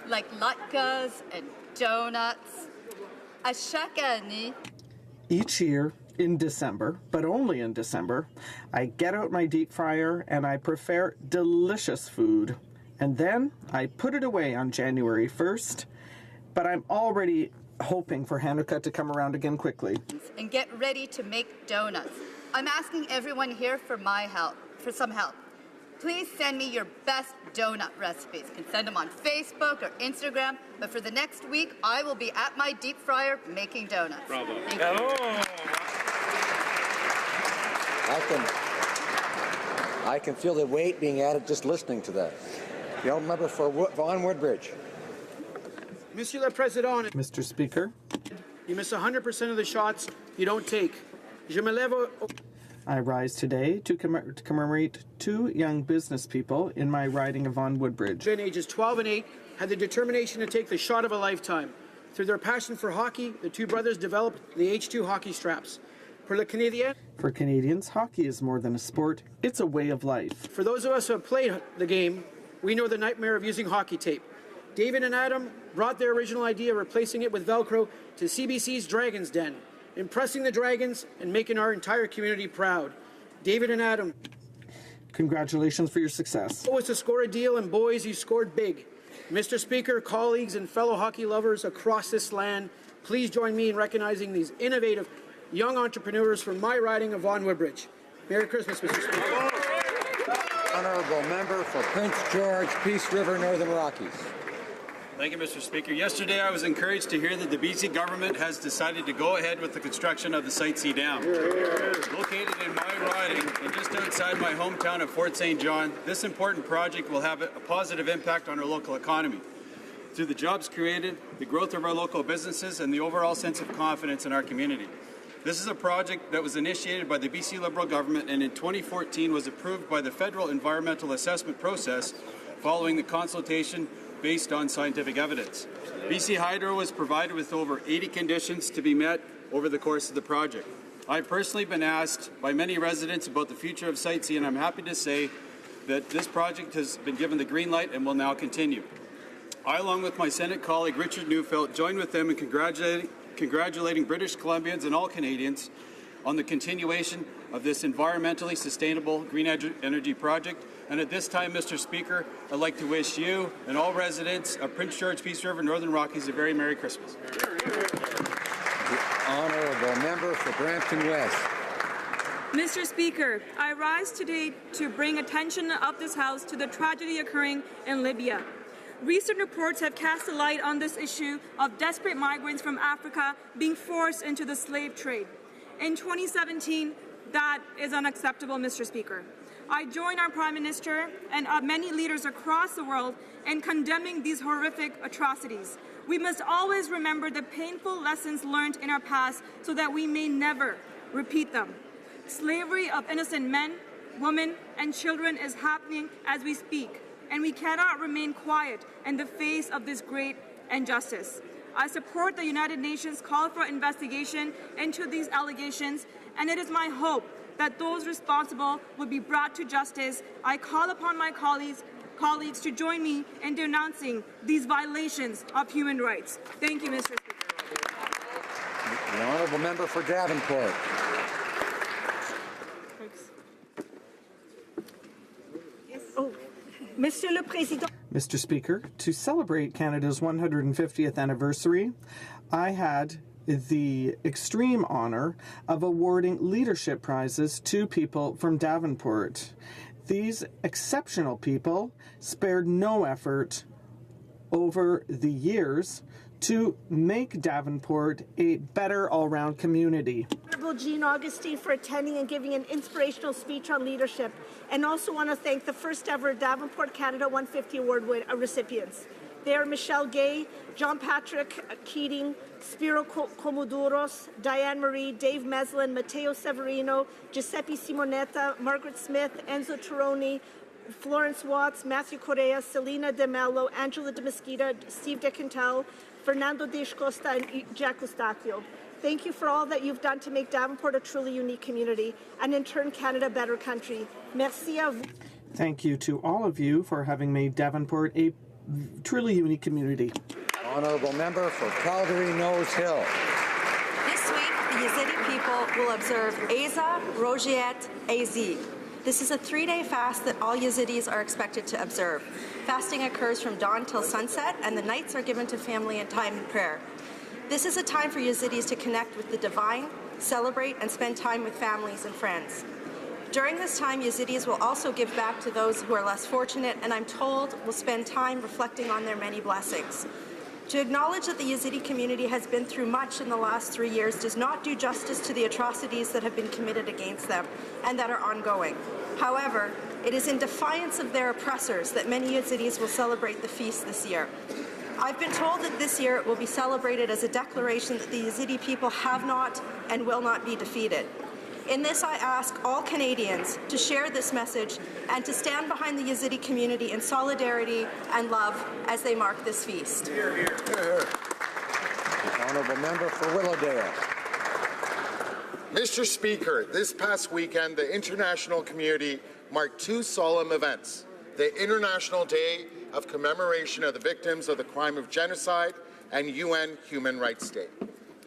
like latkes and donuts. Each year in December, but only in December, I get out my deep fryer and I prepare delicious food. And then I put it away on January 1st. But I'm already hoping for Hanukkah to come around again quickly. And get ready to make donuts. I'm asking everyone here for some help. Please send me your best donut recipes. You can send them on Facebook or Instagram, but for the next week, I will be at my deep fryer making donuts. Bravo. Thank you. I can feel the weight being added just listening to that. The honourable member for Vaughan Woodbridge. Monsieur le Président, Mr. Speaker, you miss 100% of the shots you don't take. Je me lève I rise today to commemorate two young business people in my riding of Vaughan Woodbridge. Ages 12 and 8 had the determination to take the shot of a lifetime. Through their passion for hockey, the two brothers developed the H2 hockey straps. For Canadians, hockey is more than a sport, it's a way of life. For those of us who have played the game, we know the nightmare of using hockey tape. David and Adam brought their original idea, replacing it with Velcro, to CBC's Dragon's Den, impressing the Dragons and making our entire community proud. David and Adam. Congratulations for your success. It was to score a deal, and boys, you scored big. Mr. Speaker, colleagues, and fellow hockey lovers across this land, please join me in recognizing these innovative young entrepreneurs from my riding of Vaughan Woodbridge. Merry Christmas, Mr. Speaker. Honourable member for Prince George, Peace River, Northern Rockies. Thank you, Mr. Speaker. Yesterday, I was encouraged to hear that the BC government has decided to go ahead with the construction of the Site C Dam. Located in my riding and just outside my hometown of Fort St. John, this important project will have a positive impact on our local economy. Through the jobs created, the growth of our local businesses, and the overall sense of confidence in our community. This is a project that was initiated by the BC Liberal government and in 2014 was approved by the Federal Environmental Assessment process following the consultation based on scientific evidence. BC Hydro was provided with over 80 conditions to be met over the course of the project. I've personally been asked by many residents about the future of Site C, and I'm happy to say that this project has been given the green light and will now continue. I, along with my Senate colleague Richard Neufeld, join with them in congratulating British Columbians and all Canadians on the continuation of this environmentally sustainable green energy project. And at this time, Mr. Speaker, I'd like to wish you and all residents of Prince George, Peace River, Northern Rockies a very Merry Christmas. The honourable member for Brampton West. Mr. Speaker, I rise today to bring attention of this House to the tragedy occurring in Libya. Recent reports have cast a light on this issue of desperate migrants from Africa being forced into the slave trade. In 2017, that is unacceptable, Mr. Speaker. I join our Prime Minister and many leaders across the world in condemning these horrific atrocities. We must always remember the painful lessons learned in our past so that we may never repeat them. Slavery of innocent men, women, and children is happening as we speak, and we cannot remain quiet in the face of this great injustice. I support the United Nations call for investigation into these allegations, and it is my hope that those responsible will be brought to justice. I call upon my colleagues to join me in denouncing these violations of human rights. Thank you, Mr. Speaker. The honourable member for Davenport. Mr. Speaker, to celebrate Canada's 150th anniversary, I had the extreme honor of awarding leadership prizes to people from Davenport. These exceptional people spared no effort over the years to make Davenport a better all-round community. Honorable Jean Augustine for attending and giving an inspirational speech on leadership, and also want to thank the first ever Davenport Canada 150 Award recipients. They are Michelle Gay, John Patrick Keating, Spiro Comoduros, Diane Marie, Dave Meslin, Matteo Severino, Giuseppe Simonetta, Margaret Smith, Enzo Tironi, Florence Watts, Matthew Correa, Selena De Mello, Angela De Mesquita, Steve DeCantel, Fernando De Costa, and Jack Eustachio. Thank you for all that you've done to make Davenport a truly unique community, and in turn, Canada a better country. Merci à vous. Thank you to all of you for having made Davenport a truly unique community. Honourable member for Calgary Nose Hill. This week, the Yazidi people will observe Eza Rojiet Az. This is a 3-day fast that all Yazidis are expected to observe. Fasting occurs from dawn till sunset, and the nights are given to family and time in prayer. This is a time for Yazidis to connect with the divine, celebrate, and spend time with families and friends. During this time, Yazidis will also give back to those who are less fortunate, and I'm told will spend time reflecting on their many blessings. To acknowledge that the Yazidi community has been through much in the last 3 years does not do justice to the atrocities that have been committed against them and that are ongoing. However, it is in defiance of their oppressors that many Yazidis will celebrate the feast this year. I've been told that this year it will be celebrated as a declaration that the Yazidi people have not and will not be defeated. In this, I ask all Canadians to share this message and to stand behind the Yazidi community in solidarity and love as they mark this feast. Hear, hear. Hear, hear. The honourable member for Willowdale. Mr. Speaker, this past weekend, the international community marked 2 solemn events: the International Day of Commemoration of the Victims of the Crime of Genocide and UN Human Rights Day.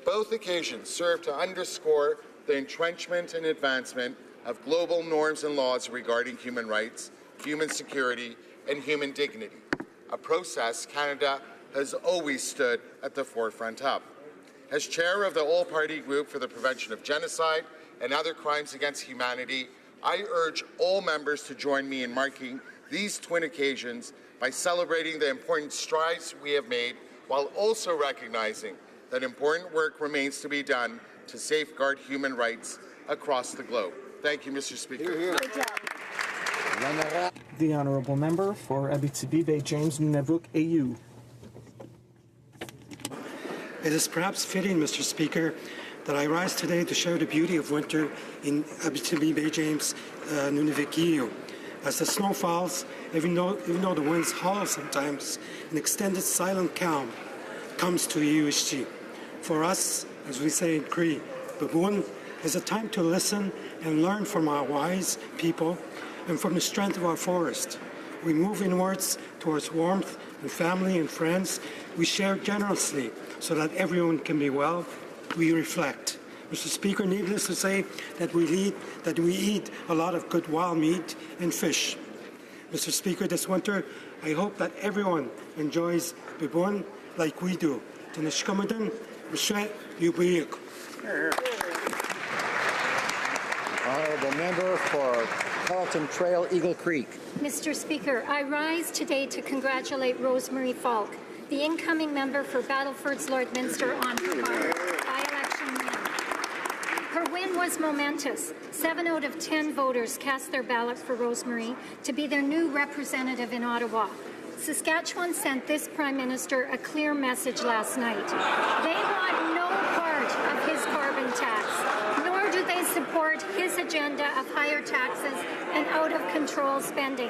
Both occasions serve to underscore the entrenchment and advancement of global norms and laws regarding human rights, human security, and human dignity, a process Canada has always stood at the forefront of. As chair of the All-Party Group for the Prevention of Genocide and Other Crimes Against Humanity, I urge all members to join me in marking these twin occasions by celebrating the important strides we have made, while also recognizing that important work remains to be done to safeguard human rights across the globe. Thank you, Mr. Speaker. The honourable member for Abitibi-Bay James Nunavut AU. It is perhaps fitting, Mr. Speaker, that I rise today to share the beauty of winter in Abitibi-Bay James Nunavut AU. As the snow falls, even though the winds howl sometimes, an extended silent calm comes to USG. For us, as we say in Cree, Baboon is a time to listen and learn from our wise people and from the strength of our forest. We move inwards towards warmth and family and friends. We share generously so that everyone can be well. We reflect. Mr. Speaker, needless to say that we eat a lot of good wild meat and fish. Mr. Speaker, this winter, I hope that everyone enjoys Bibun like we do. Honourable member for Carlton Trail, Eagle Creek. Mr. Speaker, I rise today to congratulate Rosemary Falk, the incoming member for Battleford's Lloydminster, on her by-election win. Her win was momentous. 7 out of 10 voters cast their ballot for Rosemary to be their new representative in Ottawa. Saskatchewan sent this Prime Minister a clear message last night. They want no part of his carbon tax, nor do they support his agenda of higher taxes and out-of-control spending.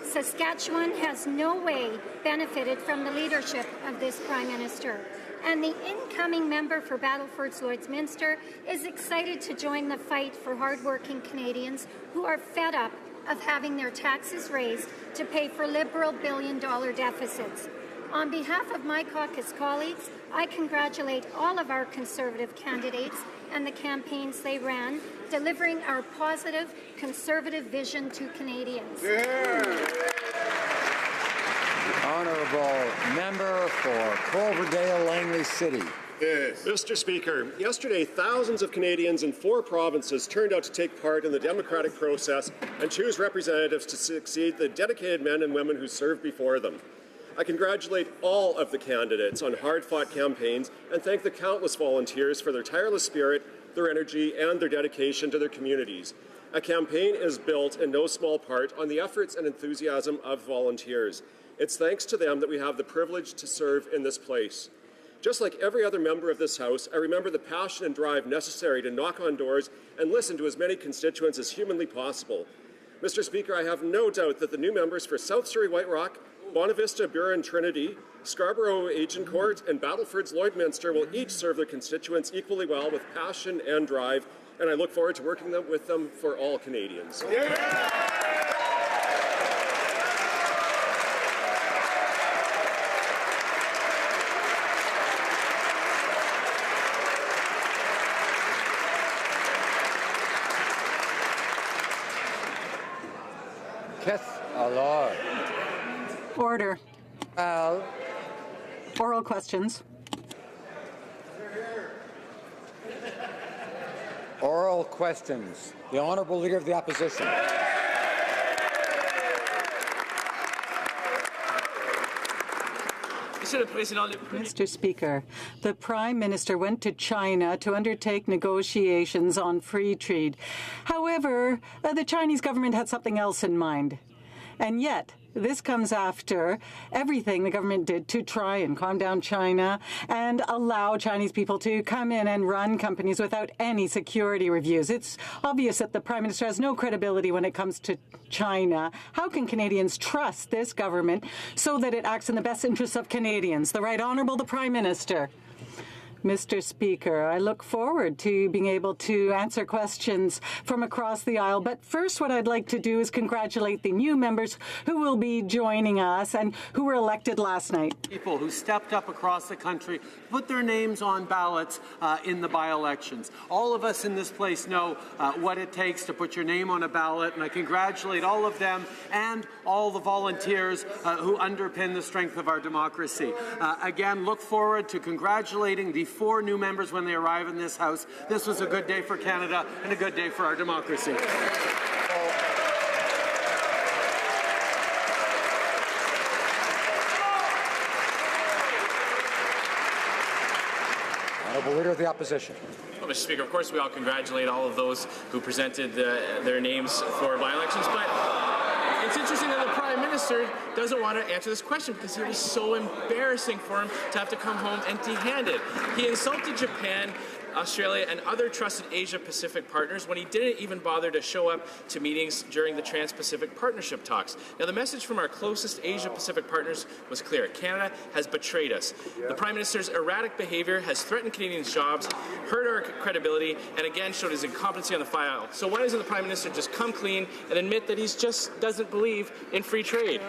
Saskatchewan has no way benefited from the leadership of this Prime Minister. And the incoming member for Battleford's Lloydminster is excited to join the fight for hardworking Canadians who are fed up of having their taxes raised to pay for Liberal billion-dollar deficits. On behalf of my caucus colleagues, I congratulate all of our Conservative candidates and the campaigns they ran, delivering our positive, Conservative vision to Canadians. The honourable member for Cloverdale, Langley City. Yes. Mr. Speaker, yesterday thousands of Canadians in 4 provinces turned out to take part in the democratic process and choose representatives to succeed the dedicated men and women who served before them. I congratulate all of the candidates on hard-fought campaigns and thank the countless volunteers for their tireless spirit, their energy, and their dedication to their communities. A campaign is built in no small part on the efforts and enthusiasm of volunteers. It's thanks to them that we have the privilege to serve in this place. Just like every other member of this House, I remember the passion and drive necessary to knock on doors and listen to as many constituents as humanly possible. Mr. Speaker, I have no doubt that the new members for South Surrey White Rock, Bonavista, Burin, Trinity, Scarborough, Agincourt, and Battleford's Lloydminster will each serve their constituents equally well with passion and drive, and I look forward to working with them for all Canadians. Yeah! Order. Oral questions. Oral questions. The Honourable Leader of the Opposition. Mr. Speaker, the Prime Minister went to China to undertake negotiations on free trade. However, the Chinese government had something else in mind. And yet, this comes after everything the government did to try and calm down China and allow Chinese people to come in and run companies without any security reviews. It's obvious that the Prime Minister has no credibility when it comes to China. How can Canadians trust this government so that it acts in the best interests of Canadians? The Right Honourable the Prime Minister. Mr. Speaker, I look forward to being able to answer questions from across the aisle. But first, what I'd like to do is congratulate the new members who will be joining us and who were elected last night. People who stepped up across the country, put their names on ballots in the by-elections. All of us in this place know what it takes to put your name on a ballot, and I congratulate all of them and all the volunteers who underpin the strength of our democracy. Again, look forward to congratulating the 4 new members when they arrive in this House. This was a good day for Canada and a good day for our democracy. Honourable Leader of the Opposition. Well, Mr. Speaker, of course we all congratulate all of those who presented their names for by-elections, but it's interesting that the Prime Minister doesn't want to answer this question because it was so embarrassing for him to have to come home empty-handed. He insulted Japan Australia, and other trusted Asia-Pacific partners when he didn't even bother to show up to meetings during the Trans-Pacific Partnership talks. Now, the message from our closest Asia-Pacific partners was clear. Canada has betrayed us. The Prime Minister's erratic behaviour has threatened Canadians' jobs, hurt our credibility, and again showed his incompetency on the file. So why doesn't the Prime Minister just come clean and admit that he just doesn't believe in free trade?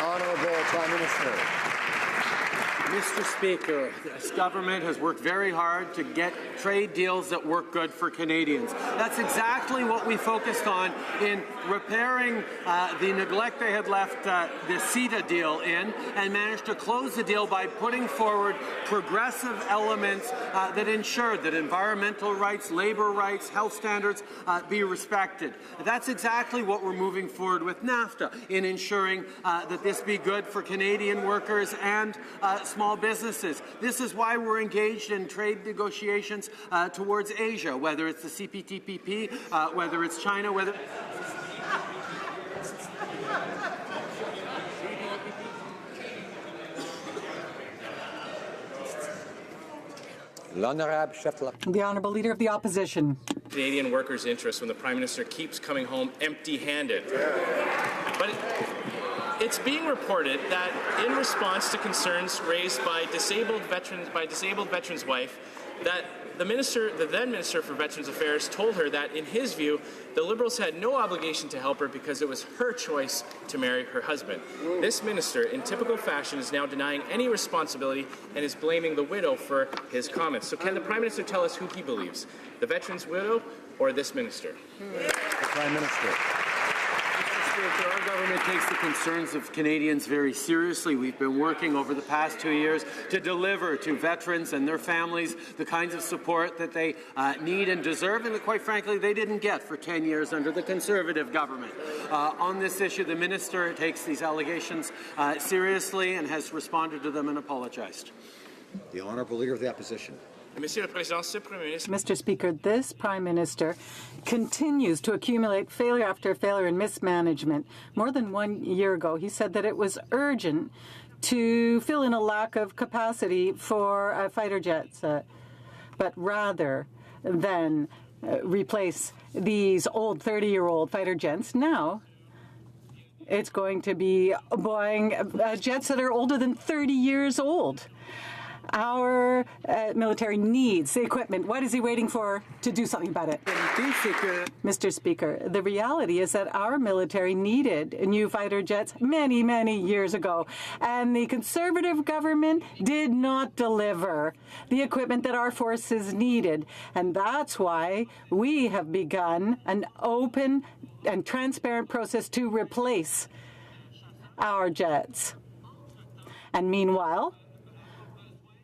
Honourable Prime Minister. Mr. Speaker, this government has worked very hard to get trade deals that work good for Canadians. That's exactly what we focused on in repairing the neglect they had left the CETA deal in, and managed to close the deal by putting forward progressive elements that ensured that environmental rights, labour rights, health standards be respected. That's exactly what we're moving forward with NAFTA, in ensuring that this be good for Canadian workers and small businesses. This is why we're engaged in trade negotiations towards Asia, whether it's the CPTPP, whether it's China, whether... The Honourable Leader of the Opposition. Canadian workers' interests when the Prime Minister keeps coming home empty-handed. But it's being reported that in response to concerns raised by disabled veterans' wife, that the then Minister for Veterans Affairs told her that, in his view, the Liberals had no obligation to help her because it was her choice to marry her husband. This minister, in typical fashion, is now denying any responsibility and is blaming the widow for his comments. So can the Prime Minister tell us who he believes, the veteran's widow or this minister? The Prime Minister. Our government takes the concerns of Canadians very seriously. We've been working over the past 2 years to deliver to veterans and their families the kinds of support that they need and deserve, and that, quite frankly, they didn't get for 10 years under the Conservative government. On this issue, the minister takes these allegations seriously and has responded to them and apologized. The Honourable Leader of the Opposition. Mr. Speaker, this Prime Minister continues to accumulate failure after failure and mismanagement. More than 1 year ago, he said that it was urgent to fill in a lack of capacity for fighter jets, but rather than replace these old 30-year-old fighter jets, now it's going to be buying jets that are older than 30 years old. Our military needs the equipment. What is he waiting for to do something about it? Mr. Speaker, the reality is that our military needed new fighter jets many, many years ago, and the Conservative government did not deliver the equipment that our forces needed. And that's why we have begun an open and transparent process to replace our jets. And meanwhile,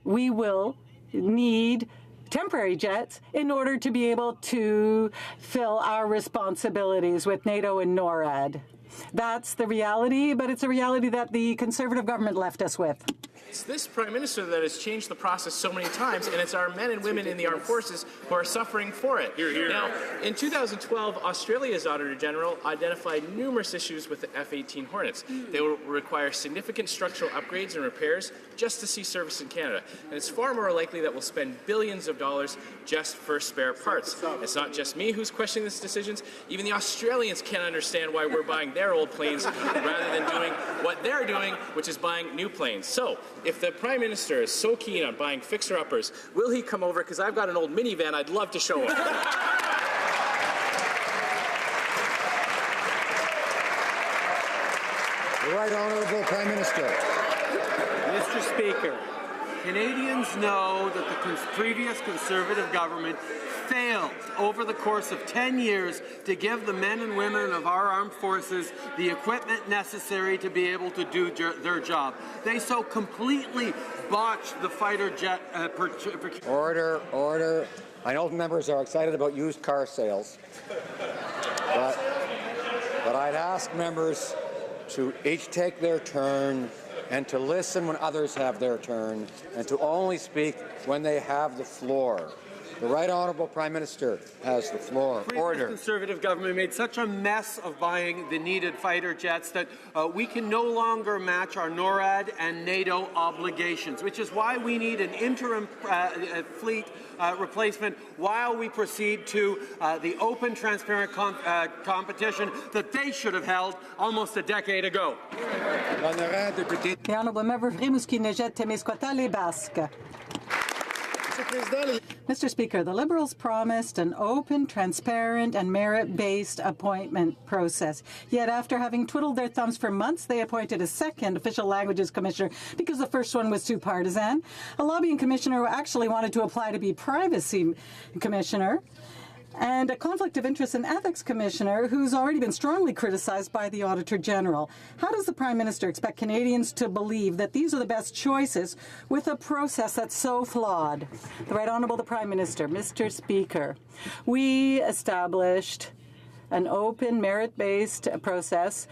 we will need temporary jets in order to be able to fill our responsibilities with NATO and NORAD. That's the reality, but it's a reality that the Conservative government left us with. It's this Prime Minister that has changed the process so many times, and it's our men and women in the armed forces who are suffering for it. Now, in 2012, Australia's Auditor General identified numerous issues with the F-18 Hornets. They will require significant structural upgrades and repairs just to see service in Canada. And it's far more likely that we'll spend billions of dollars just for spare parts. It's not just me who's questioning these decisions. Even the Australians can't understand why we're buying their old planes rather than doing what they're doing, which is buying new planes. So, if the Prime Minister is so keen on buying fixer-uppers, will he come over? Because I've got an old minivan I'd love to show him. The Right Honourable Prime Minister. Mr. Speaker, Canadians know that the previous Conservative government failed over the course of 10 years to give the men and women of our armed forces the equipment necessary to be able to do their job. They so completely botched the fighter jet procurement. Order. I know members are excited about used car sales, but I'd ask members to each take their turn and to listen when others have their turn and to only speak when they have the floor. The Right Honourable Prime Minister has the floor. Order. The Conservative government made such a mess of buying the needed fighter jets that we can no longer match our NORAD and NATO obligations, which is why we need an interim fleet replacement while we proceed to the open, transparent competition that they should have held almost a decade ago. The Honourable Member for Rimouski-Nejet-Témiscouata-Les-Basques. Mr. Speaker, the Liberals promised an open, transparent and merit-based appointment process. Yet after having twiddled their thumbs for months, they appointed a second official languages commissioner because the first one was too partisan, a lobbying commissioner who actually wanted to apply to be privacy commissioner, and a conflict of interest and ethics commissioner who's already been strongly criticized by the Auditor General. How does the Prime Minister expect Canadians to believe that these are the best choices with a process that's so flawed? The Right Honourable the Prime Minister. Mr. Speaker, we established an open, merit-based process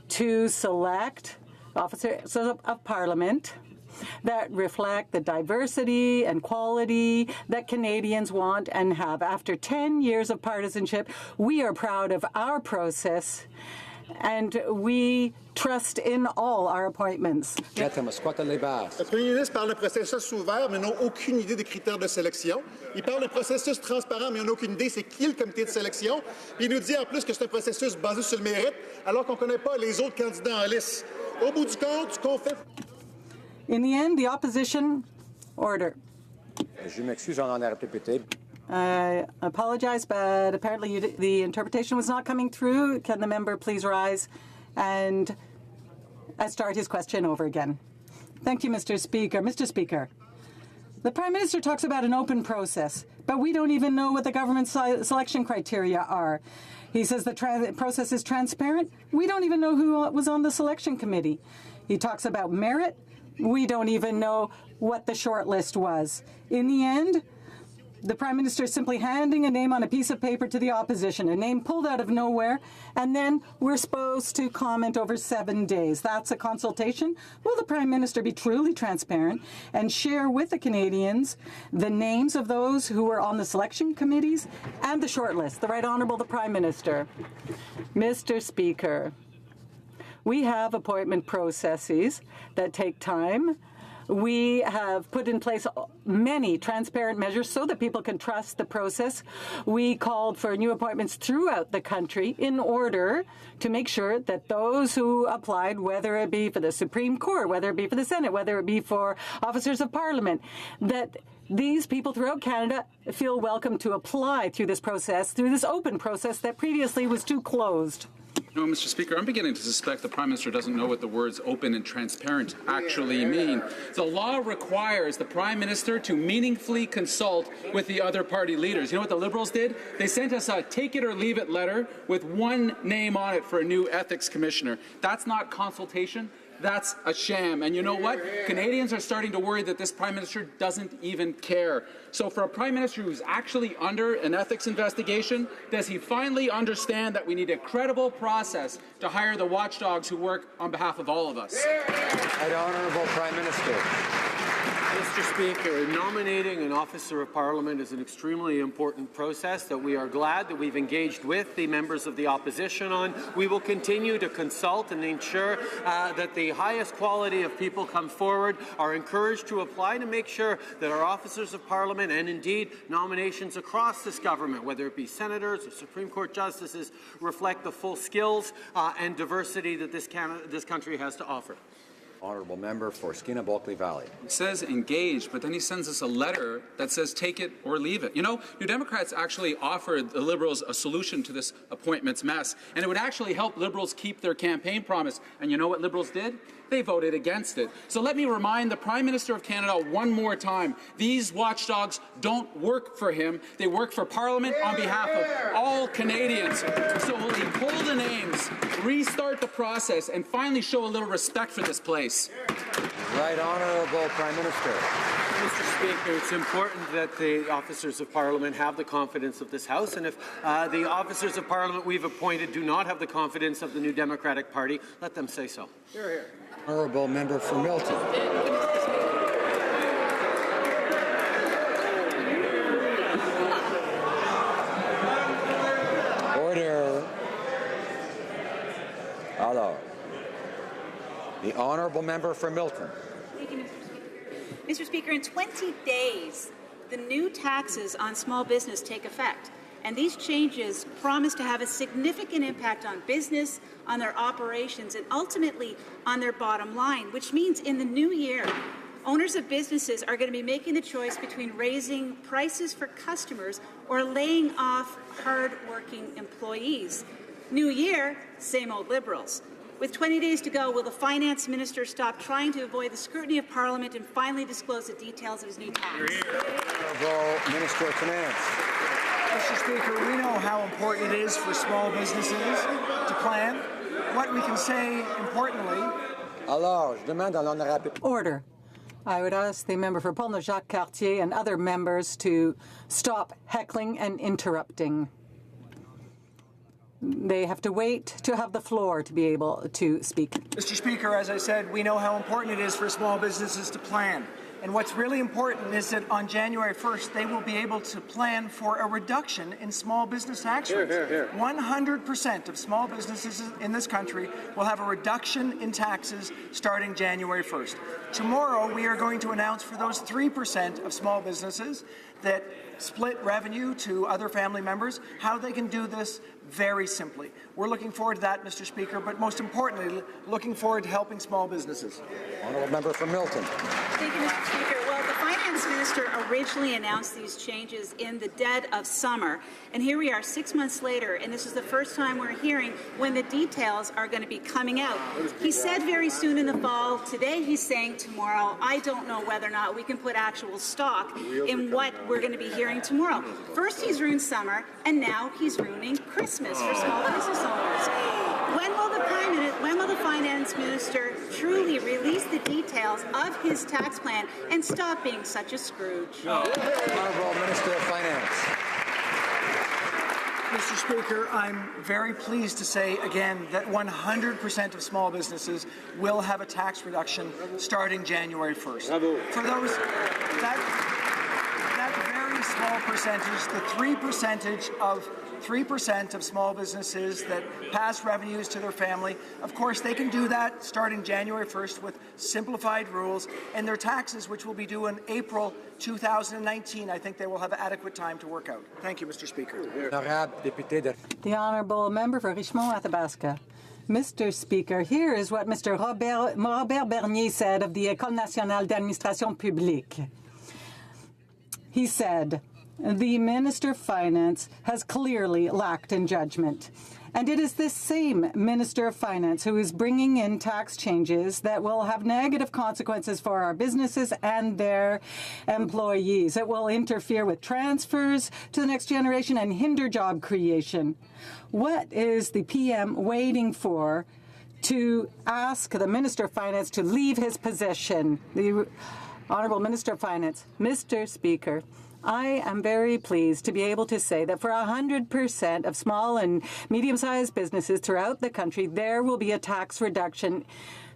to select officers of Parliament that reflect the diversity and quality that Canadians want and have. After 10 years of partisanship, we are proud of our process and we trust in all our appointments. Le Premier ministre parle d'un processus ouvert, mais n'a aucune idée des critères de sélection. Il parle d'un processus transparent, mais on n'a aucune idée c'est qui le comité de sélection. Puis il nous dit en plus que c'est un processus basé sur le mérite, alors qu'on ne connaît pas les autres candidats en lice. Au bout du compte, ce qu'on fait... In the end, the opposition order. Je m'excuse en député. I apologize, but apparently the interpretation was not coming through. Can the member please rise and start his question over again? Thank you, Mr. Speaker. Mr. Speaker, the Prime Minister talks about an open process, but we don't even know what the government's selection criteria are. He says the process is transparent. We don't even know who was on the selection committee. He talks about merit. We don't even know what the short list was. In the end, the Prime Minister is simply handing a name on a piece of paper to the opposition, a name pulled out of nowhere, and then we're supposed to comment over 7 days. That's a consultation. Will the Prime Minister be truly transparent and share with the Canadians the names of those who were on the selection committees and the short list? The Right Honourable the Prime Minister. Mr. Speaker, we have appointment processes that take time. We have put in place many transparent measures so that people can trust the process. We called for new appointments throughout the country in order to make sure that those who applied, whether it be for the Supreme Court, whether it be for the Senate, whether it be for officers of Parliament, that these people throughout Canada feel welcome to apply through this process, through this open process that previously was too closed. No, Mr. Speaker, I'm beginning to suspect the Prime Minister doesn't know what the words open and transparent actually mean. The law requires the Prime Minister to meaningfully consult with the other party leaders. You know what the Liberals did? They sent us a take-it-or-leave-it letter with one name on it for a new ethics commissioner. That's not consultation. That's a sham. And you know what? Canadians are starting to worry that this Prime Minister doesn't even care. So for a Prime Minister who's actually under an ethics investigation, does he finally understand that we need a credible process to hire the watchdogs who work on behalf of all of us? Right Honourable Prime Minister. Mr. Speaker, nominating an officer of Parliament is an extremely important process that we are glad that we've engaged with the members of the opposition on. We will continue to consult and ensure that the highest quality of people come forward, are encouraged to apply to make sure that our officers of Parliament and indeed nominations across this government, whether it be senators or Supreme Court justices, reflect the full skills and diversity that this country has to offer. Honourable Member for Skeena-Bulkley Valley. It says engaged, but then he sends us a letter that says take it or leave it. You know, New Democrats actually offered the Liberals a solution to this appointments mess, and it would actually help Liberals keep their campaign promise. And you know what Liberals did? They voted against it. So let me remind the Prime Minister of Canada one more time, these watchdogs don't work for him. They work for Parliament on behalf of all Canadians. So will he pull the names, restart the process, and finally show a little respect for this place? Right Honourable Prime Minister. Mr. Speaker, it's important that the officers of Parliament have the confidence of this House, and if the officers of Parliament we've appointed do not have the confidence of the New Democratic Party, let them say so. Hear, hear. Honourable Member for Milton. Alors, the honourable member for Milton. Thank you, Mr. Speaker. Mr. Speaker, in 20 days, the new taxes on small business take effect. And these changes promise to have a significant impact on business, on their operations, and ultimately on their bottom line, which means in the new year, owners of businesses are going to be making the choice between raising prices for customers or laying off hard-working employees. New year, same old Liberals. With 20 days to go, will the Finance Minister stop trying to avoid the scrutiny of Parliament and finally disclose the details of his new tax? Honourable Minister of Finance. Mr. Speaker, we know how important it is for small businesses to plan. What we can say, importantly... Alors, je demande à l'honorable... Order. I would ask the member for Paul-Jacques-Cartier and other members to stop heckling and interrupting. They have to wait to have the floor to be able to speak. Mr. Speaker, as I said, we know how important it is for small businesses to plan. And what's really important is that on January 1st, they will be able to plan for a reduction in small business tax rates. 100% of small businesses in this country will have a reduction in taxes starting January 1st. Tomorrow, we are going to announce for those 3% of small businesses that split revenue to other family members, how they can do this very simply. We're looking forward to that, Mr. Speaker, but most importantly, looking forward to helping small businesses. Honourable member for Milton. Thank you, Mr. Speaker. Well, the Finance Minister originally announced these changes in the dead of summer, and here we are 6 months later, and this is the first time we're hearing when the details are going to be coming out. He said very soon in the fall. Today he's saying tomorrow. I don't know whether or not we can put actual stock in what we're going to be hearing tomorrow. First he's ruined summer, and now he's ruining Christmas for small business owners. When will the Finance Minister truly release the details of his tax plan and stop being such a Scrooge? Honourable Minister of Finance. Mr. Speaker, I'm very pleased to say again that 100% of small businesses will have a tax reduction starting January 1st. For those, that very small percentage, the 3% of small businesses that pass revenues to their family, of course, they can do that starting January 1st with simplified rules, and their taxes, which will be due in April 2019, I think they will have adequate time to work out. Thank you, Mr. Speaker. The Honourable Member for Richmond-Athabasca. Mr. Speaker, here is what Mr. Robert Bernier said of the École nationale d'administration publique. He said, the Minister of Finance has clearly lacked in judgment. And it is this same Minister of Finance who is bringing in tax changes that will have negative consequences for our businesses and their employees. It will interfere with transfers to the next generation and hinder job creation. What is the PM waiting for to ask the Minister of Finance to leave his position? The Honourable Minister of Finance. Mr. Speaker, I am very pleased to be able to say that for 100% of small and medium-sized businesses throughout the country, there will be a tax reduction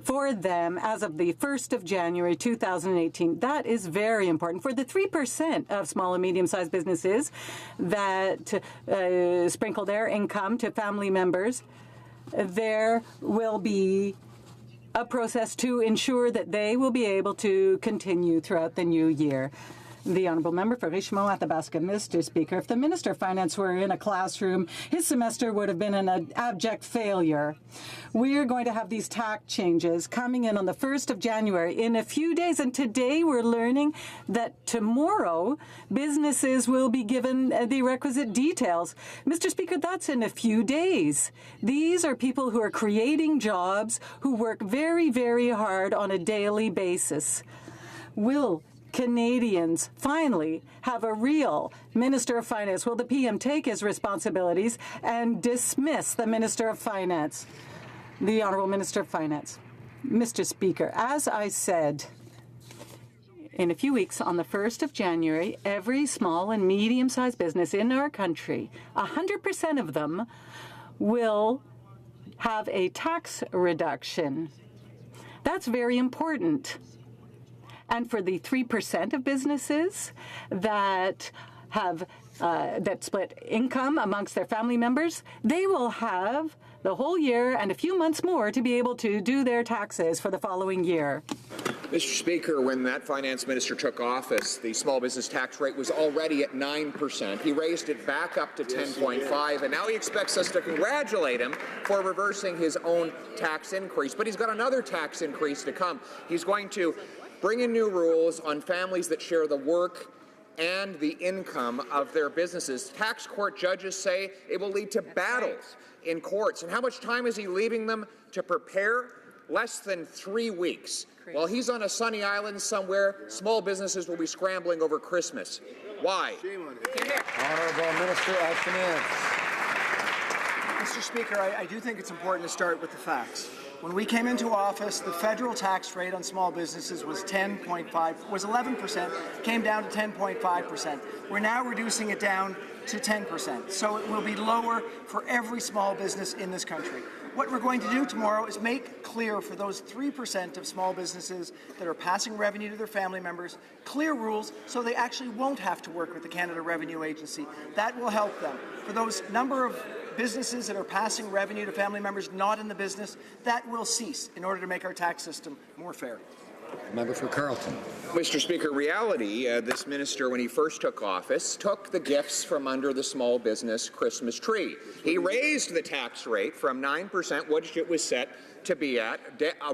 for them as of the 1st of January 2018. That is very important. For the 3% of small and medium-sized businesses that sprinkle their income to family members, there will be a process to ensure that they will be able to continue throughout the new year. The Honourable Member for Richmond-Athabasca. Mr. Speaker, if the Minister of Finance were in a classroom, his semester would have been an abject failure. We are going to have these tax changes coming in on the 1st of January in a few days, and today we're learning that tomorrow businesses will be given the requisite details. Mr. Speaker, that's in a few days. These are people who are creating jobs, who work very, very hard on a daily basis. Will Canadians finally have a real Minister of Finance? Will the PM take his responsibilities and dismiss the Minister of Finance? The Honourable Minister of Finance. Mr. Speaker, as I said, in a few weeks, on the 1st of January, every small and medium-sized business in our country, 100% of them, will have a tax reduction. That's very important. And for the 3% of businesses that have that split income amongst their family members, they will have the whole year and a few months more to be able to do their taxes for the following year. Mr. Speaker, when that finance minister took office, the small business tax rate was already at 9%. He raised it back up to 10.5%, and now he expects us to congratulate him for reversing his own tax increase. But he's got another tax increase to come. He's going to bring in new rules on families that share the work and the income of their businesses. Tax court judges say it will lead to battles in courts. And how much time is he leaving them to prepare? Less than 3 weeks. While he's on a sunny island somewhere, small businesses will be scrambling over Christmas. Why? Honourable Minister of Finance. Mr. Speaker, I do think it's important to start with the facts. When we came into office, the federal tax rate on small businesses was 11%, came down to 10.5%. We're now reducing it down to 10%. So it will be lower for every small business in this country. What we're going to do tomorrow is make clear for those 3% of small businesses that are passing revenue to their family members, clear rules so they actually won't have to work with the Canada Revenue Agency. That will help them. For those number of businesses that are passing revenue to family members not in the business, that will cease in order to make our tax system more fair. Member for Carleton. Mr. Speaker, reality, this minister, when he first took office, took the gifts from under the small business Christmas tree. He raised the tax rate from 9%, which it was set to be at,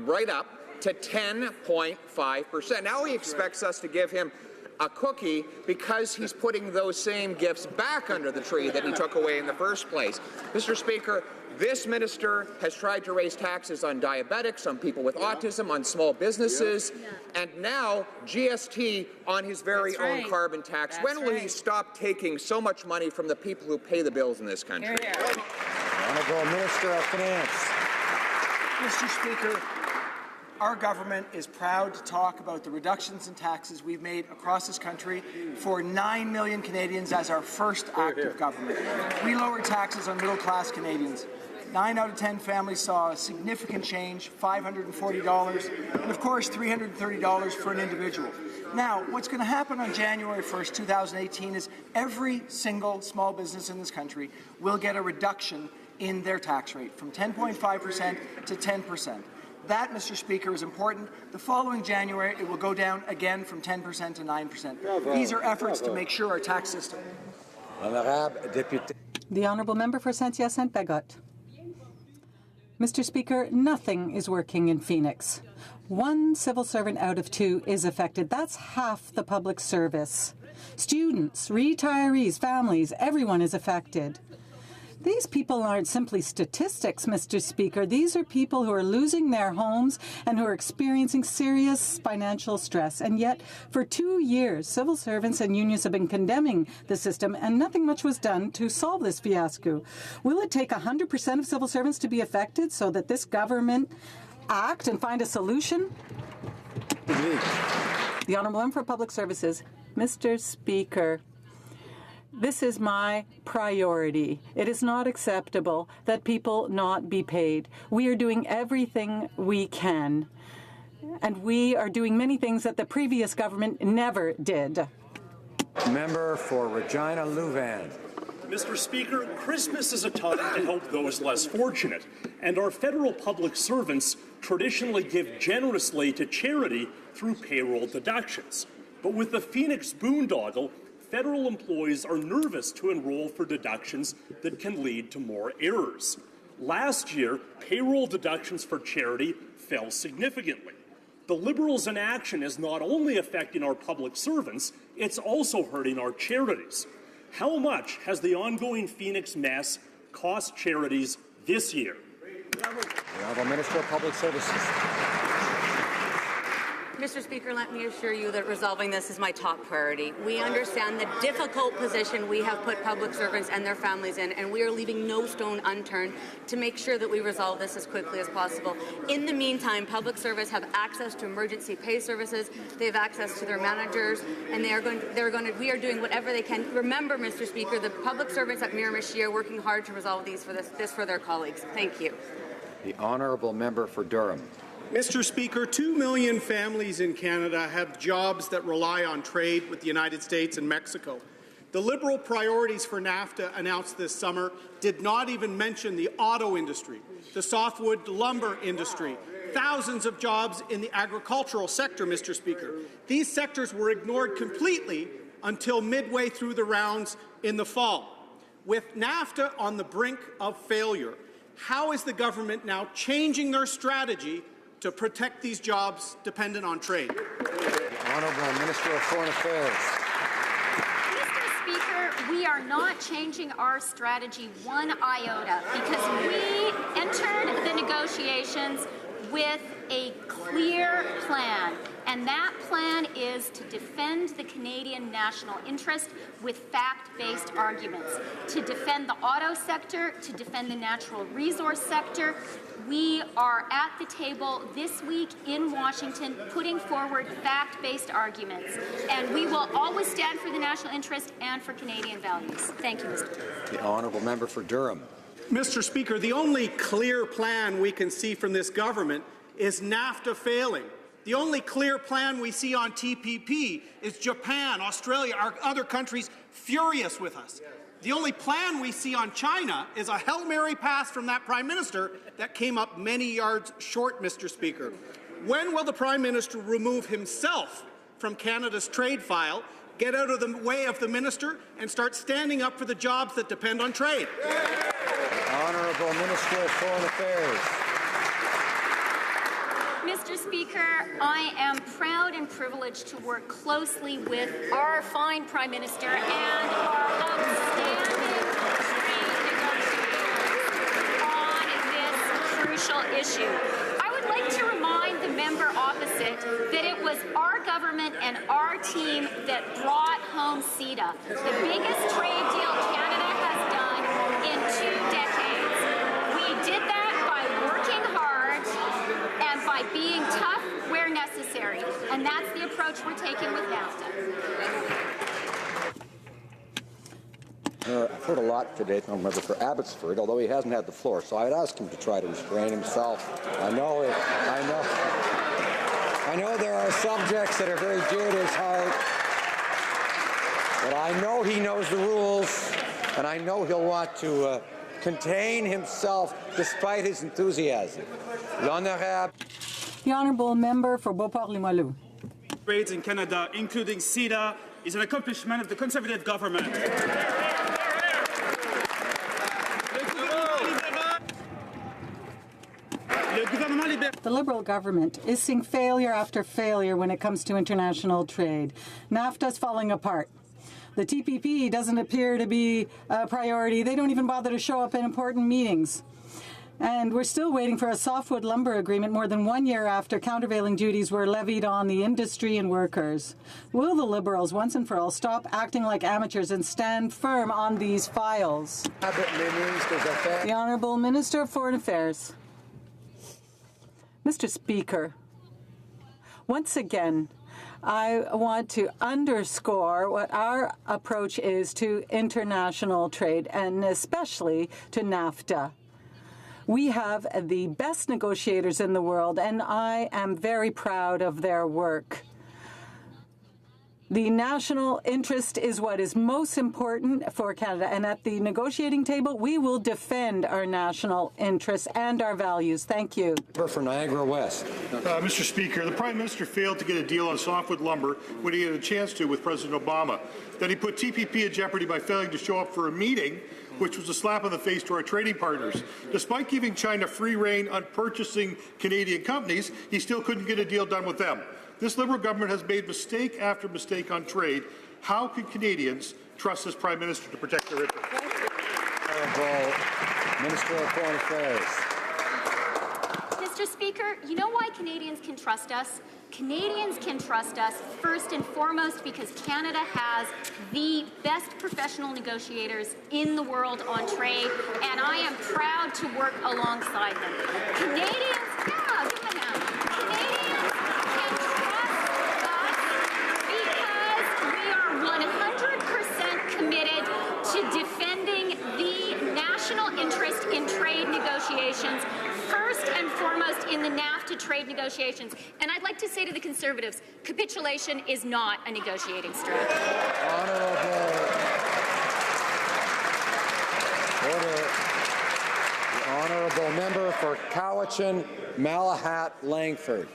right up to 10.5%. Now he expects us to give him a cookie because he's putting those same gifts back under the tree that he took away in the first place. Mr. Speaker, this minister has tried to raise taxes on diabetics, on people with autism, on small businesses, and now GST on his very own carbon tax. When will he stop taking so much money from the people who pay the bills in this country? Honourable Minister of Finance. Mr. Speaker, our government is proud to talk about the reductions in taxes we've made across this country for 9 million Canadians as our first act of government. We lowered taxes on middle-class Canadians. 9 out of 10 families saw a significant change, $540, and of course $330 for an individual. Now, what's going to happen on January 1st, 2018 is every single small business in this country will get a reduction in their tax rate from 10.5% to 10%. That, Mr. Speaker, is important. The following January, it will go down again from 10% to 9%. These are efforts to make sure our tax system. The Honourable Member for Saint-Hyacinthe-Bagotte. Mr. Speaker, nothing is working in Phoenix. 1 civil servant out of 2 is affected. That's half the public service. Students, retirees, families, everyone is affected. These people aren't simply statistics, Mr. Speaker. These are people who are losing their homes and who are experiencing serious financial stress. And yet, for 2 years, civil servants and unions have been condemning the system, and nothing much was done to solve this fiasco. Will it take 100% of civil servants to be affected so that this government act and find a solution? The Honourable Member for Public Services. Mr. Speaker, this is my priority. It is not acceptable that people not be paid. We are doing everything we can, and we are doing many things that the previous government never did. Member for Regina Louvain. Mr. Speaker, Christmas is a time to help those less fortunate, and our federal public servants traditionally give generously to charity through payroll deductions. But with the Phoenix boondoggle, federal employees are nervous to enroll for deductions that can lead to more errors. Last year, payroll deductions for charity fell significantly. The Liberals' inaction is not only affecting our public servants, it's also hurting our charities. How much has the ongoing Phoenix mess cost charities this year? The Honourable Minister of Public Services. Mr. Speaker, let me assure you that resolving this is my top priority. We understand the difficult position we have put public servants and their families in, and we are leaving no stone unturned to make sure that we resolve this as quickly as possible. In the meantime, public servants have access to emergency pay services, they have access to their managers, and we are doing whatever they can. Remember, Mr. Speaker, the public servants at Miramichi are working hard to resolve this for their colleagues. Thank you. The Honourable Member for Durham. Mr. Speaker, 2 million families in Canada have jobs that rely on trade with the United States and Mexico. The Liberal priorities for NAFTA announced this summer did not even mention the auto industry, the softwood lumber industry, thousands of jobs in the agricultural sector, Mr. Speaker. These sectors were ignored completely until midway through the rounds in the fall. With NAFTA on the brink of failure, how is the government now changing their strategy to protect these jobs dependent on trade? Honourable Minister of Foreign Affairs. Speaker, we are not changing our strategy one iota because we entered the negotiations with a clear plan, and that plan is to defend the Canadian national interest with fact-based arguments, to defend the auto sector, to defend the natural resource sector. We are at the table this week in Washington putting forward fact-based arguments, and we will always stand for the national interest and for Canadian values. Thank you, Mr. President. The honourable member for Durham. Mr. Speaker, the only clear plan we can see from this government is NAFTA failing. The only clear plan we see on TPP is Japan, Australia, our other countries furious with us. The only plan we see on China is a Hail Mary pass from that Prime Minister that came up many yards short, Mr. Speaker. When will the Prime Minister remove himself from Canada's trade file, get out of the way of the Minister, and start standing up for the jobs that depend on trade? Honourable Minister of Foreign Affairs. Mr. Speaker, I am proud and privileged to work closely with our fine Prime Minister and our outstanding trade negotiators on this crucial issue. I would like to remind the member opposite that it was our government and our team that brought home CETA, the biggest trade deal Canada has done in 2 decades. We did that by working hard and by being tough where necessary, and that's the approach we're taking with NAFTA. I've heard a lot today from member for Abbotsford, although he hasn't had the floor, so I'd ask him to try to restrain himself. I know there are subjects that are very dear to his heart, but I know he knows the rules, and I know he'll want to contain himself despite his enthusiasm. The honourable member for Beauport-Limoilou. Trades in Canada, including CETA, is an accomplishment of the Conservative government. The Liberal government is seeing failure after failure when it comes to international trade. NAFTA's falling apart. The TPP doesn't appear to be a priority. They don't even bother to show up in important meetings. And we're still waiting for a softwood lumber agreement more than 1 year after countervailing duties were levied on the industry and workers. Will the Liberals once and for all stop acting like amateurs and stand firm on these files? The Honourable Minister of Foreign Affairs. Mr. Speaker, once again, I want to underscore what our approach is to international trade, and especially to NAFTA. We have the best negotiators in the world, and I am very proud of their work. The national interest is what is most important for Canada, and at the negotiating table, we will defend our national interests and our values. Thank you. For Niagara West. Mr. Speaker, the Prime Minister failed to get a deal on softwood lumber when he had a chance to with President Obama. Then he put TPP in jeopardy by failing to show up for a meeting, which was a slap in the face to our trading partners. Despite giving China free rein on purchasing Canadian companies, he still couldn't get a deal done with them. This Liberal government has made mistake after mistake on trade. How can Canadians trust this Prime Minister to protect their interests? Honourable Minister of Foreign Affairs. Mr. Speaker, you know why Canadians can trust us? Canadians can trust us first and foremost because Canada has the best professional negotiators in the world on trade, and I am proud to work alongside them. Canadians, yeah, give me now. Canadians can trust us because we are 100% committed to defending the national interest in trade negotiations, first and foremost in the NAFTA trade negotiations. And I'd like to say to the Conservatives, capitulation is not a negotiating strategy. Honourable Honourable Member for Cowichan, Malahat, Langford.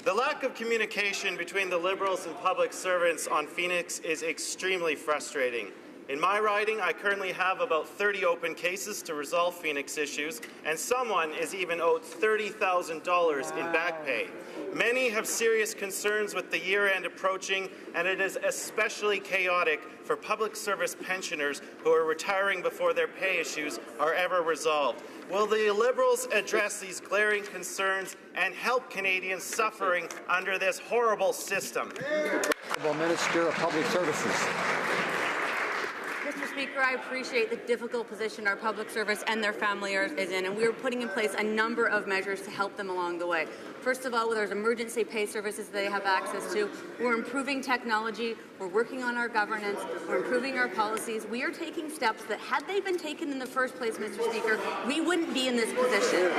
The lack of communication between the Liberals and public servants on Phoenix is extremely frustrating. In my riding, I currently have about 30 open cases to resolve Phoenix issues, and someone is even owed $30,000 in back pay. Many have serious concerns with the year-end approaching, and it is especially chaotic for public service pensioners who are retiring before their pay issues are ever resolved. Will the Liberals address these glaring concerns and help Canadians suffering under this horrible system? Honourable Minister of Public Services. Mr. Speaker, I appreciate the difficult position our public service and their family is in, and we are putting in place a number of measures to help them along the way. First of all, there's emergency pay services they have access to. We're improving technology. We're working on our governance. We're improving our policies. We are taking steps that, had they been taken in the first place, Mr. Speaker, we wouldn't be in this position.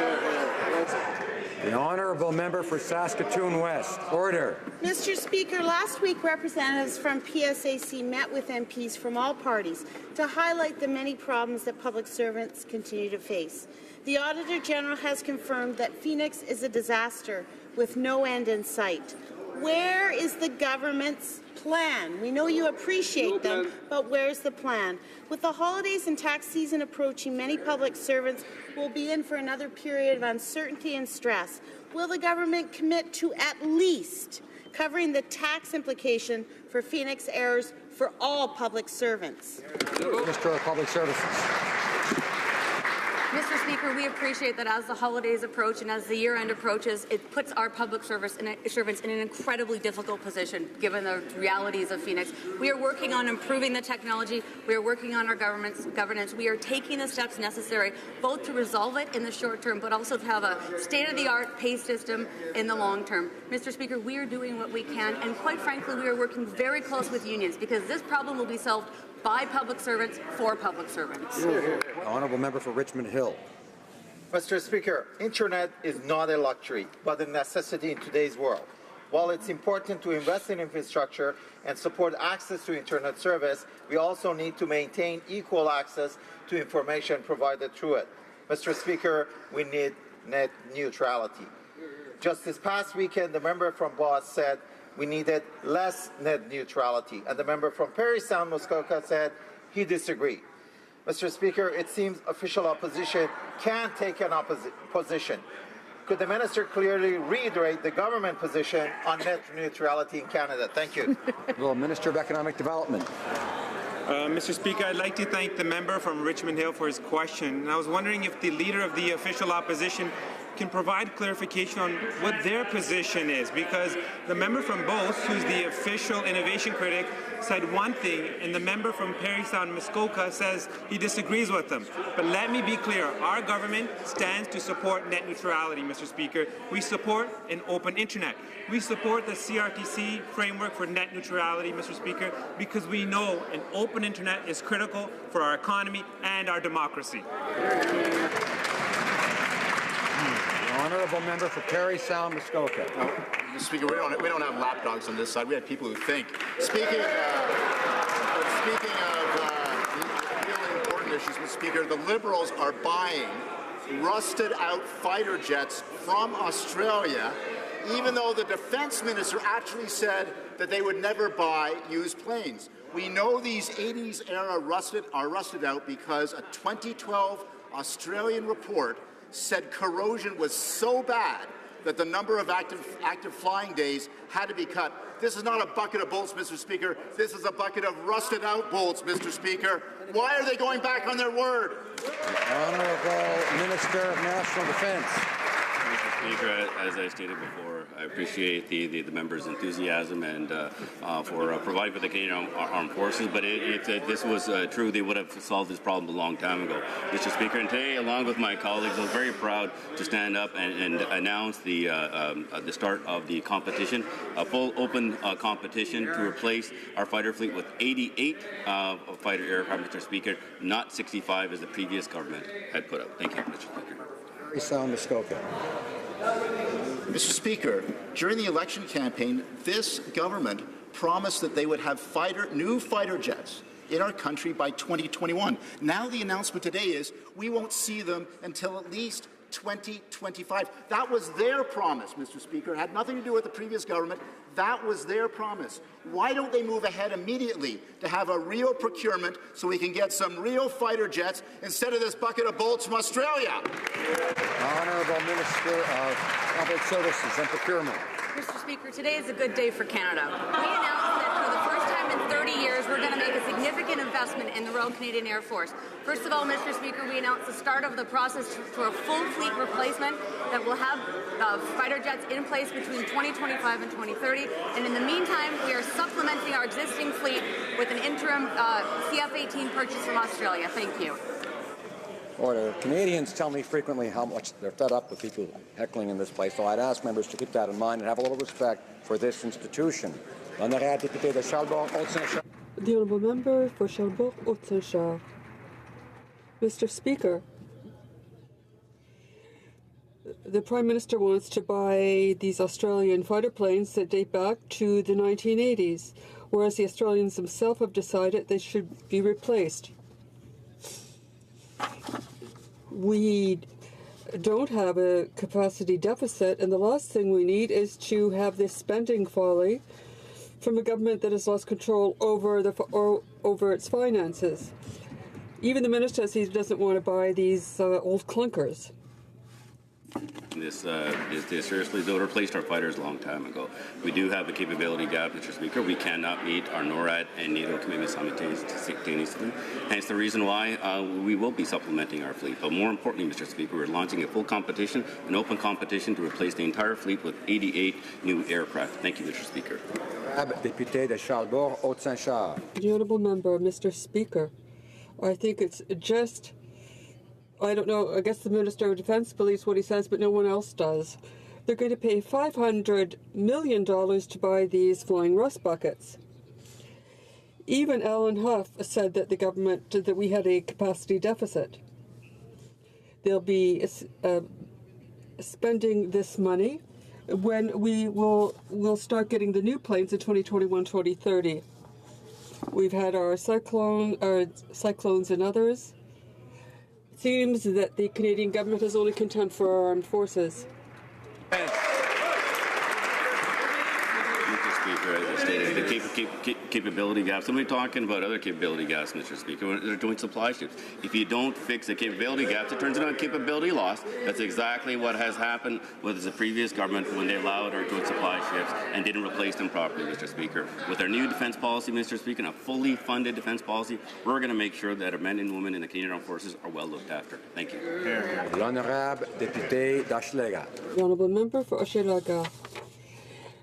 The Honourable Member for Saskatoon West. Order. Mr. Speaker, last week representatives from PSAC met with MPs from all parties to highlight the many problems that public servants continue to face. The Auditor General has confirmed that Phoenix is a disaster with no end in sight. Where is the government's plan? We know you appreciate them, but where's the plan? With the holidays and tax season approaching, many public servants will be in for another period of uncertainty and stress. Will the government commit to at least covering the tax implication for Phoenix heirs for all public servants? Minister of Public Services. Mr. Speaker, we appreciate that as the holidays approach and as the year-end approaches, it puts our public servants in an incredibly difficult position, given the realities of Phoenix. We are working on improving the technology. We are working on our governance. We are taking the steps necessary, both to resolve it in the short term, but also to have a state-of-the-art pay system in the long term. Mr. Speaker, we are doing what we can, and quite frankly, we are working very close with unions, because this problem will be solved by public servants for public servants. Honourable Member for Richmond Hill. Mr. Speaker, internet is not a luxury, but a necessity in today's world. While it's important to invest in infrastructure and support access to internet service, we also need to maintain equal access to information provided through it. Mr. Speaker, we need net neutrality. Just this past weekend, the member from Boss said we needed less net neutrality, and the member from Parry Sound, Muskoka, said he disagreed. Mr. Speaker, it seems official opposition can't take an position. Could the minister clearly reiterate the government position on net neutrality in Canada? Thank you. Well, Minister of Economic Development. Mr. Speaker, I'd like to thank the member from Richmond Hill for his question. And I was wondering if the leader of the official opposition can provide clarification on what their position is, because the member from both, who's the official innovation critic, said one thing, and the member from Parry Sound, Muskoka, says he disagrees with them. But let me be clear, our government stands to support net neutrality, Mr. Speaker. We support an open internet. We support the CRTC framework for net neutrality, Mr. Speaker, because we know an open internet is critical for our economy and our democracy. Honourable Member for Parry Sound, Muskoka. Mr. Speaker, we don't have lapdogs on this side. We have people who think. Speaking of really important issues, Mr. Speaker, the Liberals are buying rusted-out fighter jets from Australia, even though the Defence Minister actually said that they would never buy used planes. We know these 80s era are rusted out because a 2012 Australian report said corrosion was so bad that the number of active flying days had to be cut. This is not a bucket of bolts, Mr. Speaker. This is a bucket of rusted-out bolts, Mr. Speaker. Why are they going back on their word? Honourable Minister of National Defence. Mr. Speaker, as I stated before, I appreciate the member's enthusiasm and for providing for the Canadian Armed Forces, but if this was true, they would have solved this problem a long time ago. Mr. Speaker, and today, along with my colleagues, I was very proud to stand up and announce the start of the competition, a full open competition to replace our fighter fleet with 88 fighter aircraft, Mr. Speaker, not 65 as the previous government had put up. Thank you, Mr. Speaker. Parry Sound, Muskoka. Mr. Speaker, during the election campaign, this government promised that they would have new fighter jets in our country by 2021. Now the announcement today is we won't see them until at least 2025. That was their promise, Mr. Speaker. It had nothing to do with the previous government. That was their promise. Why don't they move ahead immediately to have a real procurement so we can get some real fighter jets instead of this bucket of bolts from Australia? Honourable Minister of Public Services and Procurement. Mr. Speaker, today is a good day for Canada. We announced that for the first time in 30 years, we're going to make a significant investment in the Royal Canadian Air Force. First of all, Mr. Speaker, we announced the start of the process for a full fleet replacement that will have fighter jets in place between 2025 and 2030. And in the meantime, we are supplementing our existing fleet with an interim CF-18 purchase from Australia. Thank you. Order. Canadians tell me frequently how much they're fed up with people heckling in this place, so I'd ask members to keep that in mind and have a little respect for this institution. The Honourable Member for Shelburne-Haute-Saint-Charles. Mr. Speaker, the Prime Minister wants to buy these Australian fighter planes that date back to the 1980s, whereas the Australians themselves have decided they should be replaced. We don't have a capacity deficit, and the last thing we need is to have this spending folly from a government that has lost control over its finances. Even the minister says he doesn't want to buy these old clunkers. This seriously, though, replaced our fighters a long time ago. We do have a capability gap, Mr. Speaker. We cannot meet our NORAD and NATO commitments simultaneously. Hence the reason why we will be supplementing our fleet. But more importantly, Mr. Speaker, we're launching a full competition, an open competition to replace the entire fleet with 88 new aircraft. Thank you, Mr. Speaker. Député de Shelburne-Haute-Saint-Charles. The Honourable Member, Mr. Speaker, I think it's just, I don't know, I guess the Minister of Defence believes what he says, but no one else does. They're going to pay $500 million to buy these flying rust buckets. Even Alan Huff said that the government, that we had a capacity deficit. They'll be spending this money when we'll start getting the new planes in 2021-2030. We've had our cyclones and others. It seems that the Canadian government has only contempt for our armed forces. Mr. Speaker, as I stated, the capability gaps. Somebody talking about other capability gaps, Mr. Speaker. They're joint supply ships. If you don't fix the capability gaps, it turns into a capability loss. That's exactly what has happened with the previous government when they allowed our joint supply ships and didn't replace them properly, Mr. Speaker. With our new defence policy, Mr. Speaker, and a fully funded defence policy, we're going to make sure that our men and women in the Canadian Armed Forces are well looked after. Thank you. L'honorable député d'Hochelaga. The Honourable Member for Hochelaga.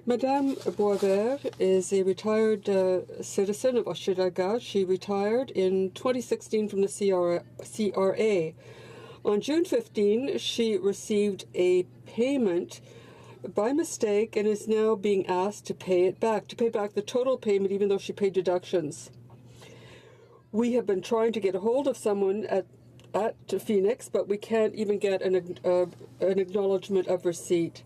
Madame Boisvert is a retired citizen of Hochelaga. She retired in 2016 from the CRA. On June 15, she received a payment by mistake and is now being asked to pay back the total payment, even though she paid deductions. We have been trying to get a hold of someone at Phoenix, but we can't even get an acknowledgement of receipt.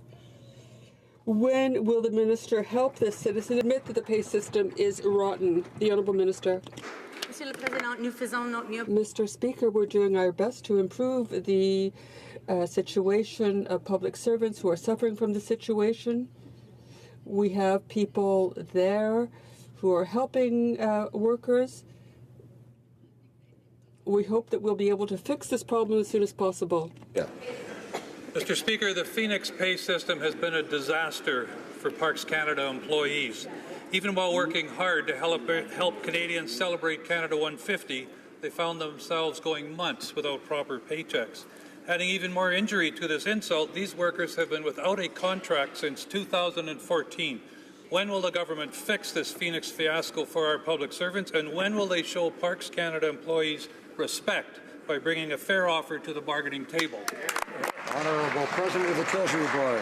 When will the minister help this citizen admit that the pay system is rotten? The Honourable Minister. Mr. Speaker, we're doing our best to improve the situation of public servants who are suffering from the situation. We have people there who are helping workers. We hope that we'll be able to fix this problem as soon as possible. Yeah. Mr. Speaker, the Phoenix pay system has been a disaster for Parks Canada employees. Even while working hard to help Canadians celebrate Canada 150, they found themselves going months without proper paychecks. Adding even more injury to this insult, these workers have been without a contract since 2014. When will the government fix this Phoenix fiasco for our public servants, and when will they show Parks Canada employees respect by bringing a fair offer to the bargaining table? Honourable President of the Treasury Board.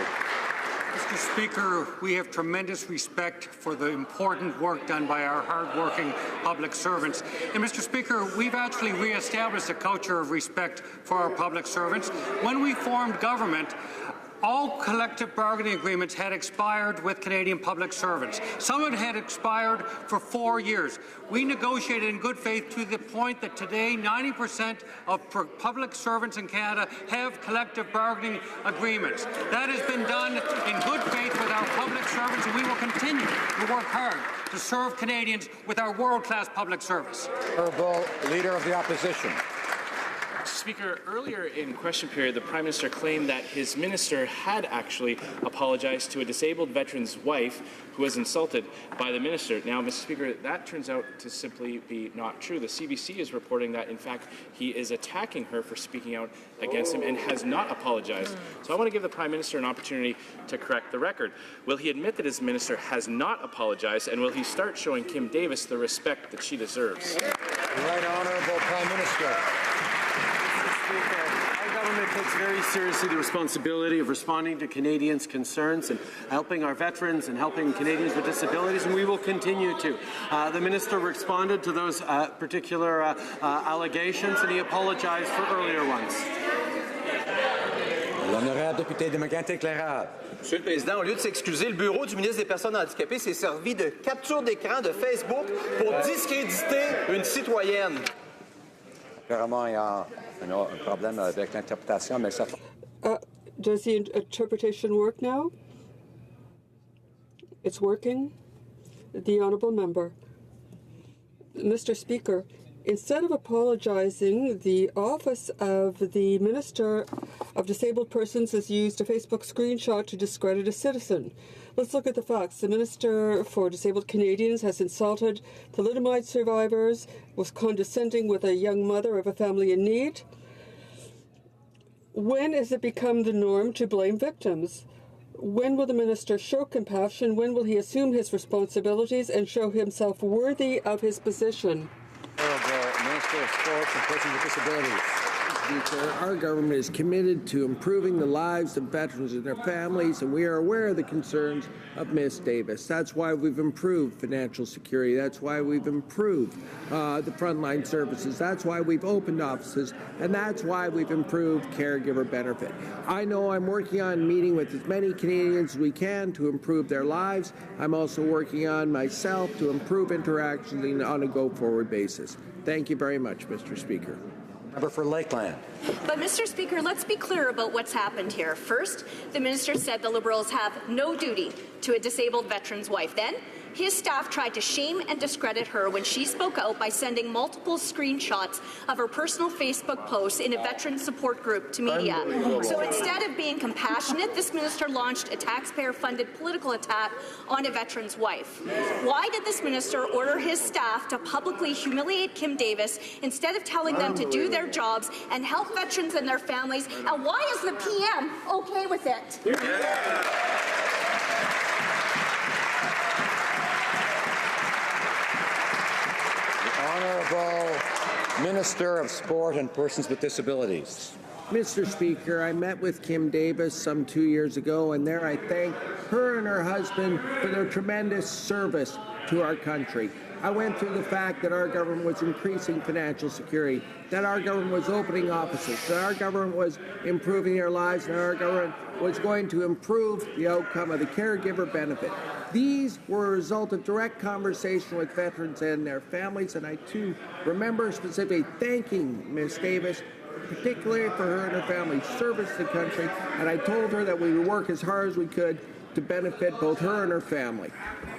Mr. Speaker, we have tremendous respect for the important work done by our hard-working public servants. And Mr. Speaker, we've actually re-established a culture of respect for our public servants. When we formed government, all collective bargaining agreements had expired with Canadian public servants. Some of it had expired for 4 years. We negotiated in good faith to the point that today 90% of public servants in Canada have collective bargaining agreements. That has been done in good faith with our public servants, and we will continue to work hard to serve Canadians with our world-class public service. Honourable Leader of the Opposition. Speaker, earlier in question period, the Prime Minister claimed that his minister had actually apologized to a disabled veteran's wife who was insulted by the minister. Now, Mr. Speaker, that turns out to simply be not true. The CBC is reporting that, in fact, he is attacking her for speaking out against him and has not apologized. So I want to give the Prime Minister an opportunity to correct the record. Will he admit that his minister has not apologized, and will he start showing Kim Davis the respect that she deserves? Right Honourable Prime Minister. Our government takes very seriously the responsibility of responding to Canadians' concerns and helping our veterans and helping Canadians with disabilities, and we will continue to. The minister responded to those particular allegations, and he apologized for earlier ones. L'honorable député démocrate éclairable. Monsieur le Président, au lieu de s'excuser, le bureau du ministre des Personnes handicapées s'est servi de capture d'écran de Facebook pour discréditer une citoyenne. Apparemment, il y a un problème avec l'interprétation, mais ça... Does the interpretation work now? It's working. The Honourable Member. Mr. Speaker, instead of apologizing, the Office of the Minister of Disabled Persons has used a Facebook screenshot to discredit a citizen. Let's look at the facts. The Minister for Disabled Canadians has insulted thalidomide survivors, was condescending with a young mother of a family in need. When has it become the norm to blame victims? When will the Minister show compassion? When will he assume his responsibilities and show himself worthy of his position? Honourable Minister of Sports and Persons with Disabilities. Speaker, our government is committed to improving the lives of veterans and their families, and we are aware of the concerns of Ms. Davis. That's why we've improved financial security. That's why we've improved the frontline services. That's why we've opened offices, and that's why we've improved caregiver benefit. I know I'm working on meeting with as many Canadians as we can to improve their lives. I'm also working on myself to improve interactions on a go-forward basis. Thank you very much, Mr. Speaker. Member for Lakeland. But, Mr. Speaker, let's be clear about what's happened here. First, the minister said the Liberals have no duty to a disabled veteran's wife. Then, his staff tried to shame and discredit her when she spoke out by sending multiple screenshots of her personal Facebook posts in a veteran support group to media. So instead of being compassionate, this minister launched a taxpayer-funded political attack on a veteran's wife. Why did this minister order his staff to publicly humiliate Kim Davis instead of telling them to do their jobs and help veterans and their families? And why is the PM okay with it? Honourable Minister of Sport and Persons with Disabilities. Mr. Speaker, I met with Kim Davis some 2 years ago, and there I thanked her and her husband for their tremendous service to our country. I went through the fact that our government was increasing financial security, that our government was opening offices, that our government was improving their lives, and our government was going to improve the outcome of the caregiver benefit. These were a result of direct conversation with veterans and their families, and I too remember specifically thanking Ms. Davis, particularly for her and her family's service to the country, and I told her that we would work as hard as we could to benefit both her and her family.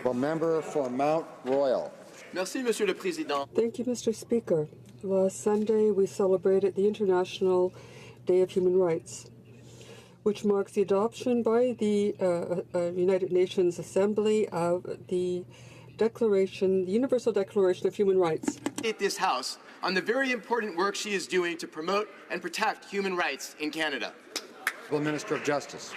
The member for Mount Royal. Merci, Monsieur le Président. Thank you, Mr. Speaker. Last Sunday, we celebrated the International Day of Human Rights, which marks the adoption by the United Nations Assembly of the Declaration, the Universal Declaration of Human Rights. This House on the very important work she is doing to promote and protect human rights in Canada. The Minister of Justice.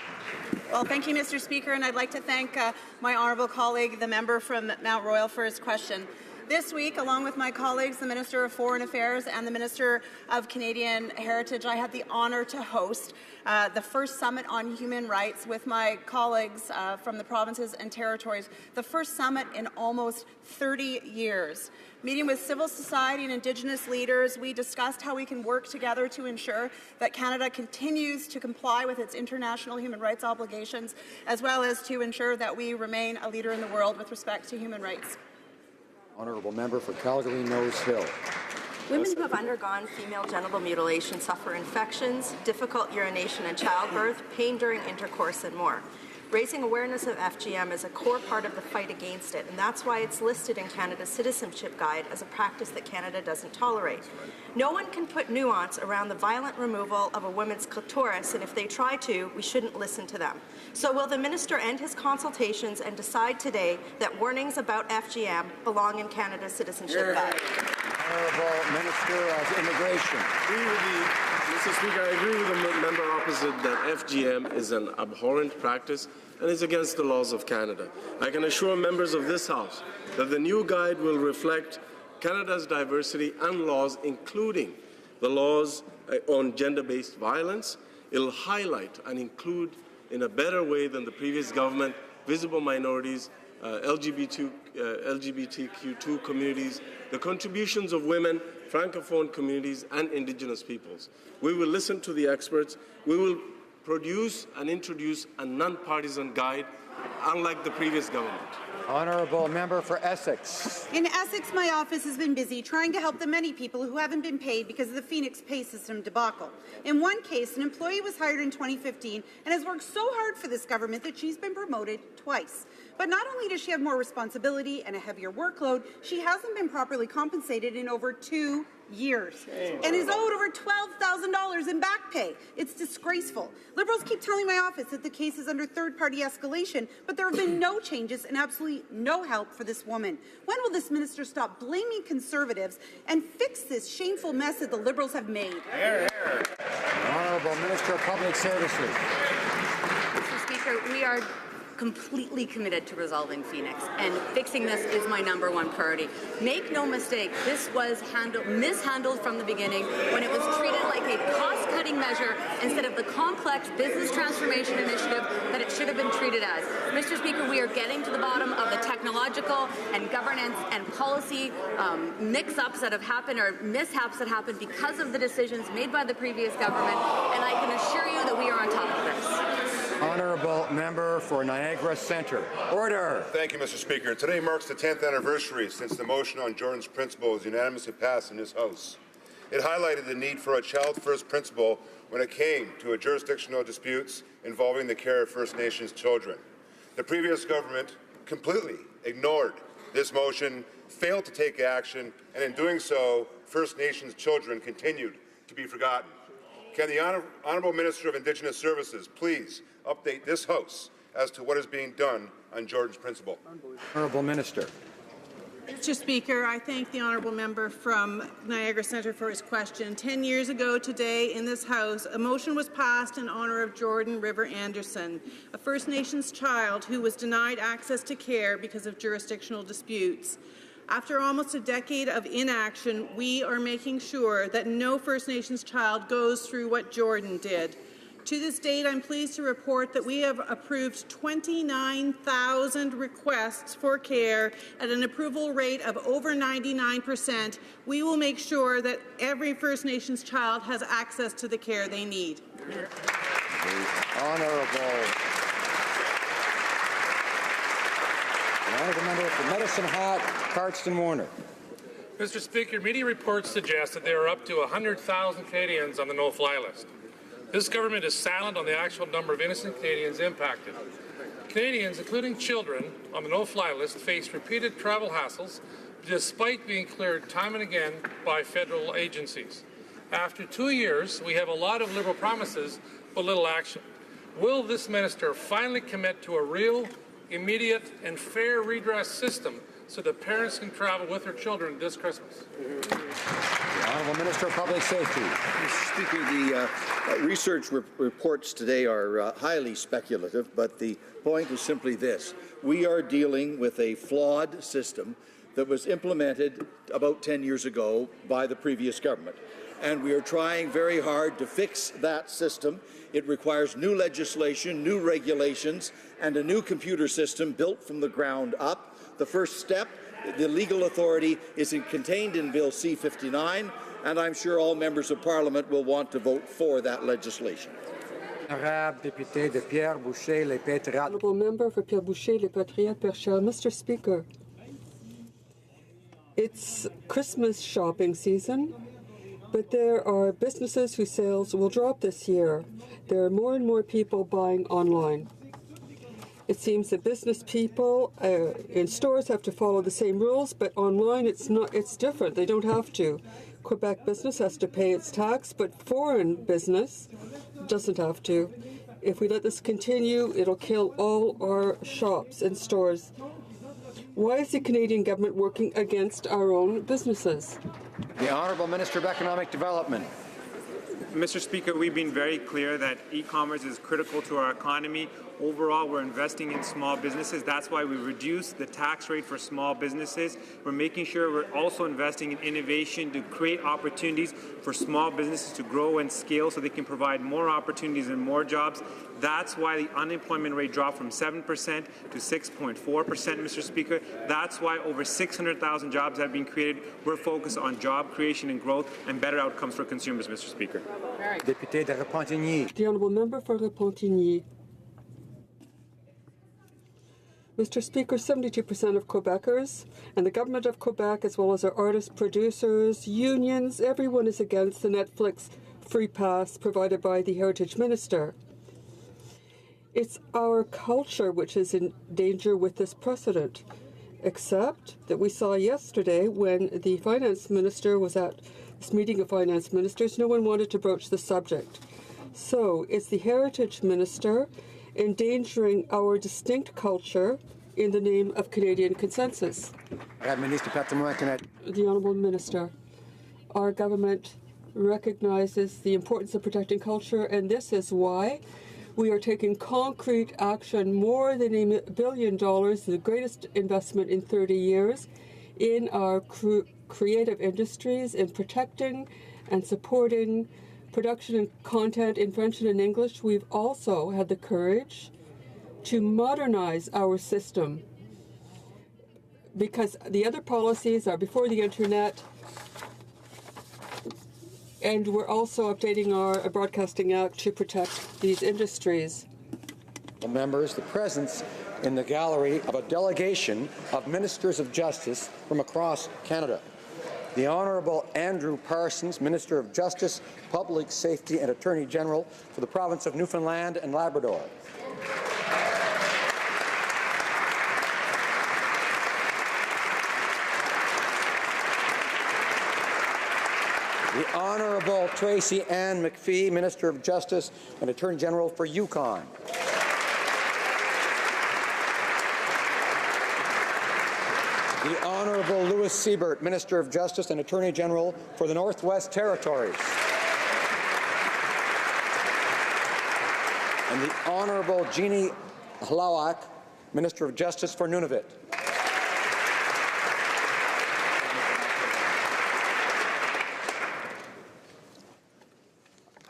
Well, thank you, Mr. Speaker, and I'd like to thank my honourable colleague, the member from Mount Royal, for his question. This week, along with my colleagues, the Minister of Foreign Affairs and the Minister of Canadian Heritage, I had the honour to host the first summit on human rights with my colleagues from the provinces and territories, the first summit in almost 30 years. Meeting with civil society and Indigenous leaders, we discussed how we can work together to ensure that Canada continues to comply with its international human rights obligations, as well as to ensure that we remain a leader in the world with respect to human rights. Honourable member for Calgary-Nose Hill. Women who have undergone female genital mutilation suffer infections, difficult urination and childbirth, pain during intercourse, and more. Raising awareness of FGM is a core part of the fight against it, and that's why it's listed in Canada's Citizenship Guide as a practice that Canada doesn't tolerate. No one can put nuance around the violent removal of a woman's clitoris, and if they try to, we shouldn't listen to them. So will the Minister end his consultations and decide today that warnings about FGM belong in Canada's Citizenship Guide? Honourable Minister of Immigration. Mr. Speaker, I agree with the member opposite that FGM is an abhorrent practice and is against the laws of Canada. I can assure members of this House that the new guide will reflect Canada's diversity and laws, including the laws on gender-based violence. It will highlight and include in a better way than the previous government visible minorities, LGBTQ2 communities, the contributions of women, Francophone communities, and Indigenous peoples. We will listen to the experts. We will produce and introduce a non-partisan guide, unlike the previous government. Honourable member for Essex. In Essex, my office has been busy trying to help the many people who haven't been paid because of the Phoenix pay system debacle. In one case, an employee was hired in 2015 and has worked so hard for this government that she's been promoted twice. But not only does she have more responsibility and a heavier workload, she hasn't been properly compensated in over 2 years and is owed over $12,000 in back pay. It's disgraceful. Liberals keep telling my office that the case is under third-party escalation, but there have been no changes and absolutely no help for this woman. When will this minister stop blaming Conservatives and fix this shameful mess that the Liberals have made? Honourable Minister of Public Services. Mr. Speaker, we are completely committed to resolving Phoenix, and fixing this is my #1 priority. Make no mistake, this was mishandled from the beginning when it was treated like a cost-cutting measure instead of the complex business transformation initiative that it should have been treated as. Mr. Speaker, we are getting to the bottom of the technological and governance and policy mix-ups that have happened, or mishaps that happened because of the decisions made by the previous government, and I can assure you that we are on top of this. Honourable member for Niagara Centre. Order. Thank you, Mr. Speaker. Today marks the 10th anniversary since the motion on Jordan's Principle was unanimously passed in this House. It highlighted the need for a child-first principle when it came to jurisdictional disputes involving the care of First Nations children. The previous government completely ignored this motion, failed to take action, and in doing so, First Nations children continued to be forgotten. Can the Honourable Minister of Indigenous Services please update this House as to what is being done on Jordan's Principle? Honourable Minister. Mr. Speaker, I thank the honourable member from Niagara Centre for his question. 10 years ago today in this House, a motion was passed in honour of Jordan River Anderson, a First Nations child who was denied access to care because of jurisdictional disputes. After almost a decade of inaction, we are making sure that no First Nations child goes through what Jordan did. To this date, I'm pleased to report that we have approved 29,000 requests for care at an approval rate of over 99%. We will make sure that every First Nations child has access to the care they need. Honourable member for Medicine Hat, Cardston Warner. Mr. Speaker, media reports suggest that there are up to 100,000 Canadians on the no-fly list. This government is silent on the actual number of innocent Canadians impacted. Canadians, including children, on the no-fly list face repeated travel hassles despite being cleared time and again by federal agencies. After 2 years, we have a lot of Liberal promises but little action. Will this minister finally commit to a real, immediate and fair redress system so that parents can travel with their children this Christmas? The Honourable Minister of Public Safety. Mr. Speaker, the research reports today are highly speculative, but the point is simply this. We are dealing with a flawed system that was implemented about 10 years ago by the previous government. And we are trying very hard to fix that system. It requires new legislation, new regulations, and a new computer system built from the ground up. The first step, the legal authority, is contained in Bill C-59, and I'm sure all members of Parliament will want to vote for that legislation. Honourable member for Pierre Boucher, Les Patriotes, Perchel. Mr. Speaker, it's Christmas shopping season, but there are businesses whose sales will drop this year. There are more and more people buying online. It seems that business people in stores have to follow the same rules, but online it's different. They don't have to. Quebec business has to pay its tax, but foreign business doesn't have to. If we let this continue, it'll kill all our shops and stores. Why is the Canadian government working against our own businesses? The Honourable Minister of Economic Development. Mr. Speaker, we've been very clear that e-commerce is critical to our economy. Overall, we're investing in small businesses. That's why we reduced the tax rate for small businesses. We're making sure we're also investing in innovation to create opportunities for small businesses to grow and scale so they can provide more opportunities and more jobs. That's why the unemployment rate dropped from 7% to 6.4%, Mr. Speaker. That's why over 600,000 jobs have been created. We're focused on job creation and growth and better outcomes for consumers, Mr. Speaker. Député de Repentigny. The Honourable Member for Repentigny. Mr. Speaker, 72% of Quebecers and the government of Quebec, as well as our artists, producers, unions, everyone is against the Netflix free pass provided by the Heritage Minister. It's our culture which is in danger with this precedent, except that we saw yesterday when the Finance Minister was at this meeting of Finance Ministers, no one wanted to broach the subject. So is the Heritage Minister endangering our distinct culture in the name of Canadian consensus? The Honourable Minister, our government recognizes the importance of protecting culture, and this is why we are taking concrete action, more than $1 billion, the greatest investment in 30 years, in our creative industries, in protecting and supporting production and content in French and in English. We've also had the courage to modernize our system, because the other policies are before the Internet, and we're also updating our Broadcasting Act to protect these industries. Members, the presence in the gallery of a delegation of Ministers of Justice from across Canada. The Honourable Andrew Parsons, Minister of Justice, Public Safety and Attorney General for the province of Newfoundland and Labrador. The Honourable Tracy Ann McPhee, Minister of Justice and Attorney General for Yukon. The Honourable Louis Siebert, Minister of Justice and Attorney General for the Northwest Territories. And the Honourable Jeannie Hlawak, Minister of Justice for Nunavut.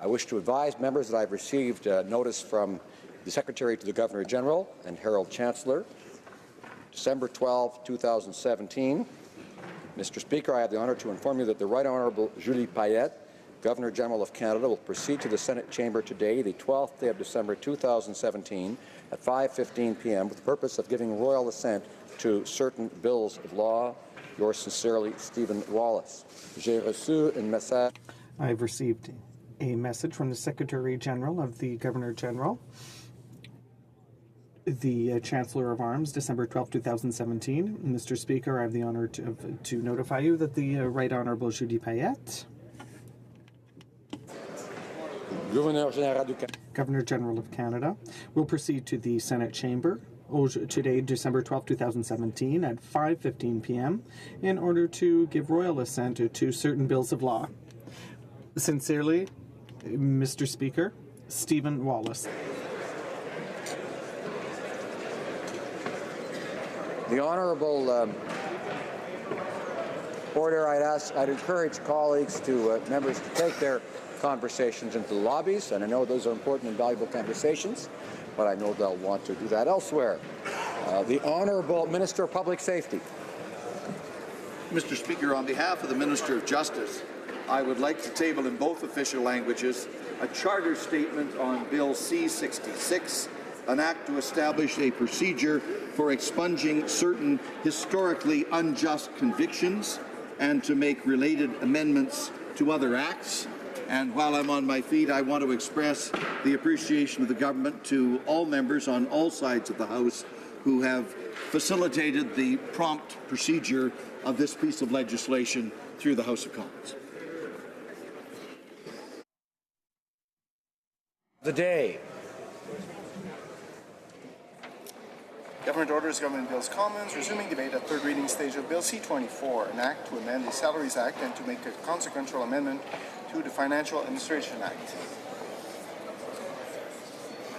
I wish to advise members that I've received notice from the Secretary to the Governor-General and Herald Chancellor, December 12, 2017. Mr. Speaker, I have the honour to inform you that the Right Honourable Julie Payette, Governor-General of Canada, will proceed to the Senate chamber today, the 12th day of December 2017, at 5:15 p.m. with the purpose of giving royal assent to certain bills of law. Yours sincerely, Stephen Wallace. J'ai reçu un message. I've received a message from the Secretary-General of the Governor-General, the Chancellor of Arms, December 12, 2017. Mr. Speaker, I have the honour to notify you that the Right Honourable Julie Payette, Governor-General of Canada, will proceed to the Senate chamber today, December 12, 2017, at 5:15 p.m. in order to give royal assent to certain bills of law. Sincerely, Mr. Speaker, Stephen Wallace. The Honourable order, I'd encourage colleagues to members to take their conversations into the lobbies, and I know those are important and valuable conversations, but I know they'll want to do that elsewhere. The Honourable Minister of Public Safety. Mr. Speaker, on behalf of the Minister of Justice, I would like to table in both official languages a charter statement on Bill C-66, an act to establish a procedure for expunging certain historically unjust convictions and to make related amendments to other acts. And while I'm on my feet, I want to express the appreciation of the government to all members on all sides of the House who have facilitated the prompt procedure of this piece of legislation through the House of Commons. The day. Government Orders, Government Bills Commons, resuming debate at third reading stage of Bill C-24, an act to amend the Salaries Act and to make a consequential amendment to the Financial Administration Act.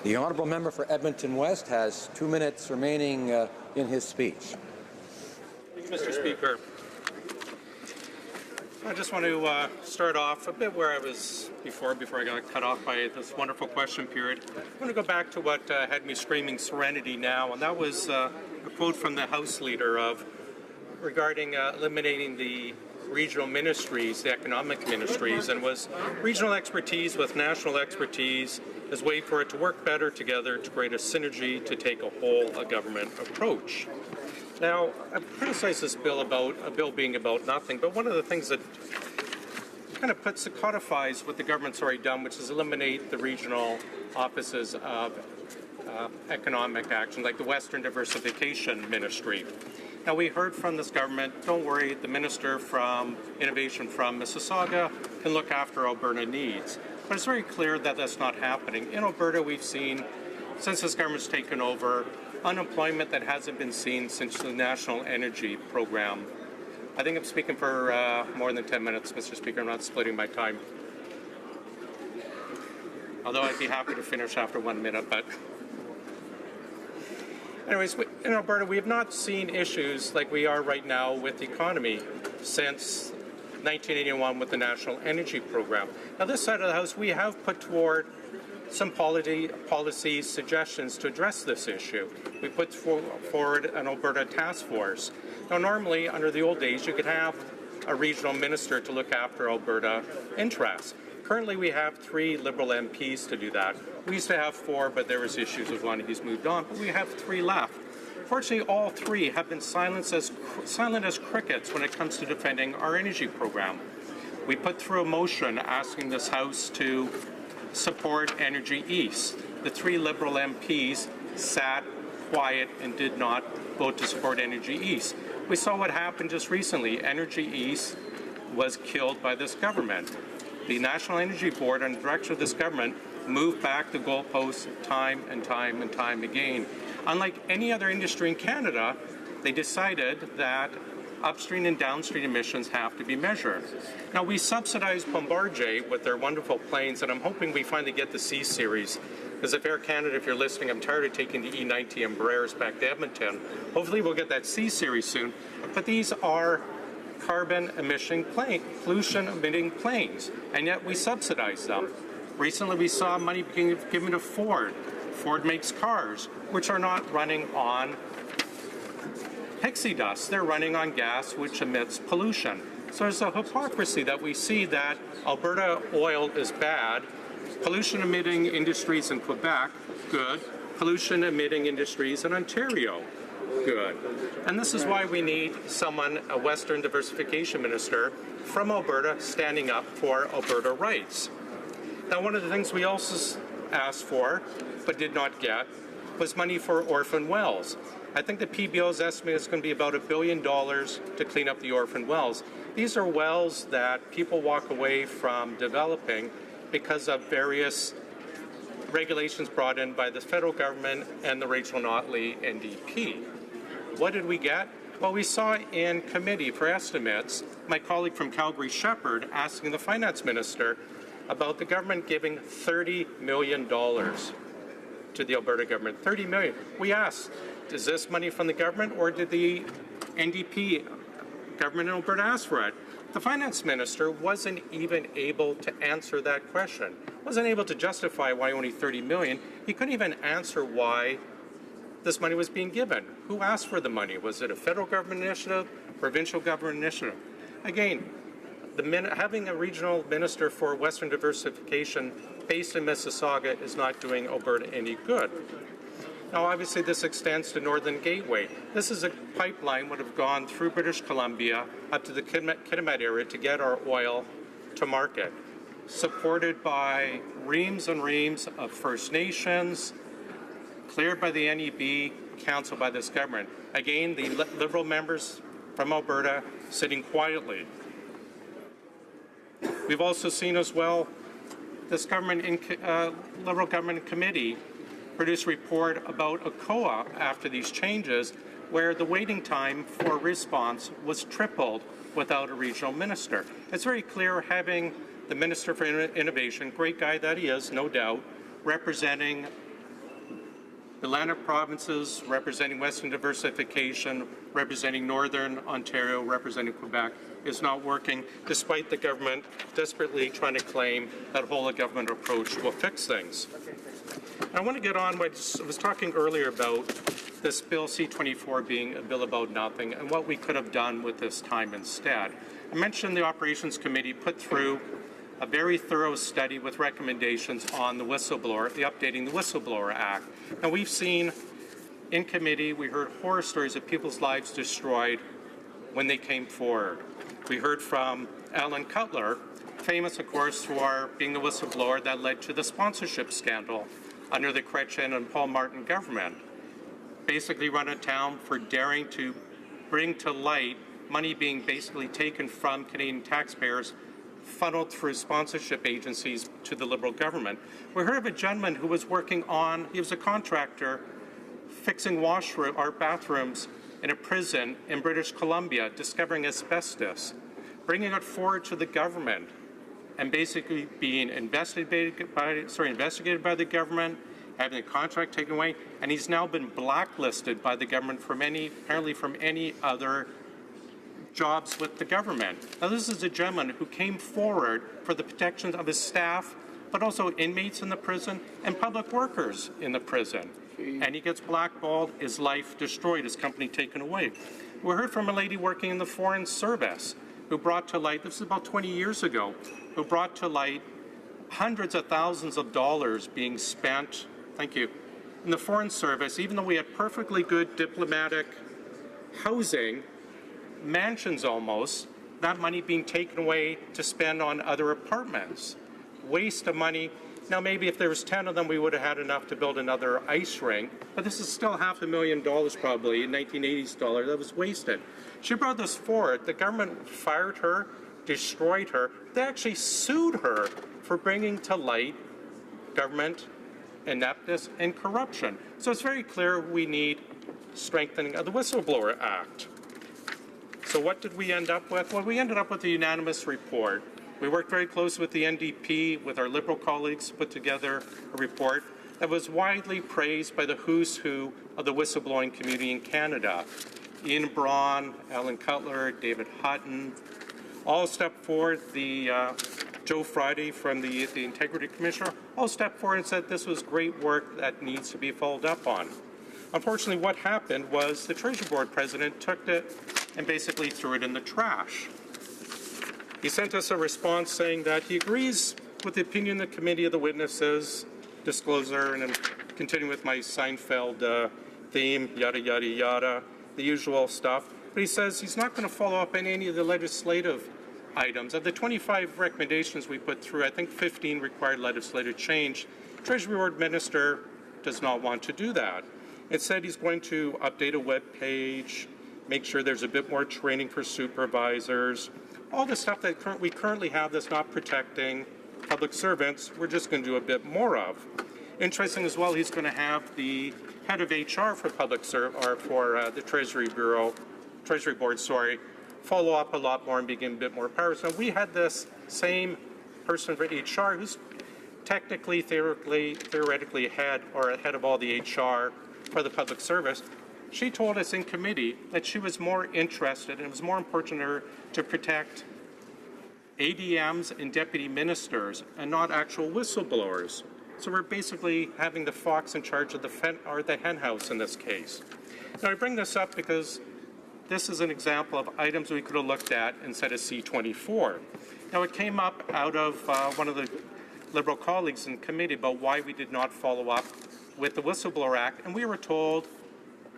The Honourable Member for Edmonton West has 2 minutes remaining in his speech. Thank you, Mr. Speaker. I just want to start off a bit where I was before I got cut off by this wonderful question period. I want to go back to what had me screaming serenity now, and that was a quote from the House Leader regarding eliminating the regional ministries, the economic ministries, and was regional expertise with national expertise as a way for it to work better together to create a synergy to take a whole government approach. Now, I've criticized this bill about a bill being about nothing, but one of the things that kind of codifies what the government's already done, which is eliminate the regional offices of economic action, like the Western Diversification Ministry. Now, we heard from this government, don't worry, the Minister from Innovation from Mississauga can look after Alberta needs. But it's very clear that that's not happening. In Alberta, we've seen, since this government's taken over, unemployment that hasn't been seen since the National Energy Program. I think I'm speaking for more than 10 minutes, Mr. Speaker. I'm not splitting my time. Although I'd be happy to finish after 1 minute, but... Anyways, in Alberta, we have not seen issues like we are right now with the economy since 1981 with the National Energy Program. Now, this side of the House, we have put forward some policy suggestions to address this issue. We put forward an Alberta task force. Now, normally, under the old days, you could have a regional minister to look after Alberta interests. Currently, we have 3 Liberal MPs to do that. We used to have 4, but there was issues with one. He's moved on, but we have 3 left. Fortunately, all 3 have been silent as crickets when it comes to defending our energy program. We put through a motion asking this House to support Energy East. The 3 Liberal MPs sat quiet and did not vote to support Energy East. We saw what happened just recently. Energy East was killed by this government. The National Energy Board, under the direction of this government, moved back the goalposts time and time and time again. Unlike any other industry in Canada, they decided that upstream and downstream emissions have to be measured. Now, we subsidize Bombardier with their wonderful planes, and I'm hoping we finally get the C-Series. Because if Air Canada, if you're listening, I'm tired of taking the E-90 Embraers back to Edmonton. Hopefully we'll get that C-Series soon. But these are pollution-emitting planes, and yet we subsidize them. Recently, we saw money being given to Ford. Ford makes cars, which are not running on pixie dust. They're running on gas, which emits pollution. So there's a hypocrisy that we see that Alberta oil is bad, pollution-emitting industries in Quebec, good, pollution-emitting industries in Ontario, good. And this is why we need someone, a Western Diversification Minister from Alberta, standing up for Alberta rights. Now, one of the things we also asked for, but did not get, was money for orphan wells. I think the PBO's estimate is going to be about $1 billion to clean up the orphan wells. These are wells that people walk away from developing because of various regulations brought in by the federal government and the Rachel Notley NDP. What did we get? Well, we saw in committee for estimates, my colleague from Calgary, Shepherd, asking the finance minister about the government giving $30 million to the Alberta government. $30 million. We asked, is this money from the government or did the NDP government in Alberta asked for it. The finance minister wasn't even able to answer that question, wasn't able to justify why only $30 million. He couldn't even answer why this money was being given. Who asked for the money? Was it a federal government initiative, provincial government initiative? Again, having a regional minister for Western diversification based in Mississauga is not doing Alberta any good. Now, obviously, this extends to Northern Gateway. This is a pipeline that would have gone through British Columbia up to the Kitimat area to get our oil to market, supported by reams and reams of First Nations, cleared by the NEB, counciled by this government. Again, the Liberal members from Alberta sitting quietly. We've also seen as well this government, Liberal government committee produced a report about ACOA after these changes, where the waiting time for response was tripled without a regional minister. It's very clear having the Minister for Innovation, great guy that he is, no doubt, representing the Atlantic provinces, representing Western diversification, representing Northern Ontario, representing Quebec, is not working, despite the government desperately trying to claim that whole-of-government approach will fix things. I want to get on what I was talking earlier about this Bill C-24 being a bill about nothing and what we could have done with this time instead. I mentioned the Operations Committee put through a very thorough study with recommendations on the whistleblower, the updating the Whistleblower Act. Now, we've seen in committee, we heard horror stories of people's lives destroyed when they came forward. We heard from Alan Cutler, famous, of course, for being the whistleblower that led to the sponsorship scandal under the Chrétien and Paul Martin government, basically run a town for daring to bring to light money being basically taken from Canadian taxpayers, funneled through sponsorship agencies to the Liberal government. We heard of a gentleman who was working on, he was a contractor, fixing bathrooms in a prison in British Columbia, discovering asbestos, bringing it forward to the government, and basically being investigated by the government, having the contract taken away, and he's now been blacklisted by the government from apparently from any other jobs with the government. Now, this is a gentleman who came forward for the protection of his staff, but also inmates in the prison and public workers in the prison. And he gets blackballed, his life destroyed, his company taken away. We heard from a lady working in the Foreign Service who brought to light, this is about 20 years ago, who brought to light hundreds of thousands of dollars being spent, thank you, in the Foreign Service, even though we had perfectly good diplomatic housing, mansions almost, that money being taken away to spend on other apartments. Waste of money. Now, maybe if there was 10 of them, we would have had enough to build another ice rink, but this is still $500,000 probably, in 1980s dollar, that was wasted. She brought this forward. The government fired her, destroyed her. They actually sued her for bringing to light government ineptness and corruption. So it's very clear we need strengthening of the Whistleblower Act. So what did we end up with? Well, we ended up with a unanimous report. We worked very closely with the NDP, with our Liberal colleagues, to put together a report that was widely praised by the who's who of the whistleblowing community in Canada. Ian Braun, Alan Cutler, David Hutton, all stepped forward. Joe Friday from the Integrity Commissioner all stepped forward and said this was great work that needs to be followed up on. Unfortunately, what happened was the Treasury Board president took it and basically threw it in the trash. He sent us a response saying that he agrees with the opinion of the Committee of the Witnesses, disclosure, and I'm continuing with my Seinfeld theme, yada, yada, yada, the usual stuff. But he says he's not going to follow up on any of the legislative items. Of the 25 recommendations we put through, I think 15 required legislative change. Treasury Board Minister does not want to do that. Instead, he's going to update a web page, make sure there's a bit more training for supervisors. All the stuff that we currently have that's not protecting public servants, we're just going to do a bit more of. Interesting as well, he's going to have the head of HR for the Treasury Board, follow up a lot more and begin a bit more power. So we had this same person for HR who's technically, theoretically head of all the HR for the public service, She told us in committee that she was more interested and it was more important to her to protect ADMs and deputy ministers and not actual whistleblowers. So we're basically having the fox in charge of the hen house in this case. Now I bring this up because this is an example of items we could have looked at instead of C-24. Now it came up out of one of the Liberal colleagues in committee about why we did not follow up with the Whistleblower Act, and we were told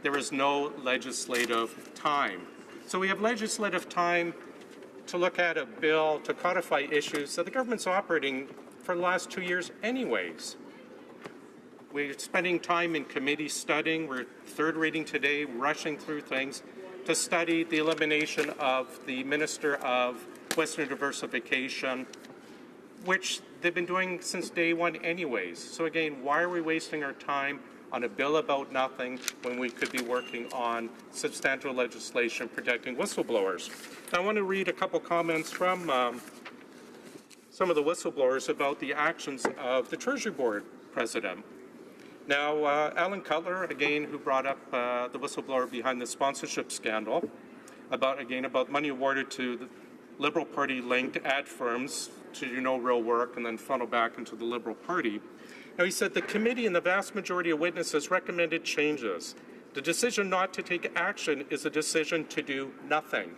there is no legislative time. So we have legislative time to look at a bill to codify issues that the government's operating for the last 2 years anyways. We're spending time in committee studying. We're third reading today, rushing through things to study the elimination of the Minister of Western Diversification, which they've been doing since day one anyways. So again, why are we wasting our time on a bill about nothing when we could be working on substantial legislation protecting whistleblowers? Now, I want to read a couple comments from some of the whistleblowers about the actions of the Treasury Board president. Now, Alan Cutler, again, who brought up the whistleblower behind the sponsorship scandal, about money awarded to the Liberal Party-linked ad firms to do no real work and then funnel back into the Liberal Party. Now, he said the committee and the vast majority of witnesses recommended changes. The decision not to take action is a decision to do nothing.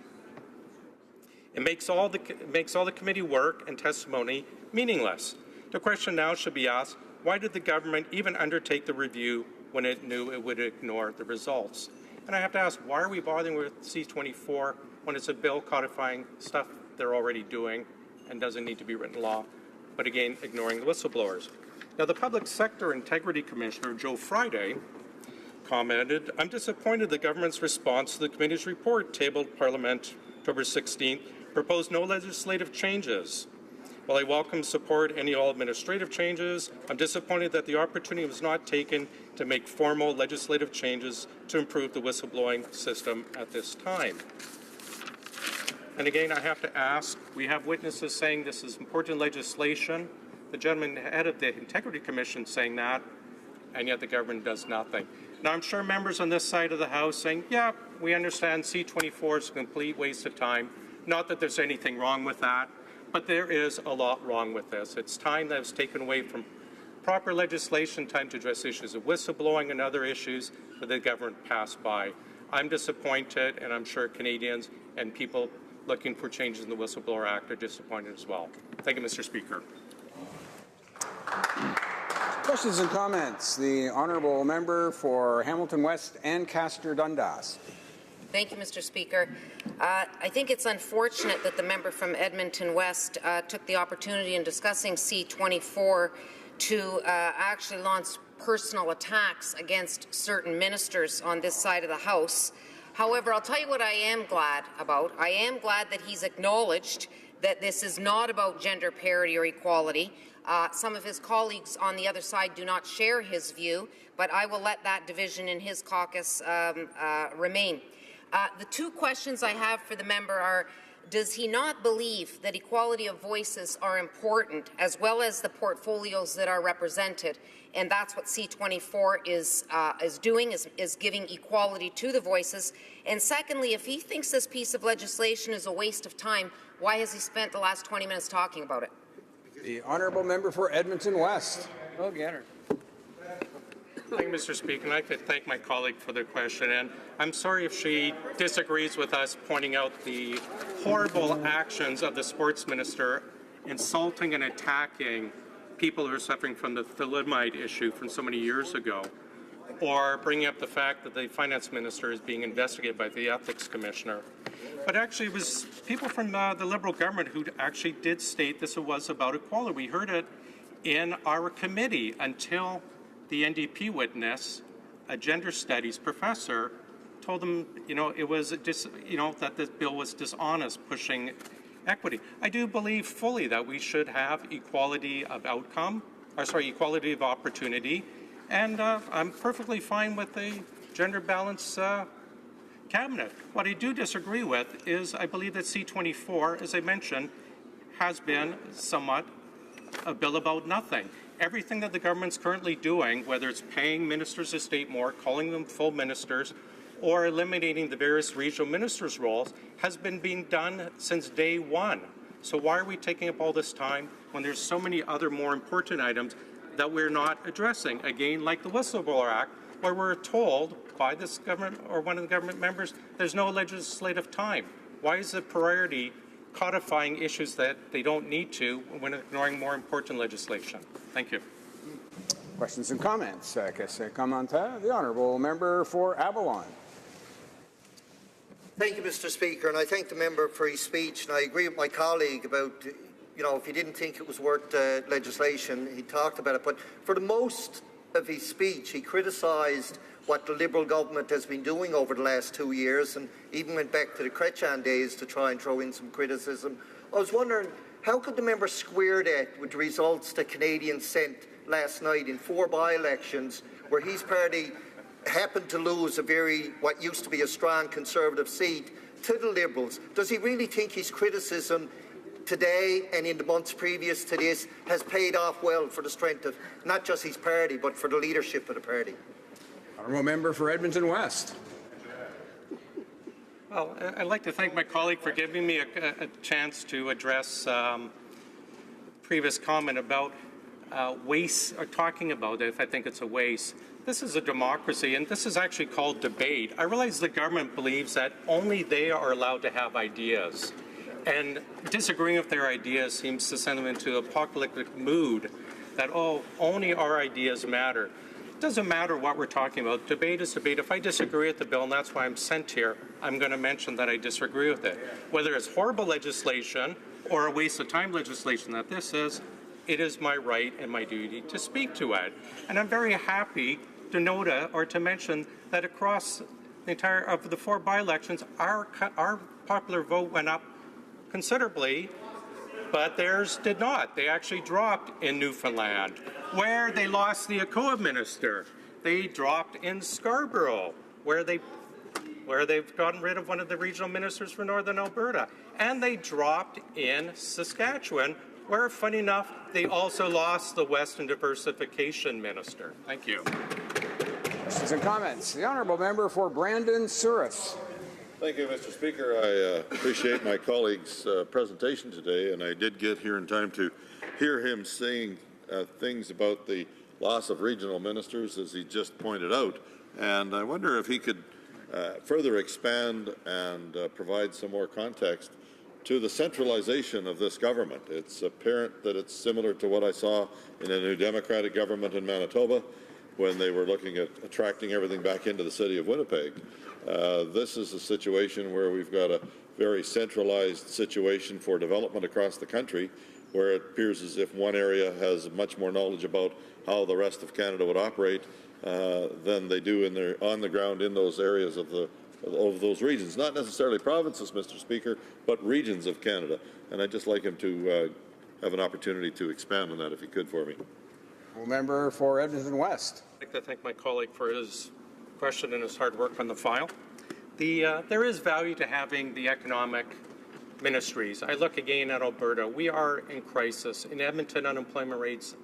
It makes all the committee work and testimony meaningless. The question now should be asked, why did the government even undertake the review when it knew it would ignore the results? And I have to ask, why are we bothering with C-24 when it's a bill codifying stuff they're already doing and doesn't need to be written law, but again, ignoring the whistleblowers? Now, the Public Sector Integrity Commissioner, Joe Friday, commented, I'm disappointed the government's response to the committee's report tabled Parliament October 16th proposed no legislative changes. While I welcome support any all administrative changes, I'm disappointed that the opportunity was not taken to make formal legislative changes to improve the whistleblowing system at this time. And again, I have to ask, we have witnesses saying this is important legislation, the gentleman head of the Integrity Commission saying that, and yet the government does nothing. Now, I'm sure members on this side of the House saying, yeah, we understand C-24 is a complete waste of time. Not that there's anything wrong with that, but there is a lot wrong with this. It's time that was taken away from proper legislation, time to address issues of whistleblowing and other issues that the government passed by. I'm disappointed, and I'm sure Canadians and people looking for changes in the Whistleblower Act are disappointed as well. Thank you, Mr. Speaker. Questions and comments. The honourable member for Hamilton West and Castor Dundas. Thank you, Mr. Speaker. I think it's unfortunate that the member from Edmonton West took the opportunity in discussing C-24 to actually launch personal attacks against certain ministers on this side of the House. However, I'll tell you what I am glad about. I am glad that he's acknowledged that this is not about gender parity or equality. Some of his colleagues on the other side do not share his view, but I will let that division in his caucus remain. The two questions I have for the member are, does he not believe that equality of voices are important, as well as the portfolios that are represented? And that's what C-24 is doing, is giving equality to the voices. And secondly, if he thinks this piece of legislation is a waste of time, why has he spent the last 20 minutes talking about it? The honourable member for Edmonton West. Go get her. Thank you, Mr. Speaker, and I could thank my colleague for the question. And I'm sorry if she disagrees with us pointing out the horrible actions of the sports minister insulting and attacking people who are suffering from the thalidomide issue from so many years ago, or bringing up the fact that the finance minister is being investigated by the ethics commissioner. But actually, it was people from the Liberal government who actually did state this was about equality. We heard it in our committee until the NDP witness, a gender studies professor, told them, it was that this bill was dishonest, pushing equity. I do believe fully that we should have equality of equality of opportunity, and I'm perfectly fine with the gender balance cabinet. What I do disagree with is I believe that C-24, as I mentioned, has been somewhat a bill about nothing. Everything that the government's currently doing, whether it's paying ministers of state more, calling them full ministers, or eliminating the various regional ministers' roles has been being done since day one. So why are we taking up all this time when there's so many other more important items that we're not addressing? Again, like the Whistleblower Act, where we're told by this government or one of the government members there's no legislative time. Why is the priority codifying issues that they don't need to when ignoring more important legislation? Thank you. Questions and comments? Commentaire. The honourable member for Avalon. Thank you, Mr. Speaker, and I thank the member for his speech. And I agree with my colleague about, if he didn't think it was worth legislation, he talked about it. But for the most of his speech, he criticised what the Liberal government has been doing over the last 2 years, and even went back to the Chrétien days to try and throw in some criticism. I was wondering, how could the member square that with the results that Canadians sent last night in 4 by-elections, where his party happened to lose what used to be a strong Conservative seat to the Liberals? Does he really think his criticism today and in the months previous to this has paid off well for the strength of not just his party, but for the leadership of the party? Honourable member for Edmonton West. Well, I'd like to thank my colleague for giving me a chance to address previous comment about waste, or talking about it, if I think it's a waste. This is a democracy, and this is actually called debate. I realize the government believes that only they are allowed to have ideas, and disagreeing with their ideas seems to send them into an apocalyptic mood that, only our ideas matter. It doesn't matter what we're talking about. Debate is debate. If I disagree with the bill, and that's why I'm sent here, I'm going to mention that I disagree with it. Whether it's horrible legislation or a waste of time legislation that this is, it is my right and my duty to speak to it. And I'm very happy to note or to mention that across the entire of the 4 by-elections, our popular vote went up considerably, but theirs did not. They actually dropped in Newfoundland, where they lost the ACOA minister. They dropped in Scarborough, where they've gotten rid of one of the regional ministers for Northern Alberta. And they dropped in Saskatchewan, where, funny enough, they also lost the Western Diversification Minister. Thank you. Questions and comments? The honourable member for Brandon Souris. Thank you, Mr. Speaker. I appreciate my colleague's presentation today, and I did get here in time to hear him saying things about the loss of regional ministers, as he just pointed out. And I wonder if he could further expand and provide some more context to the centralization of this government. It's apparent that it's similar to what I saw in a New Democratic government in Manitoba when they were looking at attracting everything back into the city of Winnipeg. This is a situation where we've got a very centralized situation for development across the country, where it appears as if one area has much more knowledge about how the rest of Canada would operate than they do on the ground in those areas of those regions. Not necessarily provinces, Mr. Speaker, but regions of Canada. And I'd just like him to have an opportunity to expand on that, if he could, for me. Member for Edmonton West. I'd like to thank my colleague for his question and his hard work on the file. There is value to having the economic ministries. I look again at Alberta. We are in crisis. In Edmonton, unemployment rate's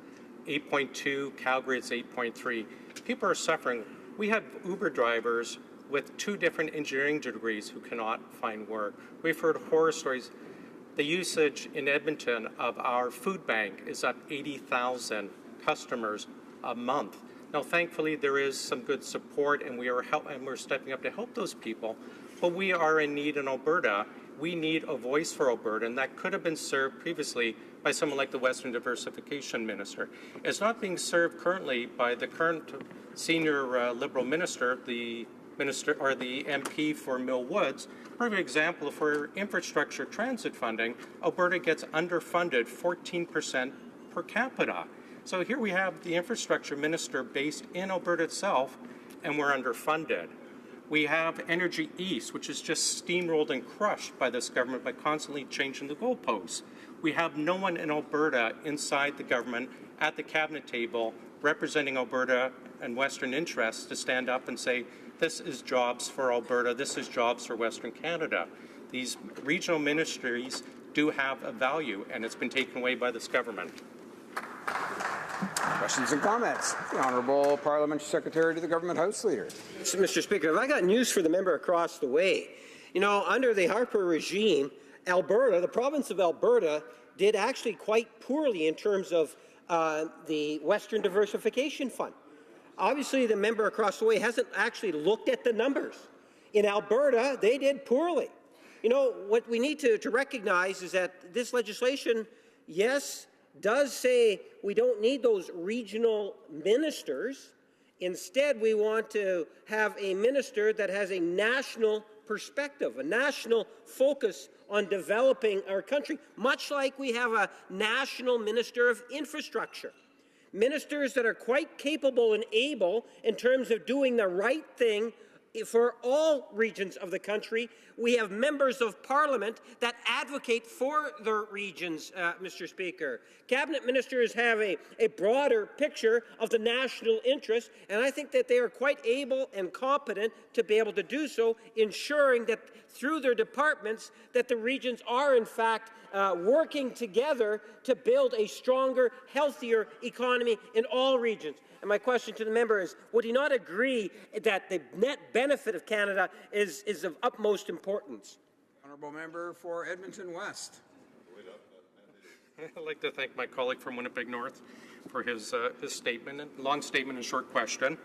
8.2, Calgary it's 8.3. People are suffering. We have Uber drivers with 2 different engineering degrees who cannot find work. We've heard horror stories. The usage in Edmonton of our food bank is up 80,000 customers a month. Now, thankfully, there is some good support, and we're stepping up to help those people. But we are in need in Alberta. We need a voice for Alberta, and that could have been served previously by someone like the Western Diversification Minister. It's not being served currently by the current senior Liberal minister, the MP for Mill Woods. Perfect example for infrastructure transit funding. Alberta gets underfunded 14% per capita. So here we have the infrastructure minister based in Alberta itself, and we're underfunded. We have Energy East, which is just steamrolled and crushed by this government by constantly changing the goalposts. We have no one in Alberta inside the government at the cabinet table representing Alberta and Western interests to stand up and say, this is jobs for Alberta, this is jobs for Western Canada. These regional ministries do have a value, and it's been taken away by this government. Questions and comments. The Honourable Parliamentary Secretary to the Government House Leader. Mr. Speaker, have I got news for the member across the way? You know, under the Harper regime, Alberta, the province of Alberta, did actually quite poorly in terms of the Western Diversification Fund. Obviously, the member across the way hasn't actually looked at the numbers. In Alberta, they did poorly. You know, what we need to recognize is that this legislation, yes, does say we don't need those regional ministers. Instead, we want to have a minister that has a national perspective, a national focus on developing our country, much like we have a national minister of infrastructure. Ministers that are quite capable and able in terms of doing the right thing for all regions of the country. We have members of Parliament that advocate for their regions, Mr. Speaker. Cabinet ministers have a broader picture of the national interest, and I think that they are quite able and competent to be able to do so, ensuring that through their departments that the regions are in fact working together to build a stronger, healthier economy in all regions. And my question to the member is, would he not agree that the net benefit of Canada is of utmost importance? Honourable Member for Edmonton West. I'd like to thank my colleague from Winnipeg North for his statement, long statement and short question.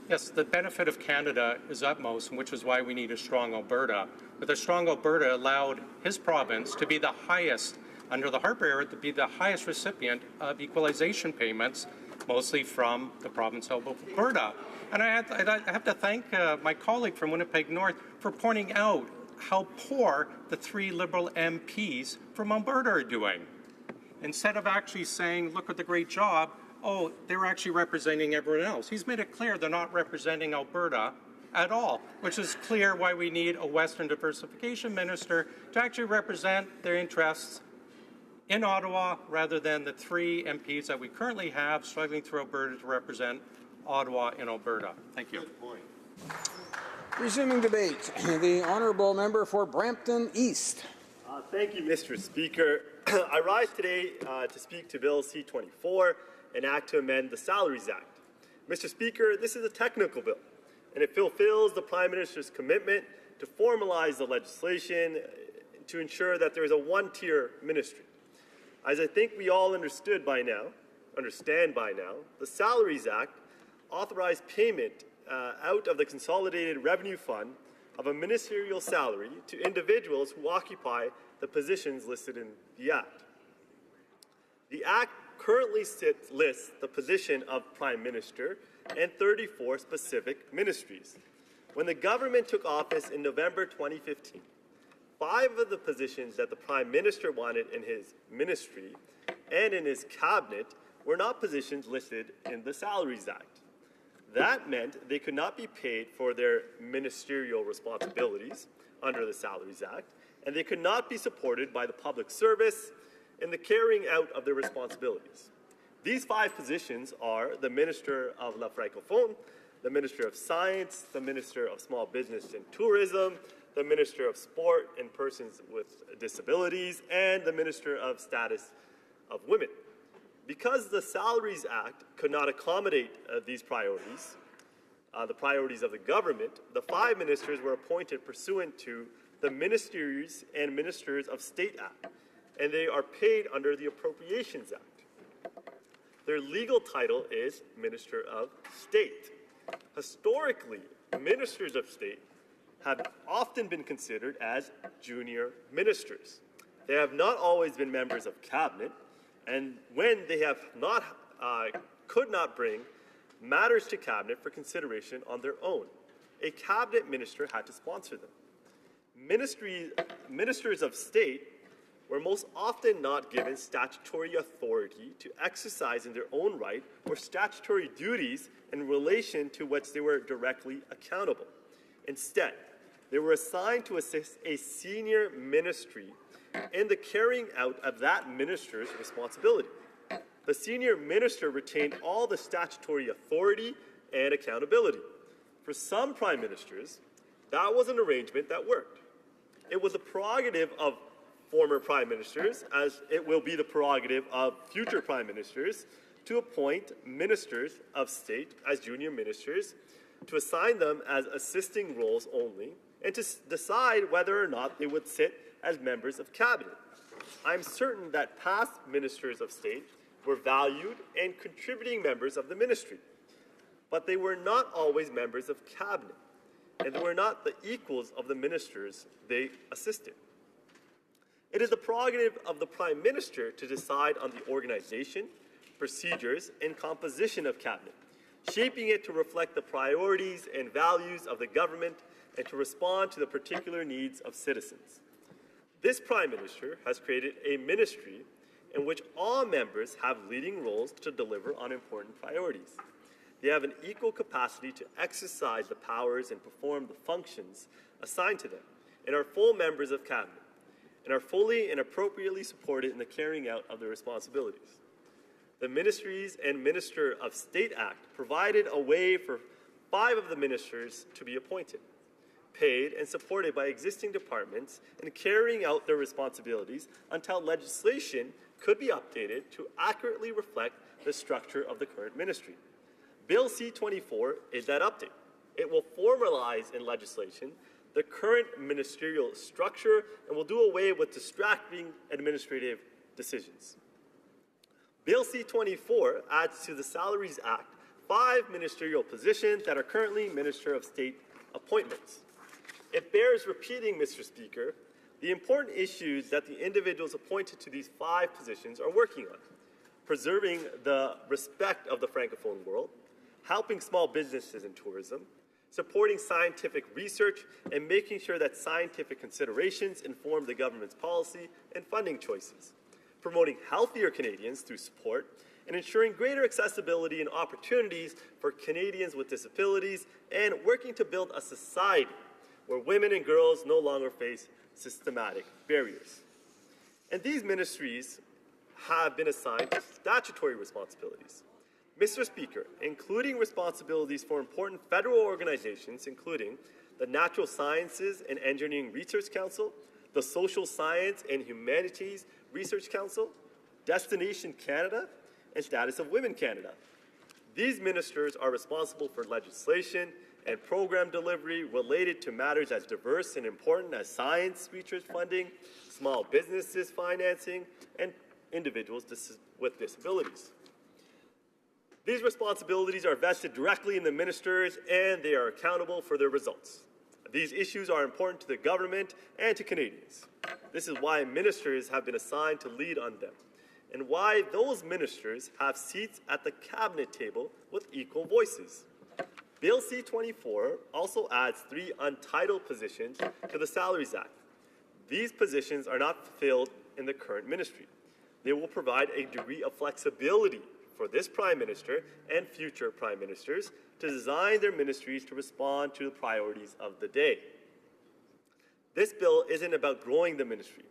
Yes, the benefit of Canada is utmost, which is why we need a strong Alberta. But a strong Alberta allowed his province to be the highest, under the Harper era, to be the highest recipient of equalization payments, mostly from the province of Alberta. And I have to thank my colleague from Winnipeg North for pointing out how poor the 3 Liberal MPs from Alberta are doing. Instead of actually saying, look at the great job, oh, they're actually representing everyone else. He's made it clear they're not representing Alberta at all, which is clear why we need a Western Diversification Minister to actually represent their interests in Ottawa rather than the 3 MPs that we currently have struggling through Alberta to represent Ottawa and Alberta. Thank you. Resuming debate, the Honourable Member for Brampton East. Thank you, Mr. Speaker. I rise today to speak to Bill C-24, an act to amend the Salaries Act. Mr. Speaker, this is a technical bill, and it fulfills the Prime Minister's commitment to formalize the legislation to ensure that there is a one-tier ministry. As I think we all understand by now, the Salaries Act authorized payment out of the Consolidated Revenue Fund of a ministerial salary to individuals who occupy the positions listed in the Act. The Act currently lists the position of Prime Minister and 34 specific ministries. When the government took office in November 2015, 5 of the positions that the Prime Minister wanted in his ministry and in his cabinet were not positions listed in the Salaries Act. That meant they could not be paid for their ministerial responsibilities under the Salaries Act, and they could not be supported by the public service in the carrying out of their responsibilities. These 5 positions are the Minister of La Francophonie, the Minister of Science, the Minister of Small Business and Tourism, the Minister of Sport and Persons with Disabilities, and the Minister of Status of Women. Because the Salaries Act could not accommodate these priorities, the priorities of the government, the 5 ministers were appointed pursuant to the Ministries and Ministers of State Act, and they are paid under the Appropriations Act. Their legal title is Minister of State. Historically, ministers of state have often been considered as junior ministers. They have not always been members of cabinet, and when they have not, could not bring matters to cabinet for consideration on their own, a cabinet minister had to sponsor them. Ministers of state were most often not given statutory authority to exercise in their own right or statutory duties in relation to which they were directly accountable. Instead, they were assigned to assist a senior ministry in the carrying out of that minister's responsibility. The senior minister retained all the statutory authority and accountability. For some prime ministers, that was an arrangement that worked. It was a prerogative of former prime ministers, as it will be the prerogative of future prime ministers, to appoint ministers of state as junior ministers, to assign them as assisting roles only, and to decide whether or not they would sit as members of cabinet. I'm certain that past ministers of state were valued and contributing members of the ministry, but they were not always members of cabinet, and they were not the equals of the ministers they assisted. It is the prerogative of the Prime Minister to decide on the organization, procedures, and composition of cabinet, shaping it to reflect the priorities and values of the government and to respond to the particular needs of citizens. This Prime Minister has created a ministry in which all members have leading roles to deliver on important priorities. They have an equal capacity to exercise the powers and perform the functions assigned to them, and are full members of cabinet, and are fully and appropriately supported in the carrying out of their responsibilities. The Ministries and Minister of State Act provided a way for 5 of the ministers to be appointed, paid and supported by existing departments in carrying out their responsibilities until legislation could be updated to accurately reflect the structure of the current ministry. Bill C-24 is that update. It will formalize in legislation the current ministerial structure and will do away with distracting administrative decisions. Bill C-24 adds to the Salaries Act 5 ministerial positions that are currently Minister of State appointments. It bears repeating, Mr. Speaker, the important issues that the individuals appointed to these 5 positions are working on: preserving the respect of the Francophone world, helping small businesses and tourism, supporting scientific research, and making sure that scientific considerations inform the government's policy and funding choices, promoting healthier Canadians through sport, and ensuring greater accessibility and opportunities for Canadians with disabilities, and working to build a society where women and girls no longer face systematic barriers. And these ministries have been assigned statutory responsibilities. Mr. Speaker, including responsibilities for important federal organizations, including the Natural Sciences and Engineering Research Council, the Social Science and Humanities Research Council, Destination Canada, and Status of Women Canada. These ministers are responsible for legislation and program delivery related to matters as diverse and important as science research funding, small businesses financing, and individuals with disabilities. These responsibilities are vested directly in the ministers, and they are accountable for their results. These issues are important to the government and to Canadians. This is why ministers have been assigned to lead on them, and why those ministers have seats at the cabinet table with equal voices. Bill C-24 also adds 3 untitled positions to the Salaries Act. These positions are not filled in the current ministry. They will provide a degree of flexibility for this Prime Minister and future Prime Ministers to design their ministries to respond to the priorities of the day. This bill isn't about growing the ministry.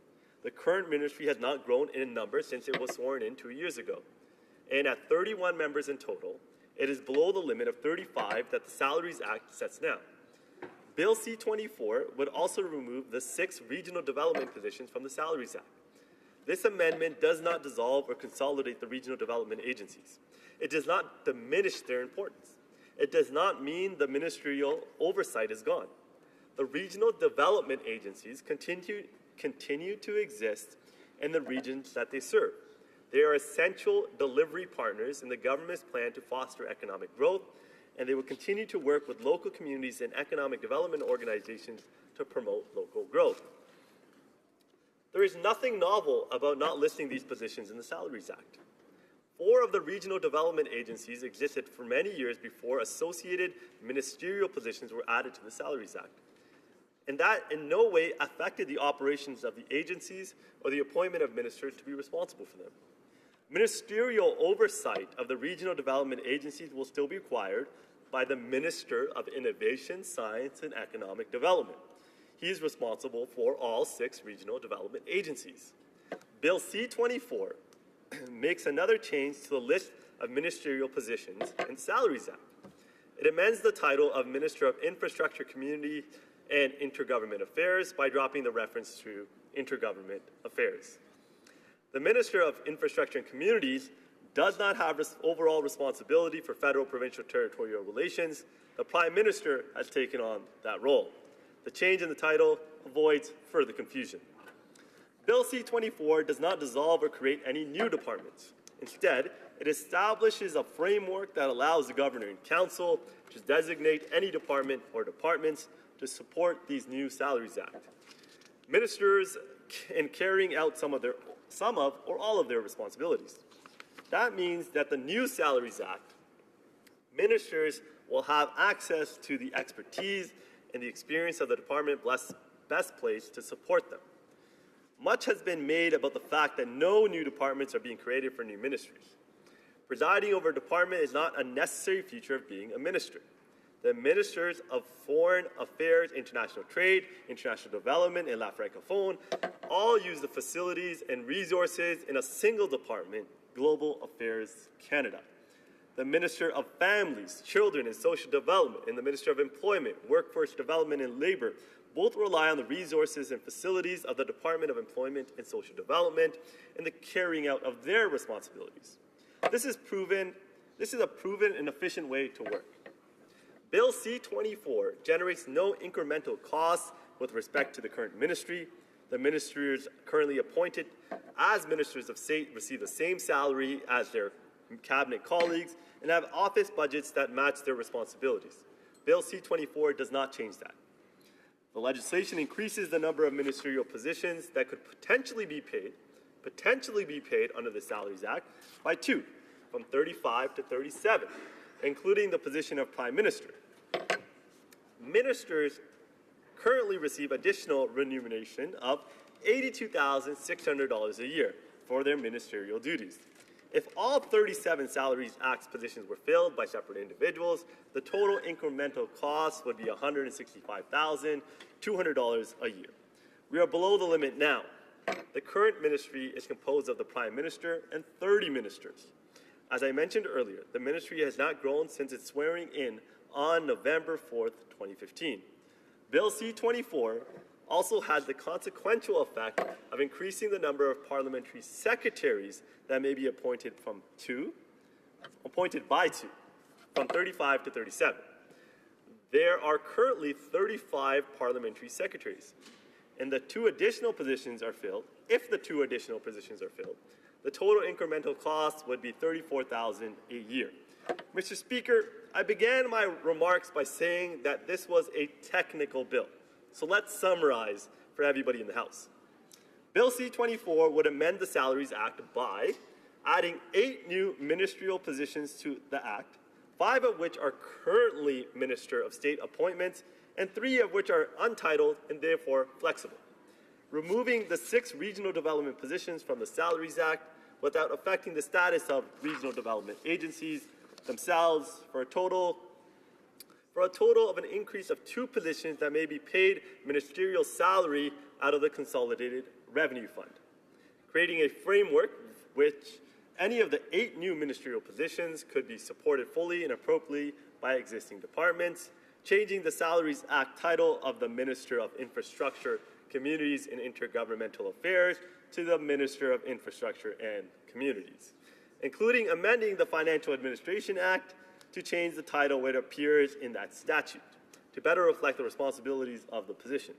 The current ministry has not grown in number since it was sworn in 2 years ago. And at 31 members in total, it is below the limit of 35 that the Salaries Act sets now. Bill C-24 would also remove the 6 regional development positions from the Salaries Act. This amendment does not dissolve or consolidate the regional development agencies. It does not diminish their importance. It does not mean the ministerial oversight is gone. The regional development agencies continue to exist in the regions that they serve. They are essential delivery partners in the government's plan to foster economic growth, and they will continue to work with local communities and economic development organizations to promote local growth. There is nothing novel about not listing these positions in the Salaries Act. 4 of the regional development agencies existed for many years before associated ministerial positions were added to the Salaries Act, and that in no way affected the operations of the agencies or the appointment of ministers to be responsible for them. Ministerial oversight of the regional development agencies will still be required by the Minister of Innovation, Science, and Economic Development. He is responsible for all 6 regional development agencies. Bill C-24 makes another change to the list of ministerial positions in Salaries Act. It amends the title of Minister of Infrastructure, Community, and Intergovernment Affairs by dropping the reference to intergovernment affairs. The Minister of Infrastructure and Communities does not have overall responsibility for federal, provincial, territorial relations. The Prime Minister has taken on that role. The change in the title avoids further confusion. Bill C-24 does not dissolve or create any new departments. Instead, it establishes a framework that allows the Governor and Council to designate any department or departments to support these new Salaries Act. Ministers in carrying out some of or all of their responsibilities. That means that the new Salaries Act, ministers will have access to the expertise and the experience of the department best placed to support them. Much has been made about the fact that no new departments are being created for new ministries. Presiding over a department is not a necessary feature of being a minister. The ministers of Foreign Affairs, International Trade, International Development, and La Francophone all use the facilities and resources in a single department, Global Affairs Canada. The Minister of Families, Children and Social Development, and the Minister of Employment, Workforce Development and Labour both rely on the resources and facilities of the Department of Employment and Social Development in the carrying out of their responsibilities. This is a proven and efficient way to work. Bill C-24 generates no incremental costs with respect to the current ministry. The ministers currently appointed as ministers of state receive the same salary as their cabinet colleagues and have office budgets that match their responsibilities. Bill C-24 does not change that. The legislation increases the number of ministerial positions that could potentially be paid under the Salaries Act by 2, from 35 to 37, including the position of Prime Minister. Ministers currently receive additional remuneration of $82,600 a year for their ministerial duties. If all 37 Salaries Act positions were filled by separate individuals, the total incremental cost would be $165,200 a year. We are below the limit now. The current ministry is composed of the Prime Minister and 30 ministers. As I mentioned earlier, the ministry has not grown since its swearing in on November 4th, 2015. Bill C-24 also has the consequential effect of increasing the number of parliamentary secretaries that may be appointed by 2, from 35 to 37. There are currently 35 parliamentary secretaries, and if the 2 additional positions are filled, the total incremental cost would be $34,000 a year. Mr. Speaker, I began my remarks by saying that this was a technical bill. So let's summarize for everybody in the House. Bill C-24 would amend the Salaries Act by adding 8 new ministerial positions to the Act, 5 of which are currently Minister of State appointments, and 3 of which are untitled and therefore flexible. Removing the 6 regional development positions from the Salaries Act without affecting the status of regional development agencies themselves for a total of an increase of 2 positions that may be paid ministerial salary out of the Consolidated Revenue Fund. Creating a framework which any of the 8 new ministerial positions could be supported fully and appropriately by existing departments. Changing the Salaries Act title of the Minister of Infrastructure, Communities and Intergovernmental Affairs to the Minister of Infrastructure and Communities. Including amending the Financial Administration Act to change the title where it appears in that statute to better reflect the responsibilities of the position.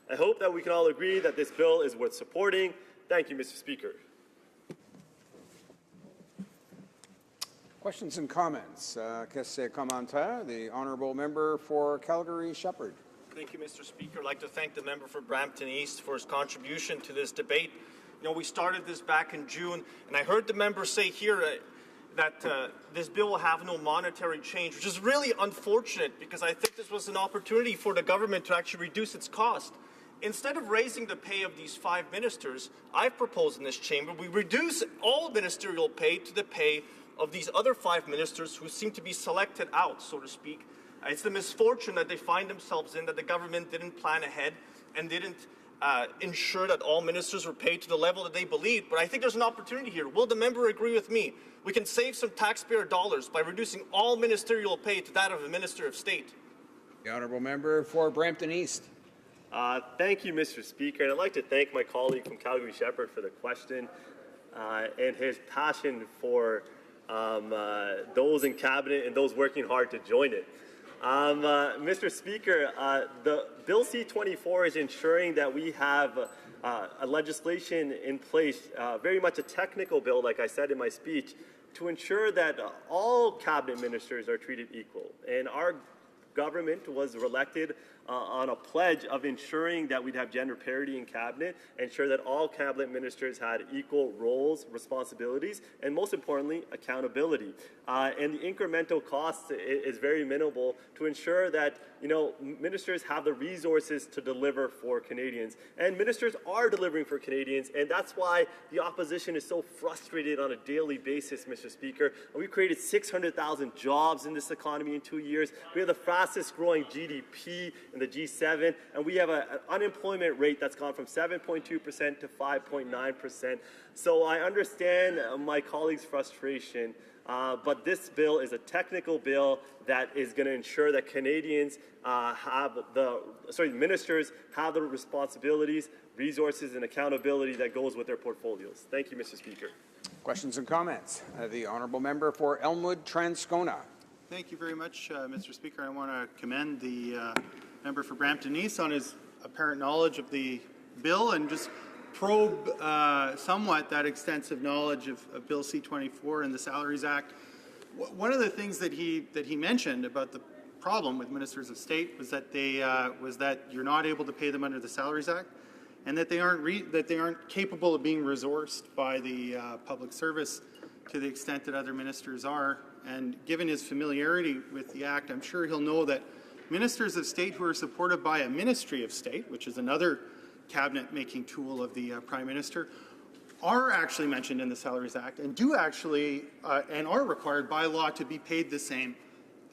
I hope that we can all agree that this bill is worth supporting. Thank you, Mr. Speaker. Questions and comments. Question commentaire. The honourable member for Calgary-Shepherd. Thank you, Mr. Speaker. I'd like to thank the member for Brampton East for his contribution to this debate. You know, we started this back in June, and I heard the member say here that this bill will have no monetary change, which is really unfortunate because I think this was an opportunity for the government to actually reduce its cost. Instead of raising the pay of these 5 ministers, I've proposed in this chamber we reduce all ministerial pay to the pay of these other 5 ministers who seem to be selected out, so to speak. It's the misfortune that they find themselves in, that the government didn't plan ahead and didn't ensure that all ministers were paid to the level that they believed. But I think there's an opportunity here. Will the member agree with me? We can save some taxpayer dollars by reducing all ministerial pay to that of a Minister of State. The honourable member for Brampton East. Thank you, Mr. Speaker. And I'd like to thank my colleague from Calgary-Shepherd for the question and his passion for those in cabinet and those working hard to join it. Mr. Speaker, the Bill C-24 is ensuring that we have a legislation in place, very much a technical bill, like I said in my speech, to ensure that all cabinet ministers are treated equal. And our government was elected on a pledge of ensuring that we'd have gender parity in cabinet, ensure that all cabinet ministers had equal roles, responsibilities, and most importantly, accountability. And the incremental cost is very minimal to ensure that, you know, ministers have the resources to deliver for Canadians. And ministers are delivering for Canadians, and that's why the opposition is so frustrated on a daily basis, Mr. Speaker. We've created 600,000 jobs in this economy in 2 years. We have the fastest growing GDP in the G7, and we have an unemployment rate that's gone from 7.2% to 5.9%. So I understand my colleagues' frustration, but this bill is a technical bill that is going to ensure that Canadians ministers have the responsibilities, resources, and accountability that goes with their portfolios. Thank you, Mr. Speaker. Questions and comments? The honourable member for Elmwood-Transcona. Thank you very much, Mr. Speaker. I want to commend the member for Brampton East on his apparent knowledge of the bill and just probe somewhat that extensive knowledge of Bill C-24 and the Salaries Act. One of the things that he mentioned about the problem with ministers of state was that you're not able to pay them under the Salaries Act, and that they aren't capable of being resourced by the public service to the extent that other ministers are. And given his familiarity with the Act, I'm sure he'll know that ministers of state who are supported by a Ministry of State, which is another cabinet-making tool of the Prime Minister, are actually mentioned in the Salaries Act and do actually and are required by law to be paid the same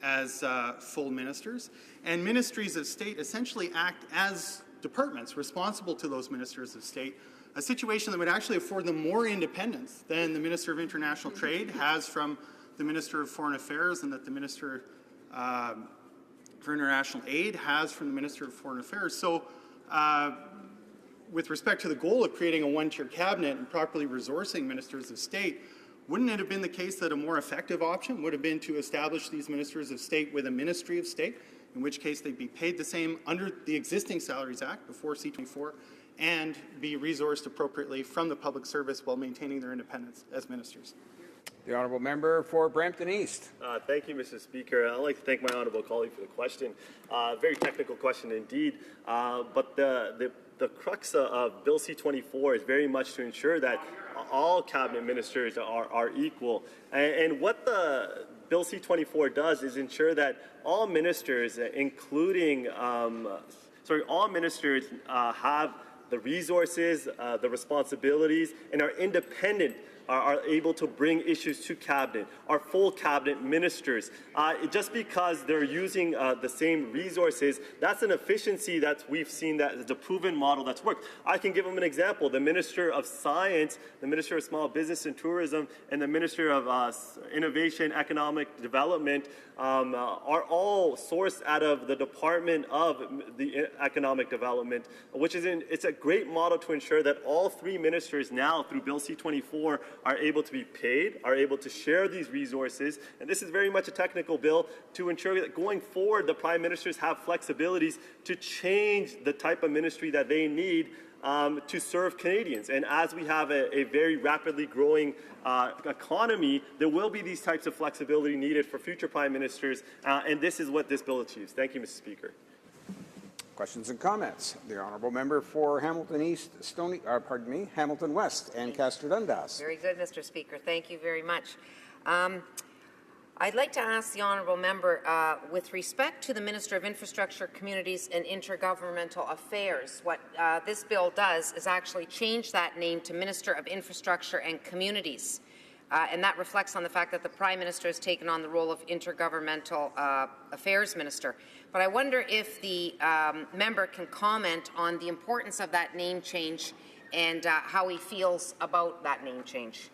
as full ministers. And ministries of state essentially act as departments responsible to those ministers of state, a situation that would actually afford them more independence than the Minister of International Trade has from the Minister of Foreign Affairs, and that the Minister for International Aid has from the Minister of Foreign Affairs. So with respect to the goal of creating a one-tier cabinet and properly resourcing ministers of state, wouldn't it have been the case that a more effective option would have been to establish these ministers of state with a Ministry of State, in which case they'd be paid the same under the existing Salaries Act before C-24 and be resourced appropriately from the public service while maintaining their independence as ministers? The honourable member for Brampton East. Thank you, Mr. Speaker. I'd like to thank my honourable colleague for the question. Very technical question indeed, but the crux of Bill C-24 is very much to ensure that all cabinet ministers are equal. And what the Bill C-24 does is ensure that all ministers, including, all ministers have the resources, the responsibilities, and are independent, are able to bring issues to cabinet, are full cabinet ministers. Just because they're using the same resources, that's an efficiency that we've seen that is a proven model that's worked. I can give them an example. The Minister of Science, the Minister of Small Business and Tourism, and the Minister of Innovation, Economic Development are all sourced out of the Department of the Economic Development, which is it's a great model to ensure that all three ministers now, through Bill C-24, are able to be paid, are able to share these resources. And this is very much a technical bill to ensure that going forward, the Prime Ministers have flexibilities to change the type of ministry that they need to serve Canadians. And as we have a very rapidly growing economy, there will be these types of flexibility needed for future Prime Ministers, and this is what this bill achieves. Thank you, Mr. Speaker. Questions and comments? The honourable member for Hamilton East, Hamilton West, and Castor Dundas. Very good, Mr. Speaker. Thank you very much. I'd like to ask the honourable member, with respect to the Minister of Infrastructure, Communities and Intergovernmental Affairs, what this bill does is actually change that name to Minister of Infrastructure and Communities. And that reflects on the fact that the Prime Minister has taken on the role of Intergovernmental Affairs Minister. But I wonder if the member can comment on the importance of that name change and how he feels about that name change.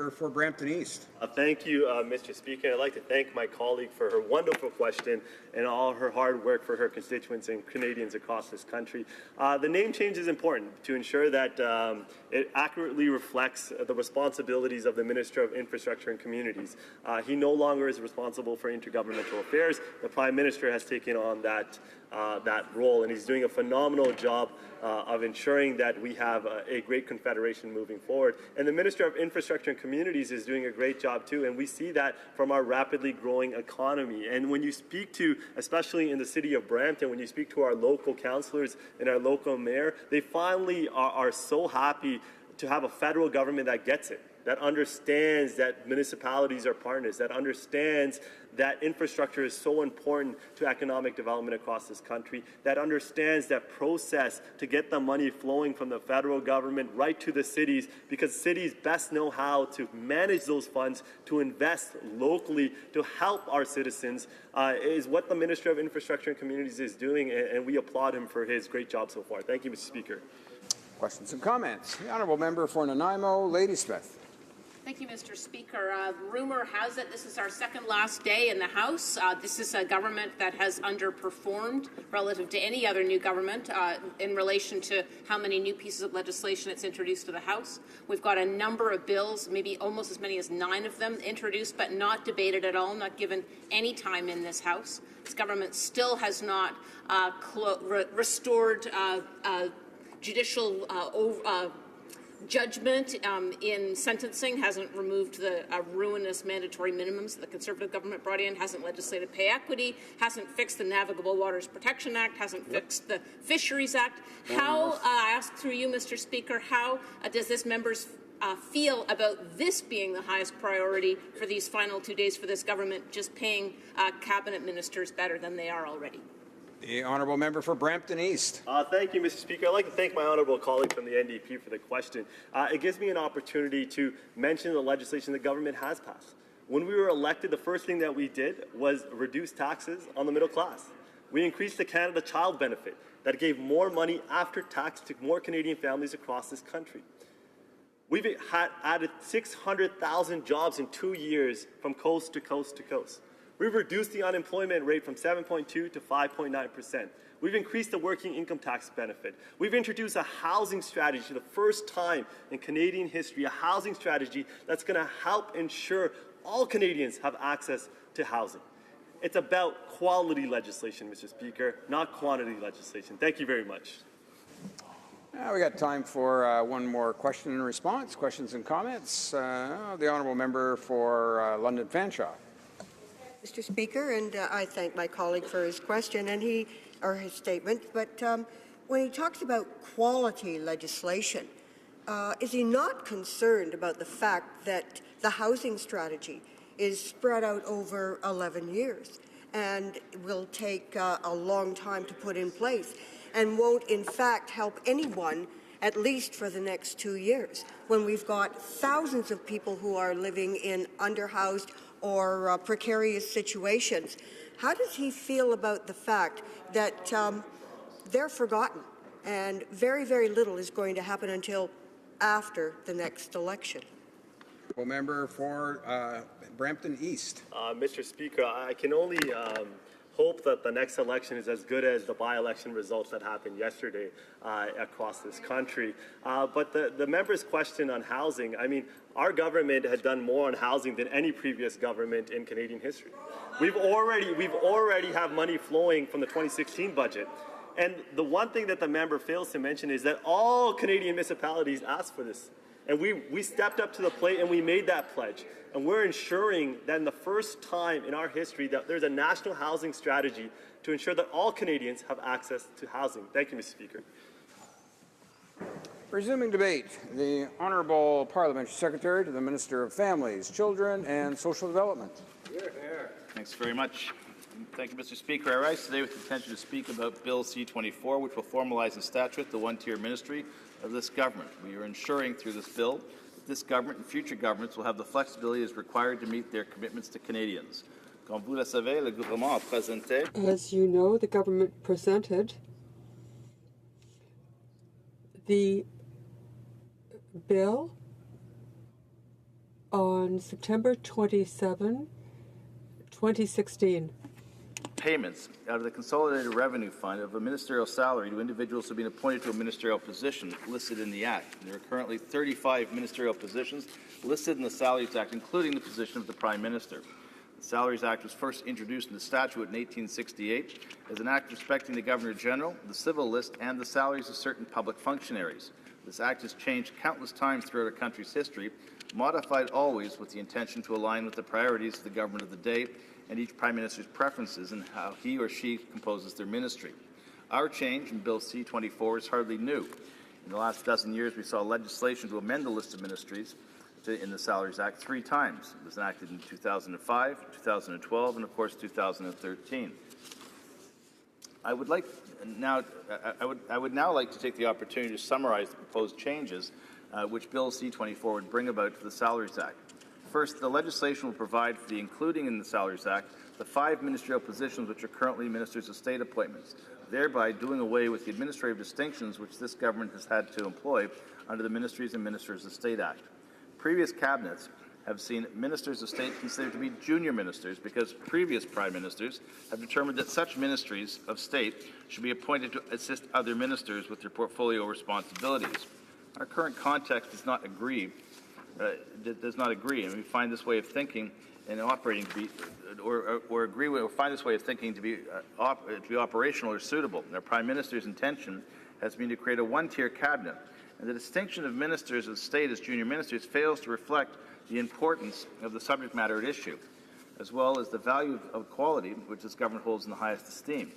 For Brampton East. Thank you, Mr. Speaker. I'd like to thank my colleague for her wonderful question and all her hard work for her constituents and Canadians across this country. The name change is important to ensure that it accurately reflects the responsibilities of the Minister of Infrastructure and Communities. He no longer is responsible for intergovernmental affairs. The Prime Minister has taken on that role, and he's doing a phenomenal job of ensuring that we have a great confederation moving forward. And the Minister of Infrastructure and Communities is doing a great job too, and we see that from our rapidly growing economy. And when you speak to, especially in the city of Brampton, when you speak to our local councillors and our local mayor, they finally are so happy to have a federal government that gets it, that understands that municipalities are partners, that understands that infrastructure is so important to economic development across this country, that understands that process to get the money flowing from the federal government right to the cities, because cities best know how to manage those funds to invest locally to help our citizens, is what the Minister of Infrastructure and Communities is doing, and we applaud him for his great job so far. Thank you, Mr. Speaker. Questions and comments? The Honourable Member for Nanaimo, Ladysmith. Thank you, Mr. Speaker. Rumor has it this is our second last day in the House. This is a government that has underperformed relative to any other new government in relation to how many new pieces of legislation it's introduced to the House. We've got a number of bills, maybe almost as many as 9 of them, introduced but not debated at all, not given any time in this House. This government still has not restored judicial judgment in sentencing, hasn't removed the ruinous mandatory minimums that the Conservative government brought in, hasn't legislated pay equity, hasn't fixed the Navigable Waters Protection Act, hasn't fixed the Fisheries Act. How, I ask through you, Mr. Speaker, how does this member's feel about this being the highest priority for these final 2 days for this government, just paying cabinet ministers better than they are already? The Honourable Member for Brampton East. Thank you, Mr. Speaker. I'd like to thank my honourable colleague from the NDP for the question. It gives me an opportunity to mention the legislation the government has passed. When we were elected, the first thing that we did was reduce taxes on the middle class. We increased the Canada Child Benefit that gave more money after tax to more Canadian families across this country. We've added 600,000 jobs in 2 years from coast to coast to coast. We've reduced the unemployment rate from 7.2 to 5.9%. We've increased the working income tax benefit. We've introduced a housing strategy for the first time in Canadian history, a housing strategy that's going to help ensure all Canadians have access to housing. It's about quality legislation, Mr. Speaker, not quantity legislation. Thank you very much. Now we got time for one more question and response. Questions and comments. The Honourable Member for London Fanshawe. Mr. Speaker, and I thank my colleague for his question and his statement. But when he talks about quality legislation, is he not concerned about the fact that the housing strategy is spread out over 11 years and will take a long time to put in place and won't, in fact, help anyone at least for the next 2 years, when we've got thousands of people who are living in underhoused or precarious situations? How does he feel about the fact that they're forgotten and very, very little is going to happen until after the next election? Member for Brampton East. Mr. Speaker, I can only hope that the next election is as good as the by-election results that happened yesterday across this country. But the member's question on housing, I mean, our government has done more on housing than any previous government in Canadian history. We've already have money flowing from the 2016 budget. And the one thing that the member fails to mention is that all Canadian municipalities asked for this. And we stepped up to the plate and we made that pledge. And we're ensuring that in the first time in our history that there's a national housing strategy to ensure that all Canadians have access to housing. Thank you, Mr. Speaker. Resuming debate, the Honourable Parliamentary Secretary to the Minister of Families, Children and Social Development. Thanks very much. Thank you, Mr. Speaker. I rise today with the intention to speak about Bill C-24, which will formalize in statute the one-tier ministry of this government. We are ensuring through this bill that this government and future governments will have the flexibility as required to meet their commitments to Canadians. Comme vous le savez, le gouvernement a présenté. As you know, the government presented the bill on September 27, 2016. Payments out of the Consolidated Revenue Fund of a ministerial salary to individuals who have been appointed to a ministerial position listed in the Act. There are currently 35 ministerial positions listed in the Salaries Act, including the position of the Prime Minister. The Salaries Act was first introduced in the statute in 1868 as an act respecting the Governor-General, the civil list, and the salaries of certain public functionaries. This act has changed countless times throughout our country's history, modified always with the intention to align with the priorities of the government of the day and each Prime Minister's preferences in how he or she composes their ministry. Our change in Bill C-24 is hardly new. In the last dozen years, we saw legislation to amend the list of ministries in the Salaries Act 3 times. It was enacted in 2005, 2012, and of course 2013. I would now like to take the opportunity to summarize the proposed changes which Bill C-24 would bring about to the Salaries Act. First, the legislation will provide for the including in the Salaries Act the 5 ministerial positions which are currently ministers of state appointments, thereby doing away with the administrative distinctions which this government has had to employ under the Ministries and Ministers of State Act. Previous cabinets have seen ministers of state considered to be junior ministers because previous prime ministers have determined that such ministries of state should be appointed to assist other ministers with their portfolio responsibilities. Our current context does not agree, and we find this way of thinking and operating to be, or agree with, or find this way of thinking to be operational or suitable. And our Prime Minister's intention has been to create a one-tier cabinet, and the distinction of ministers of state as junior ministers fails to reflect the importance of the subject matter at issue, as well as the value of equality, which this government holds in the highest esteem.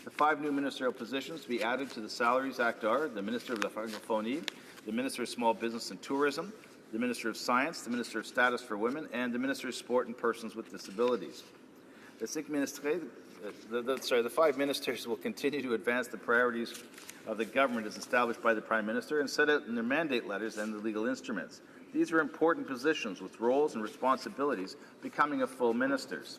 The 5 new ministerial positions to be added to the Salaries Act are the Minister of la Francophonie, the Minister of Small Business and Tourism, the Minister of Science, the Minister of Status for Women, and the Minister of Sport and Persons with Disabilities. The 5 ministers will continue to advance the priorities of the government as established by the Prime Minister and set out in their mandate letters and the legal instruments. These are important positions with roles and responsibilities becoming of full ministers.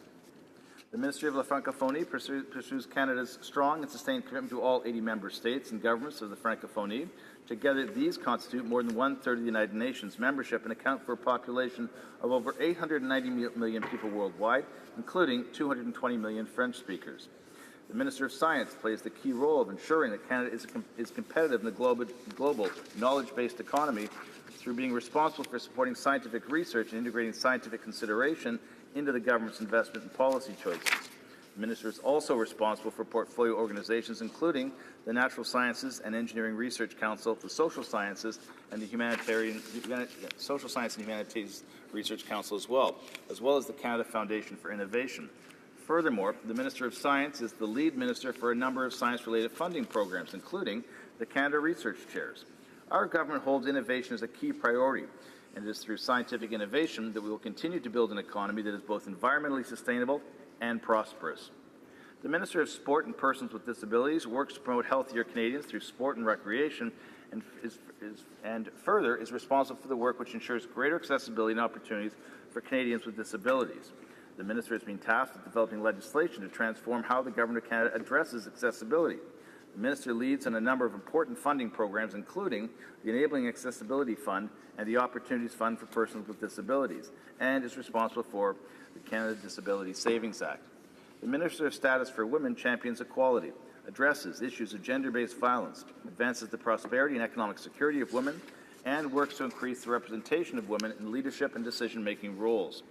The Ministry of la Francophonie pursues Canada's strong and sustained commitment to all 80 member states and governments of the Francophonie. Together, these constitute more than 1/3 of the United Nations membership and account for a population of over 890 million people worldwide, including 220 million French speakers. The Minister of Science plays the key role of ensuring that Canada is competitive in the global knowledge-based economy through being responsible for supporting scientific research and integrating scientific consideration into the government's investment and policy choices. The Minister is also responsible for portfolio organizations, including the Natural Sciences and Engineering Research Council, the Social Sciences and the Humanities Research Council as well as the Canada Foundation for Innovation. Furthermore, the Minister of Science is the lead minister for a number of science-related funding programs, including the Canada Research Chairs. Our government holds innovation as a key priority, and it is through scientific innovation that we will continue to build an economy that is both environmentally sustainable and prosperous. The Minister of Sport and Persons with Disabilities works to promote healthier Canadians through sport and recreation, and further is responsible for the work which ensures greater accessibility and opportunities for Canadians with disabilities. The Minister has been tasked with developing legislation to transform how the Government of Canada addresses accessibility. The Minister leads on a number of important funding programs, including the Enabling Accessibility Fund and the Opportunities Fund for Persons with Disabilities, and is responsible for the Canada Disability Savings Act. The Minister of Status for Women champions equality, addresses issues of gender-based violence, advances the prosperity and economic security of women, and works to increase the representation of women in leadership and decision-making roles.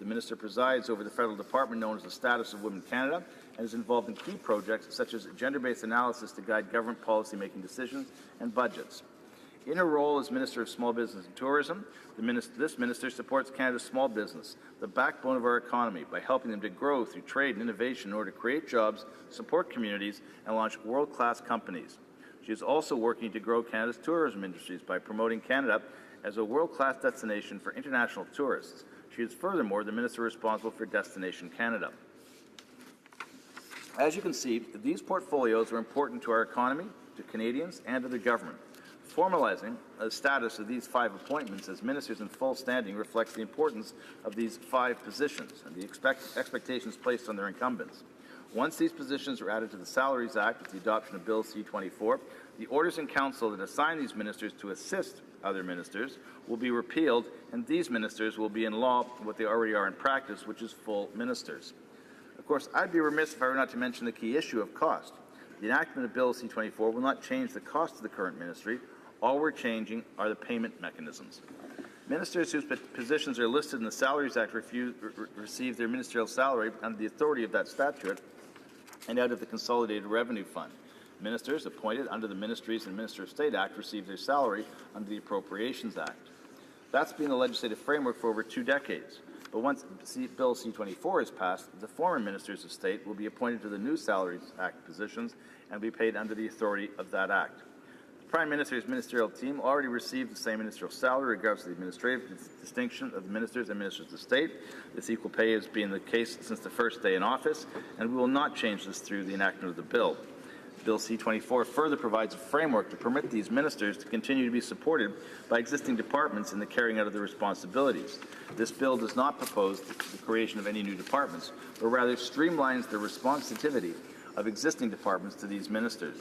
The Minister presides over the federal department known as the Status of Women Canada and is involved in key projects such as gender-based analysis to guide government policy-making decisions and budgets. In her role as Minister of Small Business and Tourism, this minister supports Canada's small business, the backbone of our economy, by helping them to grow through trade and innovation in order to create jobs, support communities, and launch world-class companies. She is also working to grow Canada's tourism industries by promoting Canada as a world-class destination for international tourists. She is furthermore the Minister responsible for Destination Canada. As you can see, these portfolios are important to our economy, to Canadians, and to the government. Formalizing the status of these 5 appointments as ministers in full standing reflects the importance of these 5 positions and the expectations placed on their incumbents. Once these positions are added to the Salaries Act with the adoption of Bill C-24, the orders in council that assign these ministers to assist other ministers will be repealed, and these ministers will be in law what they already are in practice, which is full ministers. Of course, I'd be remiss if I were not to mention the key issue of cost. The enactment of Bill C-24 will not change the cost of the current ministry. All we're changing are the payment mechanisms. Ministers whose positions are listed in the Salaries Act receive their ministerial salary under the authority of that statute and out of the Consolidated Revenue Fund. Ministers appointed under the Ministries and Minister of State Act receive their salary under the Appropriations Act. That's been the legislative framework for over 2 decades. But once Bill C-24 is passed, the former Ministers of State will be appointed to the new Salaries Act positions and be paid under the authority of that Act. The Prime Minister's ministerial team already received the same ministerial salary regardless of the administrative distinction of the Ministers and Ministers of State. This equal pay has been the case since the first day in office, and we will not change this through the enactment of the bill. Bill C-24 further provides a framework to permit these ministers to continue to be supported by existing departments in the carrying out of their responsibilities. This bill does not propose the creation of any new departments, but rather streamlines the responsitivity of existing departments to these ministers.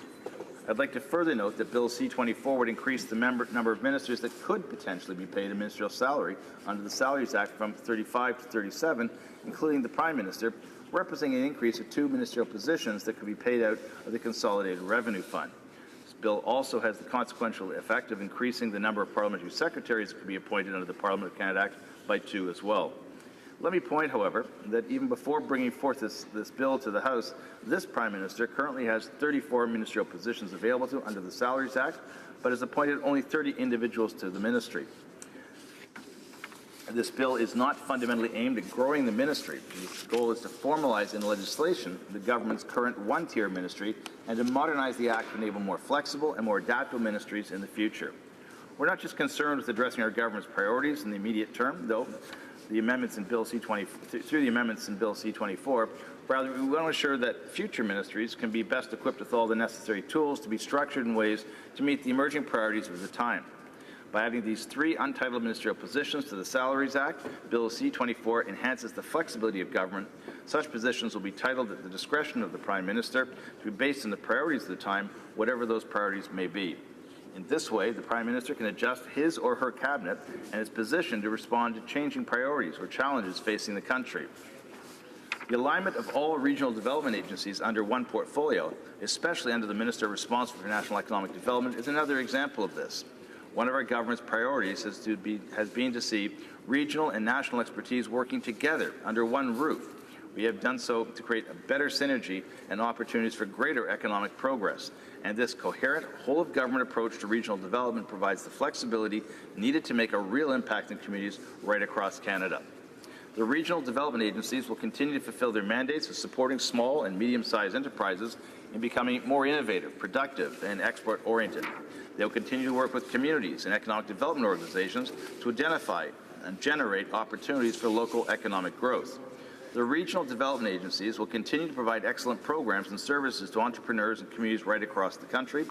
I'd like to further note that Bill C-24 would increase the number of ministers that could potentially be paid a ministerial salary under the Salaries Act from 35 to 37, including the Prime Minister, representing an increase of 2 ministerial positions that could be paid out of the Consolidated Revenue Fund. This bill also has the consequential effect of increasing the number of parliamentary secretaries that could be appointed under the Parliament of Canada Act by 2 as well. Let me point, however, that even before bringing forth this bill to the House, this Prime Minister currently has 34 ministerial positions available to under the Salaries Act, but has appointed only 30 individuals to the ministry. This bill is not fundamentally aimed at growing the ministry. Its goal is to formalize in legislation the government's current one-tier ministry and to modernize the Act to enable more flexible and more adaptable ministries in the future. We're not just concerned with addressing our government's priorities in the immediate term, though, the amendments in Bill C-24, rather, we want to ensure that future ministries can be best equipped with all the necessary tools to be structured in ways to meet the emerging priorities of the time. By adding these 3 untitled ministerial positions to the Salaries Act, Bill C-24 enhances the flexibility of government. Such positions will be titled at the discretion of the Prime Minister to be based on the priorities of the time, whatever those priorities may be. In this way, the Prime Minister can adjust his or her cabinet and its position to respond to changing priorities or challenges facing the country. The alignment of all regional development agencies under one portfolio, especially under the Minister responsible for national economic development, is another example of this. One of our government's priorities has been to see regional and national expertise working together under one roof. We have done so to create a better synergy and opportunities for greater economic progress. And this coherent, whole-of-government approach to regional development provides the flexibility needed to make a real impact in communities right across Canada. The regional development agencies will continue to fulfill their mandates of supporting small and medium-sized enterprises in becoming more innovative, productive, and export-oriented. They will continue to work with communities and economic development organizations to identify and generate opportunities for local economic growth. The regional development agencies will continue to provide excellent programs and services to entrepreneurs and communities right across the country,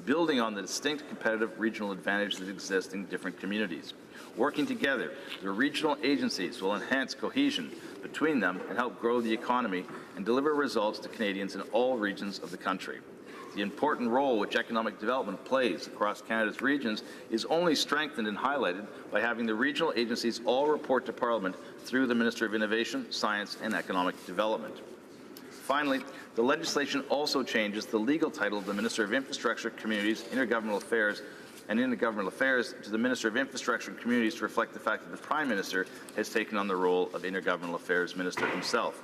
building on the distinct competitive regional advantages that exist in different communities. Working together, the regional agencies will enhance cohesion between them and help grow the economy and deliver results to Canadians in all regions of the country. The important role which economic development plays across Canada's regions is only strengthened and highlighted by having the regional agencies all report to Parliament through the Minister of Innovation, Science and Economic Development. Finally, the legislation also changes the legal title of the Minister of Infrastructure, Communities, Intergovernmental Affairs and Intergovernmental Affairs to the Minister of Infrastructure and Communities to reflect the fact that the Prime Minister has taken on the role of Intergovernmental Affairs Minister himself.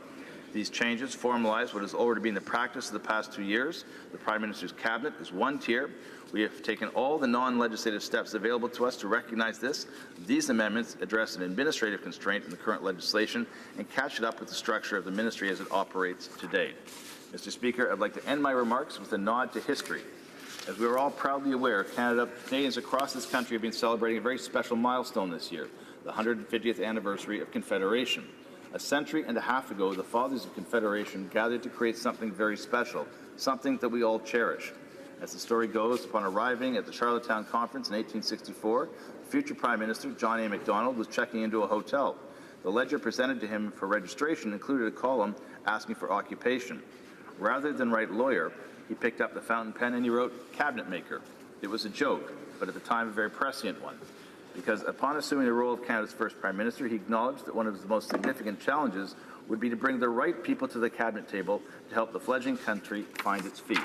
These changes formalize what has already been the practice of the past 2 years. The Prime Minister's Cabinet is one tier. We have taken all the non-legislative steps available to us to recognize this. These amendments address an administrative constraint in the current legislation and catch it up with the structure of the ministry as it operates today. Mr. Speaker, I'd like to end my remarks with a nod to history. As we are all proudly aware, Canadians across this country have been celebrating a very special milestone this year, the 150th anniversary of Confederation. A century and a half ago, the Fathers of Confederation gathered to create something very special, something that we all cherish. As the story goes, upon arriving at the Charlottetown Conference in 1864, future Prime Minister John A. Macdonald was checking into a hotel. The ledger presented to him for registration included a column asking for occupation. Rather than write lawyer, he picked up the fountain pen and he wrote cabinet maker. It was a joke, but at the time a very prescient one, because upon assuming the role of Canada's first Prime Minister, he acknowledged that one of his most significant challenges would be to bring the right people to the cabinet table to help the fledgling country find its feet.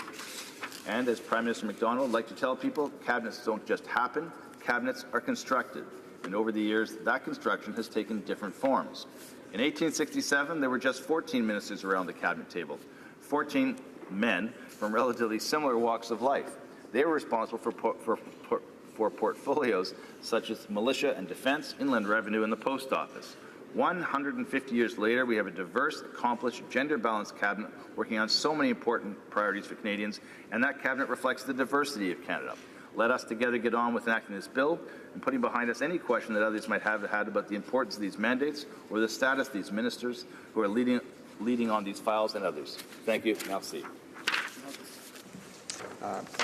And as Prime Minister MacDonald liked to tell people, cabinets don't just happen, cabinets are constructed. And over the years, that construction has taken different forms. In 1867, there were just 14 ministers around the cabinet table, 14 men from relatively similar walks of life. They were responsible for portfolios such as militia and defense, inland revenue, and the post office. 150 years later, we have a diverse, accomplished, gender-balanced cabinet working on so many important priorities for Canadians, and that cabinet reflects the diversity of Canada. Let us together get on with enacting this bill and putting behind us any question that others might have had about the importance of these mandates or the status of these ministers who are leading on these files and others. Thank you. Merci.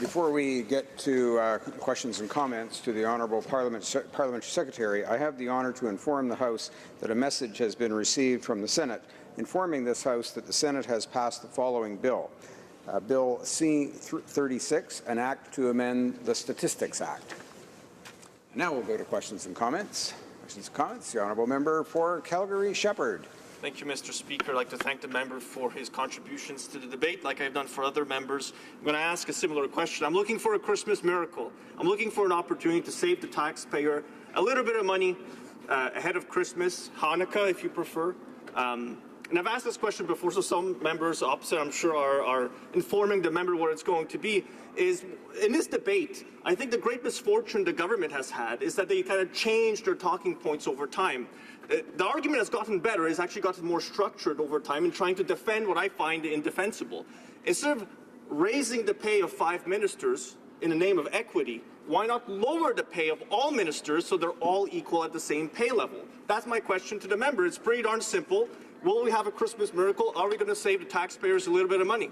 Before we get to questions and comments to the Honourable Parliamentary Secretary, I have the honour to inform the House that a message has been received from the Senate informing this House that the Senate has passed the following bill. Bill C-36, an act to amend the Statistics Act. Now we'll go to questions and comments. Questions and comments. The Honourable Member for Calgary-Shepherd. Thank you, Mr. Speaker. I'd like to thank the member for his contributions to the debate, like I've done for other members. I'm going to ask a similar question. I'm looking for a Christmas miracle. I'm looking for an opportunity to save the taxpayer a little bit of money ahead of Christmas, Hanukkah, if you prefer. And I've asked this question before, so some members opposite, I'm sure, are informing the member what it's going to be. Is in this debate, I think the great misfortune the government has had is that they kind of changed their talking points over time. The argument has gotten better, it's actually gotten more structured over time in trying to defend what I find indefensible. Instead of raising the pay of 5 ministers in the name of equity, why not lower the pay of all ministers so they're all equal at the same pay level? That's my question to the member. It's pretty darn simple. Will we have a Christmas miracle? Are we going to save the taxpayers a little bit of money?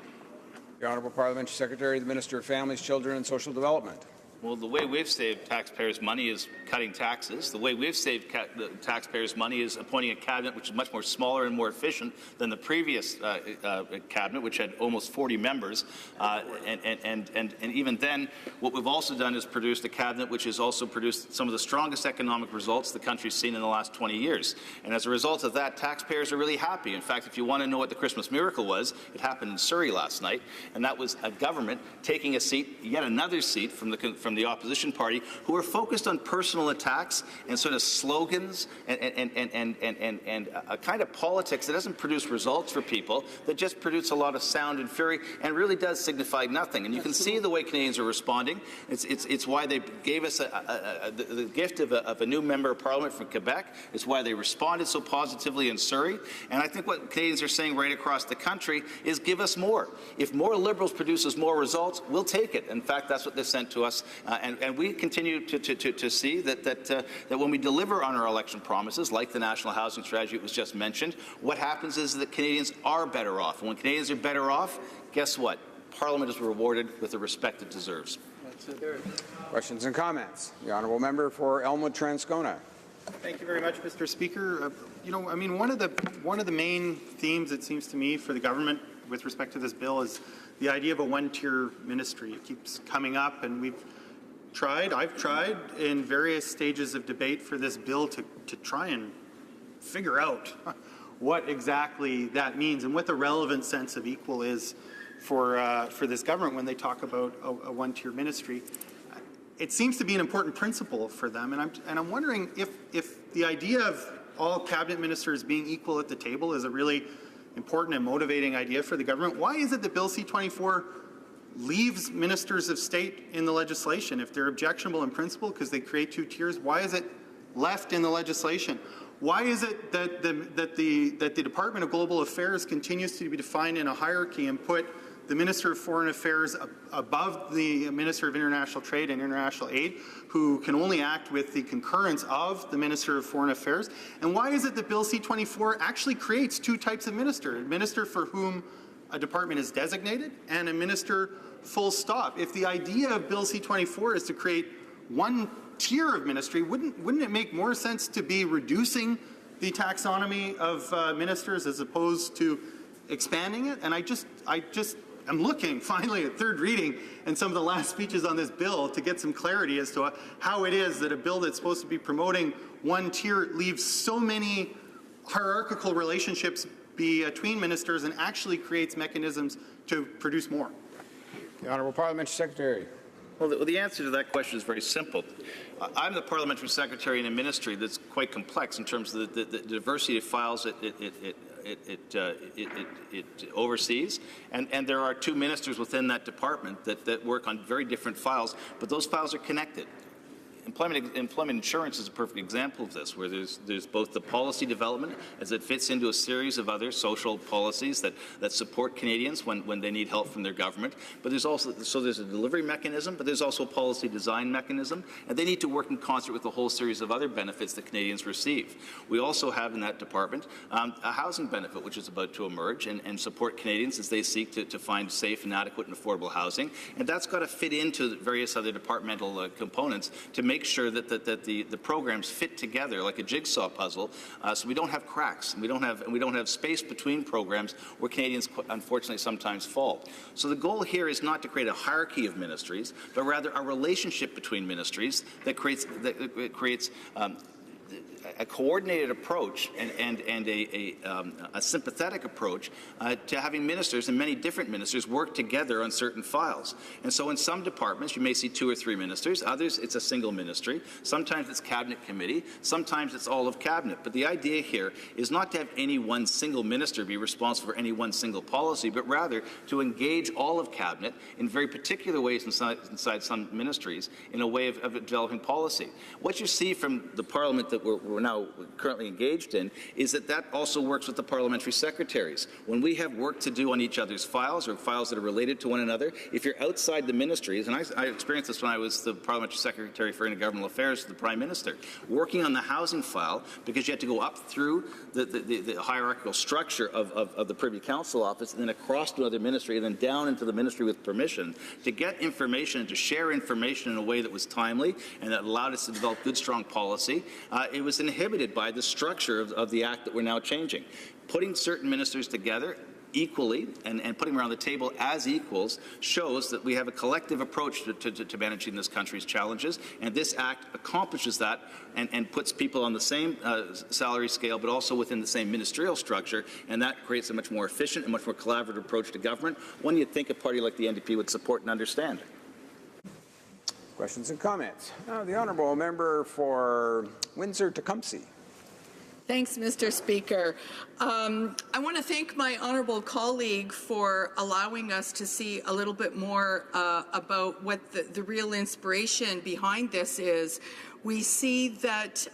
The Honourable Parliamentary Secretary, the Minister of Families, Children and Social Development. Well, the way we've saved taxpayers' money is cutting taxes. The way we've saved the taxpayers' money is appointing a cabinet which is much more smaller and more efficient than the previous cabinet, which had almost 40 members. And even then, what we've also done is produced a cabinet which has also produced some of the strongest economic results the country's seen in the last 20 years. And as a result of that, taxpayers are really happy. In fact, if you want to know what the Christmas miracle was, it happened in Surrey last night, and that was a government taking a seat, yet another seat from the opposition party, who are focused on personal attacks and sort of slogans and a kind of politics that doesn't produce results for people, that just produce a lot of sound and fury and really does signify nothing. And you can see the way Canadians are responding. It's why they gave us the gift of a new member of Parliament from Quebec. It's why they responded so positively in Surrey. And I think what Canadians are saying right across the country is give us more. If more Liberals produces more results, we'll take it. In fact, that's what they sent to us. And we continue to see that when we deliver on our election promises, like the National Housing Strategy that was just mentioned, what happens is that Canadians are better off. And when Canadians are better off, guess what? Parliament is rewarded with the respect it deserves. Questions and comments. The Honourable Member for Elmwood-Transcona. Thank you very much, Mr. Speaker. I mean, one of the main themes, it seems to me, for the government with respect to this bill is the idea of a one-tier ministry. It keeps coming up, and I've tried in various stages of debate for this bill to try and figure out what exactly that means and what the relevant sense of equal is for this government when they talk about a one-tier ministry. It seems to be an important principle for them, and I'm wondering if the idea of all cabinet ministers being equal at the table is a really important and motivating idea for the government. Why is it that Bill C-24 leaves ministers of state in the legislation? If they're objectionable in principle because they create 2 tiers, why is it left in the legislation? Why is it that the Department of Global Affairs continues to be defined in a hierarchy and put the Minister of Foreign Affairs above the Minister of International Trade and International Aid, who can only act with the concurrence of the Minister of Foreign Affairs? And why is it that Bill C-24 actually creates 2 types of minister, a minister for whom a department is designated and a minister full stop? If the idea of Bill C-24 is to create one tier of ministry, wouldn't it make more sense to be reducing the taxonomy of ministers as opposed to expanding it. And I just am looking finally at third reading and some of the last speeches on this bill to get some clarity as to how it is that a bill that's supposed to be promoting one tier leaves so many hierarchical relationships between ministers and actually creates mechanisms to produce more. The Honourable Parliamentary Secretary. Well, the answer to that question is very simple. I'm the parliamentary secretary in a ministry that's quite complex in terms of the diversity of files it oversees, and there are 2 ministers within that department that work on very different files, but those files are connected. Employment insurance is a perfect example of this, where there's both the policy development as it fits into a series of other social policies that support Canadians when they need help from their government. But there's also there's a delivery mechanism, but there's also a policy design mechanism, and they need to work in concert with a whole series of other benefits that Canadians receive. We also have in that department a housing benefit, which is about to emerge and support Canadians as they seek to find safe and adequate and affordable housing, and that's got to fit into various other departmental components to make sure that the programs fit together like a jigsaw puzzle, so we don't have cracks and we don't have space between programs where Canadians unfortunately sometimes fall. So the goal here is not to create a hierarchy of ministries, but rather a relationship between ministries that creates a coordinated approach and a sympathetic approach to having ministers, and many different ministers, work together on certain files. And so in some departments you may see 2 or 3 ministers, others it's a single ministry, sometimes it's cabinet committee, sometimes it's all of cabinet. But the idea here is not to have any one single minister be responsible for any one single policy, but rather to engage all of cabinet in very particular ways inside some ministries in a way of developing policy. What you see from the Parliament that we're now currently engaged in is that also works with the parliamentary secretaries. When we have work to do on each other's files or files that are related to one another, if you're outside the ministries, and I experienced this when I was the parliamentary secretary for intergovernmental affairs to the Prime Minister, working on the housing file because you had to go up through the hierarchical structure of the Privy Council office and then across to another ministry and then down into the ministry with permission to get information, to share information in a way that was timely and that allowed us to develop good, strong policy. It was inhibited by the structure of the Act that we're now changing. Putting certain ministers together equally and putting them around the table as equals shows that we have a collective approach to managing this country's challenges, and this Act accomplishes that and puts people on the same salary scale but also within the same ministerial structure, and that creates a much more efficient and much more collaborative approach to government, one you'd think a party like the NDP would support and understand. Questions and comments. Now, the Honourable Member for Windsor-Tecumseh. Thanks, Mr. Speaker. I want to thank my honourable colleague for allowing us to see a little bit more about what the real inspiration behind this is. We see that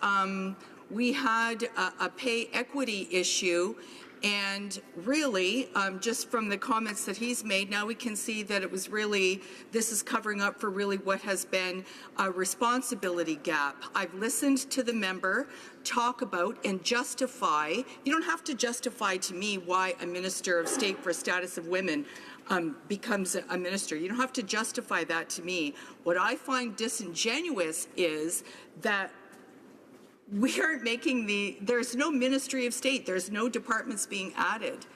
we had a pay equity issue, and really, just from the comments that he's made, now we can see that it was really, this is covering up for really what has been a responsibility gap. I've listened to the member talk about and justify, you don't have to justify to me why a Minister of State for Status of Women becomes a minister. You don't have to justify that to me. What I find disingenuous is that we aren't making there's no Ministry of State, there's no departments being added.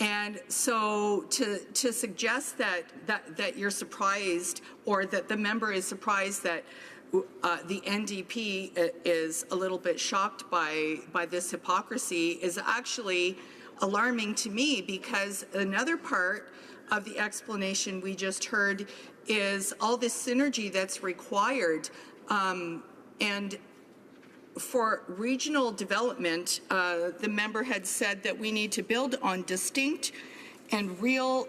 And so to suggest that you're surprised, or that the member is surprised that the NDP is a little bit shocked by this hypocrisy is actually alarming to me, because another part of the explanation we just heard is all this synergy that's required, and for regional development, the member had said that we need to build on distinct and real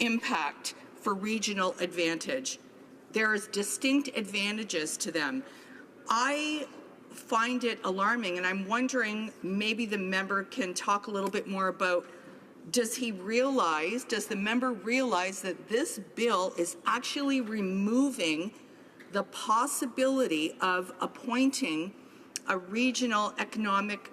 impact for regional advantage. There's distinct advantages to them. I find it alarming, and I'm wondering, maybe the member can talk a little bit more about, does the member realize that this bill is actually removing the possibility of appointing a regional economic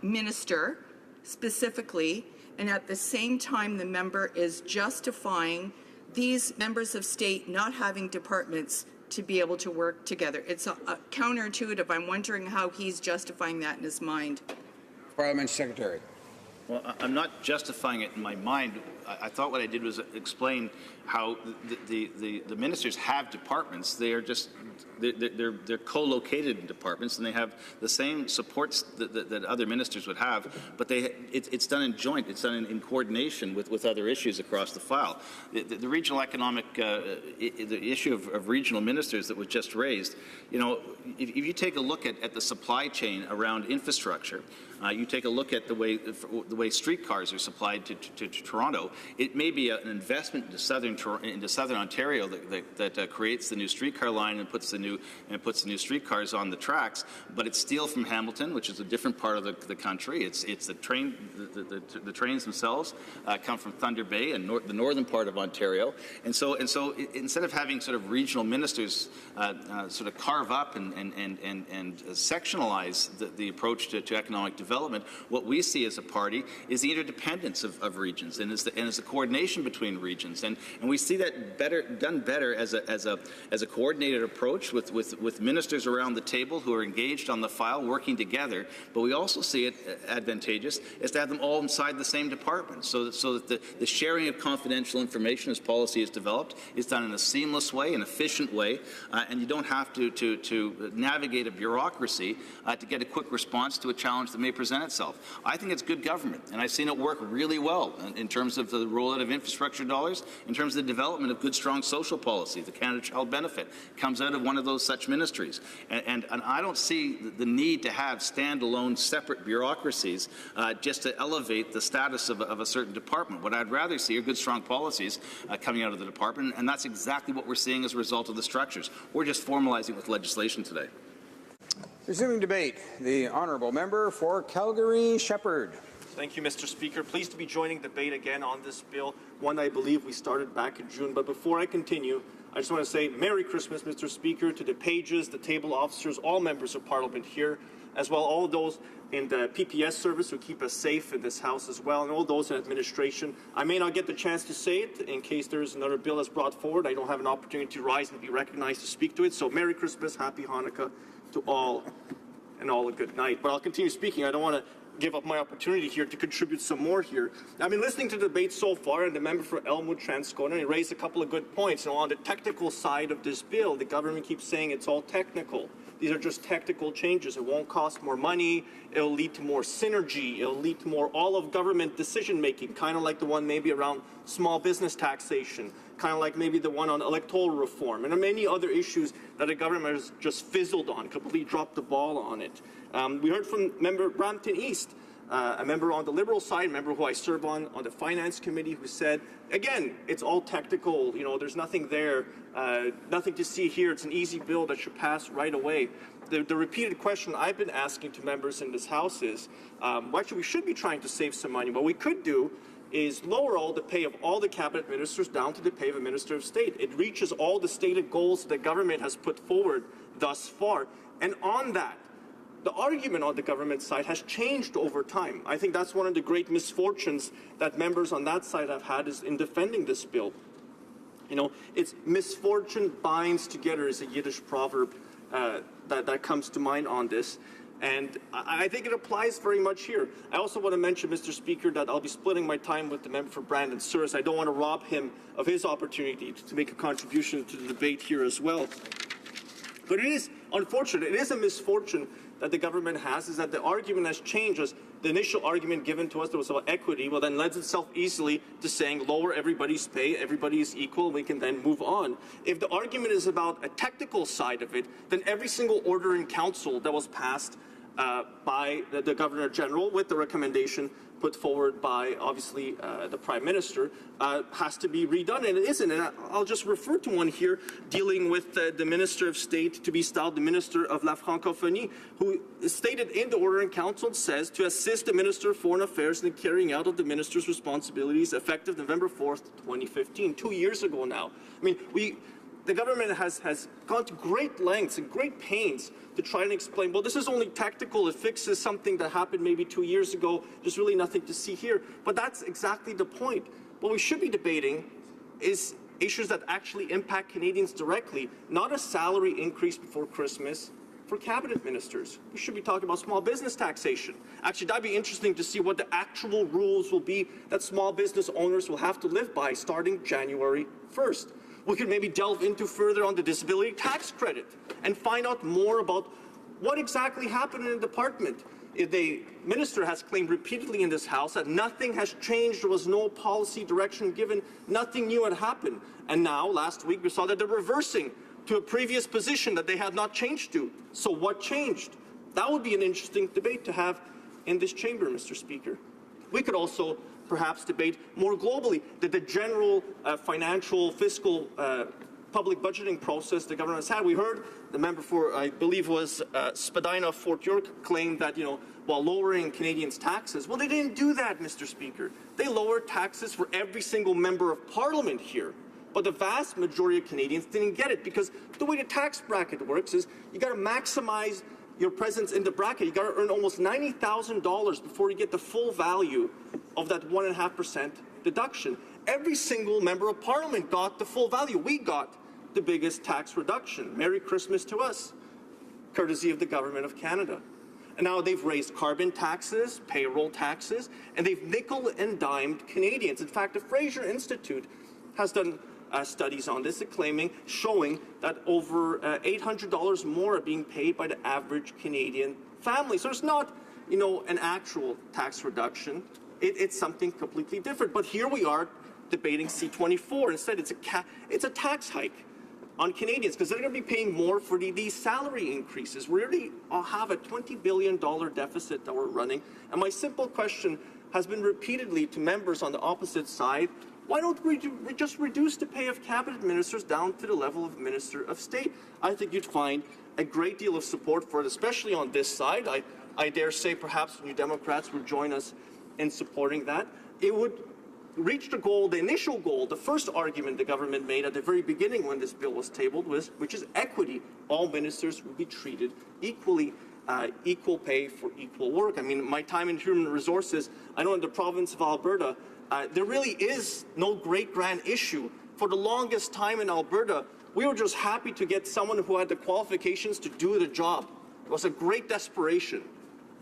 minister specifically, and at the same time the member is justifying these members of state not having departments to be able to work together? It's counterintuitive. I'm wondering how he's justifying that in his mind. Parliamentary Secretary. Well, I'm not justifying it in my mind. I thought what I did was explain how the ministers have departments. They are just they're co-located in departments, and they have the same supports that other ministers would have. But it's done in joint. It's done in coordination with other issues across the file. The regional economic the issue of regional ministers that was just raised. You know, if you take a look at the supply chain around infrastructure. You take a look at the way streetcars are supplied to Toronto. It may be an investment into southern Ontario that creates the new streetcar line and puts the new streetcars on the tracks. But it's steel from Hamilton, which is a different part of the country. It's the train. The trains themselves come from Thunder Bay and the northern part of Ontario. And so instead of having sort of regional ministers sort of carve up and sectionalize the approach to economic development, what we see as a party is the interdependence of regions and is the coordination between regions, and we see that done better as a coordinated approach with ministers around the table who are engaged on the file working together. But we also see it advantageous is to have them all inside the same department, so that the sharing of confidential information as policy is developed is done in a seamless way, an efficient way, and you don't have to navigate a bureaucracy to get a quick response to a challenge that may present itself. I think it's good government, and I've seen it work really well in terms of the rollout of infrastructure dollars, in terms of the development of good, strong social policy. The Canada Child Benefit comes out of one of those such ministries. And I don't see the need to have standalone, separate bureaucracies just to elevate the status of a certain department. What I'd rather see are good, strong policies coming out of the department, and that's exactly what we're seeing as a result of the structures. We're just formalizing with legislation today. Resuming debate, the honourable member for Calgary-Shepherd. Thank you, Mr. Speaker. Pleased to be joining debate again on this bill, one I believe we started back in June. But before I continue, I just want to say Merry Christmas, Mr. Speaker, to the pages, the table officers, all members of Parliament here, as well all those in the PPS service who keep us safe in this House as well, and all those in administration. I may not get the chance to say it in case there's another bill that's brought forward. I don't have an opportunity to rise and be recognized to speak to it. So Merry Christmas, Happy Hanukkah to all, and all a good night. But I'll continue speaking. I don't want to give up my opportunity here to contribute some more here. I've been listening to the debate so far, and the member for Elmwood-Transcona, he raised a couple of good points. You know, on the technical side of this bill, the government keeps saying it's all technical. These are just technical changes. It won't cost more money. It'll lead to more synergy. It'll lead to more all-of-government decision-making, kind of like the one maybe around small business taxation, kind of like maybe the one on electoral reform, and many other issues that the government has just fizzled on, completely dropped the ball on it. We heard from member Brampton East, a member on the Liberal side, a member who I serve on the Finance Committee, who said, again, it's all technical, you know, there's nothing there, nothing to see here, it's an easy bill that should pass right away. The repeated question I've been asking to members in this House is, well, actually, we should be trying to save some money. What we could do is lower all the pay of all the cabinet ministers down to the pay of a minister of state. It reaches all the stated goals the government has put forward thus far. And on that, the argument on the government side has changed over time. I think that's one of the great misfortunes that members on that side have had is in defending this bill. You know, it's misfortune binds together is a Yiddish proverb that comes to mind on this. And I think it applies very much here. I also want to mention, Mr. Speaker, that I'll be splitting my time with the member for Brandon Souris. I don't want to rob him of his opportunity to make a contribution to the debate here as well. But it is unfortunate. It is a misfortune that the government has, is that the argument has changed. As the initial argument given to us that was about equity, well, then lends itself easily to saying lower everybody's pay, everybody is equal, we can then move on. If the argument is about a technical side of it, then every single order in council that was passed by the Governor General with the recommendation put forward by, obviously, the Prime Minister, has to be redone, and it isn't. And I'll just refer to one here dealing with the Minister of State, to be styled the Minister of La Francophonie, who stated in the order in council, says, to assist the Minister of Foreign Affairs in the carrying out of the Minister's responsibilities effective November 4th, 2015, 2 years ago now. I mean, the government has gone to great lengths and great pains to try and explain, well, this is only technical. It fixes something that happened maybe 2 years ago. There's really nothing to see here. But that's exactly the point. What we should be debating is issues that actually impact Canadians directly, not a salary increase before Christmas for cabinet ministers. We should be talking about small business taxation. Actually, that'd be interesting to see what the actual rules will be that small business owners will have to live by starting January 1st. We could maybe delve into further on the disability tax credit and find out more about what exactly happened in the department. The minister has claimed repeatedly in this House that nothing has changed, there was no policy direction given, nothing new had happened. And now, last week, we saw that they're reversing to a previous position that they had not changed to. So what changed? That would be an interesting debate to have in this chamber, Mr. Speaker. We could also perhaps debate more globally that the general financial, fiscal, public budgeting process the government has had. We heard the member for, I believe was Spadina of Fort York, claim that, while lowering Canadians' taxes, well, they didn't do that, Mr. Speaker. They lowered taxes for every single member of Parliament here. But the vast majority of Canadians didn't get it because the way the tax bracket works is you got to maximize your presence in the bracket. You got to earn almost $90,000 before you get the full value of that 1.5% deduction. Every single member of Parliament got the full value. We got the biggest tax reduction. Merry Christmas to us, courtesy of the Government of Canada. And now they've raised carbon taxes, payroll taxes, and they've nickel and dimed Canadians. In fact, the Fraser Institute has done studies on this, showing that over $800 more are being paid by the average Canadian family. So it's not, an actual tax reduction. It's something completely different. But here we are debating C-24. Instead, it's a tax hike on Canadians because they're going to be paying more for these salary increases. We already have a $20 billion deficit that we're running. And my simple question has been repeatedly to members on the opposite side, why don't we just reduce the pay of cabinet ministers down to the level of Minister of State? I think you'd find a great deal of support for it, especially on this side. I dare say perhaps New Democrats would join us in supporting that. It would reach the goal, the initial goal, the first argument the government made at the very beginning when this bill was tabled, which is equity. All ministers would be treated equally, equal pay for equal work. I mean, my time in human resources, I know in the province of Alberta, there really is no great grand issue. For the longest time in Alberta, we were just happy to get someone who had the qualifications to do the job. It was a great desperation.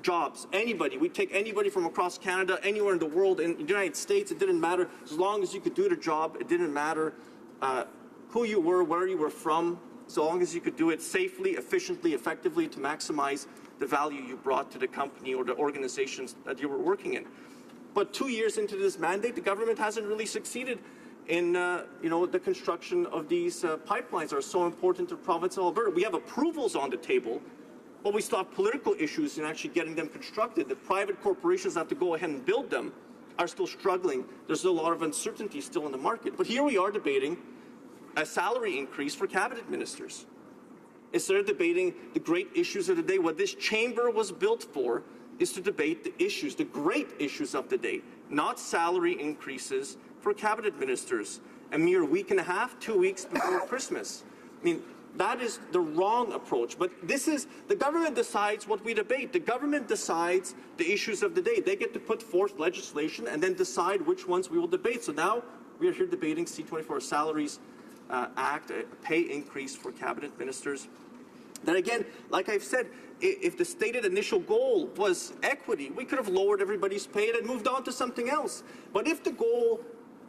Jobs, anybody. We'd take anybody from across Canada, anywhere in the world, in the United States, it didn't matter. As long as you could do the job, it didn't matter who you were, where you were from, so long as you could do it safely, efficiently, effectively to maximize the value you brought to the company or the organizations that you were working in. But 2 years into this mandate, the government hasn't really succeeded in the construction of these pipelines that are so important to the province of Alberta. We have approvals on the table, but we still have political issues in actually getting them constructed. The private corporations that have to go ahead and build them are still struggling. There's still a lot of uncertainty still in the market. But here we are debating a salary increase for cabinet ministers. Instead of debating the great issues of the day, what this chamber was built for is to debate the issues, the great issues of the day, not salary increases for cabinet ministers a mere week and a half, 2 weeks before Christmas. I mean, that is the wrong approach. But the government decides what we debate. The government decides the issues of the day. They get to put forth legislation and then decide which ones we will debate. So now we are here debating C-24 Salaries Act, a pay increase for cabinet ministers. Then again, like I've said, if the stated initial goal was equity, we could have lowered everybody's pay and moved on to something else. But if the goal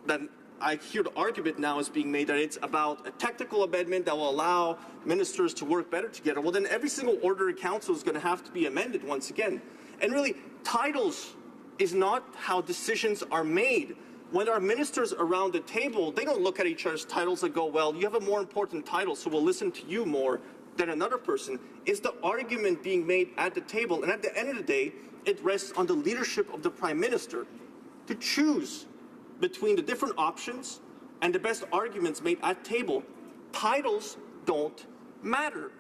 that I hear the argument now is being made that it's about a technical amendment that will allow ministers to work better together, well, then every single order of council is going to have to be amended once again. And really, titles is not how decisions are made. When our ministers around the table, they don't look at each other's titles and go, well, you have a more important title, so we'll listen to you more than another person. Is the argument being made at the table? And at the end of the day, it rests on the leadership of the Prime Minister to choose between the different options and the best arguments made at table. Titles don't matter.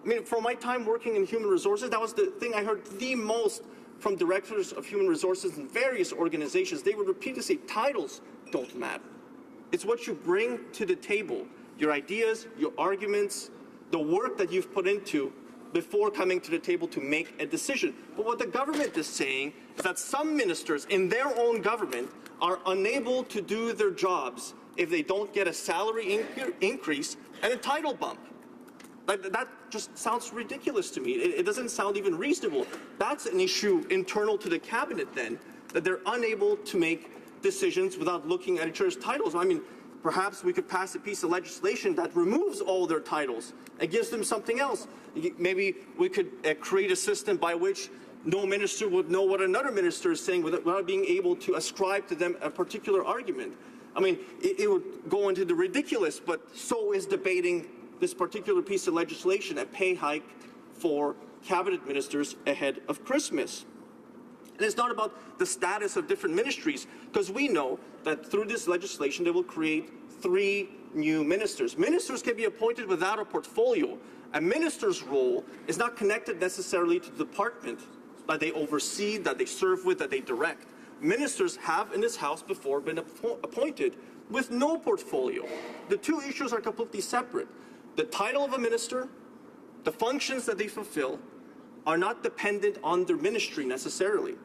I mean, from my time working in human resources, that was the thing I heard the most from directors of human resources in various organizations. They would repeatedly say, titles don't matter. It's what you bring to the table, your ideas, your arguments, the work that you've put into before coming to the table to make a decision. But what the government is saying is that some ministers in their own government are unable to do their jobs if they don't get a salary increase and a title bump. That just sounds ridiculous to me. It doesn't sound even reasonable. That's an issue internal to the cabinet then, that they're unable to make decisions without looking at each other's titles. I mean, perhaps we could pass a piece of legislation that removes all their titles and gives them something else. Maybe we could create a system by which no minister would know what another minister is saying without being able to ascribe to them a particular argument. I mean, it would go into the ridiculous, but so is debating this particular piece of legislation, a pay hike for cabinet ministers ahead of Christmas. And it's not about the status of different ministries, because we know that through this legislation they will create 3 new ministers. Ministers can be appointed without a portfolio. A minister's role is not connected necessarily to the department that they oversee, that they serve with, that they direct. Ministers have in this House before been appointed with no portfolio. The 2 issues are completely separate. The title of a minister, the functions that they fulfill, are not dependent on their ministry necessarily.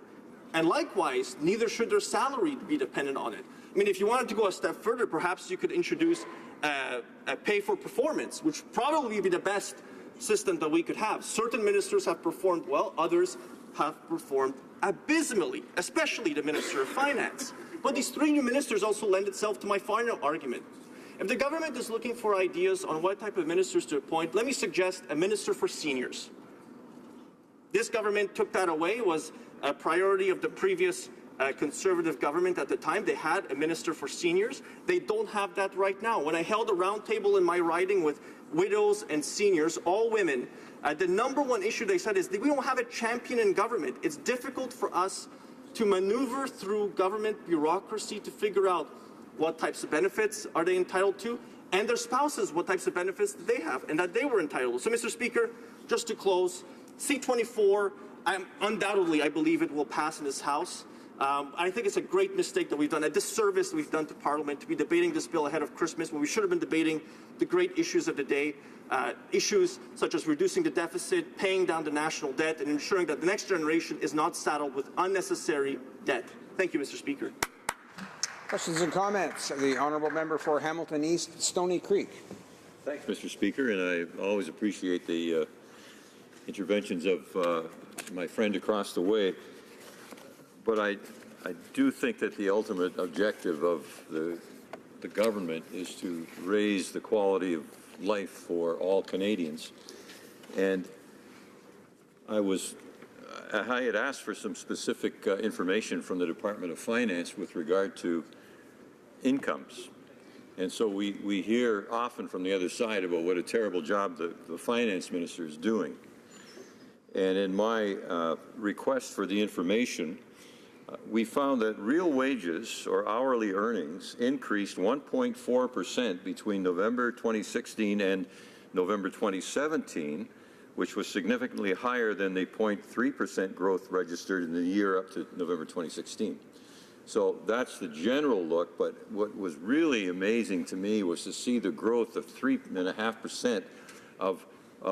And likewise, neither should their salary be dependent on it. I mean, if you wanted to go a step further, perhaps you could introduce a pay for performance, which probably would be the best system that we could have. Certain ministers have performed well, others have performed abysmally, especially the Minister of Finance. But these 3 new ministers also lend itself to my final argument. If the government is looking for ideas on what type of ministers to appoint, let me suggest a minister for seniors. This government took that away. It was a priority of the previous Conservative government at the time. They had a minister for seniors. They don't have that right now. When I held a roundtable in my riding with widows and seniors, all women, the #1 issue they said is that we don't have a champion in government. It's difficult for us to maneuver through government bureaucracy to figure out what types of benefits are they entitled to, and their spouses, what types of benefits they have and that they were entitled to. So, Mr. Speaker, just to close, C-24, undoubtedly I believe it will pass in this House. I think it's a great mistake that we've done, a disservice that we've done to Parliament to be debating this bill ahead of Christmas when we should have been debating the great issues of the day, issues such as reducing the deficit, paying down the national debt, and ensuring that the next generation is not saddled with unnecessary debt. Thank you, Mr. Speaker. Questions and comments. The honourable member for Hamilton East, Stony Creek. Thanks, Mr. Speaker, and I always appreciate the interventions of my friend across the way. But I do think that the ultimate objective of the government is to raise the quality of life for all Canadians. And I had asked for some specific information from the Department of Finance with regard to incomes. And so we hear often from the other side about what a terrible job the finance minister is doing. And in my request for the information, we found that real wages or hourly earnings increased 1.4% between November 2016 and November 2017, which was significantly higher than the 0.3% growth registered in the year up to November 2016. So that's the general look, but what was really amazing to me was to see the growth of 3.5% of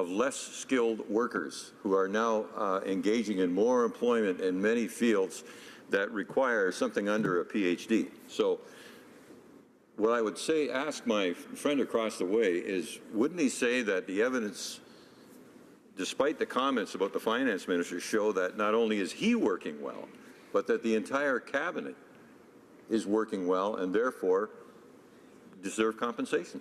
less skilled workers who are now engaging in more employment in many fields that require something under a PhD. So what I would say, ask my friend across the way is, wouldn't he say that the evidence, despite the comments about the finance minister, show that not only is he working well, but that the entire cabinet is working well and therefore deserve compensation?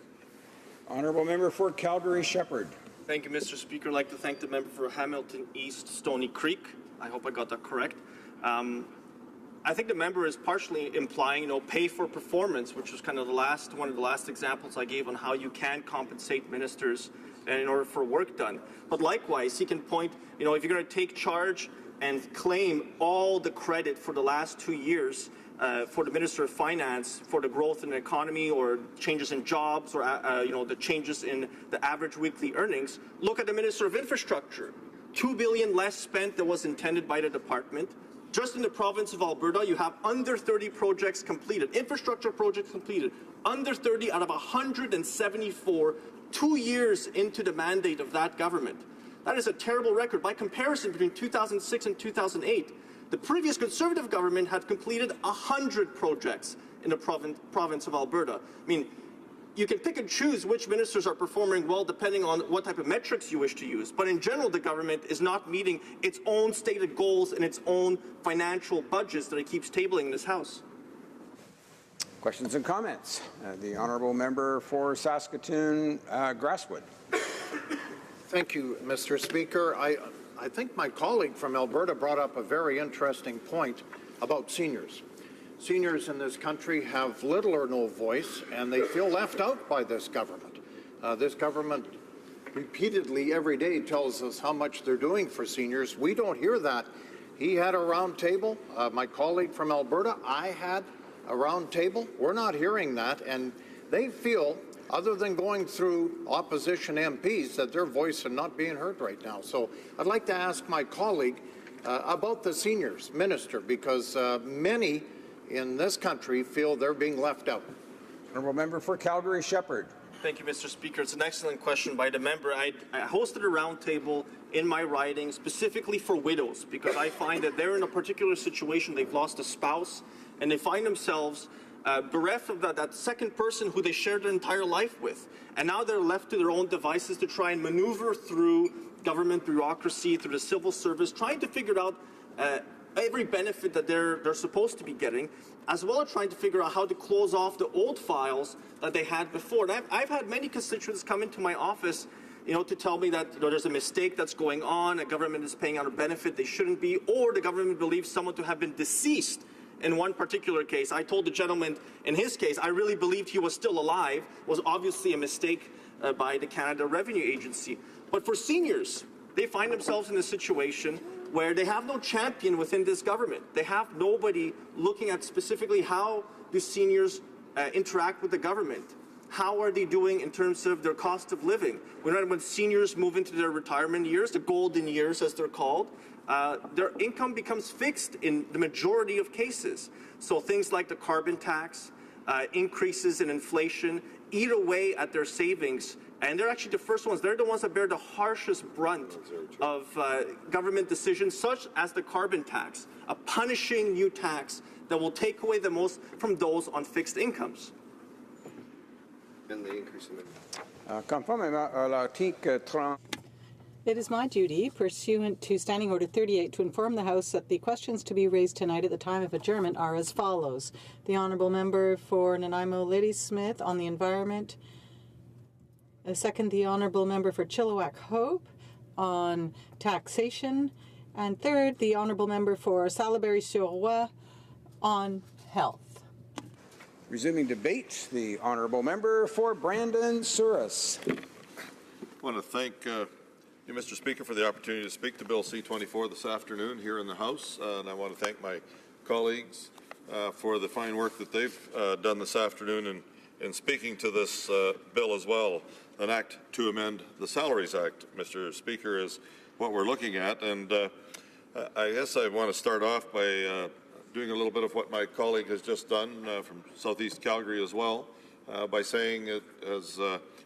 Honourable member for Calgary Shepherd. Thank you, Mr. Speaker. I'd like to thank the member for Hamilton East, Stony Creek. I hope I got that correct. I think the member is partially implying, pay for performance, which was kind of one of the last examples I gave on how you can compensate ministers in order for work done. But likewise, he can point, if you're going to take charge and claim all the credit for the last 2 years for the Minister of Finance for the growth in the economy or changes in jobs or the changes in the average weekly earnings, look at the Minister of Infrastructure. $2 billion less spent than was intended by the department. Just in the province of Alberta, you have under 30 projects completed, infrastructure projects completed, under 30 out of 174, 2 years into the mandate of that government. That is a terrible record. By comparison, between 2006 and 2008, the previous Conservative government had completed 100 projects in the province of Alberta. I mean, you can pick and choose which ministers are performing well depending on what type of metrics you wish to use. But in general, the government is not meeting its own stated goals and its own financial budgets that it keeps tabling in this House. Questions and comments? The honourable member for Saskatoon, Grasswood. Thank you, Mr. Speaker. I think my colleague from Alberta brought up a very interesting point about seniors. Seniors in this country have little or no voice, and they feel left out by this government. This government repeatedly every day tells us how much they're doing for seniors. We don't hear that. He had a round table. My colleague from Alberta, I had a round table. We're not hearing that, and they feel, other than going through opposition MPs, that their voice is not being heard right now. So I'd like to ask my colleague about the seniors minister, because many in this country feel they're being left out. Honourable member for Calgary Shepherd. Thank you, Mr. Speaker. It's an excellent question by the member. I hosted a roundtable in my riding specifically for widows, because I find that they're in a particular situation. They've lost a spouse, and they find themselves bereft of that second person who they shared their entire life with. And now they're left to their own devices to try and maneuver through government bureaucracy, through the civil service, trying to figure out every benefit that they're supposed to be getting, as well as trying to figure out how to close off the old files that they had before. And I've had many constituents come into my office, to tell me that there's a mistake that's going on, a government is paying out a benefit they shouldn't be, or the government believes someone to have been deceased. In one particular case, I told the gentleman in his case, I really believed he was still alive, was obviously a mistake by the Canada Revenue Agency. But for seniors, they find themselves in a situation where they have no champion within this government. They have nobody looking at specifically how the seniors interact with the government. How are they doing in terms of their cost of living? When seniors move into their retirement years, the golden years as they're called, their income becomes fixed in the majority of cases. So things like the carbon tax, increases in inflation, eat away at their savings. And they're actually the first ones. They're the ones that bear the harshest brunt of government decisions, such as the carbon tax, a punishing new tax that will take away the most from those on fixed incomes. And the increase in Conformément à l'article 30. It is my duty, pursuant to Standing Order 38, to inform the House that the questions to be raised tonight at the time of adjournment are as follows. The Honourable Member for Nanaimo Ladysmith on the environment. Second, the Honourable Member for Chilliwack Hope on taxation. And third, the Honourable Member for Salaberry-sur-Roi on health. Resuming debate, the honourable member for Brandon Souris. I want to thank you, Mr. Speaker, for the opportunity to speak to Bill C-24 this afternoon here in the House. And I want to thank my colleagues for the fine work that they've done this afternoon in speaking to this bill as well. An act to amend the Salaries Act, Mr. Speaker, is what we're looking at. And I guess I want to start off by doing a little bit of what my colleague has just done from Southeast Calgary as well, by saying it, as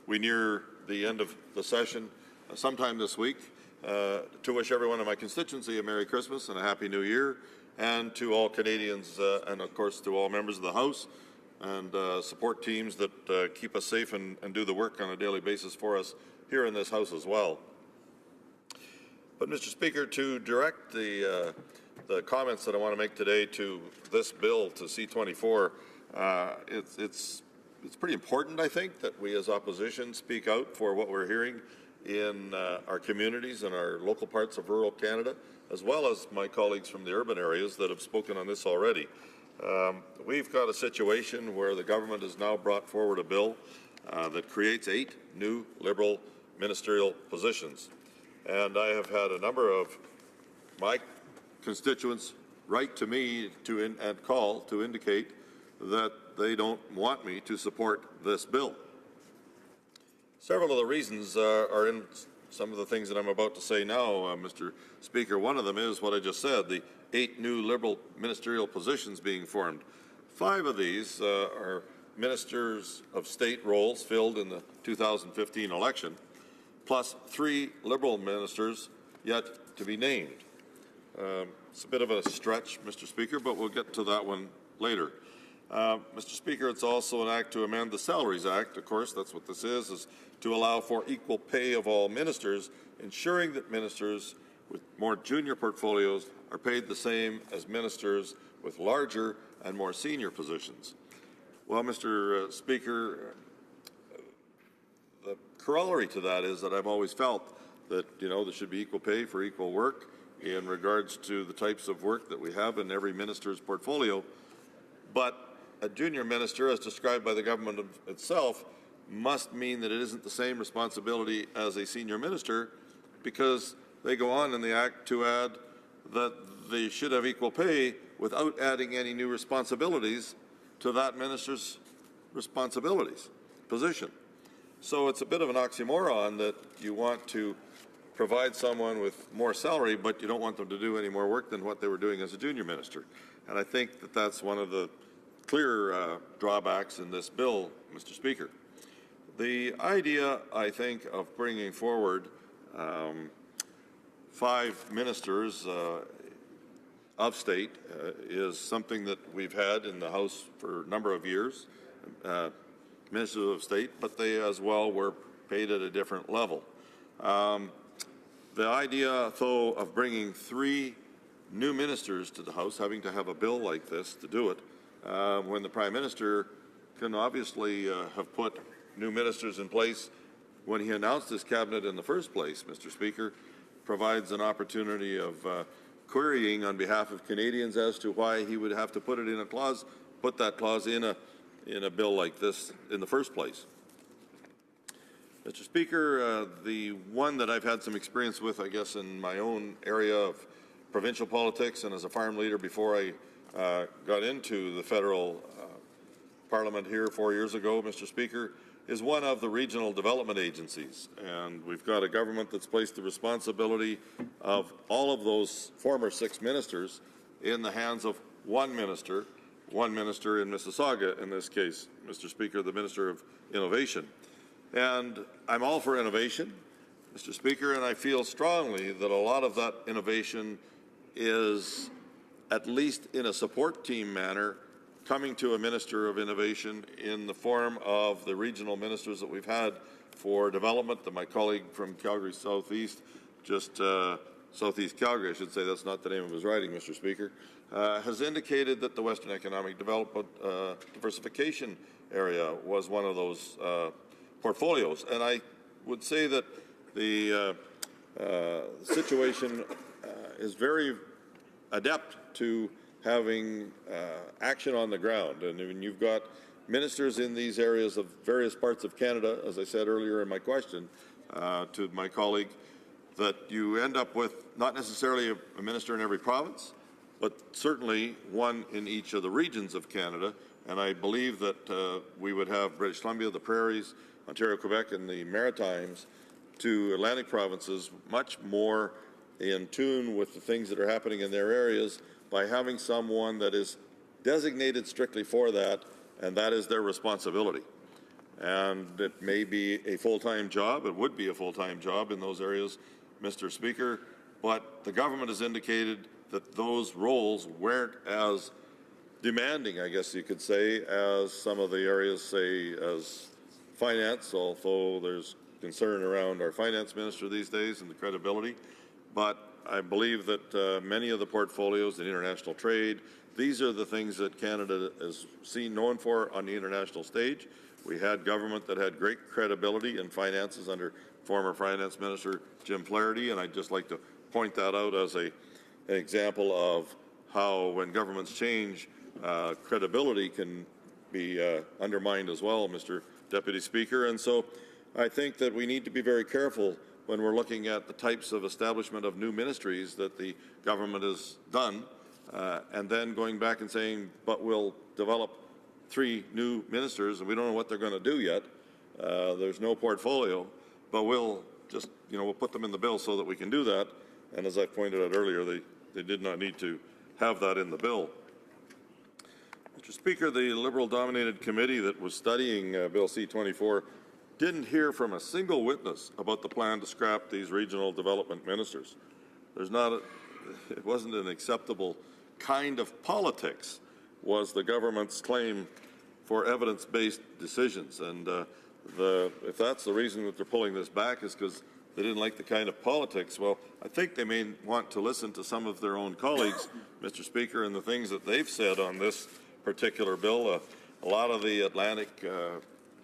we near the end of the session sometime this week, to wish everyone in my constituency a Merry Christmas and a Happy New Year, and to all Canadians and of course to all members of the House and support teams that keep us safe and do the work on a daily basis for us here in this House as well. But Mr. Speaker, to direct the comments that I want to make today to this bill, to C-24, it's pretty important, I think, that we as opposition speak out for what we're hearing in our communities and our local parts of rural Canada, as well as my colleagues from the urban areas that have spoken on this already. We've got a situation where the government has now brought forward a bill that creates 8 new Liberal ministerial positions. And I have had a number of my constituents write to me and call to indicate that they don't want me to support this bill. Several of the reasons are in some of the things that I'm about to say now, Mr. Speaker. One of them is what I just said, the 8 new Liberal ministerial positions being formed. 5 of these are ministers of state roles filled in the 2015 election, plus 3 Liberal ministers yet to be named. It's a bit of a stretch, Mr. Speaker, but we'll get to that one later. Mr. Speaker, it's also an act to amend the Salaries Act. Of course, that's what this is to allow for equal pay of all ministers, ensuring that ministers with more junior portfolios are paid the same as ministers with larger and more senior positions. Well, Mr. Speaker, the corollary to that is that I've always felt that, there should be equal pay for equal work in regards to the types of work that we have in every minister's portfolio. But a junior minister, as described by the government itself, must mean that it isn't the same responsibility as a senior minister, because they go on in the Act to add that they should have equal pay without adding any new responsibilities to that minister's position. So it's a bit of an oxymoron that you want to provide someone with more salary, but you don't want them to do any more work than what they were doing as a junior minister. And I think that that's one of the clear drawbacks in this bill, Mr. Speaker. The idea, I think, of bringing forward 5 ministers of state is something that we've had in the House for a number of years, ministers of state, but they as well were paid at a different level. The idea, though, of bringing 3 new ministers to the House, having to have a bill like this to do it, when the Prime Minister can obviously have put new ministers in place when he announced his cabinet in the first place, Mr. Speaker, provides an opportunity of querying on behalf of Canadians as to why he would have to put it in a clause, put that clause in a bill like this in the first place. Mr. Speaker, the one that I've had some experience with, I guess, in my own area of provincial politics and as a farm leader before I got into the federal Parliament here 4 years ago, Mr. Speaker, is one of the regional development agencies. And we've got a government that's placed the responsibility of all of those former 6 ministers in the hands of one minister in Mississauga in this case, Mr. Speaker, the Minister of Innovation. And I'm all for innovation, Mr. Speaker, and I feel strongly that a lot of that innovation is, at least in a support team manner, coming to a Minister of Innovation in the form of the regional ministers that we've had for development, that my colleague from Calgary Southeast, Southeast Calgary, I should say, that's not the name of his riding, Mr. Speaker, has indicated that the Western Economic Development Diversification area was one of those portfolios. And I would say that the situation is very adept to having action on the ground. And when you've got ministers in these areas of various parts of Canada, as I said earlier in my question to my colleague, that you end up with not necessarily a minister in every province, but certainly one in each of the regions of Canada. And I believe that we would have British Columbia, the Prairies, Ontario, Quebec, and the Maritimes to Atlantic provinces much more in tune with the things that are happening in their areas by having someone that is designated strictly for that, and that is their responsibility. And it may be a full-time job, it would be a full-time job in those areas, Mr. Speaker, but the government has indicated that those roles weren't as demanding, I guess you could say, as some of the areas, say, as finance, although there's concern around our finance minister these days and the credibility. But I believe that many of the portfolios in international trade, these are the things that Canada is known for on the international stage. We had government that had great credibility in finances under former Finance Minister Jim Flaherty, and I'd just like to point that out as an example of how when governments change, credibility can be undermined as well, Mr. Deputy Speaker. And so I think that we need to be very careful when we're looking at the types of establishment of new ministries that the government has done, and then going back and saying, but we'll develop 3 new ministers, and we don't know what they're going to do yet. There's no portfolio, but we'll just, we'll put them in the bill so that we can do that. And as I pointed out earlier, they did not need to have that in the bill. Mr. Speaker, the Liberal-dominated committee that was studying Bill C-24 didn't hear from a single witness about the plan to scrap these regional development ministers. It wasn't an acceptable kind of politics was the government's claim for evidence-based decisions. And if that's the reason that they're pulling this back is because they didn't like the kind of politics, well, I think they may want to listen to some of their own colleagues, Mr. Speaker, and the things that they've said on this particular bill. A lot of the Atlantic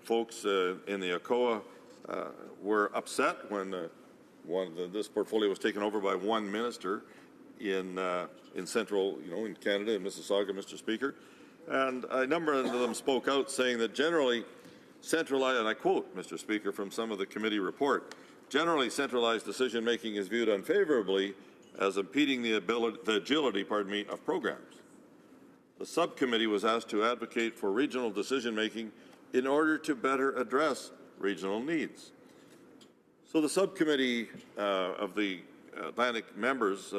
folks in the HoC were upset when this portfolio was taken over by one minister in central, in Canada, in Mississauga, Mr. Speaker. And a number of them spoke out saying that generally centralized, and I quote, Mr. Speaker, from some of the committee report, generally centralized decision-making is viewed unfavorably as impeding the agility of programs. The subcommittee was asked to advocate for regional decision-making in order to better address regional needs. So the subcommittee of the Atlantic members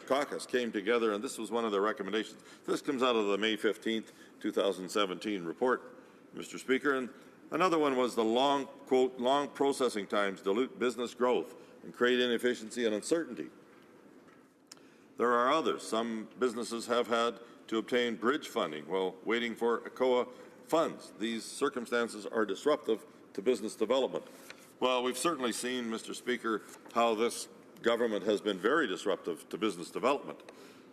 caucus came together, and this was one of their recommendations. This comes out of the May 15th, 2017 report, Mr. Speaker. And another one was the long, quote, long processing times dilute business growth and create inefficiency and uncertainty. There are others. Some businesses have had to obtain bridge funding while waiting for ACOA funds. These circumstances are disruptive to business development. Well, we've certainly seen, Mr. Speaker, how this government has been very disruptive to business development.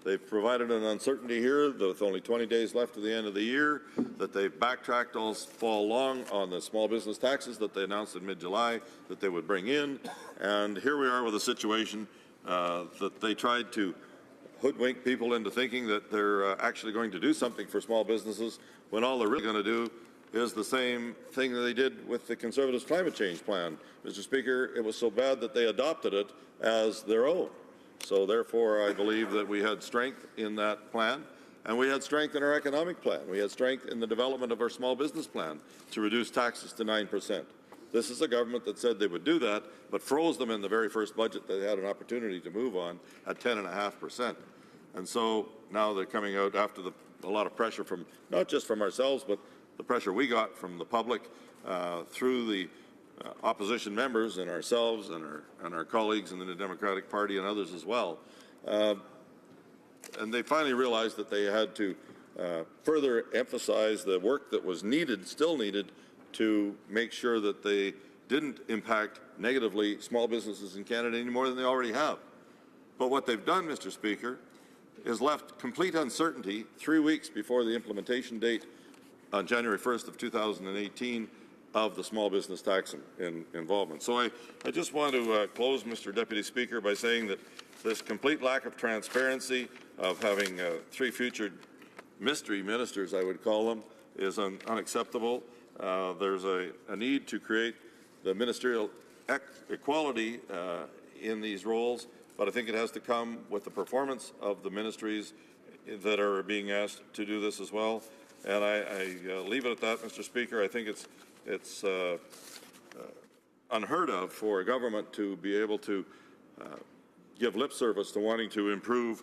They've provided an uncertainty here with only 20 days left to the end of the year, that they've backtracked all along on the small business taxes that they announced in mid-July that they would bring in. And here we are with a situation that they tried to hoodwink people into thinking that they're actually going to do something for small businesses when all they're really going to do is the same thing that they did with the Conservatives' climate change plan. Mr. Speaker, it was so bad that they adopted it as their own. So therefore, I believe that we had strength in that plan, and we had strength in our economic plan. We had strength in the development of our small business plan to reduce taxes to 9%. This is a government that said they would do that, but froze them in the very first budget they had an opportunity to move on at 10.5%. And so now they're coming out after a lot of pressure from, not just from ourselves, but the pressure we got from the public through the opposition members and ourselves and our colleagues in the Democratic Party and others as well. And they finally realized that they had to further emphasize the work that was needed, still needed, to make sure that they didn't impact negatively small businesses in Canada any more than they already have. But what they've done, Mr. Speaker, is left complete uncertainty 3 weeks before the implementation date on January 1st of 2018 of the small business tax involvement. So I just want to close, Mr. Deputy Speaker, by saying that this complete lack of transparency of having 3 future mystery ministers, I would call them, is unacceptable. There's a need to create the ministerial equality in these roles, but I think it has to come with the performance of the ministries that are being asked to do this as well. And I leave it at that, Mr. Speaker. I think it's unheard of for a government to be able to give lip service to wanting to improve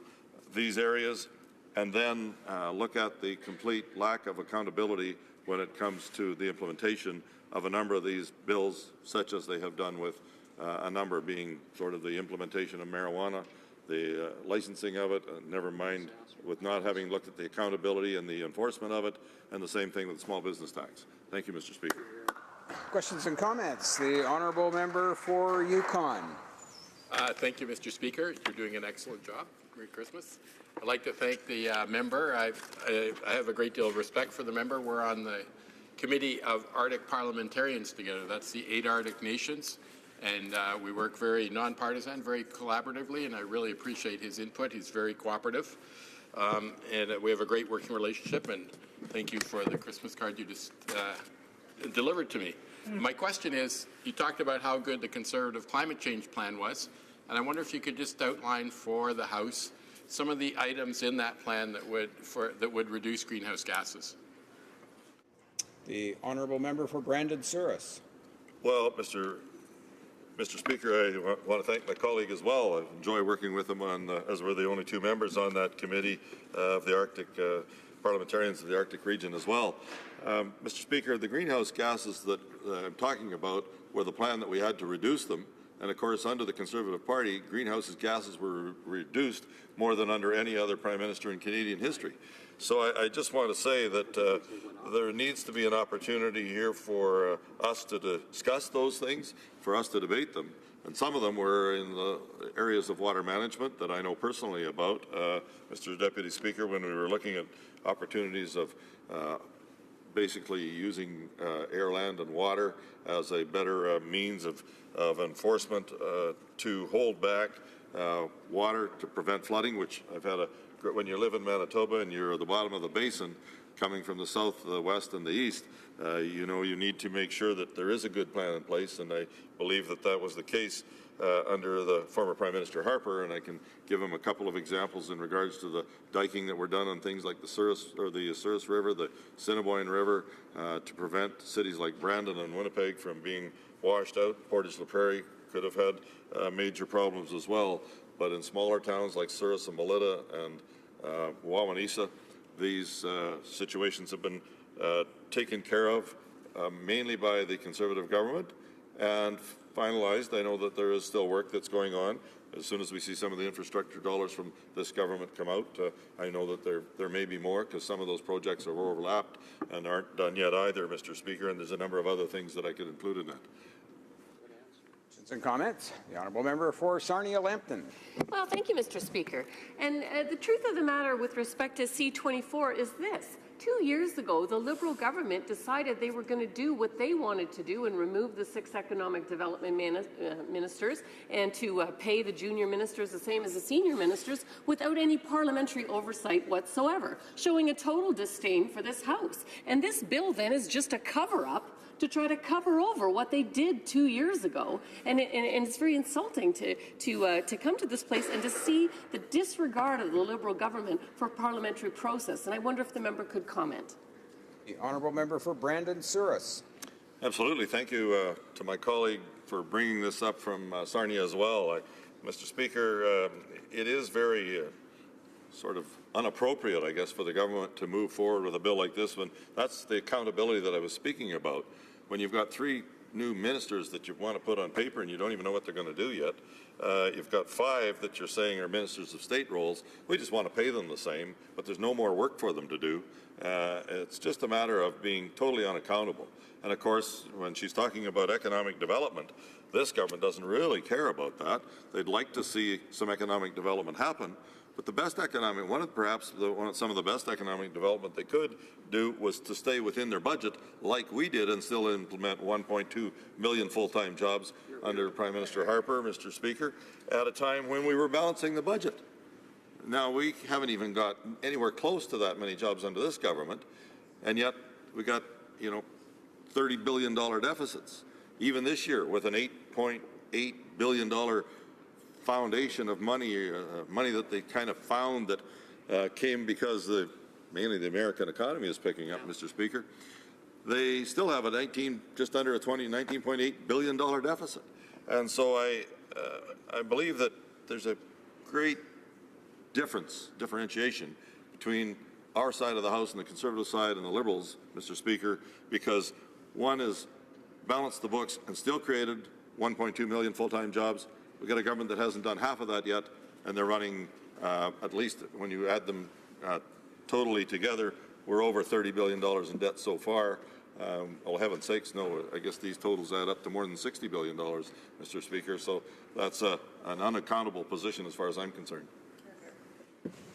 these areas and then look at the complete lack of accountability when it comes to the implementation of a number of these bills, such as they have done with a number being sort of the implementation of marijuana, the licensing of it, never mind with not having looked at the accountability and the enforcement of it, and the same thing with the small business tax. Thank you, Mr. Speaker. Questions and comments? The honourable member for Yukon. Thank you, Mr. Speaker. You're doing an excellent job. Merry Christmas. I'd like to thank the member. I have a great deal of respect for the member. We're on the Committee of Arctic Parliamentarians together. That's the 8 Arctic nations. And we work very nonpartisan, very collaboratively, and I really appreciate his input. He's very cooperative. And we have a great working relationship, and thank you for the Christmas card you just delivered to me. My question is, you talked about how good the Conservative climate change plan was, and I wonder if you could just outline for the House some of the items in that plan that would reduce greenhouse gases. The honourable member for Brandon Souris. Well, Mr. Speaker, I want to thank my colleague as well. I enjoy working with him on, as we're the only 2 members on that committee of the Arctic parliamentarians of the Arctic region as well. Mr. Speaker, the greenhouse gases that I'm talking about were the plan that we had to reduce them And of course, under the Conservative Party, greenhouse gases were reduced more than under any other Prime Minister in Canadian history. So I just want to say that there needs to be an opportunity here for us to discuss those things, for us to debate them. And some of them were in the areas of water management that I know personally about. Mr. Deputy Speaker, when we were looking at opportunities of basically using air, land and water as a better means of enforcement to hold back water to prevent flooding, which I've had when you live in Manitoba and you're at the bottom of the basin coming from the south, the west and the east, you know, you need to make sure that there is a good plan in place, and I believe that that was the case under the former Prime Minister Harper, and I can give him a couple of examples in regards to the diking that were done on things like the Souris River, the Assiniboine River, to prevent cities like Brandon and Winnipeg from being washed out. Portage-la Prairie could have had major problems as well, but in smaller towns like Souris and Melita and Wawanesa, these situations have been taken care of mainly by the Conservative government and finalized. I know that there is still work that's going on. As soon as we see some of the infrastructure dollars from this government come out, I know that there may be more, because some of those projects are overlapped and aren't done yet either, Mr. Speaker, and there's a number of other things that I could include in that. Questions and comments? The honourable member for Sarnia-Lambton. Well, thank you, Mr. Speaker. And the truth of the matter with respect to C24 is this. 2 years ago, the Liberal government decided they were going to do what they wanted to do and remove the 6 economic development ministers and to pay the junior ministers the same as the senior ministers without any parliamentary oversight whatsoever, showing a total disdain for this House. And this bill then is just a cover-up to try to cover over what they did 2 years ago, and it's very insulting to come to this place and to see the disregard of the Liberal government for parliamentary process. And I wonder if the member could comment. The honourable member for Brandon Souris. Absolutely. Thank you to my colleague for bringing this up from Sarnia as well. Mr. Speaker, it is very sort of unappropriate, I guess, for the government to move forward with a bill like this one. That's the accountability that I was speaking about. When you've got 3 new ministers that you want to put on paper and you don't even know what they're going to do yet, you've got 5 that you're saying are ministers of state roles. We just want to pay them the same, but there's no more work for them to do. It's just a matter of being totally unaccountable. And of course, when she's talking about economic development, this government doesn't really care about that. They'd like to see some economic development happen. But the best economic, some of the best economic development they could do was to stay within their budget like we did and still implement 1.2 million full-time jobs under Prime Minister Harper, Mr. Speaker, at a time when we were balancing the budget. Now, we haven't even got anywhere close to that many jobs under this government, and yet we got, you know, $30 billion deficits. Even this year with an $8.8 billion foundation of money, money that they kind of found that came because mainly the American economy is picking up, Mr. Speaker. They still have a just under a $19.8 billion deficit. And so I believe that there's a great differentiation between our side of the House and the Conservative side and the Liberals, Mr. Speaker, because one is balanced the books and still created 1.2 million full-time jobs. We've got a government that hasn't done half of that yet, and they're running, at least when you add them totally together, we're over $30 billion in debt so far. Oh, heaven's sakes, no, I guess these totals add up to more than $60 billion, Mr. Speaker, so that's an unaccountable position as far as I'm concerned.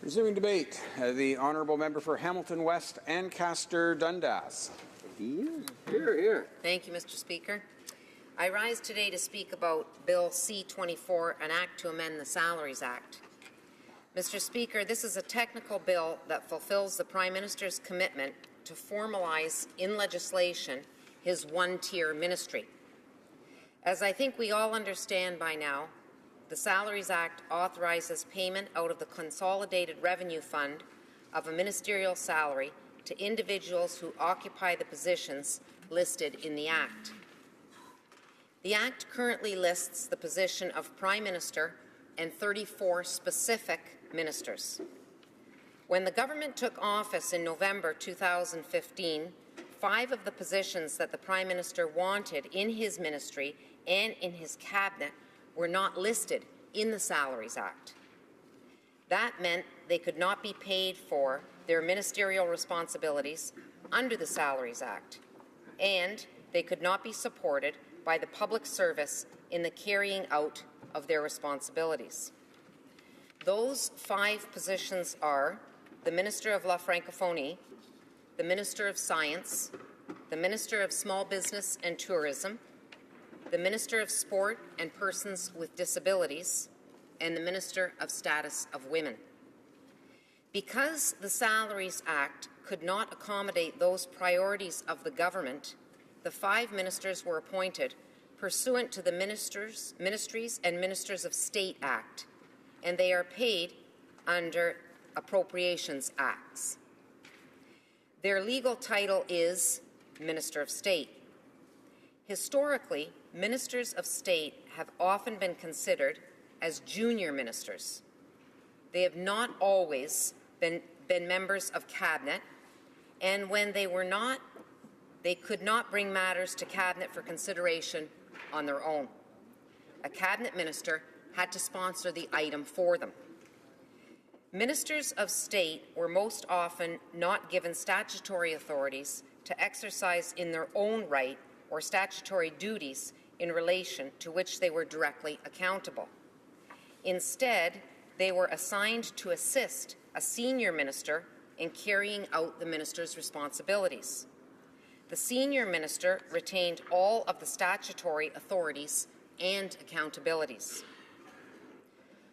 Resuming debate, the honourable member for Hamilton West, Ancaster Dundas. Here. Thank you, Mr. Speaker. I rise today to speak about Bill C-24, an act to amend the Salaries Act. Mr. Speaker, this is a technical bill that fulfills the Prime Minister's commitment to formalize in legislation his one-tier ministry. As I think we all understand by now, the Salaries Act authorizes payment out of the Consolidated Revenue Fund of a ministerial salary to individuals who occupy the positions listed in the Act. The Act currently lists the position of Prime Minister and 34 specific ministers. When the government took office in November 2015, 5 of the positions that the Prime Minister wanted in his ministry and in his cabinet were not listed in the Salaries Act. That meant they could not be paid for their ministerial responsibilities under the Salaries Act, and they could not be supported by the public service in the carrying out of their responsibilities. Those 5 positions are the Minister of La Francophonie, the Minister of Science, the Minister of Small Business and Tourism, the Minister of Sport and Persons with Disabilities, and the Minister of Status of Women. Because the Salaries Act could not accommodate those priorities of the government, the 5 ministers were appointed pursuant to the Ministries and Ministers of State Act, and they are paid under Appropriations Acts. Their legal title is Minister of State. Historically, Ministers of State have often been considered as junior ministers. They have not always been members of Cabinet, and when they were not, they could not bring matters to Cabinet for consideration on their own. A Cabinet minister had to sponsor the item for them. Ministers of State were most often not given statutory authorities to exercise in their own right or statutory duties in relation to which they were directly accountable. Instead, they were assigned to assist a senior minister in carrying out the minister's responsibilities. The senior minister retained all of the statutory authorities and accountabilities.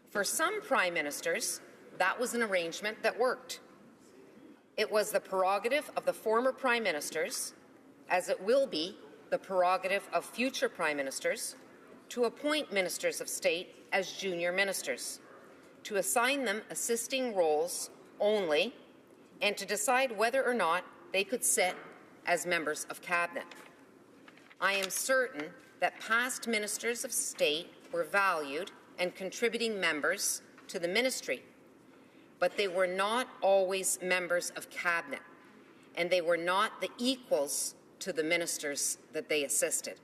For some prime ministers, that was an arrangement that worked. It was the prerogative of the former prime ministers, as it will be the prerogative of future prime ministers, to appoint ministers of state as junior ministers, to assign them assisting roles only, and to decide whether or not they could sit as members of Cabinet. I am certain that past ministers of state were valued and contributing members to the ministry, but they were not always members of Cabinet, and they were not the equals to the ministers that they assisted.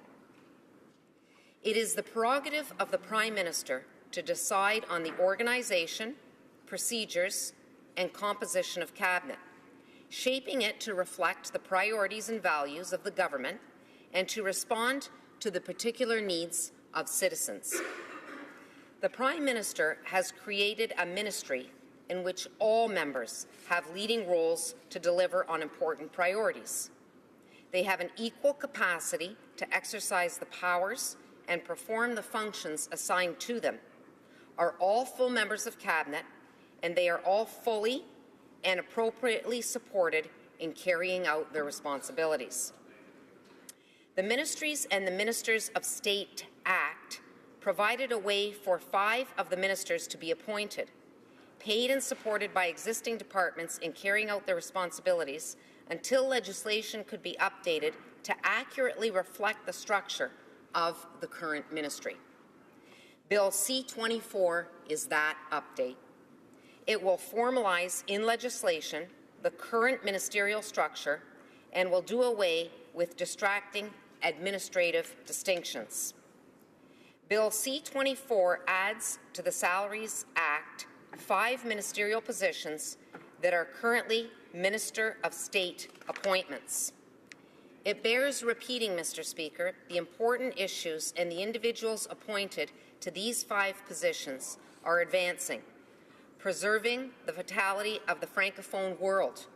It is the prerogative of the Prime Minister to decide on the organization, procedures, and composition of Cabinet, shaping it to reflect the priorities and values of the government and to respond to the particular needs of citizens. The Prime Minister has created a ministry in which all members have leading roles to deliver on important priorities. They have an equal capacity to exercise the powers and perform the functions assigned to them, are all full members of Cabinet, and they are all fully and appropriately supported in carrying out their responsibilities. The Ministries and the Ministers of State Act provided a way for 5 of the ministers to be appointed, paid and supported by existing departments in carrying out their responsibilities until legislation could be updated to accurately reflect the structure of the current ministry. Bill C-24 is that update. It will formalize in legislation the current ministerial structure and will do away with distracting administrative distinctions. Bill C-24 adds to the Salaries Act 5 ministerial positions that are currently Minister of State appointments. It bears repeating, Mr. Speaker, the important issues and the individuals appointed to these 5 positions are advancing: preserving the vitality of the Francophone world,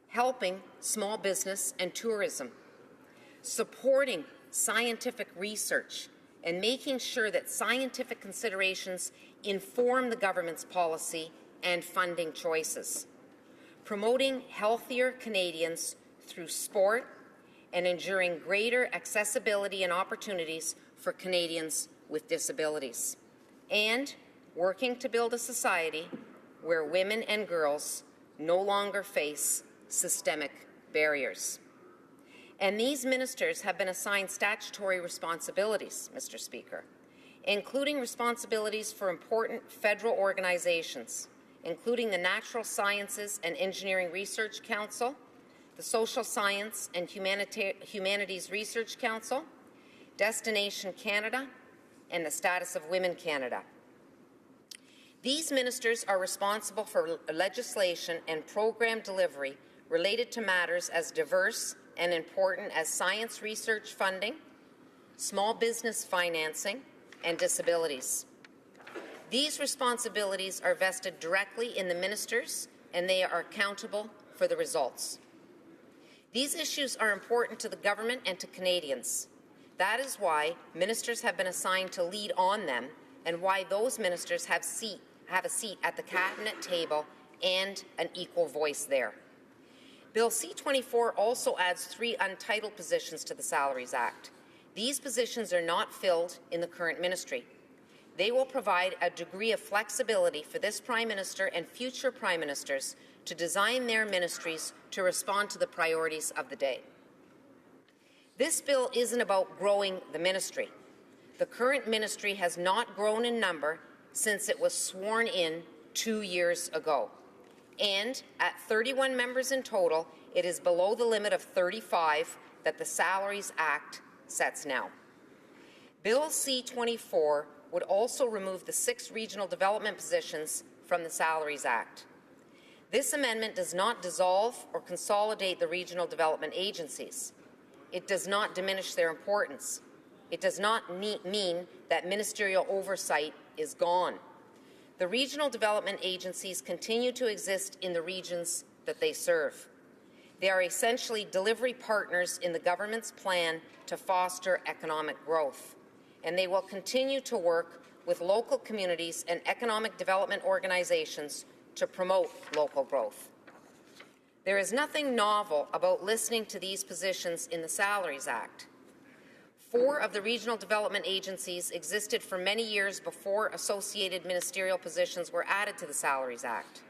helping small business and tourism, supporting scientific research, and making sure that scientific considerations inform the government's policy and funding choices, promoting healthier Canadians through sport, and ensuring greater accessibility and opportunities for Canadians with disabilities, and working to build a society where women and girls no longer face systemic barriers. And these ministers have been assigned statutory responsibilities, Mr. Speaker, including responsibilities for important federal organizations, including the Natural Sciences and Engineering Research Council, the Social Science and Humanities Research Council, Destination Canada, and the Status of Women Canada. These ministers are responsible for legislation and program delivery related to matters as diverse and important as science research funding, small business financing, and disabilities. These responsibilities are vested directly in the ministers, and they are accountable for the results. These issues are important to the government and to Canadians. That is why ministers have been assigned to lead on them, and why those ministers have a seat at the cabinet table and an equal voice there. Bill C-24 also adds 3 untitled positions to the Salaries Act. These positions are not filled in the current ministry. They will provide a degree of flexibility for this Prime Minister and future Prime Ministers to design their ministries to respond to the priorities of the day. This bill isn't about growing the ministry. The current ministry has not grown in number since it was sworn in 2 years ago. And at 31 members in total, it is below the limit of 35 that the Salaries Act sets now. Bill C-24 would also remove the 6 regional development positions from the Salaries Act. This amendment does not dissolve or consolidate the regional development agencies. It does not diminish their importance. It does not mean that ministerial oversight is gone. The regional development agencies continue to exist in the regions that they serve. They are essentially delivery partners in the government's plan to foster economic growth, and they will continue to work with local communities and economic development organizations to promote local growth. There is nothing novel about listening to these positions in the Salaries Act. 4 of the regional development agencies existed for many years before associated ministerial positions were added to the Salaries Act,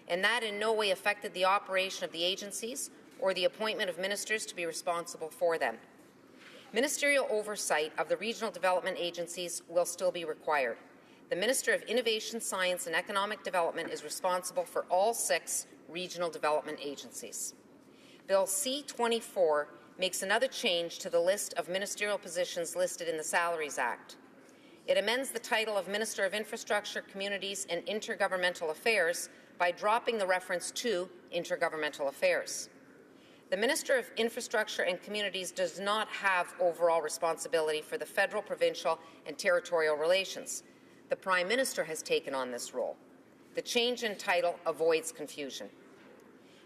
and that in no way affected the operation of the agencies or the appointment of ministers to be responsible for them. Ministerial oversight of the regional development agencies will still be required. The Minister of Innovation, Science and Economic Development is responsible for all 6 regional development agencies. Bill C-24 makes another change to the list of ministerial positions listed in the Salaries Act. It amends the title of Minister of Infrastructure, Communities and Intergovernmental Affairs by dropping the reference to Intergovernmental Affairs. The Minister of Infrastructure and Communities does not have overall responsibility for the federal, provincial and territorial relations. The Prime Minister has taken on this role. The change in title avoids confusion.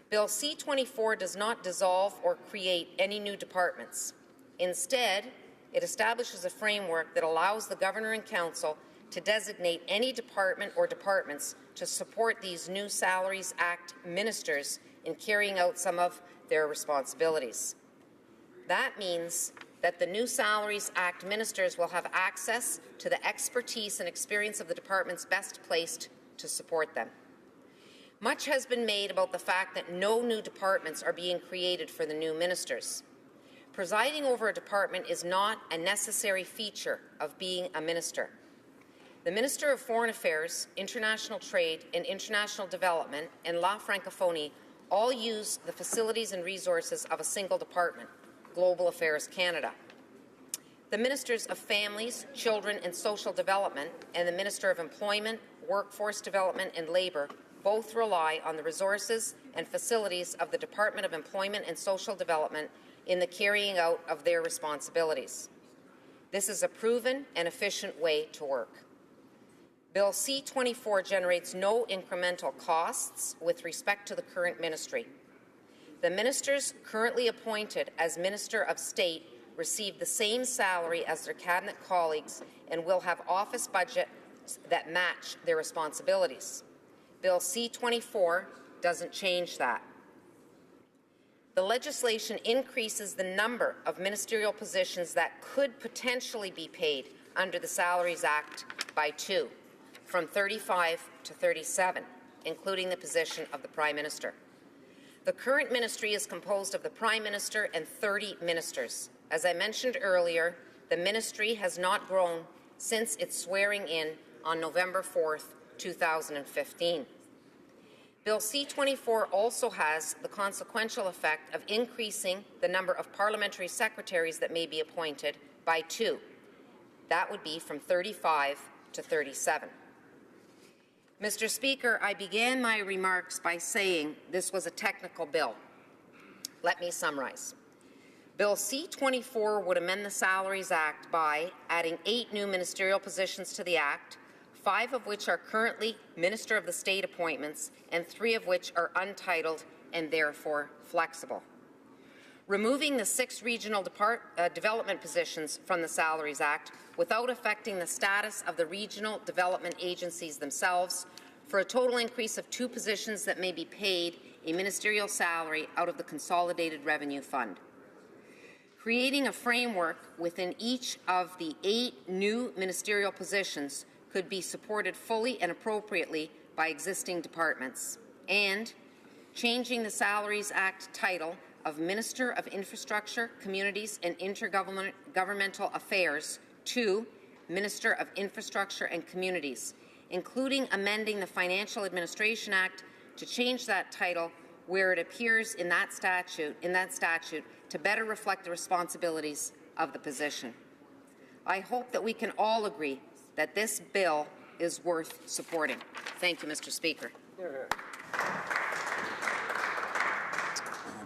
Bill C-24 does not dissolve or create any new departments. Instead, it establishes a framework that allows the Governor and Council to designate any department or departments to support these new Salaries Act ministers in carrying out some of their responsibilities. That means that the new Salaries Act ministers will have access to the expertise and experience of the departments best placed to support them. Much has been made about the fact that no new departments are being created for the new ministers. Presiding over a department is not a necessary feature of being a minister. The Minister of Foreign Affairs, International Trade and International Development and La Francophonie all use the facilities and resources of a single department, Global Affairs Canada. The Ministers of Families, Children and Social Development and the Minister of Employment, Workforce Development and Labour both rely on the resources and facilities of the Department of Employment and Social Development in the carrying out of their responsibilities. This is a proven and efficient way to work. Bill C-24 generates no incremental costs with respect to the current ministry. The ministers currently appointed as Minister of State receive the same salary as their cabinet colleagues and will have office budgets that match their responsibilities. Bill C-24 doesn't change that. The legislation increases the number of ministerial positions that could potentially be paid under the Salaries Act by 2, from 35 to 37, including the position of the Prime Minister. The current ministry is composed of the Prime Minister and 30 ministers. As I mentioned earlier, the ministry has not grown since its swearing in on November 4th, 2015. Bill C-24 also has the consequential effect of increasing the number of parliamentary secretaries that may be appointed by 2. That would be from 35 to 37. Mr. Speaker, I began my remarks by saying this was a technical bill. Let me summarize. Bill C-24 would amend the Salaries Act by adding 8 new ministerial positions to the Act, 5 of which are currently Minister of the State appointments and 3 of which are untitled and therefore flexible. Removing the 6 regional development positions from the Salaries Act without affecting the status of the regional development agencies themselves, for a total increase of 2 positions that may be paid a ministerial salary out of the Consolidated Revenue Fund. Creating a framework within each of the 8 new ministerial positions could be supported fully and appropriately by existing departments, and changing the Salaries Act title of Minister of Infrastructure, Communities and Intergovernmental Affairs to Minister of Infrastructure and Communities, including amending the Financial Administration Act to change that title where it appears in that statute to better reflect the responsibilities of the position. I hope that we can all agree that this bill is worth supporting. Thank you, Mr. Speaker.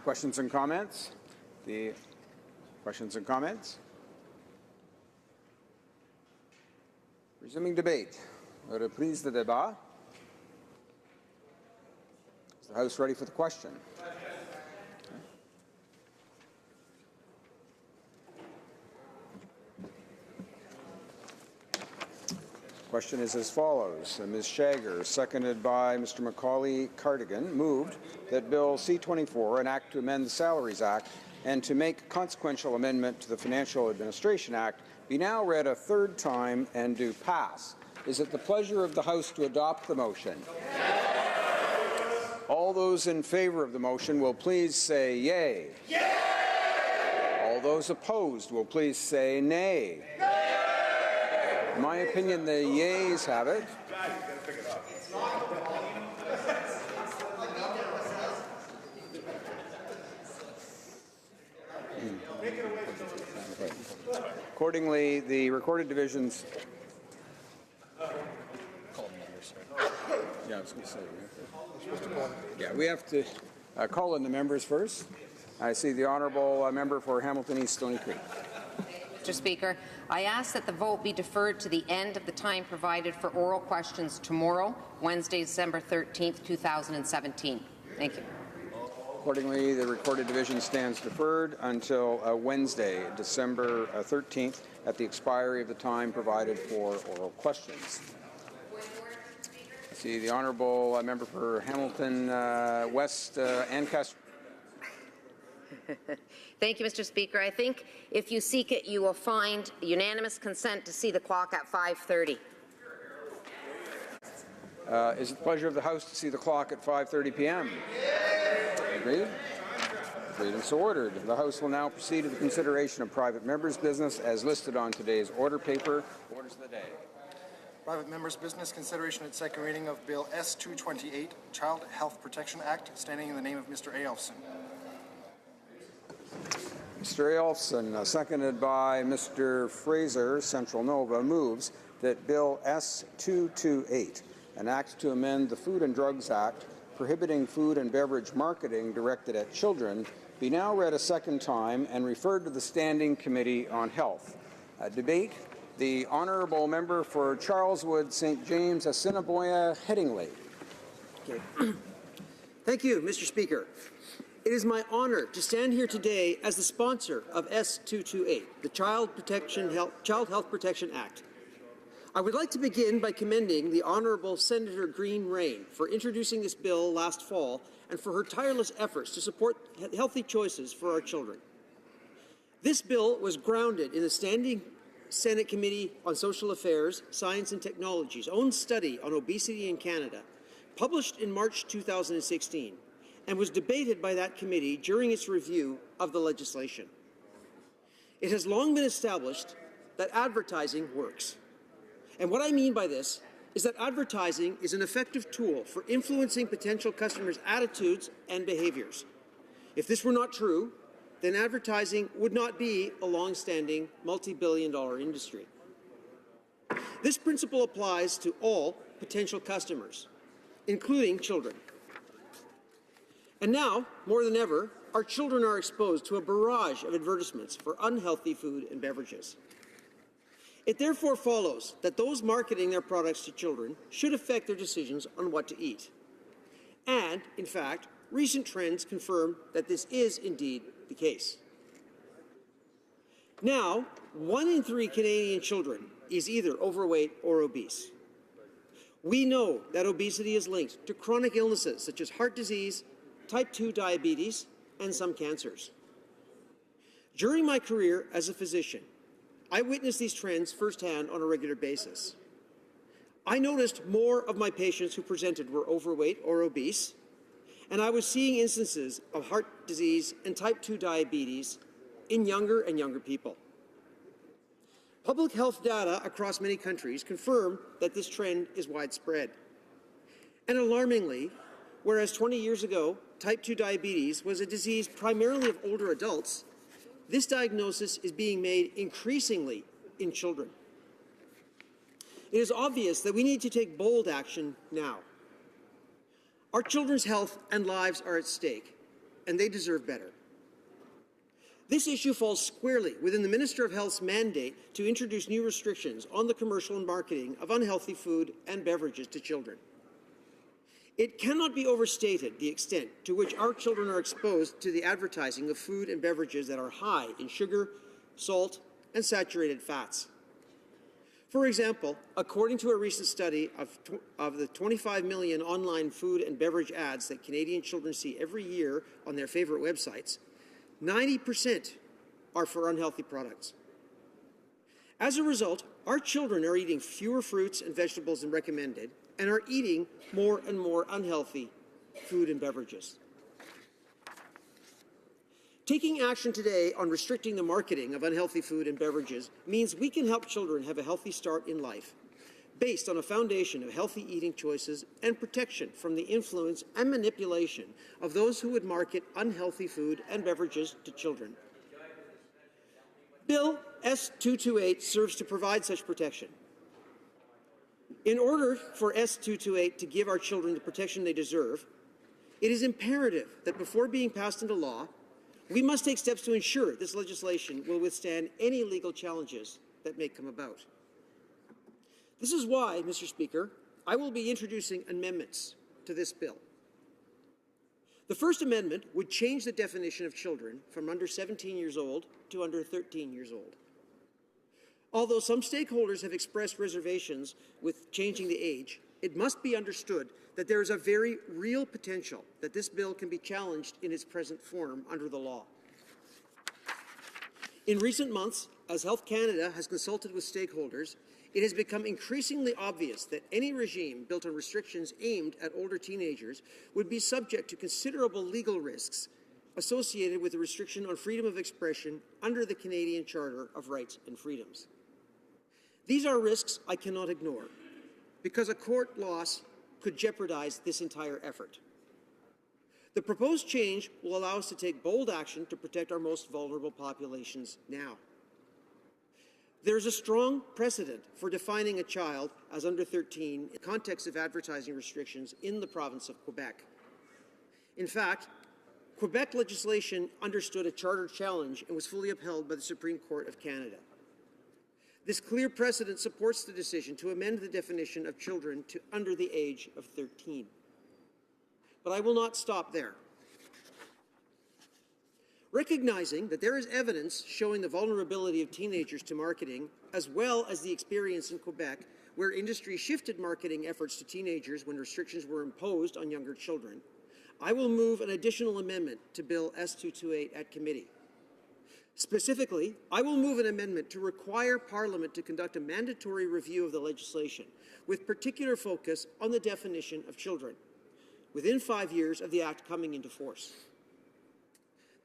Questions and comments? Questions and comments? Resuming debate. Reprise de débat. Is the House ready for the question? The question is as follows. Ms. Shagger, seconded by Mr. Macaulay Cardigan, moved that Bill C-24, an act to amend the Salaries Act and to make consequential amendment to the Financial Administration Act, be now read a 3rd time and do pass. Is it the pleasure of the House to adopt the motion? Yes. All those in favour of the motion will please say yea. Yay! All those opposed will please say nay. Nay! In my opinion, the yeas have it. Accordingly, the recorded divisions. Yeah, I was going to say. Yeah, we have to call in the members first. I see the honourable member for Hamilton East Stony Creek. Mr. Speaker, I ask that the vote be deferred to the end of the time provided for oral questions tomorrow, Wednesday, December 13th, 2017. Thank you. Accordingly, the recorded division stands deferred until Wednesday, December 13th, at the expiry of the time provided for oral questions. I see the honourable member for Hamilton West Ancaster. Thank you, Mr. Speaker. I think if you seek it, you will find unanimous consent to see the clock at 5:30. Is it the pleasure of the House to see the clock at 5:30 p.m.? Agreed? Agreed and so ordered. The House will now proceed to the consideration of private members' business as listed on today's order paper. Orders of the day. Private members' business consideration at second reading of Bill S-228, Child Health Protection Act, standing in the name of Mr. Eyolfson. Mr. Eyolfson, seconded by Mr. Fraser, Central Nova, moves that Bill S-228, an act to amend the Food and Drugs Act prohibiting food and beverage marketing directed at children, be now read a 2nd time and referred to the Standing Committee on Health. Debate. The honourable member for Charleswood, St. James, Assiniboia, Headingley. Okay. Thank you, Mr. Speaker. It is my honour to stand here today as the sponsor of S-228, the Child Health Protection Act. I would like to begin by commending the Honourable Senator Green-Rain for introducing this bill last fall and for her tireless efforts to support healthy choices for our children. This bill was grounded in the Standing Senate Committee on Social Affairs, Science and Technology's own study on obesity in Canada, published in March 2016, and was debated by that committee during its review of the legislation. It has long been established that advertising works. And what I mean by this is that advertising is an effective tool for influencing potential customers' attitudes and behaviors. If this were not true, then advertising would not be a long-standing, multi-billion-dollar industry. This principle applies to all potential customers, including children. And now, more than ever, our children are exposed to a barrage of advertisements for unhealthy food and beverages. It therefore follows that those marketing their products to children should affect their decisions on what to eat. And, in fact, recent trends confirm that this is indeed the case. Now, 1 in 3 Canadian children is either overweight or obese. We know that obesity is linked to chronic illnesses such as heart disease, type 2 diabetes, and some cancers. During my career as a physician, I witnessed these trends firsthand on a regular basis. I noticed more of my patients who presented were overweight or obese, and I was seeing instances of heart disease and type 2 diabetes in younger and younger people. Public health data across many countries confirm that this trend is widespread. And alarmingly, whereas 20 years ago, type 2 diabetes was a disease primarily of older adults, this diagnosis is being made increasingly in children. It is obvious that we need to take bold action now. Our children's health and lives are at stake, and they deserve better. This issue falls squarely within the Minister of Health's mandate to introduce new restrictions on the commercial and marketing of unhealthy food and beverages to children. It cannot be overstated the extent to which our children are exposed to the advertising of food and beverages that are high in sugar, salt, and saturated fats. For example, according to a recent study of the 25 million online food and beverage ads that Canadian children see every year on their favorite websites, 90% are for unhealthy products. As a result, our children are eating fewer fruits and vegetables than recommended and are eating more and more unhealthy food and beverages. Taking action today on restricting the marketing of unhealthy food and beverages means we can help children have a healthy start in life, based on a foundation of healthy eating choices and protection from the influence and manipulation of those who would market unhealthy food and beverages to children. Bill S228 serves to provide such protection. In order for S228 to give our children the protection they deserve, it is imperative that before being passed into law, we must take steps to ensure this legislation will withstand any legal challenges that may come about. This is why, Mr. Speaker, I will be introducing amendments to this bill. The first amendment would change the definition of children from under 17 years old to under 13 years old. Although some stakeholders have expressed reservations with changing the age, it must be understood that there is a very real potential that this bill can be challenged in its present form under the law. In recent months, as Health Canada has consulted with stakeholders, it has become increasingly obvious that any regime built on restrictions aimed at older teenagers would be subject to considerable legal risks associated with the restriction on freedom of expression under the Canadian Charter of Rights and Freedoms. These are risks I cannot ignore, because a court loss could jeopardize this entire effort. The proposed change will allow us to take bold action to protect our most vulnerable populations now. There is a strong precedent for defining a child as under 13 in the context of advertising restrictions in the province of Quebec. In fact, Quebec legislation understood a charter challenge and was fully upheld by the Supreme Court of Canada. This clear precedent supports the decision to amend the definition of children to under the age of 13. But I will not stop there. Recognizing that there is evidence showing the vulnerability of teenagers to marketing, as well as the experience in Quebec, where industry shifted marketing efforts to teenagers when restrictions were imposed on younger children, I will move an additional amendment to Bill S228 at committee. Specifically, I will move an amendment to require Parliament to conduct a mandatory review of the legislation, with particular focus on the definition of children, within 5 years of the Act coming into force.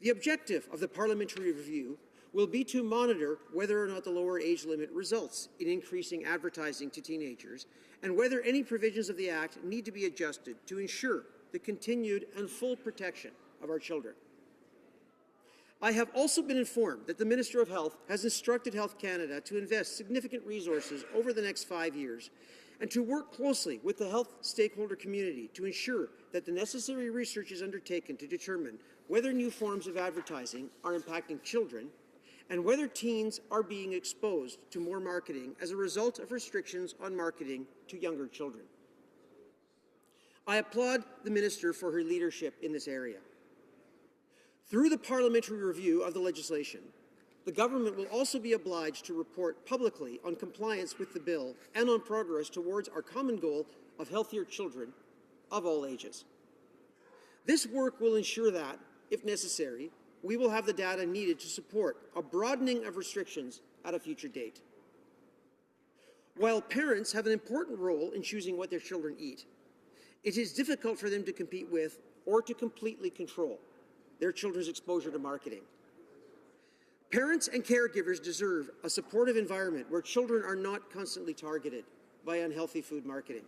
The objective of the parliamentary review will be to monitor whether or not the lower age limit results in increasing advertising to teenagers, and whether any provisions of the Act need to be adjusted to ensure the continued and full protection of our children. I have also been informed that the Minister of Health has instructed Health Canada to invest significant resources over the next 5 years and to work closely with the health stakeholder community to ensure that the necessary research is undertaken to determine whether new forms of advertising are impacting children and whether teens are being exposed to more marketing as a result of restrictions on marketing to younger children. I applaud the Minister for her leadership in this area. Through the parliamentary review of the legislation, the government will also be obliged to report publicly on compliance with the bill and on progress towards our common goal of healthier children of all ages. This work will ensure that, if necessary, we will have the data needed to support a broadening of restrictions at a future date. While parents have an important role in choosing what their children eat, it is difficult for them to compete with or to completely control their children's exposure to marketing. Parents and caregivers deserve a supportive environment where children are not constantly targeted by unhealthy food marketing.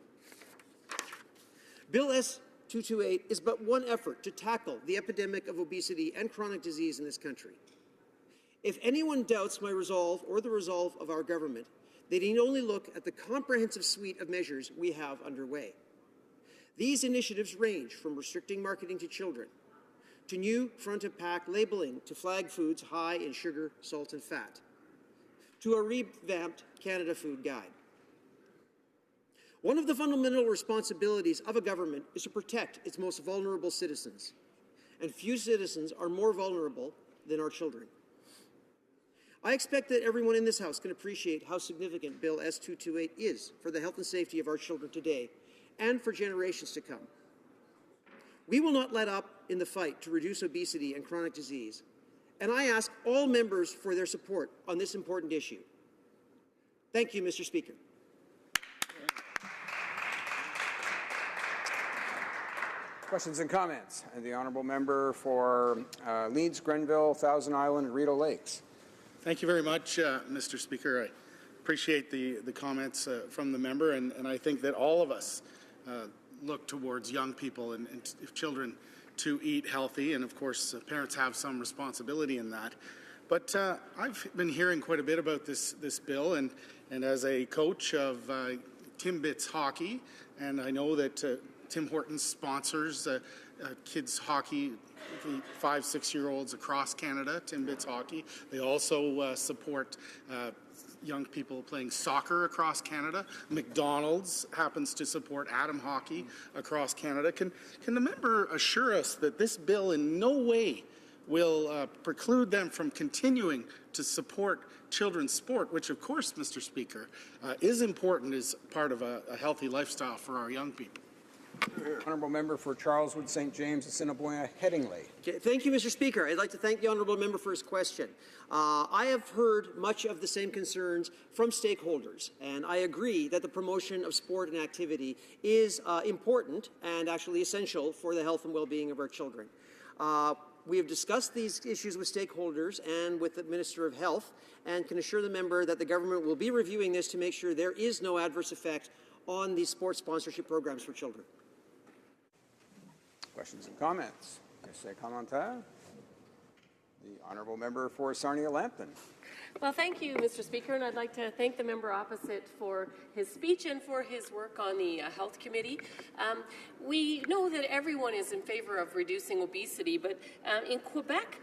Bill S-228 is but one effort to tackle the epidemic of obesity and chronic disease in this country. If anyone doubts my resolve or the resolve of our government, they need only look at the comprehensive suite of measures we have underway. These initiatives range from restricting marketing to children, to new front-of-pack labeling to flag foods high in sugar, salt, and fat, to a revamped Canada Food Guide. One of the fundamental responsibilities of a government is to protect its most vulnerable citizens, and few citizens are more vulnerable than our children. I expect that everyone in this House can appreciate how significant Bill S-228 is for the health and safety of our children today and for generations to come. We will not let up in the fight to reduce obesity and chronic disease, and I ask all members for their support on this important issue. Thank you, Mr. Speaker. Questions and comments? And the honourable member for Leeds, Grenville, Thousand Island, and Rideau Lakes. Thank you very much, Mr. Speaker. I appreciate the comments from the member, and I think that all of us look towards young people and children to eat healthy, and of course parents have some responsibility in that. But I've been hearing quite a bit about this bill, and as a coach of Timbits hockey, and I know that Tim Hortons sponsors kids hockey, 5-6-year-olds across Canada, Timbits hockey. They also support young people playing soccer across Canada. McDonald's happens to support Adam Hockey across Canada. Can the member assure us that this bill in no way will preclude them from continuing to support children's sport, which of course, Mr. Speaker, is important as part of a healthy lifestyle for our young people? Honourable member for Charleswood, St. James, Assiniboia, Headingley. Okay, thank you, Mr. Speaker. I'd like to thank the honourable member for his question. I have heard much of the same concerns from stakeholders, and I agree that the promotion of sport and activity is important and actually essential for the health and well-being of our children. We have discussed these issues with stakeholders and with the Minister of Health, and can assure the member that the government will be reviewing this to make sure there is no adverse effect on these sports sponsorship programs for children. Questions and comments? Essay commentaire. The honourable member for Sarnia-Lambton. Well, thank you, Mr. Speaker, and I'd like to thank the member opposite for his speech and for his work on the Health Committee. We know that everyone is in favor of reducing obesity, but in Quebec,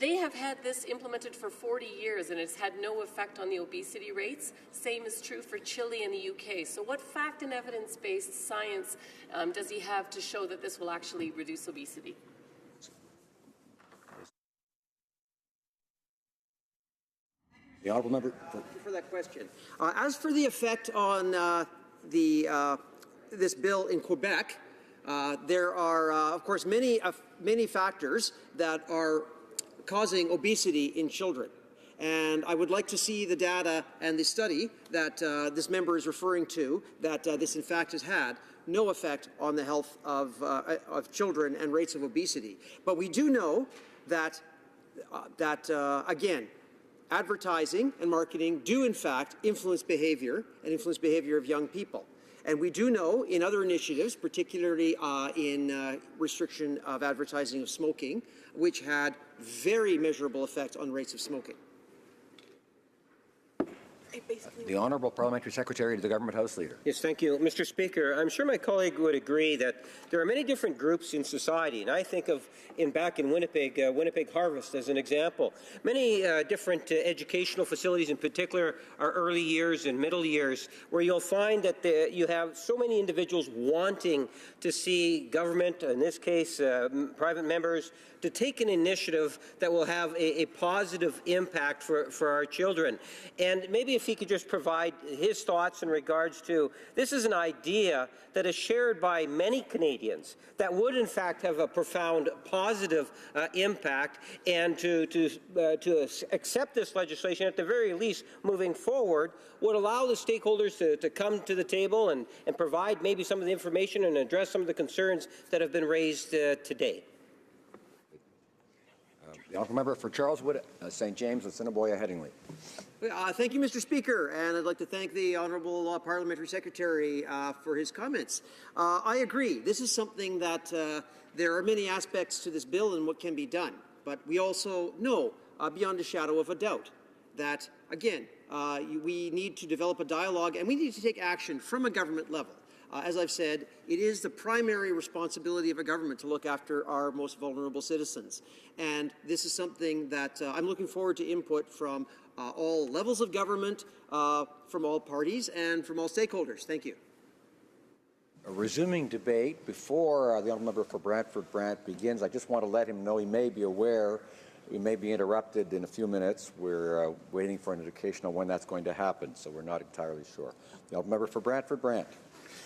they have had this implemented for 40 years and it's had no effect on the obesity rates. Same is true for Chile and the UK. So what fact and evidence-based science does he have to show that this will actually reduce obesity? The honourable member. Thank you for that question. As for the effect on this bill in Quebec, there are, of course, many factors that are causing obesity in children. And I would like to see the data and the study that this member is referring to, that this in fact has had no effect on the health of children and rates of obesity. But we do know that, again, advertising and marketing do in fact influence behavior and influence behavior of young people. And we do know in other initiatives, particularly in restriction of advertising of smoking, which had very measurable effect on rates of smoking. The Honourable Parliamentary Secretary to the Government House Leader. Yes, thank you. Mr. Speaker, I'm sure my colleague would agree that there are many different groups in society, and I think of back in Winnipeg, Winnipeg Harvest as an example. Many different educational facilities, in particular our early years and middle years, where you'll find that you have so many individuals wanting to see government, in this case private members, to take an initiative that will have a positive impact for our children. And maybe if he could just provide his thoughts in regards to, this is an idea that is shared by many Canadians that would in fact have a profound positive impact, and to accept this legislation at the very least moving forward would allow the stakeholders to come to the table and provide maybe some of the information and address some of the concerns that have been raised today. The Honourable Member for Charleswood, St. James, Assiniboia, Headingley. Thank you, Mr. Speaker, and I'd like to thank the Honourable Parliamentary Secretary for his comments. I agree. This is something that there are many aspects to this bill and what can be done, but we also know beyond a shadow of a doubt that, again, we need to develop a dialogue and we need to take action from a government level. As I've said, it is the primary responsibility of a government to look after our most vulnerable citizens. And this is something that I'm looking forward to input from all levels of government, from all parties, and from all stakeholders. Thank you. Resuming debate, before the Honourable Member for Brantford-Brant begins, I just want to let him know he may be aware we may be interrupted in a few minutes. We're waiting for an indication on when that's going to happen, so we're not entirely sure. The Honourable Member for Brantford-Brant.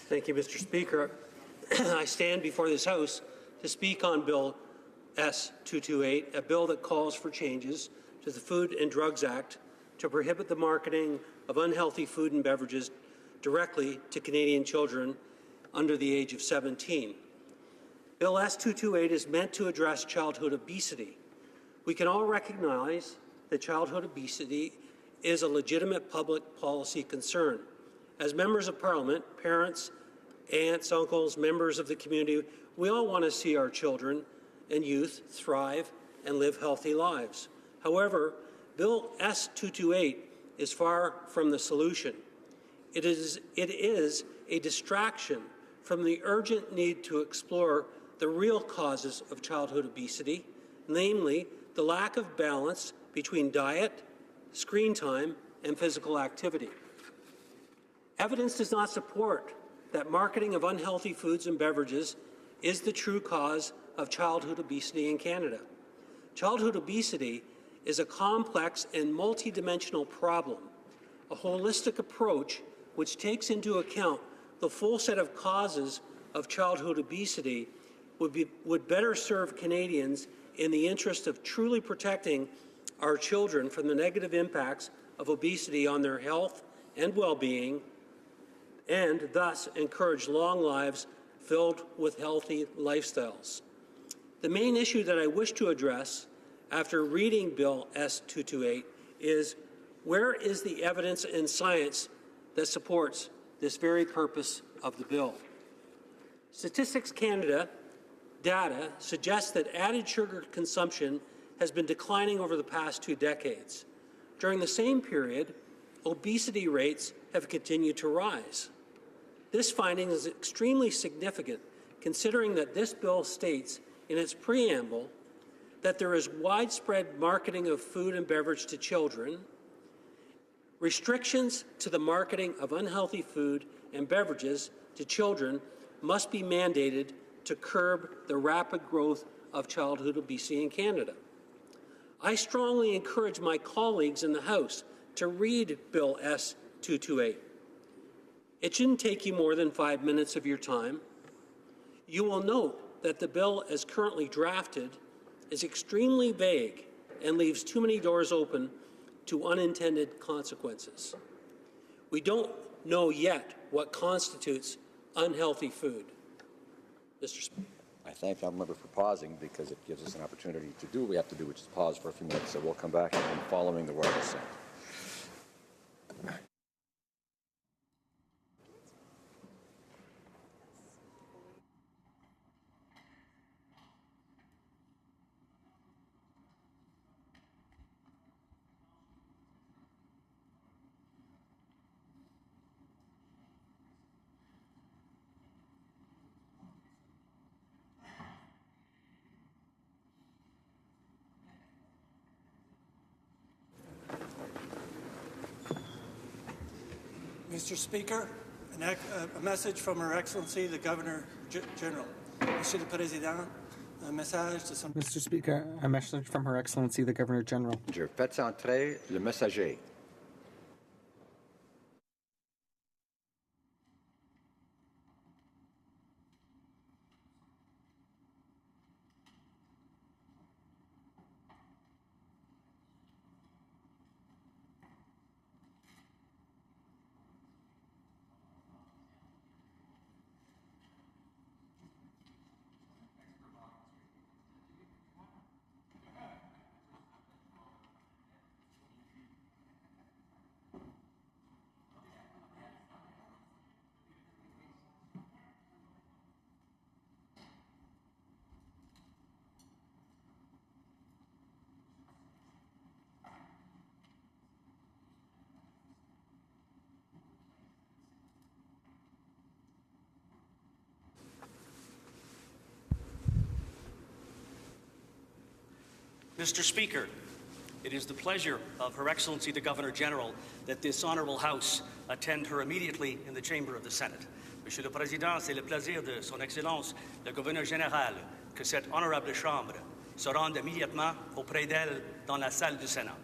Thank you, Mr. Speaker. I stand before this House to speak on Bill S-228, a bill that calls for changes to the Food and Drugs Act to prohibit the marketing of unhealthy food and beverages directly to Canadian children under the age of 17. Bill S-228 is meant to address childhood obesity. We can all recognize that childhood obesity is a legitimate public policy concern. As members of Parliament, parents, aunts, uncles, members of the community, we all want to see our children and youth thrive and live healthy lives. However, Bill S-228 is far from the solution. It is a distraction from the urgent need to explore the real causes of childhood obesity, namely the lack of balance between diet, screen time, and physical activity. Evidence does not support that marketing of unhealthy foods and beverages is the true cause of childhood obesity in Canada. Childhood obesity is a complex and multidimensional problem. A holistic approach which takes into account the full set of causes of childhood obesity would better serve Canadians in the interest of truly protecting our children from the negative impacts of obesity on their health and well-being, and thus encourage long lives filled with healthy lifestyles. The main issue that I wish to address after reading Bill S-228 is, where is the evidence and science that supports this very purpose of the bill? Statistics Canada data suggests that added sugar consumption has been declining over the past 2 decades. During the same period, obesity rates have continued to rise. This finding is extremely significant, considering that this bill states in its preamble that there is widespread marketing of food and beverage to children. Restrictions to the marketing of unhealthy food and beverages to children must be mandated to curb the rapid growth of childhood obesity in Canada. I strongly encourage my colleagues in the House to read Bill S-228. It shouldn't take you more than 5 minutes of your time. You will note that the bill as currently drafted is extremely vague and leaves too many doors open to unintended consequences. We don't know yet what constitutes unhealthy food. Mr. Speaker. I thank the member for pausing because it gives us an opportunity to do what we have to do, which is pause for a few minutes. So we'll come back and following the royal assent. Mr. Speaker, a message from Her Excellency the Governor General. Monsieur le Président, un message de son... Mr. Speaker, a message from Her Excellency the Governor General. Faites entrer le messager. Mr. Speaker, it is the pleasure of Her Excellency the Governor General that this Honourable House attend her immediately in the chamber of the Senate. Monsieur le Président, c'est le plaisir de Son Excellence le Gouverneur Général que cette honorable Chambre se rende immédiatement auprès d'elle dans la salle du Sénat.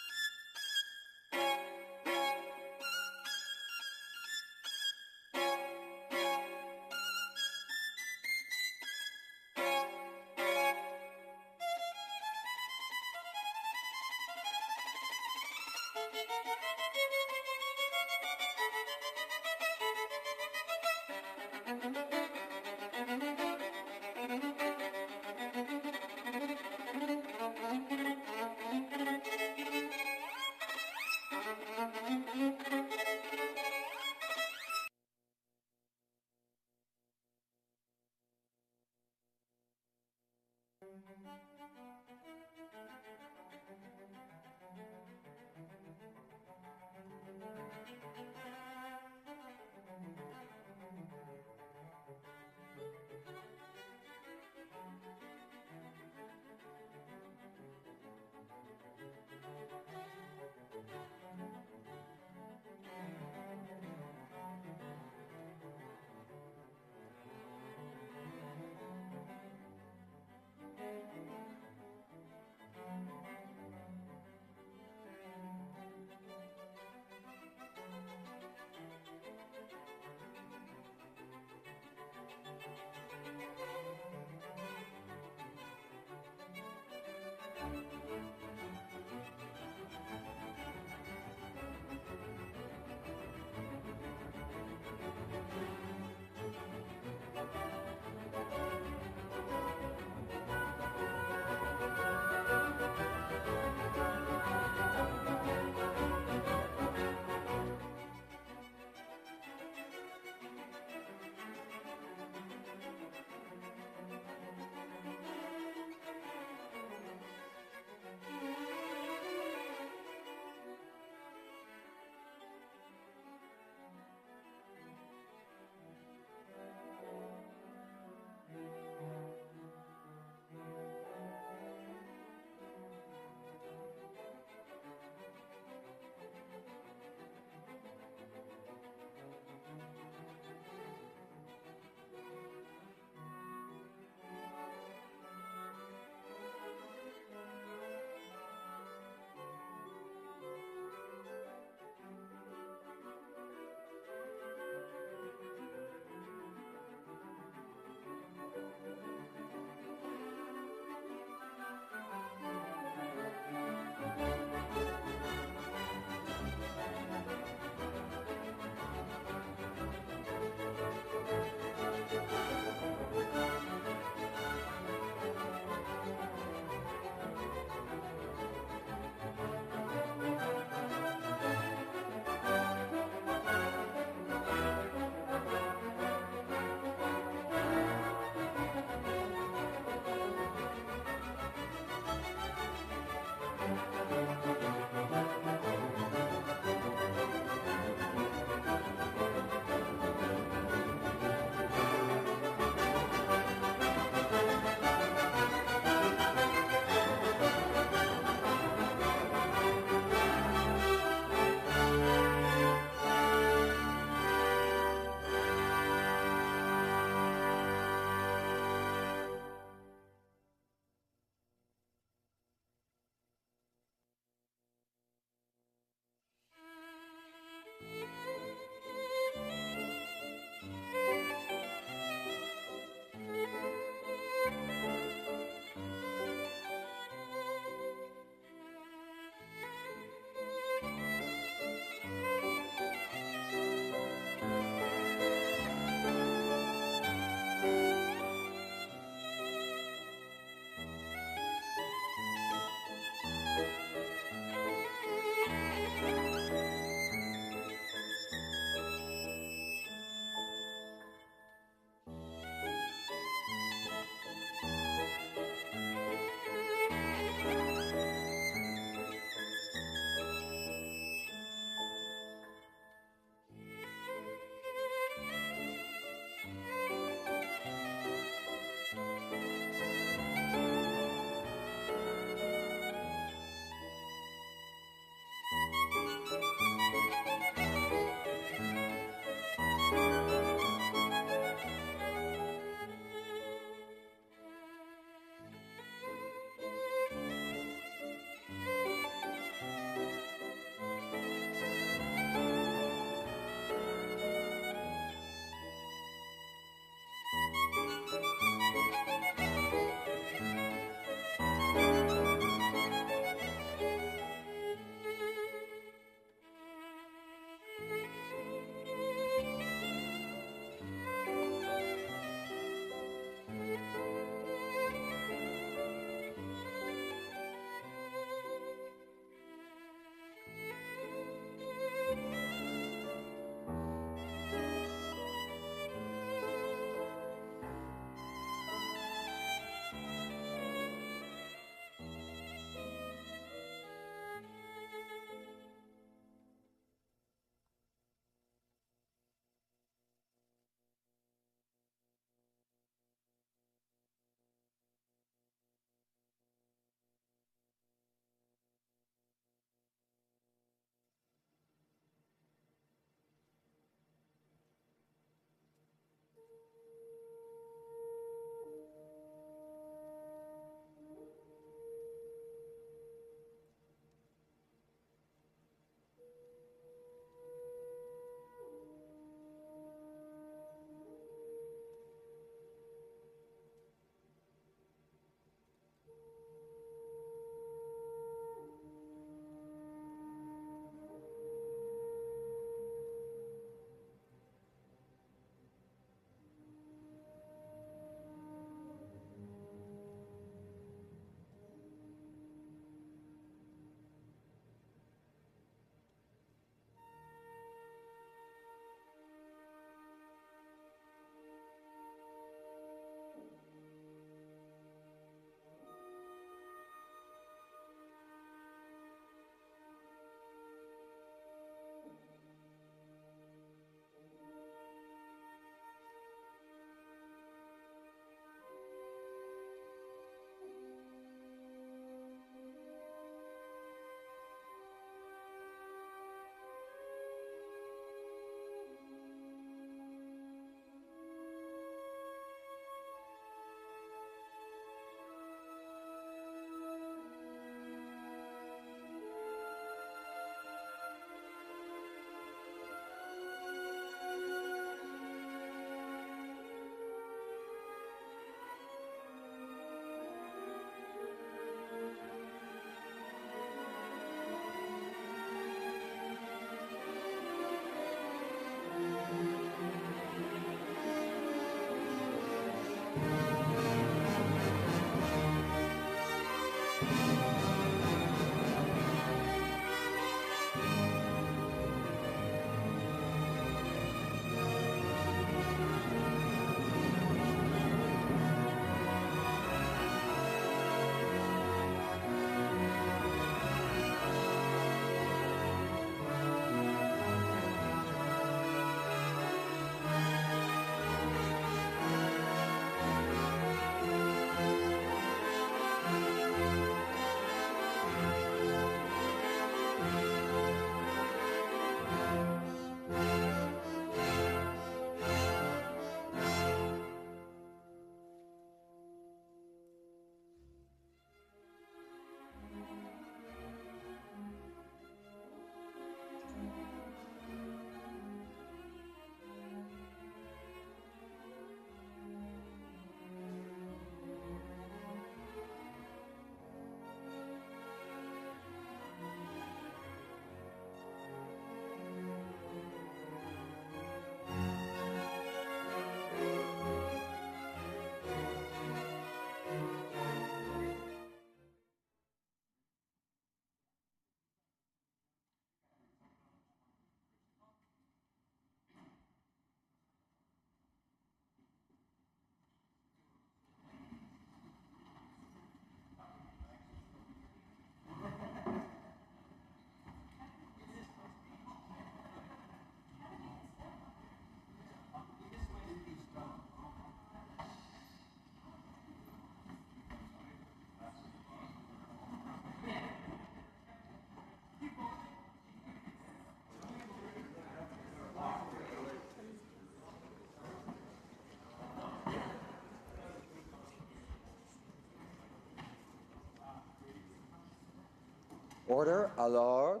Order. Alors,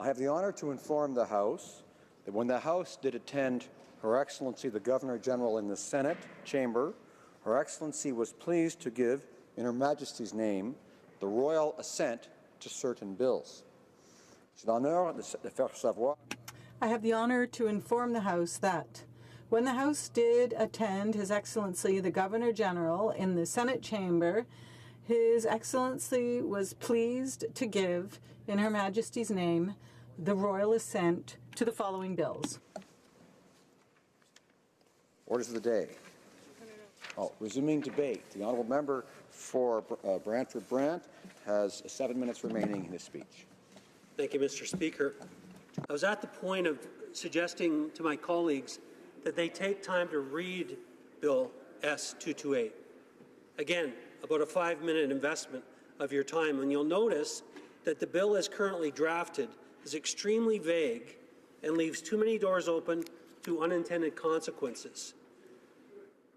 I have the honor to inform the House that when the House did attend Her Excellency the Governor General in the Senate chamber, Her Excellency was pleased to give, in Her Majesty's name, the royal assent to certain bills. J'ai l'honneur de faire savoir. I have the honor to inform the House that when the House did attend His Excellency the Governor General in the Senate chamber, His Excellency was pleased to give, in Her Majesty's name, the royal assent to the following bills. Orders of the day. Resuming debate. The honourable member for Brantford-Brant has 7 minutes remaining in his speech. Thank you, Mr. Speaker. I was at the point of suggesting to my colleagues that they take time to read Bill S-228. Again, about a 5-minute investment of your time, and you'll notice that the bill as currently drafted is extremely vague and leaves too many doors open to unintended consequences.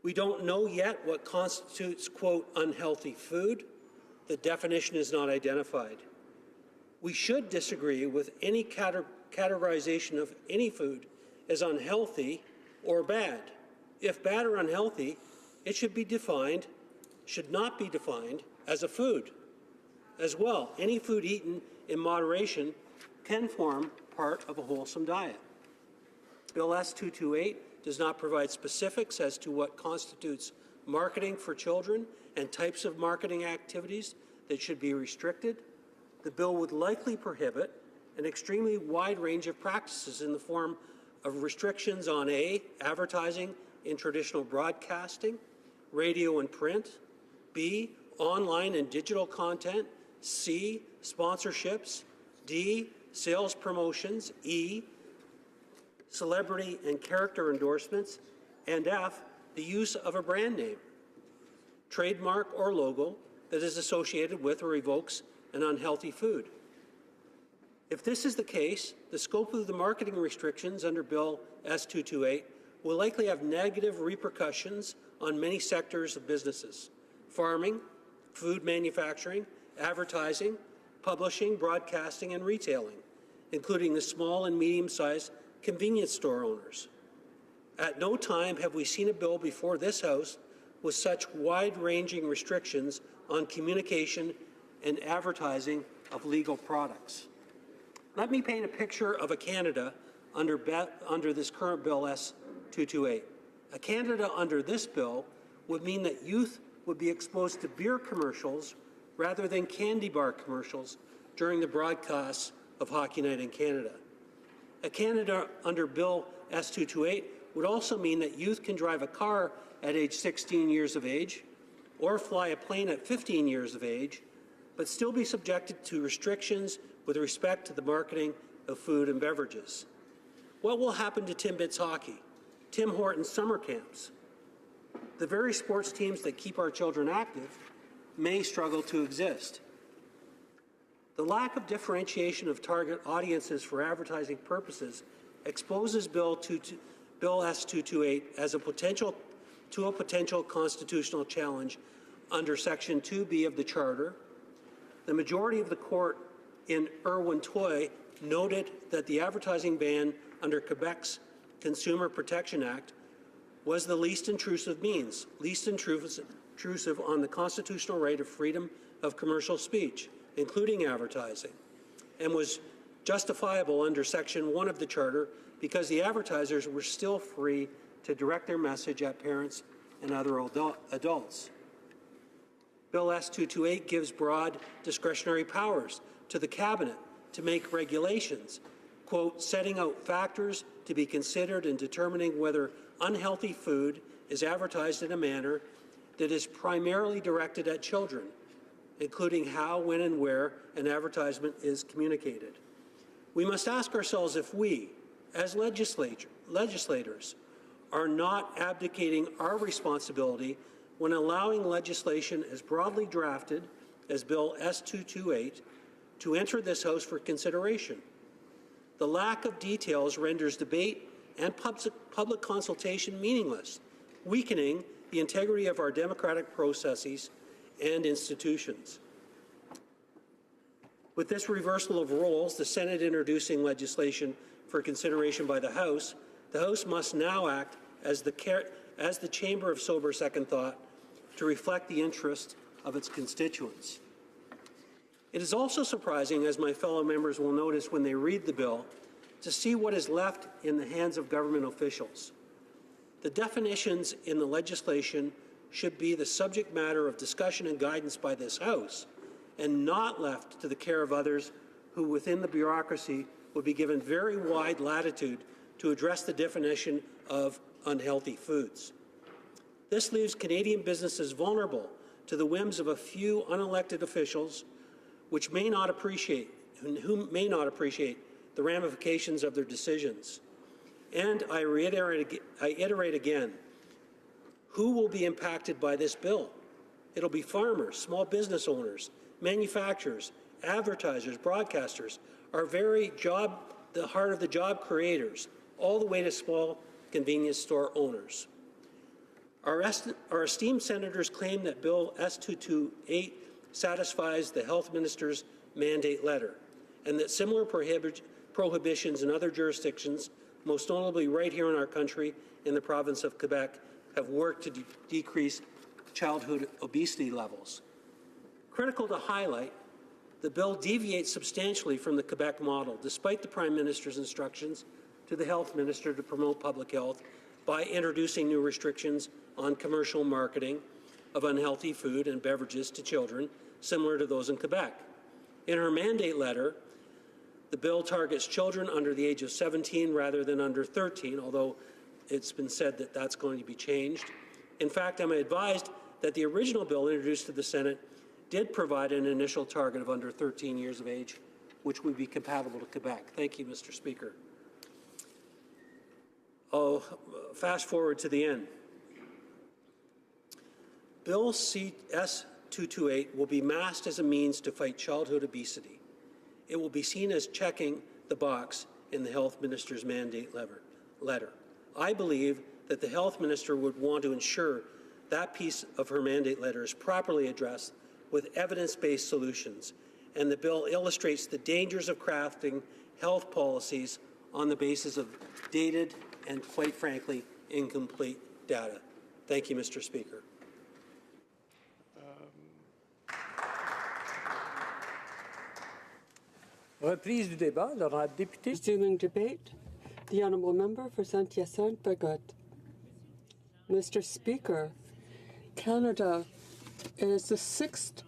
We don't know yet what constitutes, quote, unhealthy food. The definition is not identified. We should disagree with any categorization of any food as unhealthy or bad. If bad or unhealthy, it should not be defined as a food. As well, any food eaten in moderation can form part of a wholesome diet. Bill S-228 does not provide specifics as to what constitutes marketing for children and types of marketing activities that should be restricted. The bill would likely prohibit an extremely wide range of practices in the form of restrictions on A, advertising in traditional broadcasting, radio and print, B, online and digital content, C, sponsorships, D, sales promotions, E, celebrity and character endorsements, and F, the use of a brand name, trademark or logo that is associated with or evokes an unhealthy food. If this is the case, the scope of the marketing restrictions under Bill S-228 will likely have negative repercussions on many sectors of businesses: farming, food manufacturing, advertising, publishing, broadcasting, and retailing, including the small and medium-sized convenience store owners. At no time have we seen a bill before this House with such wide-ranging restrictions on communication and advertising of legal products. Let me paint a picture of a Canada under this current Bill S-228. A Canada under this bill would mean that youth would be exposed to beer commercials rather than candy bar commercials during the broadcasts of Hockey Night in Canada. A Canada under Bill S228 would also mean that youth can drive a car at age 16 years of age or fly a plane at 15 years of age, but still be subjected to restrictions with respect to the marketing of food and beverages. What will happen to Timbits hockey, Tim Hortons summer camps? The very sports teams that keep our children active may struggle to exist. The lack of differentiation of target audiences for advertising purposes exposes Bill S228 as a potential constitutional challenge under Section 2B of the Charter. The majority of the court in Irwin-Toy noted that the advertising ban under Quebec's Consumer Protection Act was the least intrusive means, least intrusive on the constitutional right of freedom of commercial speech, including advertising, and was justifiable under Section 1 of the Charter because the advertisers were still free to direct their message at parents and other adults. Bill S228 gives broad discretionary powers to the Cabinet to make regulations, quote, setting out factors to be considered in determining whether unhealthy food is advertised in a manner that is primarily directed at children, including how, when, and where an advertisement is communicated. We must ask ourselves if we, as legislators, are not abdicating our responsibility when allowing legislation as broadly drafted as Bill S228 to enter this House for consideration. The lack of details renders debate and public consultation meaningless, weakening the integrity of our democratic processes and institutions. With this reversal of roles, the Senate introducing legislation for consideration by the House must now act as the chamber of sober second thought to reflect the interest of its constituents. It is also surprising, as my fellow members will notice when they read the bill, to see what is left in the hands of government officials. The definitions in the legislation should be the subject matter of discussion and guidance by this House, and not left to the care of others who within the bureaucracy would be given very wide latitude to address the definition of unhealthy foods. This leaves Canadian businesses vulnerable to the whims of a few unelected officials who may not appreciate the ramifications of their decisions. And I iterate again, who will be impacted by this bill? It'll be farmers, small business owners, manufacturers, advertisers, broadcasters, our very the heart of the job creators, all the way to small convenience store owners. Our esteemed senators claim that Bill S228 satisfies the Health Minister's mandate letter, and that similar prohibitions in other jurisdictions, most notably right here in our country in the province of Quebec, have worked to decrease childhood obesity levels. Critical to highlight, the bill deviates substantially from the Quebec model, despite the Prime Minister's instructions to the Health Minister to promote public health by introducing new restrictions on commercial marketing of unhealthy food and beverages to children, similar to those in Quebec. In her mandate letter, the bill targets children under the age of 17 rather than under 13, although it's been said that that's going to be changed. In fact, I'm advised that the original bill introduced to the Senate did provide an initial target of under 13 years of age, which would be compatible to Quebec. Thank you, Mr. Speaker. I'll fast forward to the end. Bill S228 will be masked as a means to fight childhood obesity. It will be seen as checking the box in the Health Minister's mandate letter. I believe that the Health Minister would want to ensure that piece of her mandate letter is properly addressed with evidence-based solutions, and the bill illustrates the dangers of crafting health policies on the basis of dated and, quite frankly, incomplete data. Thank you, Mr. Speaker. Reprise du débat, l'honorable député. Resuming debate, the honourable member for Saint-Hyacinthe-Bagot. Mr. Speaker, Canada is the sixth.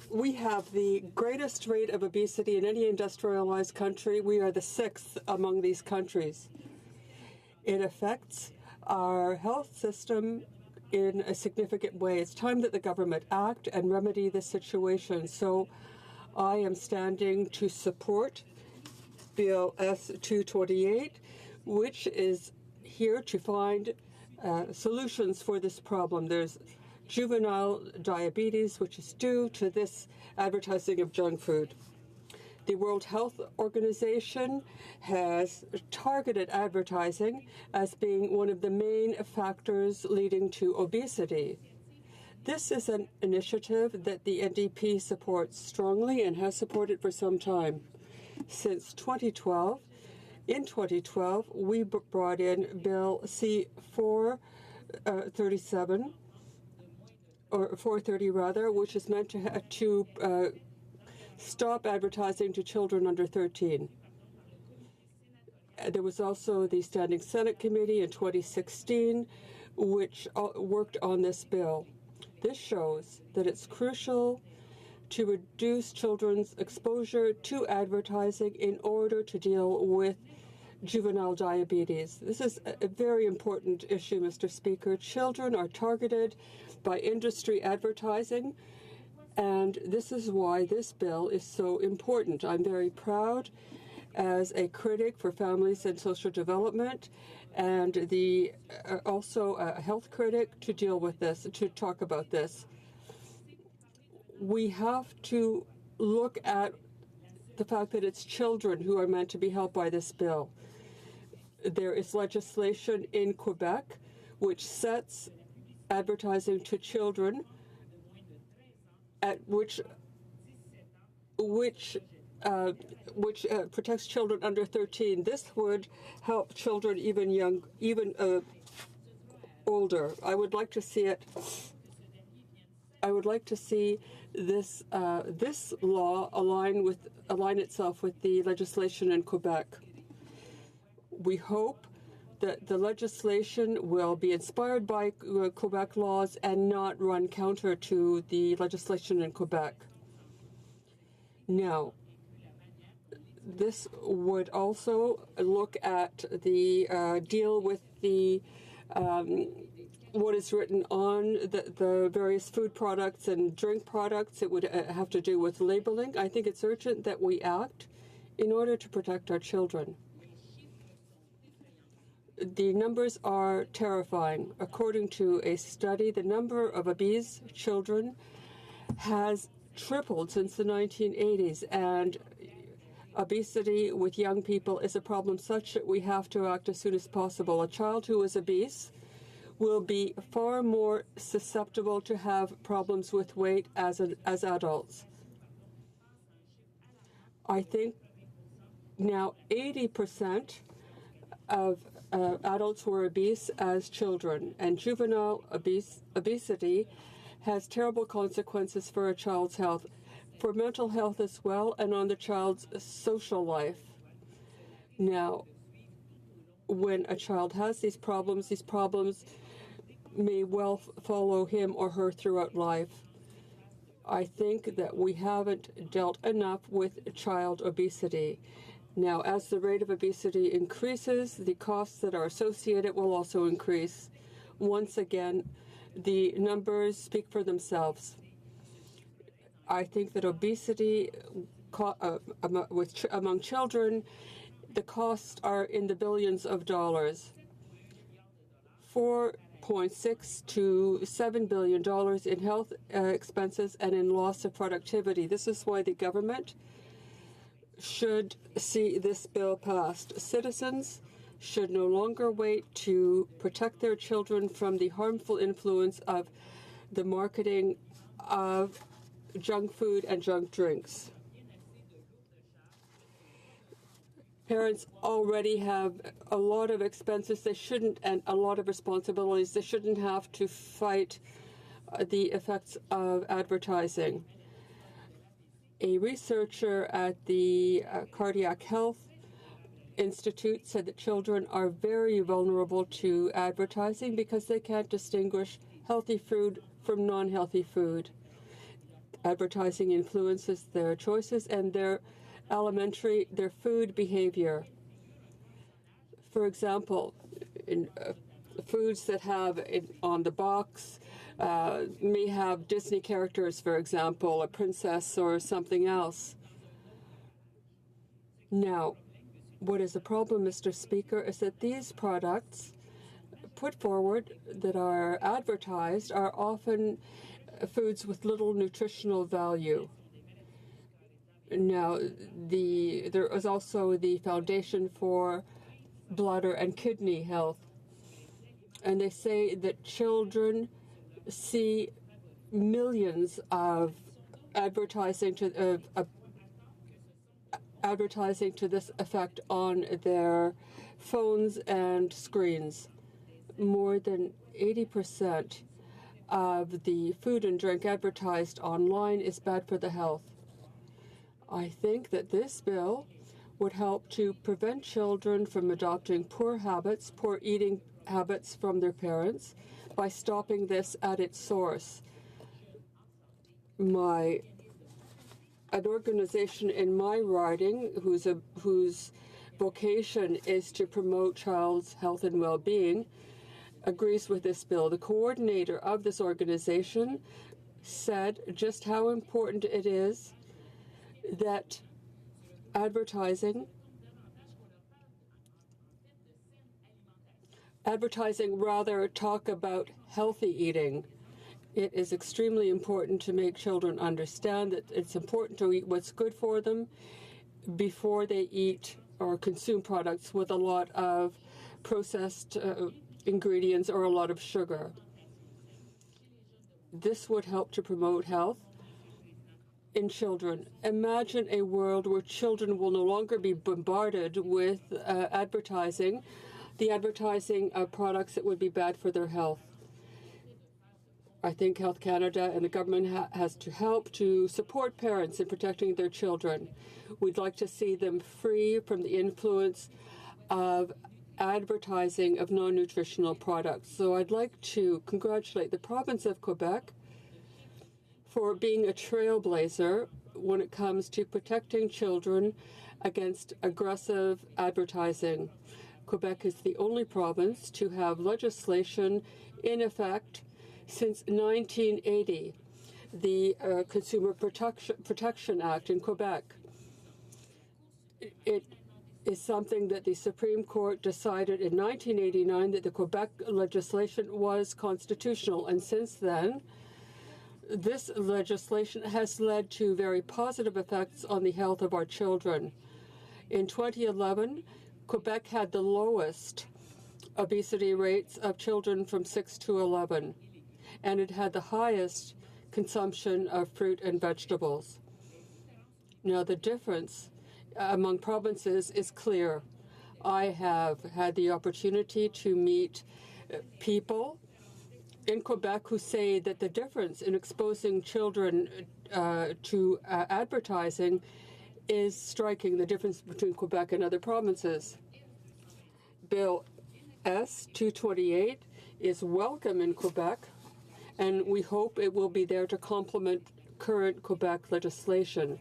We have the greatest rate of obesity in any industrialized country. We are the sixth among these countries. It affects our health system in a significant way. It's time that the government act and remedy this situation. So I am standing to support Bill S-228, which is here to find solutions for this problem. There's juvenile diabetes, which is due to this advertising of junk food. The World Health Organization has targeted advertising as being one of the main factors leading to obesity. This is an initiative that the NDP supports strongly and has supported for some time. Since 2012, in 2012, we brought in Bill C-437, or 430 rather, which is meant to stop advertising to children under 13. There was also the Standing Senate Committee in 2016, which worked on this bill. This shows that it's crucial to reduce children's exposure to advertising in order to deal with juvenile diabetes. This is a very important issue, Mr. Speaker. Children are targeted by industry advertising, and this is why this bill is so important. I'm very proud as a critic for families and social development, and also a health critic to deal with this, to talk about this. We have to look at the fact that it's children who are meant to be helped by this bill. There is legislation in Quebec which sets advertising to children at which protects children under 13. This would help children even older. I would like to see it. I would like to see this law align itself with the legislation in Quebec. We hope that the legislation will be inspired by Quebec laws and not run counter to the legislation in Quebec. Now, this would also look at the deal with the what is written on the various food products and drink products. It would have to do with labeling. I think it's urgent that we act in order to protect our children. The numbers are terrifying. According to a study, the number of obese children has tripled since the 1980s, and obesity with young people is a problem such that we have to act as soon as possible. A child who is obese will be far more susceptible to have problems with weight as adults. I think now 80% of adults were obese as children, and juvenile obesity has terrible consequences for a child's health, for mental health as well, and on the child's social life. Now, when a child has these problems may well follow him or her throughout life. I think that we haven't dealt enough with child obesity. Now, as the rate of obesity increases, the costs that are associated will also increase. Once again, the numbers speak for themselves. I think that obesity among children, the costs are in the billions of dollars. $4.6 to $7 billion in health expenses and in loss of productivity. This is why the government should see this bill passed. Citizens should no longer wait to protect their children from the harmful influence of the marketing of junk food and junk drinks. Parents already have a lot of expenses and a lot of responsibilities. They shouldn't have to fight the effects of advertising. A researcher at the Cardiac Health Institute said that children are very vulnerable to advertising because they can't distinguish healthy food from non-healthy food. Advertising influences their choices and their food behavior. For example, in foods that have on the box may have Disney characters, for example, a princess or something else. Now, what is the problem, Mr. Speaker, is that these products put forward that are advertised are often foods with little nutritional value. Now, there is also the Foundation for Bladder and Kidney Health, and they say that children see millions of advertising to this effect on their phones and screens. More than 80% of the food and drink advertised online is bad for the health. I think that this bill would help to prevent children from adopting poor eating habits from their parents by stopping this at its source. An organization in my riding whose vocation is to promote child's health and well-being agrees with this bill. The coordinator of this organization said just how important it is that advertising rather talk about healthy eating. It is extremely important to make children understand that it's important to eat what's good for them before they eat or consume products with a lot of processed ingredients or a lot of sugar. This would help to promote health in children. Imagine a world where children will no longer be bombarded with advertising of products that would be bad for their health. I think Health Canada and the government has to help to support parents in protecting their children. We'd like to see them free from the influence of advertising of non-nutritional products. So I'd like to congratulate the province of Quebec for being a trailblazer when it comes to protecting children against aggressive advertising. Quebec is the only province to have legislation in effect since 1980, the Consumer Protection Act in Quebec. It is something that the Supreme Court decided in 1989 that the Quebec legislation was constitutional, and since then, this legislation has led to very positive effects on the health of our children. In 2011, Quebec had the lowest obesity rates of children from 6 to 11, and it had the highest consumption of fruit and vegetables. Now, the difference among provinces is clear. I have had the opportunity to meet people in Quebec who say that the difference in exposing children to advertising is striking, the difference between Quebec and other provinces. Bill S-228 is welcome in Quebec, and we hope it will be there to complement current Quebec legislation.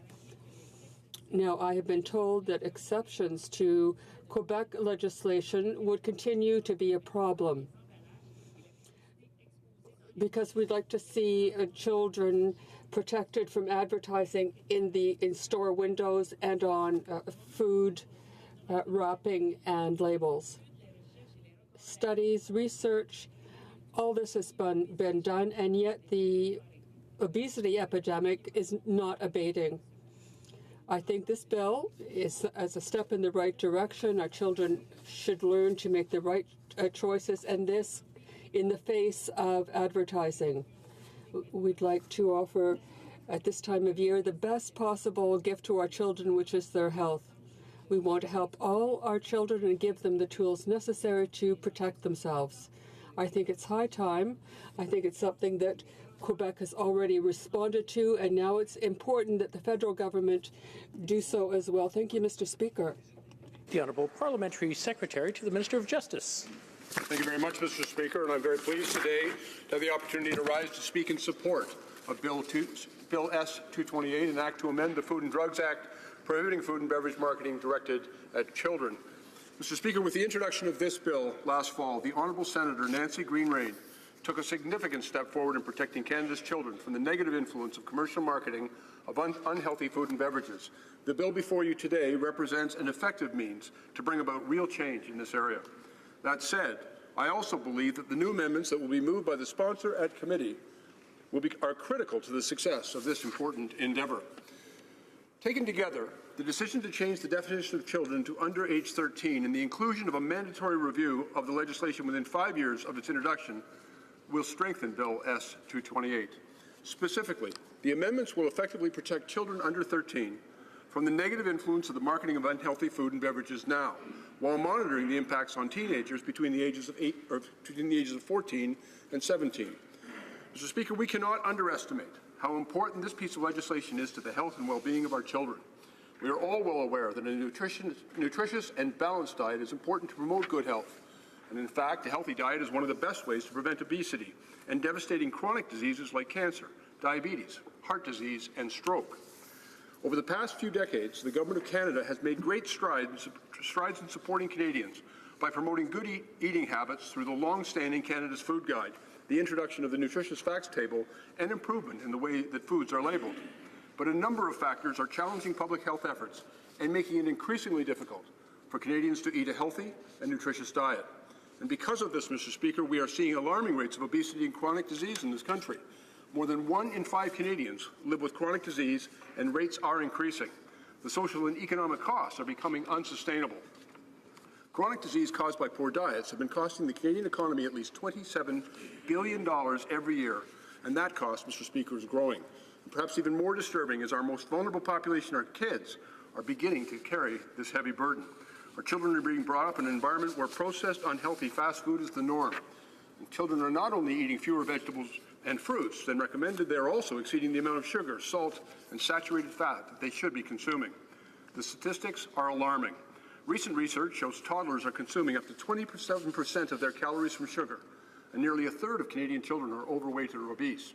Now, I have been told that exceptions to Quebec legislation would continue to be a problem because we'd like to see children protected from advertising in store windows and on food wrapping and labels. Studies, research, all this has been done, and yet the obesity epidemic is not abating. I think this bill is as a step in the right direction. Our children should learn to make the right choices, and this in the face of advertising. We'd like to offer, at this time of year, the best possible gift to our children, which is their health. We want to help all our children and give them the tools necessary to protect themselves. I think it's high time. I think it's something that Quebec has already responded to, and now it's important that the federal government do so as well. Thank you, Mr. Speaker. The Honourable Parliamentary Secretary to the Minister of Justice. Thank you very much, Mr. Speaker, and I'm very pleased today to have the opportunity to rise to speak in support of Bill S-228, an act to amend the Food and Drugs Act prohibiting food and beverage marketing directed at children. Mr. Speaker, with the introduction of this bill last fall, the Honourable Senator Nancy Greenrain took a significant step forward in protecting Canada's children from the negative influence of commercial marketing of unhealthy food and beverages. The bill before you today represents an effective means to bring about real change in this area. That said, I also believe that the new amendments that will be moved by the sponsor at committee are critical to the success of this important endeavour. Taken together, the decision to change the definition of children to under age 13 and the inclusion of a mandatory review of the legislation within 5 years of its introduction will strengthen Bill S-228. Specifically, the amendments will effectively protect children under 13 from the negative influence of the marketing of unhealthy food and beverages now, while monitoring the impacts on teenagers between the ages of 14 and 17. Mr. Speaker, we cannot underestimate how important this piece of legislation is to the health and well-being of our children. We are all well aware that a nutritious and balanced diet is important to promote good health. And in fact, a healthy diet is one of the best ways to prevent obesity and devastating chronic diseases like cancer, diabetes, heart disease, and stroke. Over the past few decades, the Government of Canada has made great strides in supporting Canadians by promoting good eating habits through the long-standing Canada's Food Guide, the introduction of the Nutritious Facts Table, and improvement in the way that foods are labelled. But a number of factors are challenging public health efforts and making it increasingly difficult for Canadians to eat a healthy and nutritious diet. And because of this, Mr. Speaker, we are seeing alarming rates of obesity and chronic disease in this country. More than 1 in 5 Canadians live with chronic disease, and rates are increasing. The social and economic costs are becoming unsustainable. Chronic disease caused by poor diets have been costing the Canadian economy at least $27 billion every year, and that cost, Mr. Speaker, is growing. And perhaps even more disturbing is our most vulnerable population, our kids, are beginning to carry this heavy burden. Our children are being brought up in an environment where processed, unhealthy fast food is the norm. And children are not only eating fewer vegetables and fruits than recommended, they are also exceeding the amount of sugar, salt, and saturated fat that they should be consuming. The statistics are alarming. Recent research shows toddlers are consuming up to 27% of their calories from sugar, and nearly a third of Canadian children are overweight or obese.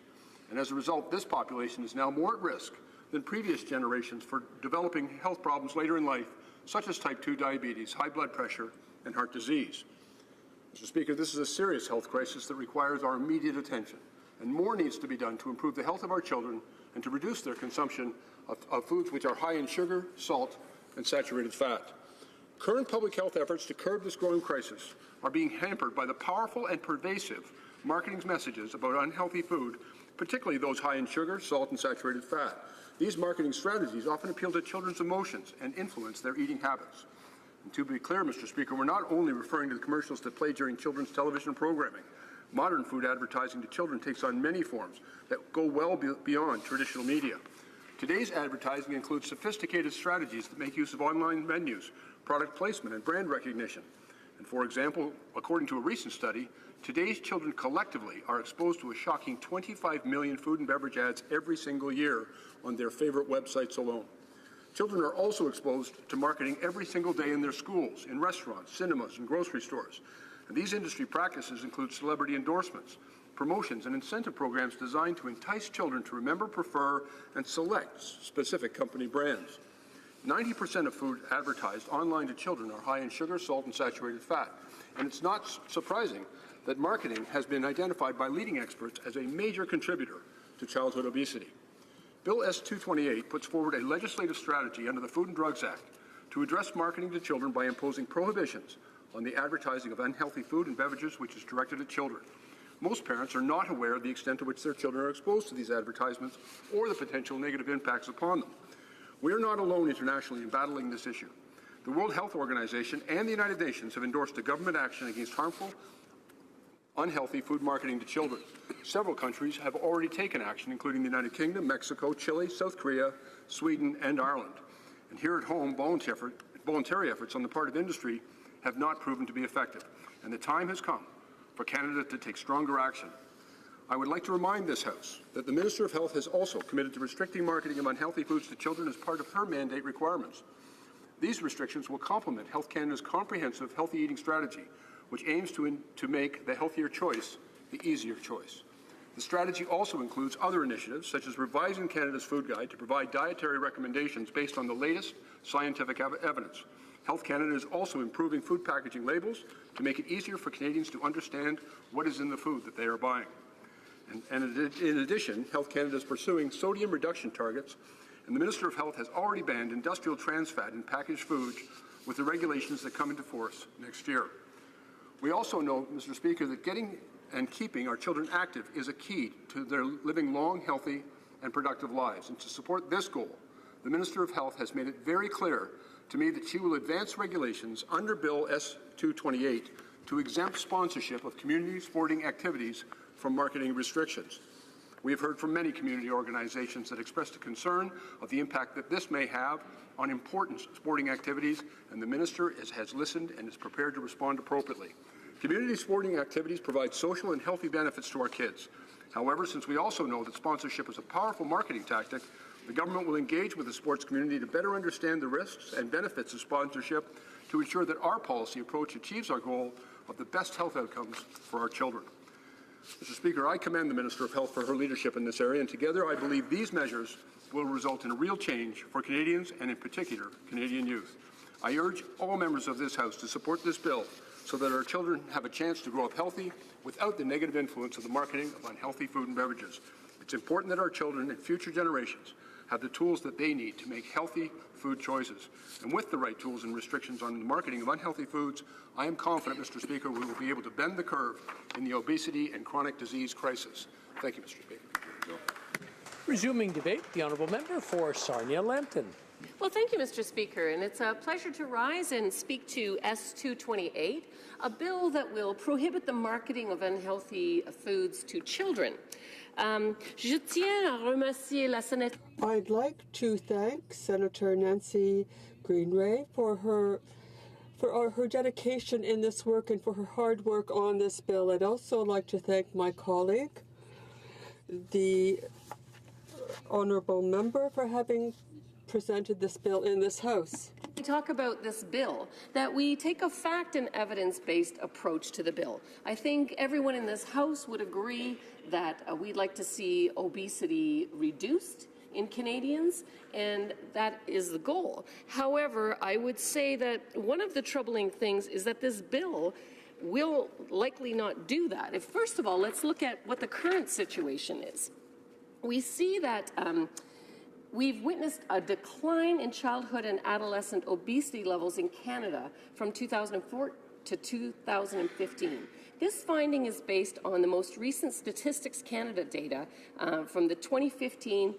And as a result, this population is now more at risk than previous generations for developing health problems later in life, such as type 2 diabetes, high blood pressure, and heart disease. Mr. Speaker, this is a serious health crisis that requires our immediate attention, and more needs to be done to improve the health of our children and to reduce their consumption of foods which are high in sugar, salt, and saturated fat. Current public health efforts to curb this growing crisis are being hampered by the powerful and pervasive marketing messages about unhealthy food, particularly those high in sugar, salt, and saturated fat. These marketing strategies often appeal to children's emotions and influence their eating habits. And to be clear, Mr. Speaker, we're not only referring to the commercials that play during children's television programming. Modern food advertising to children takes on many forms that go well beyond traditional media. Today's advertising includes sophisticated strategies that make use of online menus, product placement, and brand recognition. And for example, according to a recent study, today's children collectively are exposed to a shocking 25 million food and beverage ads every single year on their favorite websites alone. Children are also exposed to marketing every single day in their schools, in restaurants, cinemas, and grocery stores. And these industry practices include celebrity endorsements, promotions, and incentive programs designed to entice children to remember, prefer, and select specific company brands. 90% of food advertised online to children are high in sugar, salt, and saturated fat. And it's not surprising that marketing has been identified by leading experts as a major contributor to childhood obesity. Bill S-228 puts forward a legislative strategy under the Food and Drugs Act to address marketing to children by imposing prohibitions on the advertising of unhealthy food and beverages which is directed at children. Most parents are not aware of the extent to which their children are exposed to these advertisements or the potential negative impacts upon them. We are not alone internationally in battling this issue. The World Health Organization and the United Nations have endorsed a government action against harmful, unhealthy food marketing to children. Several countries have already taken action, including the United Kingdom, Mexico, Chile, South Korea, Sweden, and Ireland. And here at home, voluntary efforts on the part of industry have not proven to be effective. And the time has come for Canada to take stronger action. I would like to remind this House that the Minister of Health has also committed to restricting marketing of unhealthy foods to children as part of her mandate requirements. These restrictions will complement Health Canada's comprehensive healthy eating strategy, which aims to make the healthier choice the easier choice. The strategy also includes other initiatives, such as revising Canada's food guide to provide dietary recommendations based on the latest scientific evidence. Health Canada is also improving food packaging labels to make it easier for Canadians to understand what is in the food that they are buying. And in addition, Health Canada is pursuing sodium reduction targets, and the Minister of Health has already banned industrial trans fat in packaged food with the regulations that come into force next year. We also know, Mr. Speaker, that getting and keeping our children active is a key to their living long, healthy, and productive lives. And to support this goal, the Minister of Health has made it very clear to me that she will advance regulations under Bill S-228 to exempt sponsorship of community sporting activities from marketing restrictions. We have heard from many community organizations that expressed a concern of the impact that this may have on important sporting activities, and the Minister has listened and is prepared to respond appropriately. Community sporting activities provide social and healthy benefits to our kids. However, since we also know that sponsorship is a powerful marketing tactic, the government will engage with the sports community to better understand the risks and benefits of sponsorship to ensure that our policy approach achieves our goal of the best health outcomes for our children. Mr. Speaker, I commend the Minister of Health for her leadership in this area, and together I believe these measures will result in a real change for Canadians and in particular Canadian youth. I urge all members of this House to support this bill so that our children have a chance to grow up healthy without the negative influence of the marketing of unhealthy food and beverages. It's important that our children and future generations have the tools that they need to make healthy food choices. And with the right tools and restrictions on the marketing of unhealthy foods, I am confident, Mr. Speaker, we will be able to bend the curve in the obesity and chronic disease crisis. Thank you, Mr. Speaker. Resuming debate, the honourable member for Sarnia-Lambton. Well, thank you, Mr. Speaker, and it's a pleasure to rise and speak to S-228, a bill that will prohibit the marketing of unhealthy foods to children. Je tiens à remercier la sénatrice. I'd like to thank Senator Nancy Greenray for her dedication in this work and for her hard work on this bill. I'd also like to thank my colleague, the honourable member, for having presented this bill in this House. We talk about this bill, that we take a fact and evidence-based approach to the bill. I think everyone in this House would agree that we'd like to see obesity reduced in Canadians, and that is the goal. However, I would say that one of the troubling things is that this bill will likely not do that. First of all, let's look at what the current situation is. We see that we've witnessed a decline in childhood and adolescent obesity levels in Canada from 2004 to 2015. This finding is based on the most recent Statistics Canada data from the 2015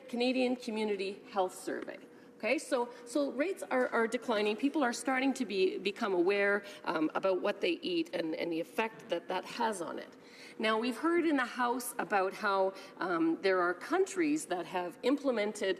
Canadian Community Health Survey. Okay, so rates are declining. People are starting to become aware about what they eat and the effect that that has on it. Now, we've heard in the House about how there are countries that have implemented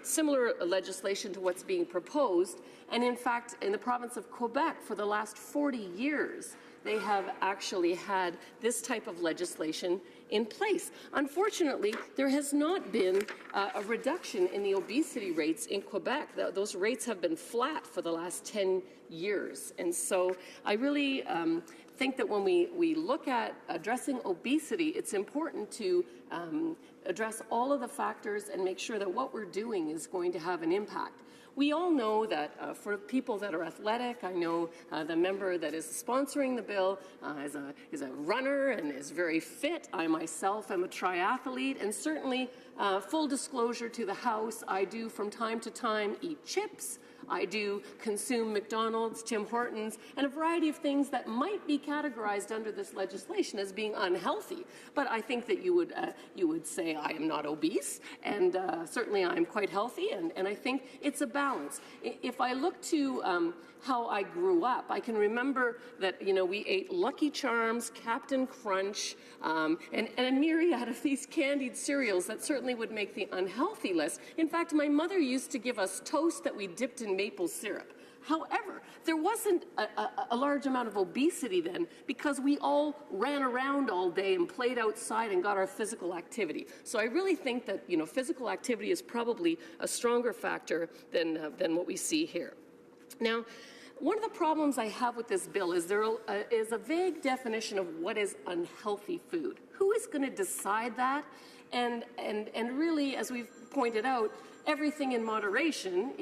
similar legislation to what's being proposed, and in fact, in the province of Quebec, for the last 40 years, they have actually had this type of legislation in place. Unfortunately, there has not been a reduction in the obesity rates in Quebec. Those rates have been flat for the last 10 years. And so I really think that when we look at addressing obesity, it's important to address all of the factors and make sure that what we're doing is going to have an impact. We all know that for people that are athletic, I know the member that is sponsoring the bill is a runner and is very fit. I myself am a triathlete, and certainly, full disclosure to the House, I do from time to time eat chips. I do consume McDonald's, Tim Hortons, and a variety of things that might be categorized under this legislation as being unhealthy. But I think that you would say I am not obese, and certainly I'm quite healthy, and I think it's a balance. If I look to how I grew up, I can remember that we ate Lucky Charms, Captain Crunch, and a myriad of these candied cereals that certainly would make the unhealthy list. In fact, my mother used to give us toast that we dipped in maple syrup. However, there wasn't a large amount of obesity then because we all ran around all day and played outside and got our physical activity. So I really think that physical activity is probably a stronger factor than what we see here. Now, one of the problems I have with this bill is there is a vague definition of what is unhealthy food. Who is going to decide that? And really, as we've pointed out, everything in moderation,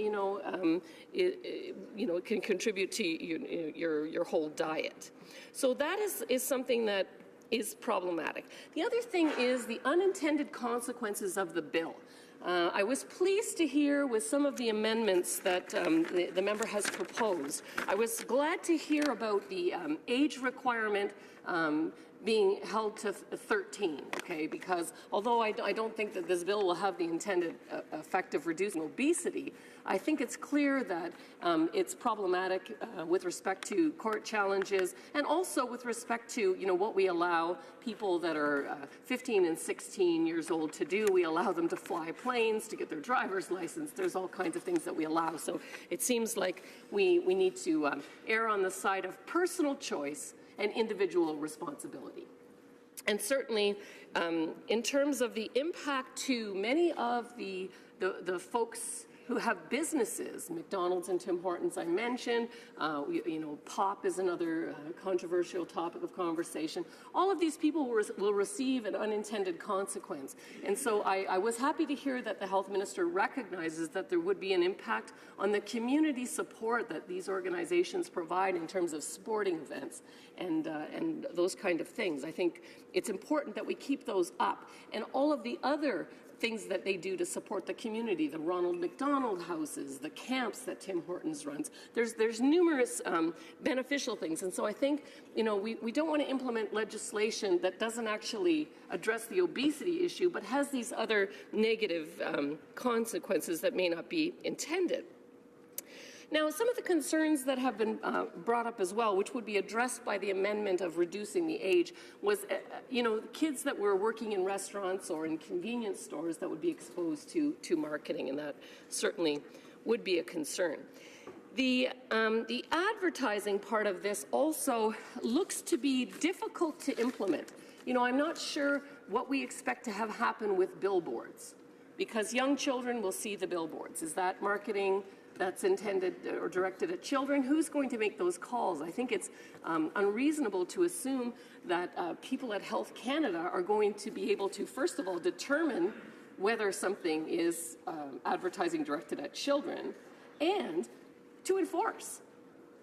can contribute to your whole diet. So that is something that is problematic. The other thing is the unintended consequences of the bill. I was pleased to hear with some of the amendments that the member has proposed. I was glad to hear about the age requirement being held to 13, okay, because although I don't think that this bill will have the intended effect of reducing obesity, I think it's clear that it's problematic with respect to court challenges and also with respect to, what we allow people that are 15 and 16 years old to do. We allow them to fly planes, to get their driver's license. There's all kinds of things that we allow. So it seems like we need to err on the side of personal choice and individual responsibility. And certainly, in terms of the impact to many of the folks who have businesses, McDonald's and Tim Hortons I mentioned, POP is another controversial topic of conversation. All of these people will receive an unintended consequence. And so I was happy to hear that the health minister recognizes that there would be an impact on the community support that these organizations provide in terms of sporting events and those kind of things. I think it's important that we keep those up. And all of the other things that they do to support the community, the Ronald McDonald houses, the camps that Tim Hortons runs. There's numerous beneficial things. And so I think, we don't want to implement legislation that doesn't actually address the obesity issue, but has these other negative consequences that may not be intended. Now, some of the concerns that have been brought up as well, which would be addressed by the amendment of reducing the age, was, kids that were working in restaurants or in convenience stores that would be exposed to marketing, and that certainly would be a concern. The advertising part of this also looks to be difficult to implement. I'm not sure what we expect to have happen with billboards, because young children will see the billboards. Is that marketing that's intended or directed at children? Who's going to make those calls? I think it's unreasonable to assume that people at Health Canada are going to be able to, first of all, determine whether something is advertising directed at children and to enforce.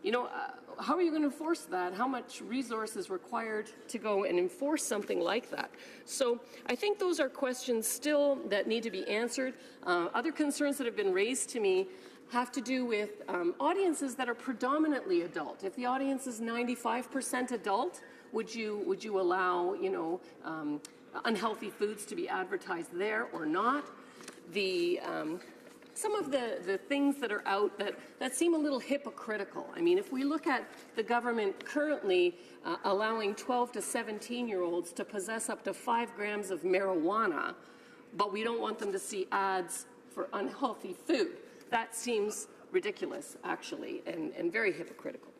How are you going to enforce that? How much resource is required to go and enforce something like that? So I think those are questions still that need to be answered. Other concerns that have been raised to me have to do with audiences that are predominantly adult. If the audience is 95% adult, would you allow unhealthy foods to be advertised there or not? Some of the things that are out that seem a little hypocritical. I mean, if we look at the government currently allowing 12 to 17-year-olds to possess up to 5 grams of marijuana, but we don't want them to see ads for unhealthy food. That seems ridiculous, actually, and very hypocritical.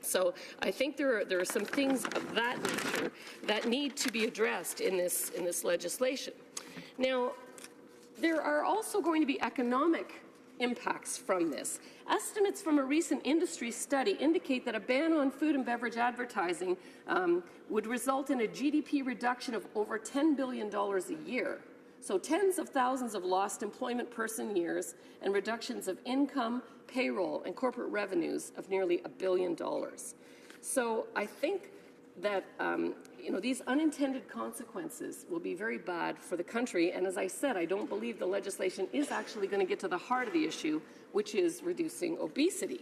So I think there are some things of that nature that need to be addressed in this legislation. Now, there are also going to be economic impacts from this. Estimates from a recent industry study indicate that a ban on food and beverage advertising would result in a GDP reduction of over $10 billion a year. So tens of thousands of lost employment person years and reductions of income, payroll, and corporate revenues of nearly $1 billion. So I think that these unintended consequences will be very bad for the country. And as I said, I don't believe the legislation is actually going to get to the heart of the issue, which is reducing obesity.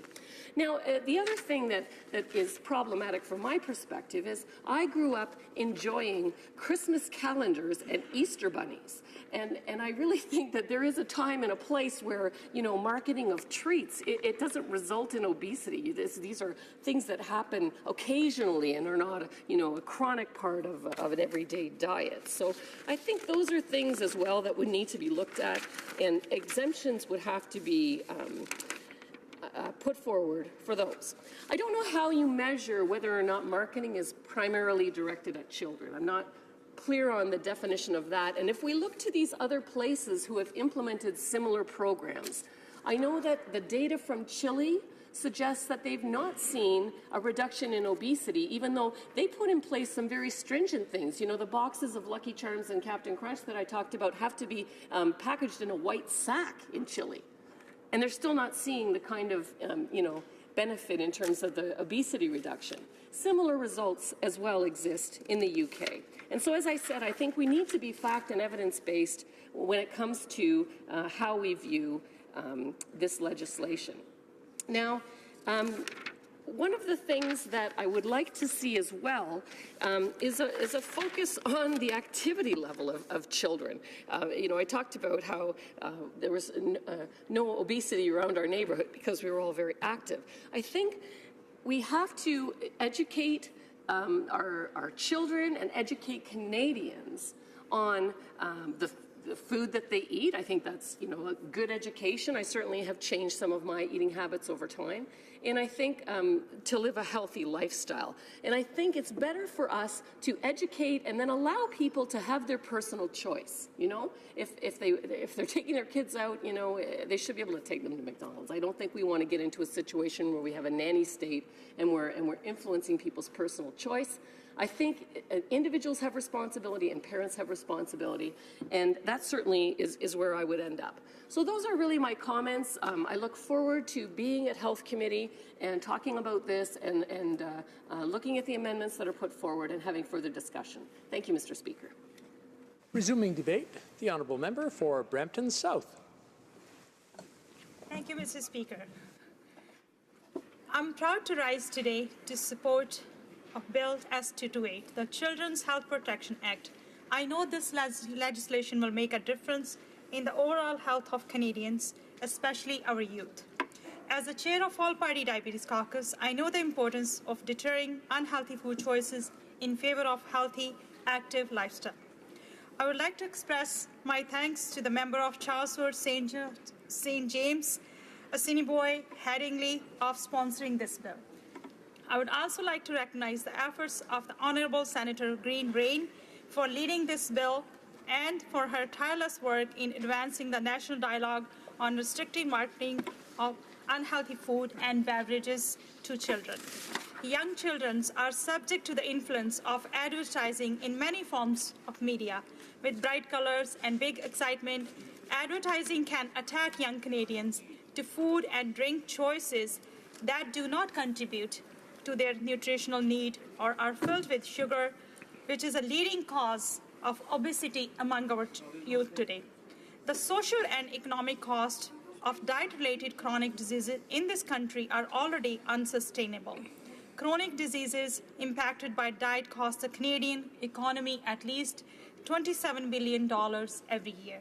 Now, the other thing that is problematic from my perspective is I grew up enjoying Christmas calendars and Easter bunnies. And I really think that there is a time and a place where, marketing of treats, it doesn't result in obesity. These are things that happen occasionally and are not, a chronic part of an everyday diet. So I think those are things as well that would need to be looked at, and exemptions would have to be put forward for those. I don't know how you measure whether or not marketing is primarily directed at children. I'm not clear on the definition of that. And if we look to these other places who have implemented similar programs, I know that the data from Chile suggests that they've not seen a reduction in obesity, even though they put in place some very stringent things. You know, the boxes of Lucky Charms and Captain Crunch that I talked about have to be packaged in a white sack in Chile. And they're still not seeing the kind of, benefit in terms of the obesity reduction. Similar results as well exist in the UK. And so, as I said, I think we need to be fact and evidence-based when it comes to how we view this legislation. Now, one of the things that I would like to see as well is a focus on the activity level of children. I talked about how there was no obesity around our neighborhood because we were all very active. I think we have to educate our children and educate Canadians on the food that they eat. I think that's, a good education. I certainly have changed some of my eating habits over time. And I think to live a healthy lifestyle. And I think it's better for us to educate and then allow people to have their personal choice. If they're taking their kids out, they should be able to take them to McDonald's. I don't think we want to get into a situation where we have a nanny state and we're influencing people's personal choice. I think individuals have responsibility and parents have responsibility, and that certainly is where I would end up. So those are really my comments. I look forward to being at Health Committee and talking about this and looking at the amendments that are put forward and having further discussion. Thank you, Mr. Speaker. Resuming debate, the honourable member for Brampton South. Thank you, Mr. Speaker. I'm proud to rise today to support of Bill S228, the Children's Health Protection Act. I know this legislation will make a difference in the overall health of Canadians, especially our youth. As the chair of All-Party Diabetes Caucus, I know the importance of deterring unhealthy food choices in favor of healthy, active lifestyle. I would like to express my thanks to the member of Charlesworth St. James, Assiniboine, Headingley, of sponsoring this bill. I would also like to recognize the efforts of the Honourable Senator Green Rain for leading this bill and for her tireless work in advancing the national dialogue on restricting marketing of unhealthy food and beverages to children. Young children are subject to the influence of advertising in many forms of media. With bright colors and big excitement, advertising can attack young Canadians to food and drink choices that do not contribute to their nutritional need or are filled with sugar, which is a leading cause of obesity among our youth today. The social and economic costs of diet-related chronic diseases in this country are already unsustainable. Chronic diseases impacted by diet cost the Canadian economy at least $27 billion every year,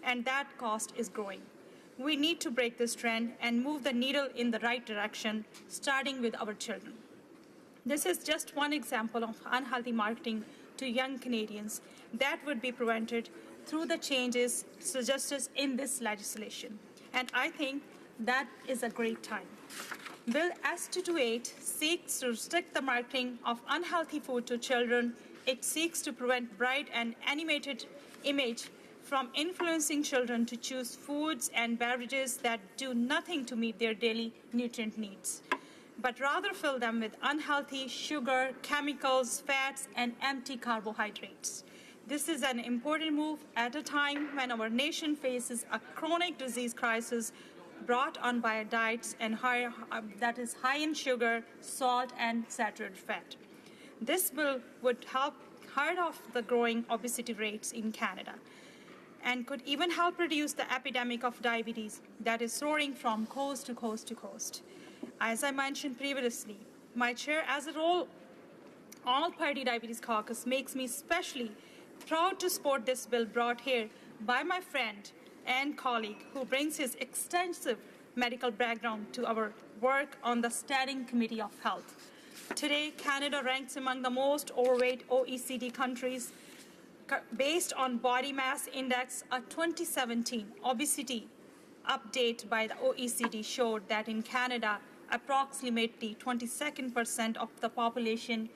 and that cost is growing. We need to break this trend and move the needle in the right direction, starting with our children. This is just one example of unhealthy marketing to young Canadians that would be prevented through the changes suggested in this legislation. And I think that is a great time. Bill S228 seeks to restrict the marketing of unhealthy food to children. It seeks to prevent bright and animated image from influencing children to choose foods and beverages that do nothing to meet their daily nutrient needs, but rather fill them with unhealthy sugar, chemicals, fats, and empty carbohydrates. This is an important move at a time when our nation faces a chronic disease crisis brought on by diets and that is high in sugar, salt, and saturated fat. This bill would help head off the growing obesity rates in Canada and could even help reduce the epidemic of diabetes that is soaring from coast to coast to coast. As I mentioned previously, my chair as a role All-Party Diabetes Caucus makes me especially proud to support this bill brought here by my friend and colleague who brings his extensive medical background to our work on the Standing Committee of Health. Today, Canada ranks among the most overweight OECD countries based on body mass index. A 2017 obesity update by the OECD showed that in Canada, approximately 22% of the population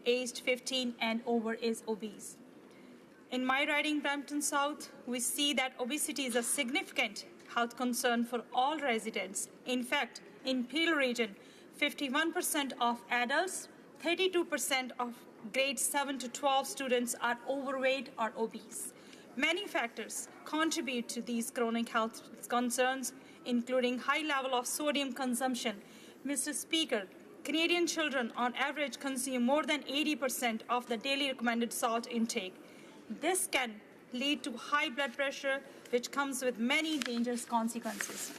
aged 15 and over is obese. In my riding, Brampton South, we see that obesity is a significant health concern for all residents. In fact, In Peel region, 51% of adults, 32% of grades 7 to 12 students are overweight or obese. Many factors contribute to these chronic health concerns, including high level of sodium consumption. Mr. Speaker, Canadian children on average consume more than 80% of the daily recommended salt intake. This can lead to high blood pressure, which comes with many dangerous consequences.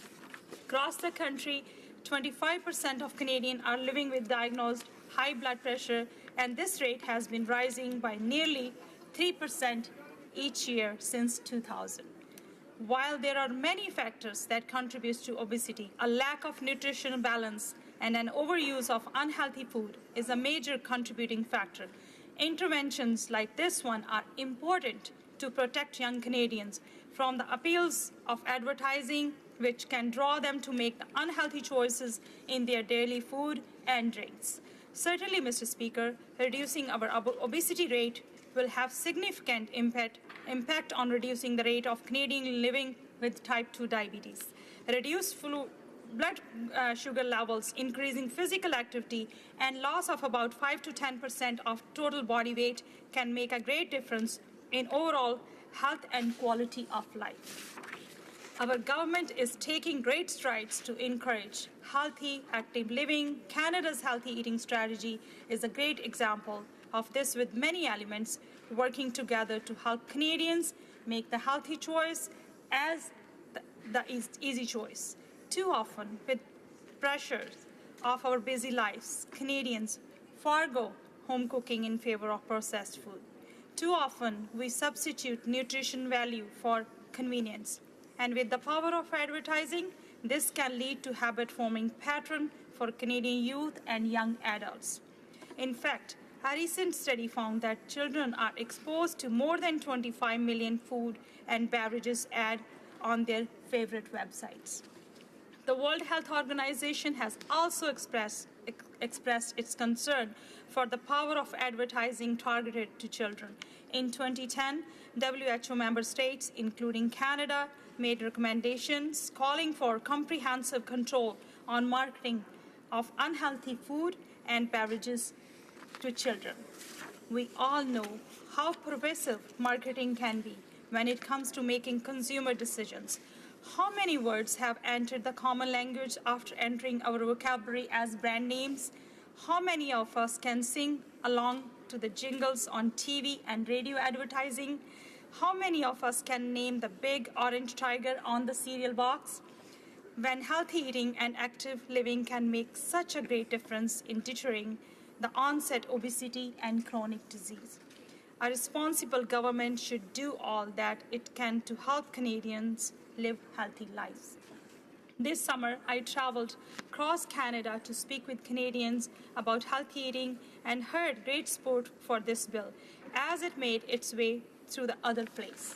Across the country, 25% of Canadians are living with diagnosed high blood pressure, and this rate has been rising by nearly 3% each year since 2000. While there are many factors that contribute to obesity, a lack of nutritional balance and an overuse of unhealthy food is a major contributing factor. Interventions like this one are important to protect young Canadians from the appeals of advertising, which can draw them to make the unhealthy choices in their daily food and drinks. Certainly, Mr. Speaker, reducing our obesity rate will have significant impact on reducing the rate of Canadians living with type 2 diabetes. Reduced blood sugar levels, increasing physical activity, and loss of about 5 to 10% of total body weight can make a great difference in overall health and quality of life. Our government is taking great strides to encourage healthy, active living. Canada's healthy eating strategy is a great example of this, with many elements working together to help Canadians make the healthy choice as the easy choice. Too often, with pressures of our busy lives, Canadians forgo home cooking in favor of processed food. Too often, we substitute nutrition value for convenience. And with the power of advertising, this can lead to habit-forming pattern for Canadian youth and young adults. In fact, a recent study found that children are exposed to more than 25 million food and beverages ads on their favorite websites. The World Health Organization has also expressed its concern for the power of advertising targeted to children. In 2010, WHO member states, including Canada, made recommendations calling for comprehensive control on marketing of unhealthy food and beverages to children. We all know how pervasive marketing can be when it comes to making consumer decisions. How many words have entered the common language after entering our vocabulary as brand names? How many of us can sing along to the jingles on TV and radio advertising? How many of us can name the big orange tiger on the cereal box? When healthy eating and active living can make such a great difference in deterring the onset of obesity and chronic disease. A responsible government should do all that it can to help Canadians live healthy lives. This summer, I traveled across Canada to speak with Canadians about healthy eating and heard great support for this bill as it made its way through the other place.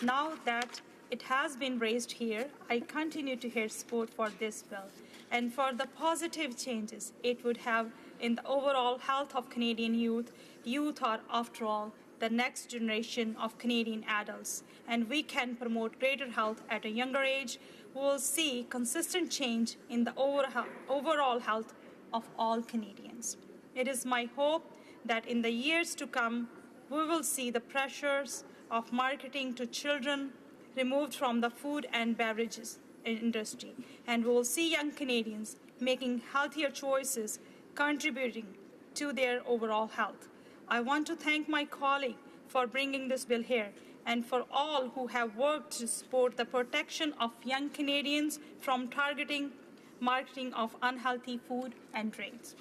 Now that it has been raised here, I continue to hear support for this bill and for the positive changes it would have in the overall health of Canadian youth. Youth are, after all, the next generation of Canadian adults, and we can promote greater health at a younger age. We will see consistent change in the overall health of all Canadians. It is my hope that in the years to come, we will see the pressures of marketing to children removed from the food and beverages industry, and we will see young Canadians making healthier choices, contributing to their overall health. I want to thank my colleague for bringing this bill here and for all who have worked to support the protection of young Canadians from targeting marketing of unhealthy food and drinks.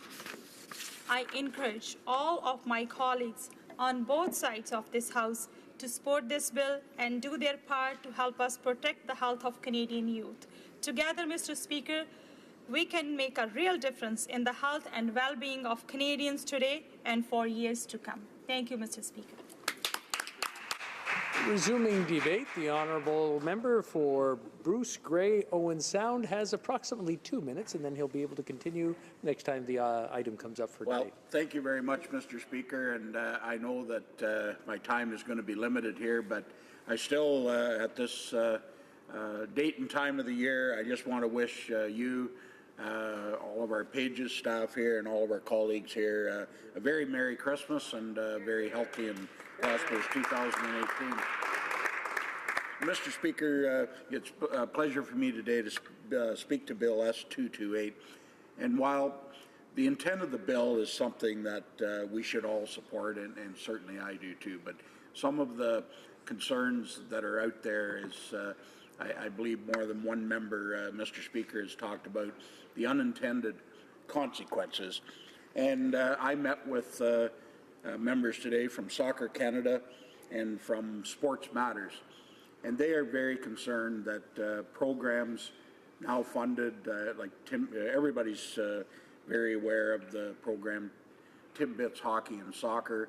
I encourage all of my colleagues on both sides of this House to support this bill and do their part to help us protect the health of Canadian youth. Together, Mr. Speaker, we can make a real difference in the health and well-being of Canadians today and for years to come. Thank you, Mr. Speaker. Resuming debate, the honourable member for Bruce Grey Owen Sound has approximately 2 minutes, and then he'll be able to continue next time the item comes up for debate. Well, thank you very much, Mr. Speaker, and I know that my time is going to be limited here, but I still, at this date and time of the year, I just want to wish you, all of our Pages staff here and all of our colleagues here a very Merry Christmas and a very healthy and prosperous 2018. Mr. Speaker, it's a pleasure for me today to speak to Bill S228. And while the intent of the bill is something that we should all support, and certainly I do too, but some of the concerns that are out there is, I believe more than one member, Mr. Speaker, has talked about the unintended consequences. And I met with members today from Soccer Canada and from Sports Matters, and they are very concerned that programs now funded, like everybody's very aware of the program Timbits Hockey and Soccer,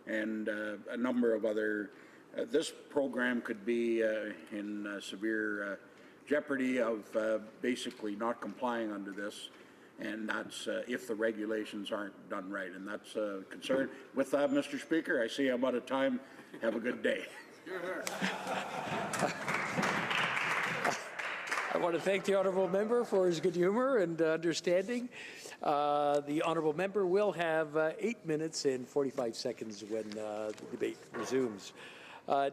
and a number of other. This program could be in severe jeopardy of basically not complying under this, and that's if the regulations aren't done right, and that's a concern. With that, Mr. Speaker, I see I'm out of time. Have a good day. I want to thank the honourable member for his good humour and understanding. The honourable member will have 8 minutes and 45 seconds when the debate resumes.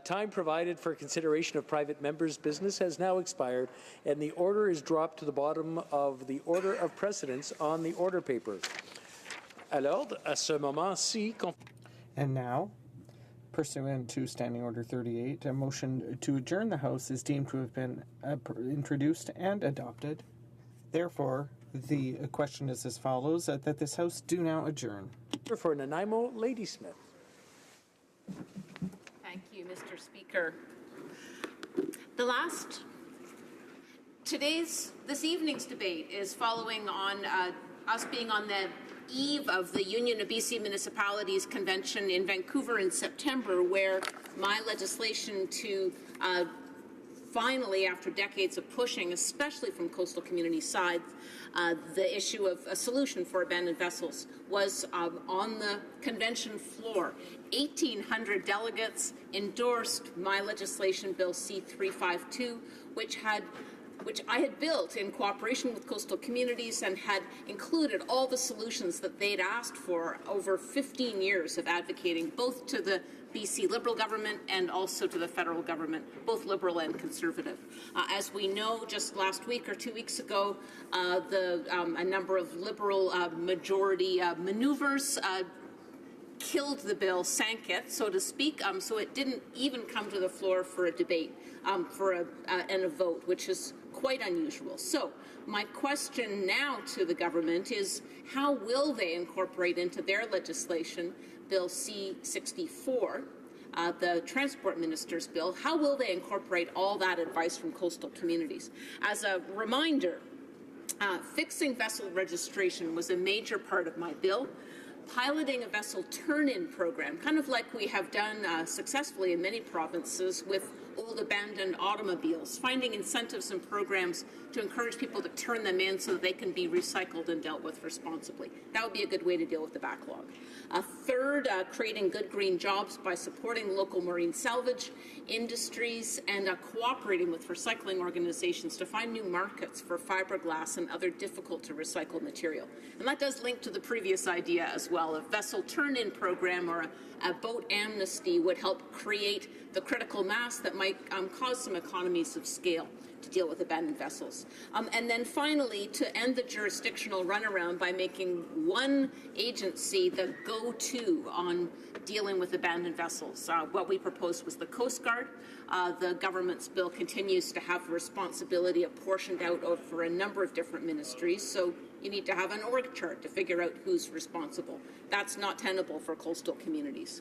Time provided for consideration of private members' business has now expired, and the order is dropped to the bottom of the order of precedence on the order paper. Alors, à ce moment-ci, And now, pursuant to Standing Order 38, a motion to adjourn the House is deemed to have been introduced and adopted. Therefore, the question is as follows, that this House do now adjourn. For Nanaimo, Ladysmith. Thank you, Mr. Speaker. This evening's debate is following on us being on the eve of the Union of BC Municipalities Convention in Vancouver in September, where my legislation to finally, after decades of pushing, especially from coastal community sides, the issue of a solution for abandoned vessels was on the convention floor. 1,800 delegates endorsed my legislation, Bill C-352, which I had built in cooperation with coastal communities and had included all the solutions that they'd asked for over 15 years of advocating, both to the BC Liberal government and also to the federal government, both Liberal and Conservative. As we know, just last week or 2 weeks ago, a number of Liberal majority maneuvers killed the bill, sank it, so to speak, so it didn't even come to the floor for a debate, and a vote, which is quite unusual. So my question now to the government is, how will they incorporate into their legislation Bill C-64, the Transport Minister's bill? How will they incorporate all that advice from coastal communities? As a reminder, fixing vessel registration was a major part of my bill. Piloting a vessel turn-in program, kind of like we have done successfully in many provinces with old abandoned automobiles, finding incentives and programs to encourage people to turn them in so that they can be recycled and dealt with responsibly. That would be a good way to deal with the backlog. Third, creating good green jobs by supporting local marine salvage industries and cooperating with recycling organizations to find new markets for fiberglass and other difficult to recycle material. And that does link to the previous idea as well. A vessel turn-in program or a boat amnesty would help create the critical mass that might cause some economies of scale to deal with abandoned vessels. And then finally, to end the jurisdictional runaround by making one agency the go-to on dealing with abandoned vessels. What we proposed was the Coast Guard. The government's bill continues to have responsibility apportioned out over a number of different ministries, so you need to have an org chart to figure out who's responsible. That's not tenable for coastal communities.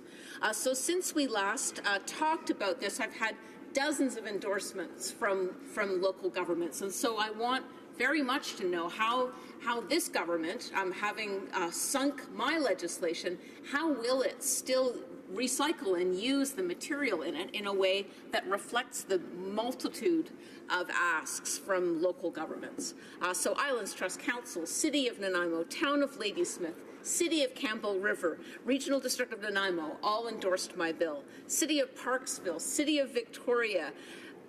So since we last talked about this, I've had dozens of endorsements from local governments, and so I want very much to know how this government, having sunk my legislation, how will it still recycle and use the material in it in a way that reflects the multitude of asks from local governments. So Islands Trust Council, City of Nanaimo, Town of Ladysmith, City of Campbell River, Regional District of Nanaimo, all endorsed my bill. City of Parksville, City of Victoria,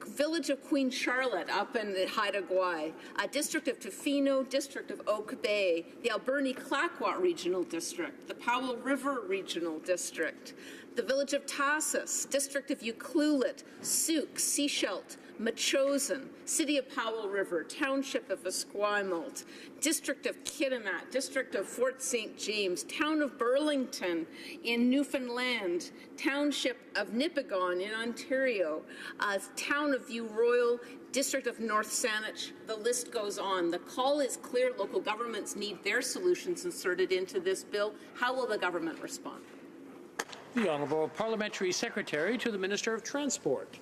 Village of Queen Charlotte up in the Haida Gwaii, District of Tofino, District of Oak Bay, the Alberni-Clackawas Regional District, the Powell River Regional District, the Village of Tassus, District of Ucluelet, Souk, Sechelt, Machosen, City of Powell River, Township of Esquimalt, District of Kitimat, District of Fort St. James, Town of Burlington in Newfoundland, Township of Nipigon in Ontario, Town of View Royal, District of North Saanich. The list goes on. The call is clear. Local governments need their solutions inserted into this bill. How will the government respond? The Honourable Parliamentary Secretary to the Minister of Transport.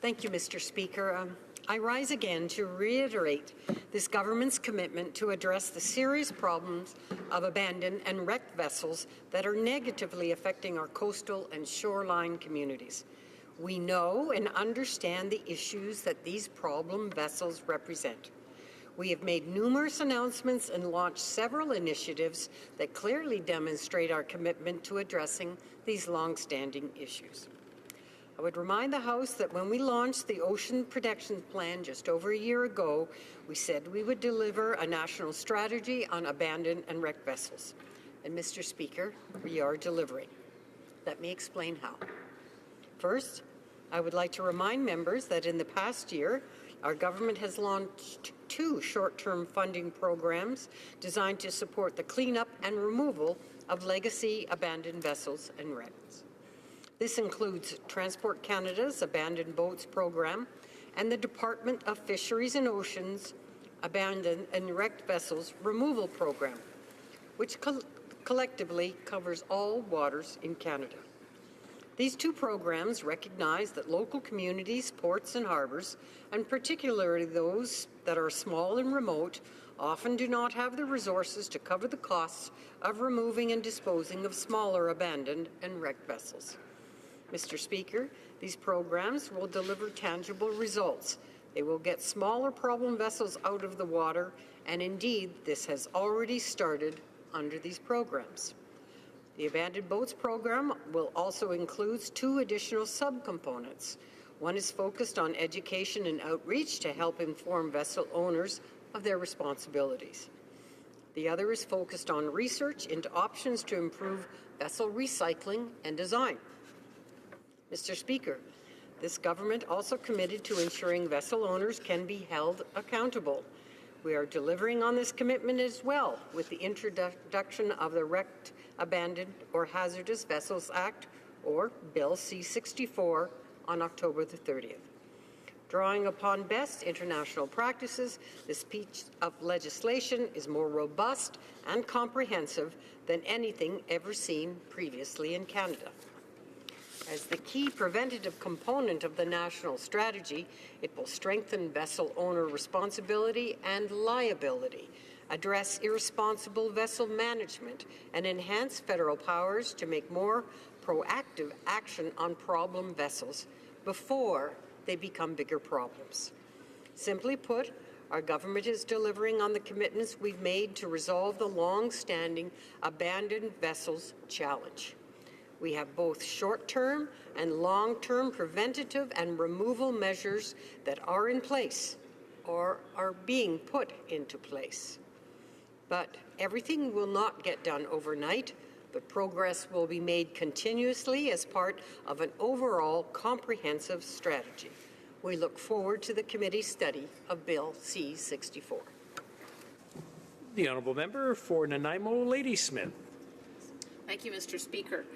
Thank you, Mr. Speaker. I rise again to reiterate this government's commitment to address the serious problems of abandoned and wrecked vessels that are negatively affecting our coastal and shoreline communities. We know and understand the issues that these problem vessels represent. We have made numerous announcements and launched several initiatives that clearly demonstrate our commitment to addressing these long-standing issues. I would remind the House that when we launched the Ocean Protection Plan just over a year ago, we said we would deliver a national strategy on abandoned and wrecked vessels. And Mr. Speaker, we are delivering. Let me explain how. First, I would like to remind members that in the past year, our government has launched 2 short-term funding programs designed to support the cleanup and removal of legacy abandoned vessels and wrecks. This includes Transport Canada's Abandoned Boats Program and the Department of Fisheries and Oceans Abandoned and Wrecked Vessels Removal Program, which collectively covers all waters in Canada. These 2 programs recognize that local communities, ports and harbors, and particularly those that are small and remote, often do not have the resources to cover the costs of removing and disposing of smaller abandoned and wrecked vessels. Mr. Speaker, these programs will deliver tangible results. They will get smaller problem vessels out of the water, and indeed, this has already started under these programs. The Abandoned Boats Program will also include 2 additional subcomponents. One is focused on education and outreach to help inform vessel owners of their responsibilities. The other is focused on research into options to improve vessel recycling and design. Mr. Speaker, this government also committed to ensuring vessel owners can be held accountable. We are delivering on this commitment as well with the introduction of the Wrecked, Abandoned, or Hazardous Vessels Act, or Bill C-64, on October the 30th. Drawing upon best international practices, this piece of legislation is more robust and comprehensive than anything ever seen previously in Canada. As the key preventative component of the national strategy, it will strengthen vessel owner responsibility and liability, address irresponsible vessel management, and enhance federal powers to make more proactive action on problem vessels before they become bigger problems. Simply put, our government is delivering on the commitments we've made to resolve the long-standing abandoned vessels challenge. We have both short-term and long-term preventative and removal measures that are in place or are being put into place. But everything will not get done overnight, but progress will be made continuously as part of an overall comprehensive strategy. We look forward to the committee's study of Bill C-64. The Honourable Member for Nanaimo Ladysmith. Thank you, Mr. Speaker.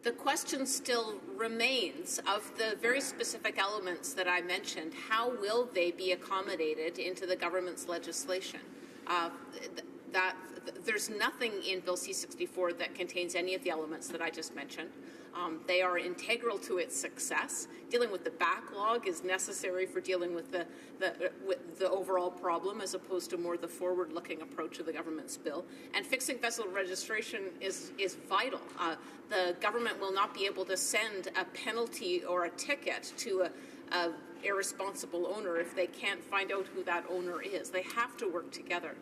The question still remains of the very specific elements that I mentioned. How will they be accommodated into the government's legislation? There's nothing in Bill C-64 that contains any of the elements that I just mentioned. They are integral to its success. Dealing with the backlog is necessary for dealing with the overall problem, as opposed to more the forward-looking approach of the government's bill. And fixing vessel registration is vital. The government will not be able to send a penalty or a ticket to a irresponsible owner if they can't find out who that owner is. They have to work together.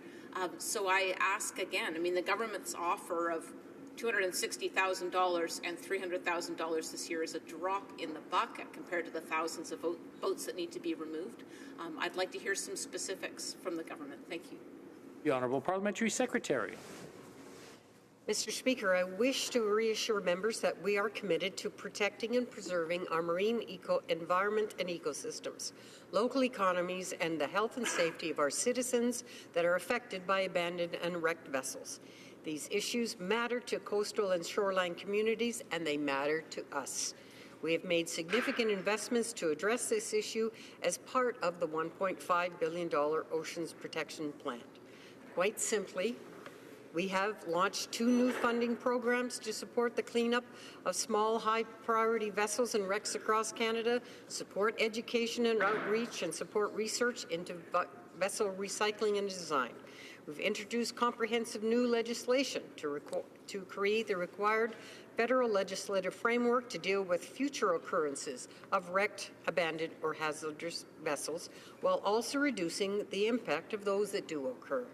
So I ask again, I mean, the government's offer of $260,000 and $300,000 this year is a drop in the bucket compared to the thousands of boats that need to be removed. I'd like to hear some specifics from the government. Thank you. The Honourable Parliamentary Secretary. Mr. Speaker, I wish to reassure members that we are committed to protecting and preserving our marine environment and ecosystems, local economies, and the health and safety of our citizens that are affected by abandoned and wrecked vessels. These issues matter to coastal and shoreline communities, and they matter to us. We have made significant investments to address this issue as part of the $1.5 billion Oceans Protection Plan. Quite simply, we have launched 2 new funding programs to support the cleanup of small, high-priority vessels and wrecks across Canada, support education and outreach, and support research into vessel recycling and design. We've introduced comprehensive new legislation to create the required federal legislative framework to deal with future occurrences of wrecked, abandoned, or hazardous vessels, while also reducing the impact of those that do occur.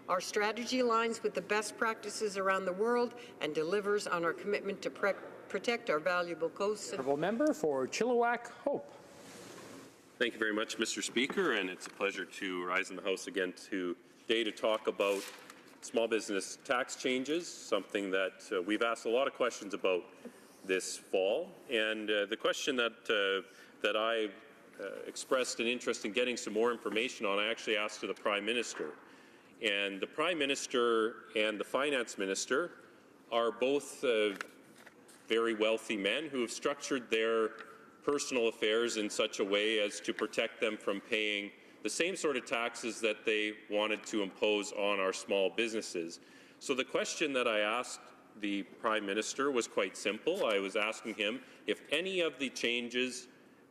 Our strategy aligns with the best practices around the world and delivers on our commitment to protect our valuable coasts. Honourable Member for Chilliwack, Hope. Thank you very much, Mr. Speaker, and it's a pleasure to rise in the House again today to talk about small business tax changes, something that we've asked a lot of questions about this fall. And the question that I expressed an interest in getting some more information on, I actually asked to the Prime Minister. And the Prime Minister and the Finance Minister are both very wealthy men who have structured their personal affairs in such a way as to protect them from paying the same sort of taxes that they wanted to impose on our small businesses. So the question that I asked the Prime Minister was quite simple. I was asking him if any of the changes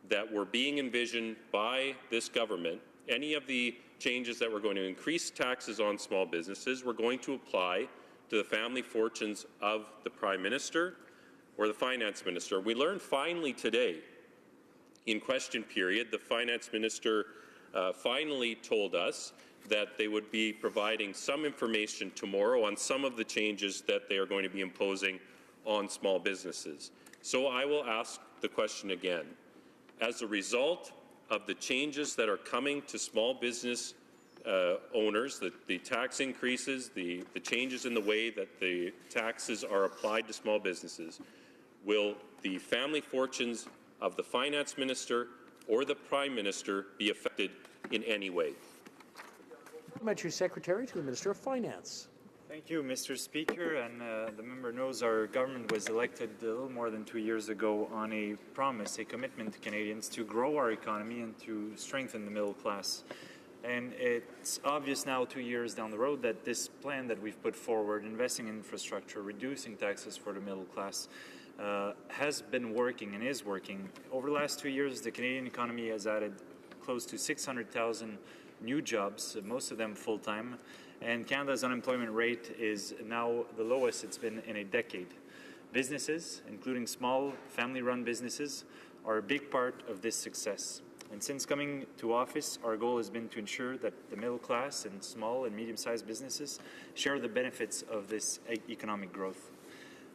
that were being envisioned by this government, any of the changes that were going to increase taxes on small businesses were going to apply to the family fortunes of the Prime Minister or the Finance Minister. We learned finally today, in question period, the Finance Minister finally told us that they would be providing some information tomorrow on some of the changes that they are going to be imposing on small businesses. So I will ask the question again. As a result of the changes that are coming to small business owners, the tax increases, the changes in the way that the taxes are applied to small businesses, will the family fortunes of the Finance Minister or the Prime Minister be affected in any way? Parliamentary Secretary to the Minister of Finance. Thank you, Mr. Speaker. And the member knows our government was elected a little more than 2 years ago on a promise, a commitment to Canadians to grow our economy and to strengthen the middle class. And it's obvious now, 2 years down the road, that this plan that we've put forward, investing in infrastructure, reducing taxes for the middle class, has been working and is working. Over the last 2 years, the Canadian economy has added close to 600,000 new jobs, most of them full-time, and Canada's unemployment rate is now the lowest it's been in a decade. Businesses, including small family-run businesses, are a big part of this success. And since coming to office, our goal has been to ensure that the middle class and small and medium-sized businesses share the benefits of this economic growth.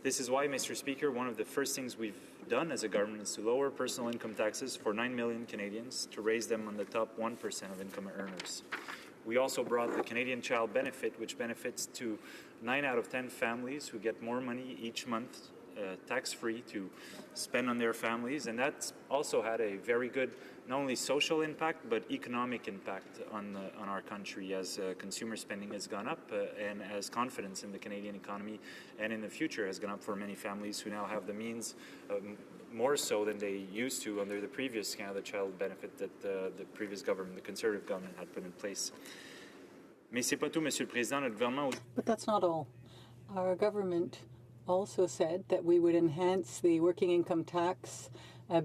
This is why, Mr. Speaker, one of the first things we've done as a government is to lower personal income taxes for 9 million Canadians to raise them on the top 1% of income earners. We also brought the Canadian Child Benefit, which benefits to 9 out of 10 families who get more money each month, tax-free, to spend on their families. And that's also had a very good, not only social impact, but economic impact on our country as consumer spending has gone up and as confidence in the Canadian economy and in the future has gone up for many families who now have the means, more so than they used to under the previous Canada Child Benefit that the previous government, the Conservative government, had put in place. Mais c'est pas tout, Monsieur le Président. Notre gouvernement. But that's not all. Our government also said that we would enhance the working income tax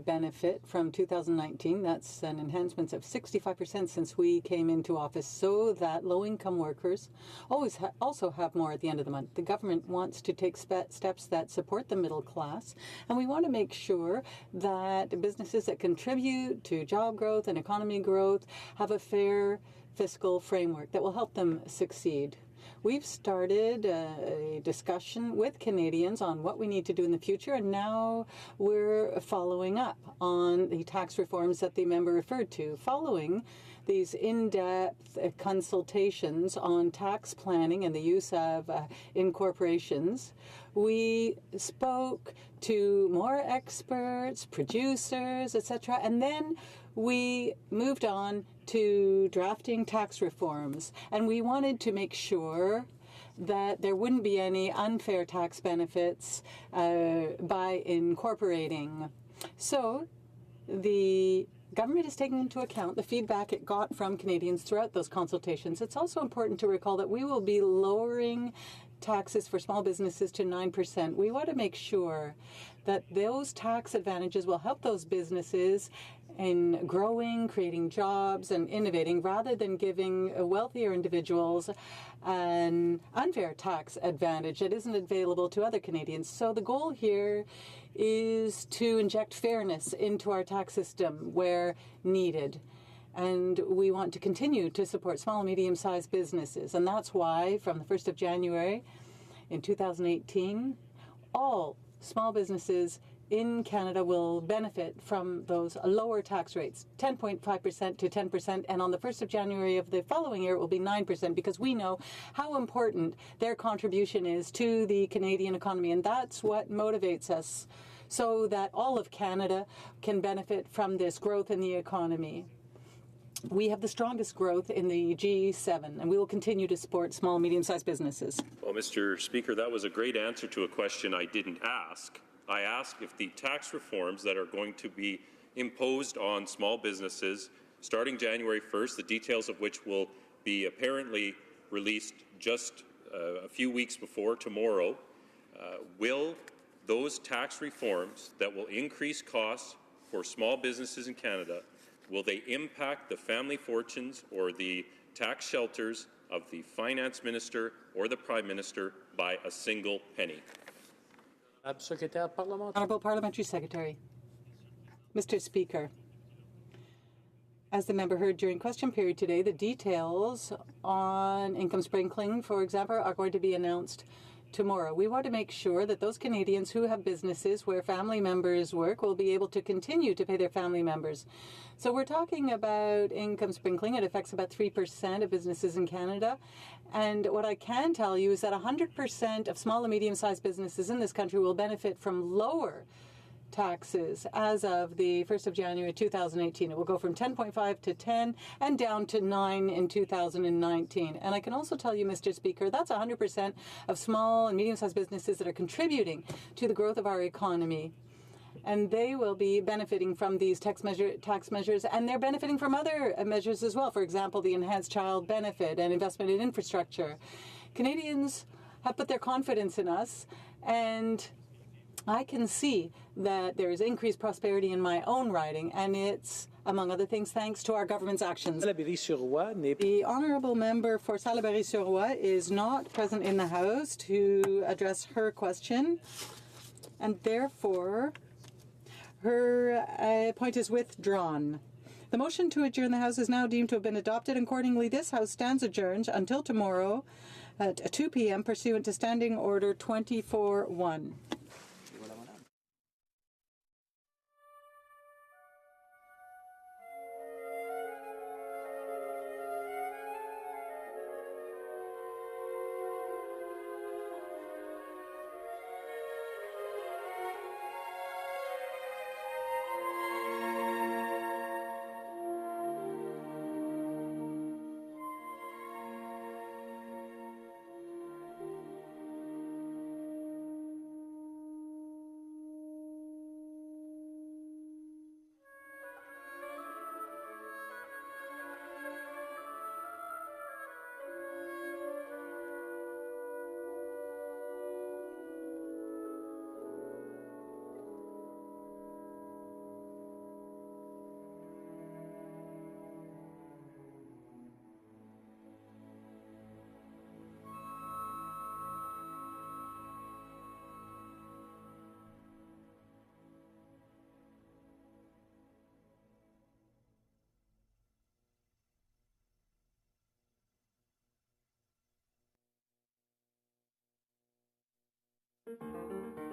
benefit from 2019. That's an enhancement of 65% since we came into office, so that low-income workers also have more at the end of the month. The government wants to take steps that support the middle class, and we want to make sure that businesses that contribute to job growth and economy growth have a fair fiscal framework that will help them succeed. We've started a discussion with Canadians on what we need to do in the future, and now we're following up on the tax reforms that the member referred to. Following these in-depth consultations on tax planning and the use of incorporations, we spoke to more experts, producers, etc., and then we moved on to drafting tax reforms, and we wanted to make sure that there wouldn't be any unfair tax benefits by incorporating. So the government is taking into account the feedback it got from Canadians throughout those consultations. It's also important to recall that we will be lowering taxes for small businesses to 9%. We want to make sure that those tax advantages will help those businesses in growing, creating jobs, and innovating, rather than giving wealthier individuals an unfair tax advantage that isn't available to other Canadians. So the goal here is to inject fairness into our tax system where needed. And we want to continue to support small and medium-sized businesses. And that's why, from the 1st of January in 2018, all small businesses in Canada will benefit from those lower tax rates, 10.5% to 10%, and on the 1st of January of the following year, it will be 9%, because we know how important their contribution is to the Canadian economy, and that's what motivates us, so that all of Canada can benefit from this growth in the economy. We have the strongest growth in the G7, and we will continue to support small and medium-sized businesses. Well, Mr. Speaker, that was a great answer to a question I didn't ask. I asked if the tax reforms that are going to be imposed on small businesses starting January 1st, the details of which will be apparently released just a few weeks before tomorrow, will those tax reforms that will increase costs for small businesses in Canada, will they impact the family fortunes or the tax shelters of the Finance Minister or the Prime Minister by a single penny? Honourable Parliamentary Secretary. Mr. Speaker, as the member heard during question period today, the details on income sprinkling, for example, are going to be announced tomorrow. We want to make sure that those Canadians who have businesses where family members work will be able to continue to pay their family members. So we're talking about income sprinkling. It affects about 3% of businesses in Canada. And what I can tell you is that 100% of small and medium-sized businesses in this country will benefit from lower taxes as of the 1st of January 2018. It will go from 10.5 to 10 and down to 9 in 2019. And I can also tell you, Mr. Speaker, that's 100% of small and medium-sized businesses that are contributing to the growth of our economy. And they will be benefiting from these tax measures, and they're benefiting from other measures as well. For example, the enhanced child benefit and investment in infrastructure. Canadians have put their confidence in us, and I can see that there is increased prosperity in my own riding, and it's, among other things, thanks to our government's actions. The honourable member for Salaberry-sur-Roi is not present in the House to address her question, and therefore her point is withdrawn. The motion to adjourn the House is now deemed to have been adopted. Accordingly, this House stands adjourned until tomorrow at 2 p.m. pursuant to Standing Order 24-1. you.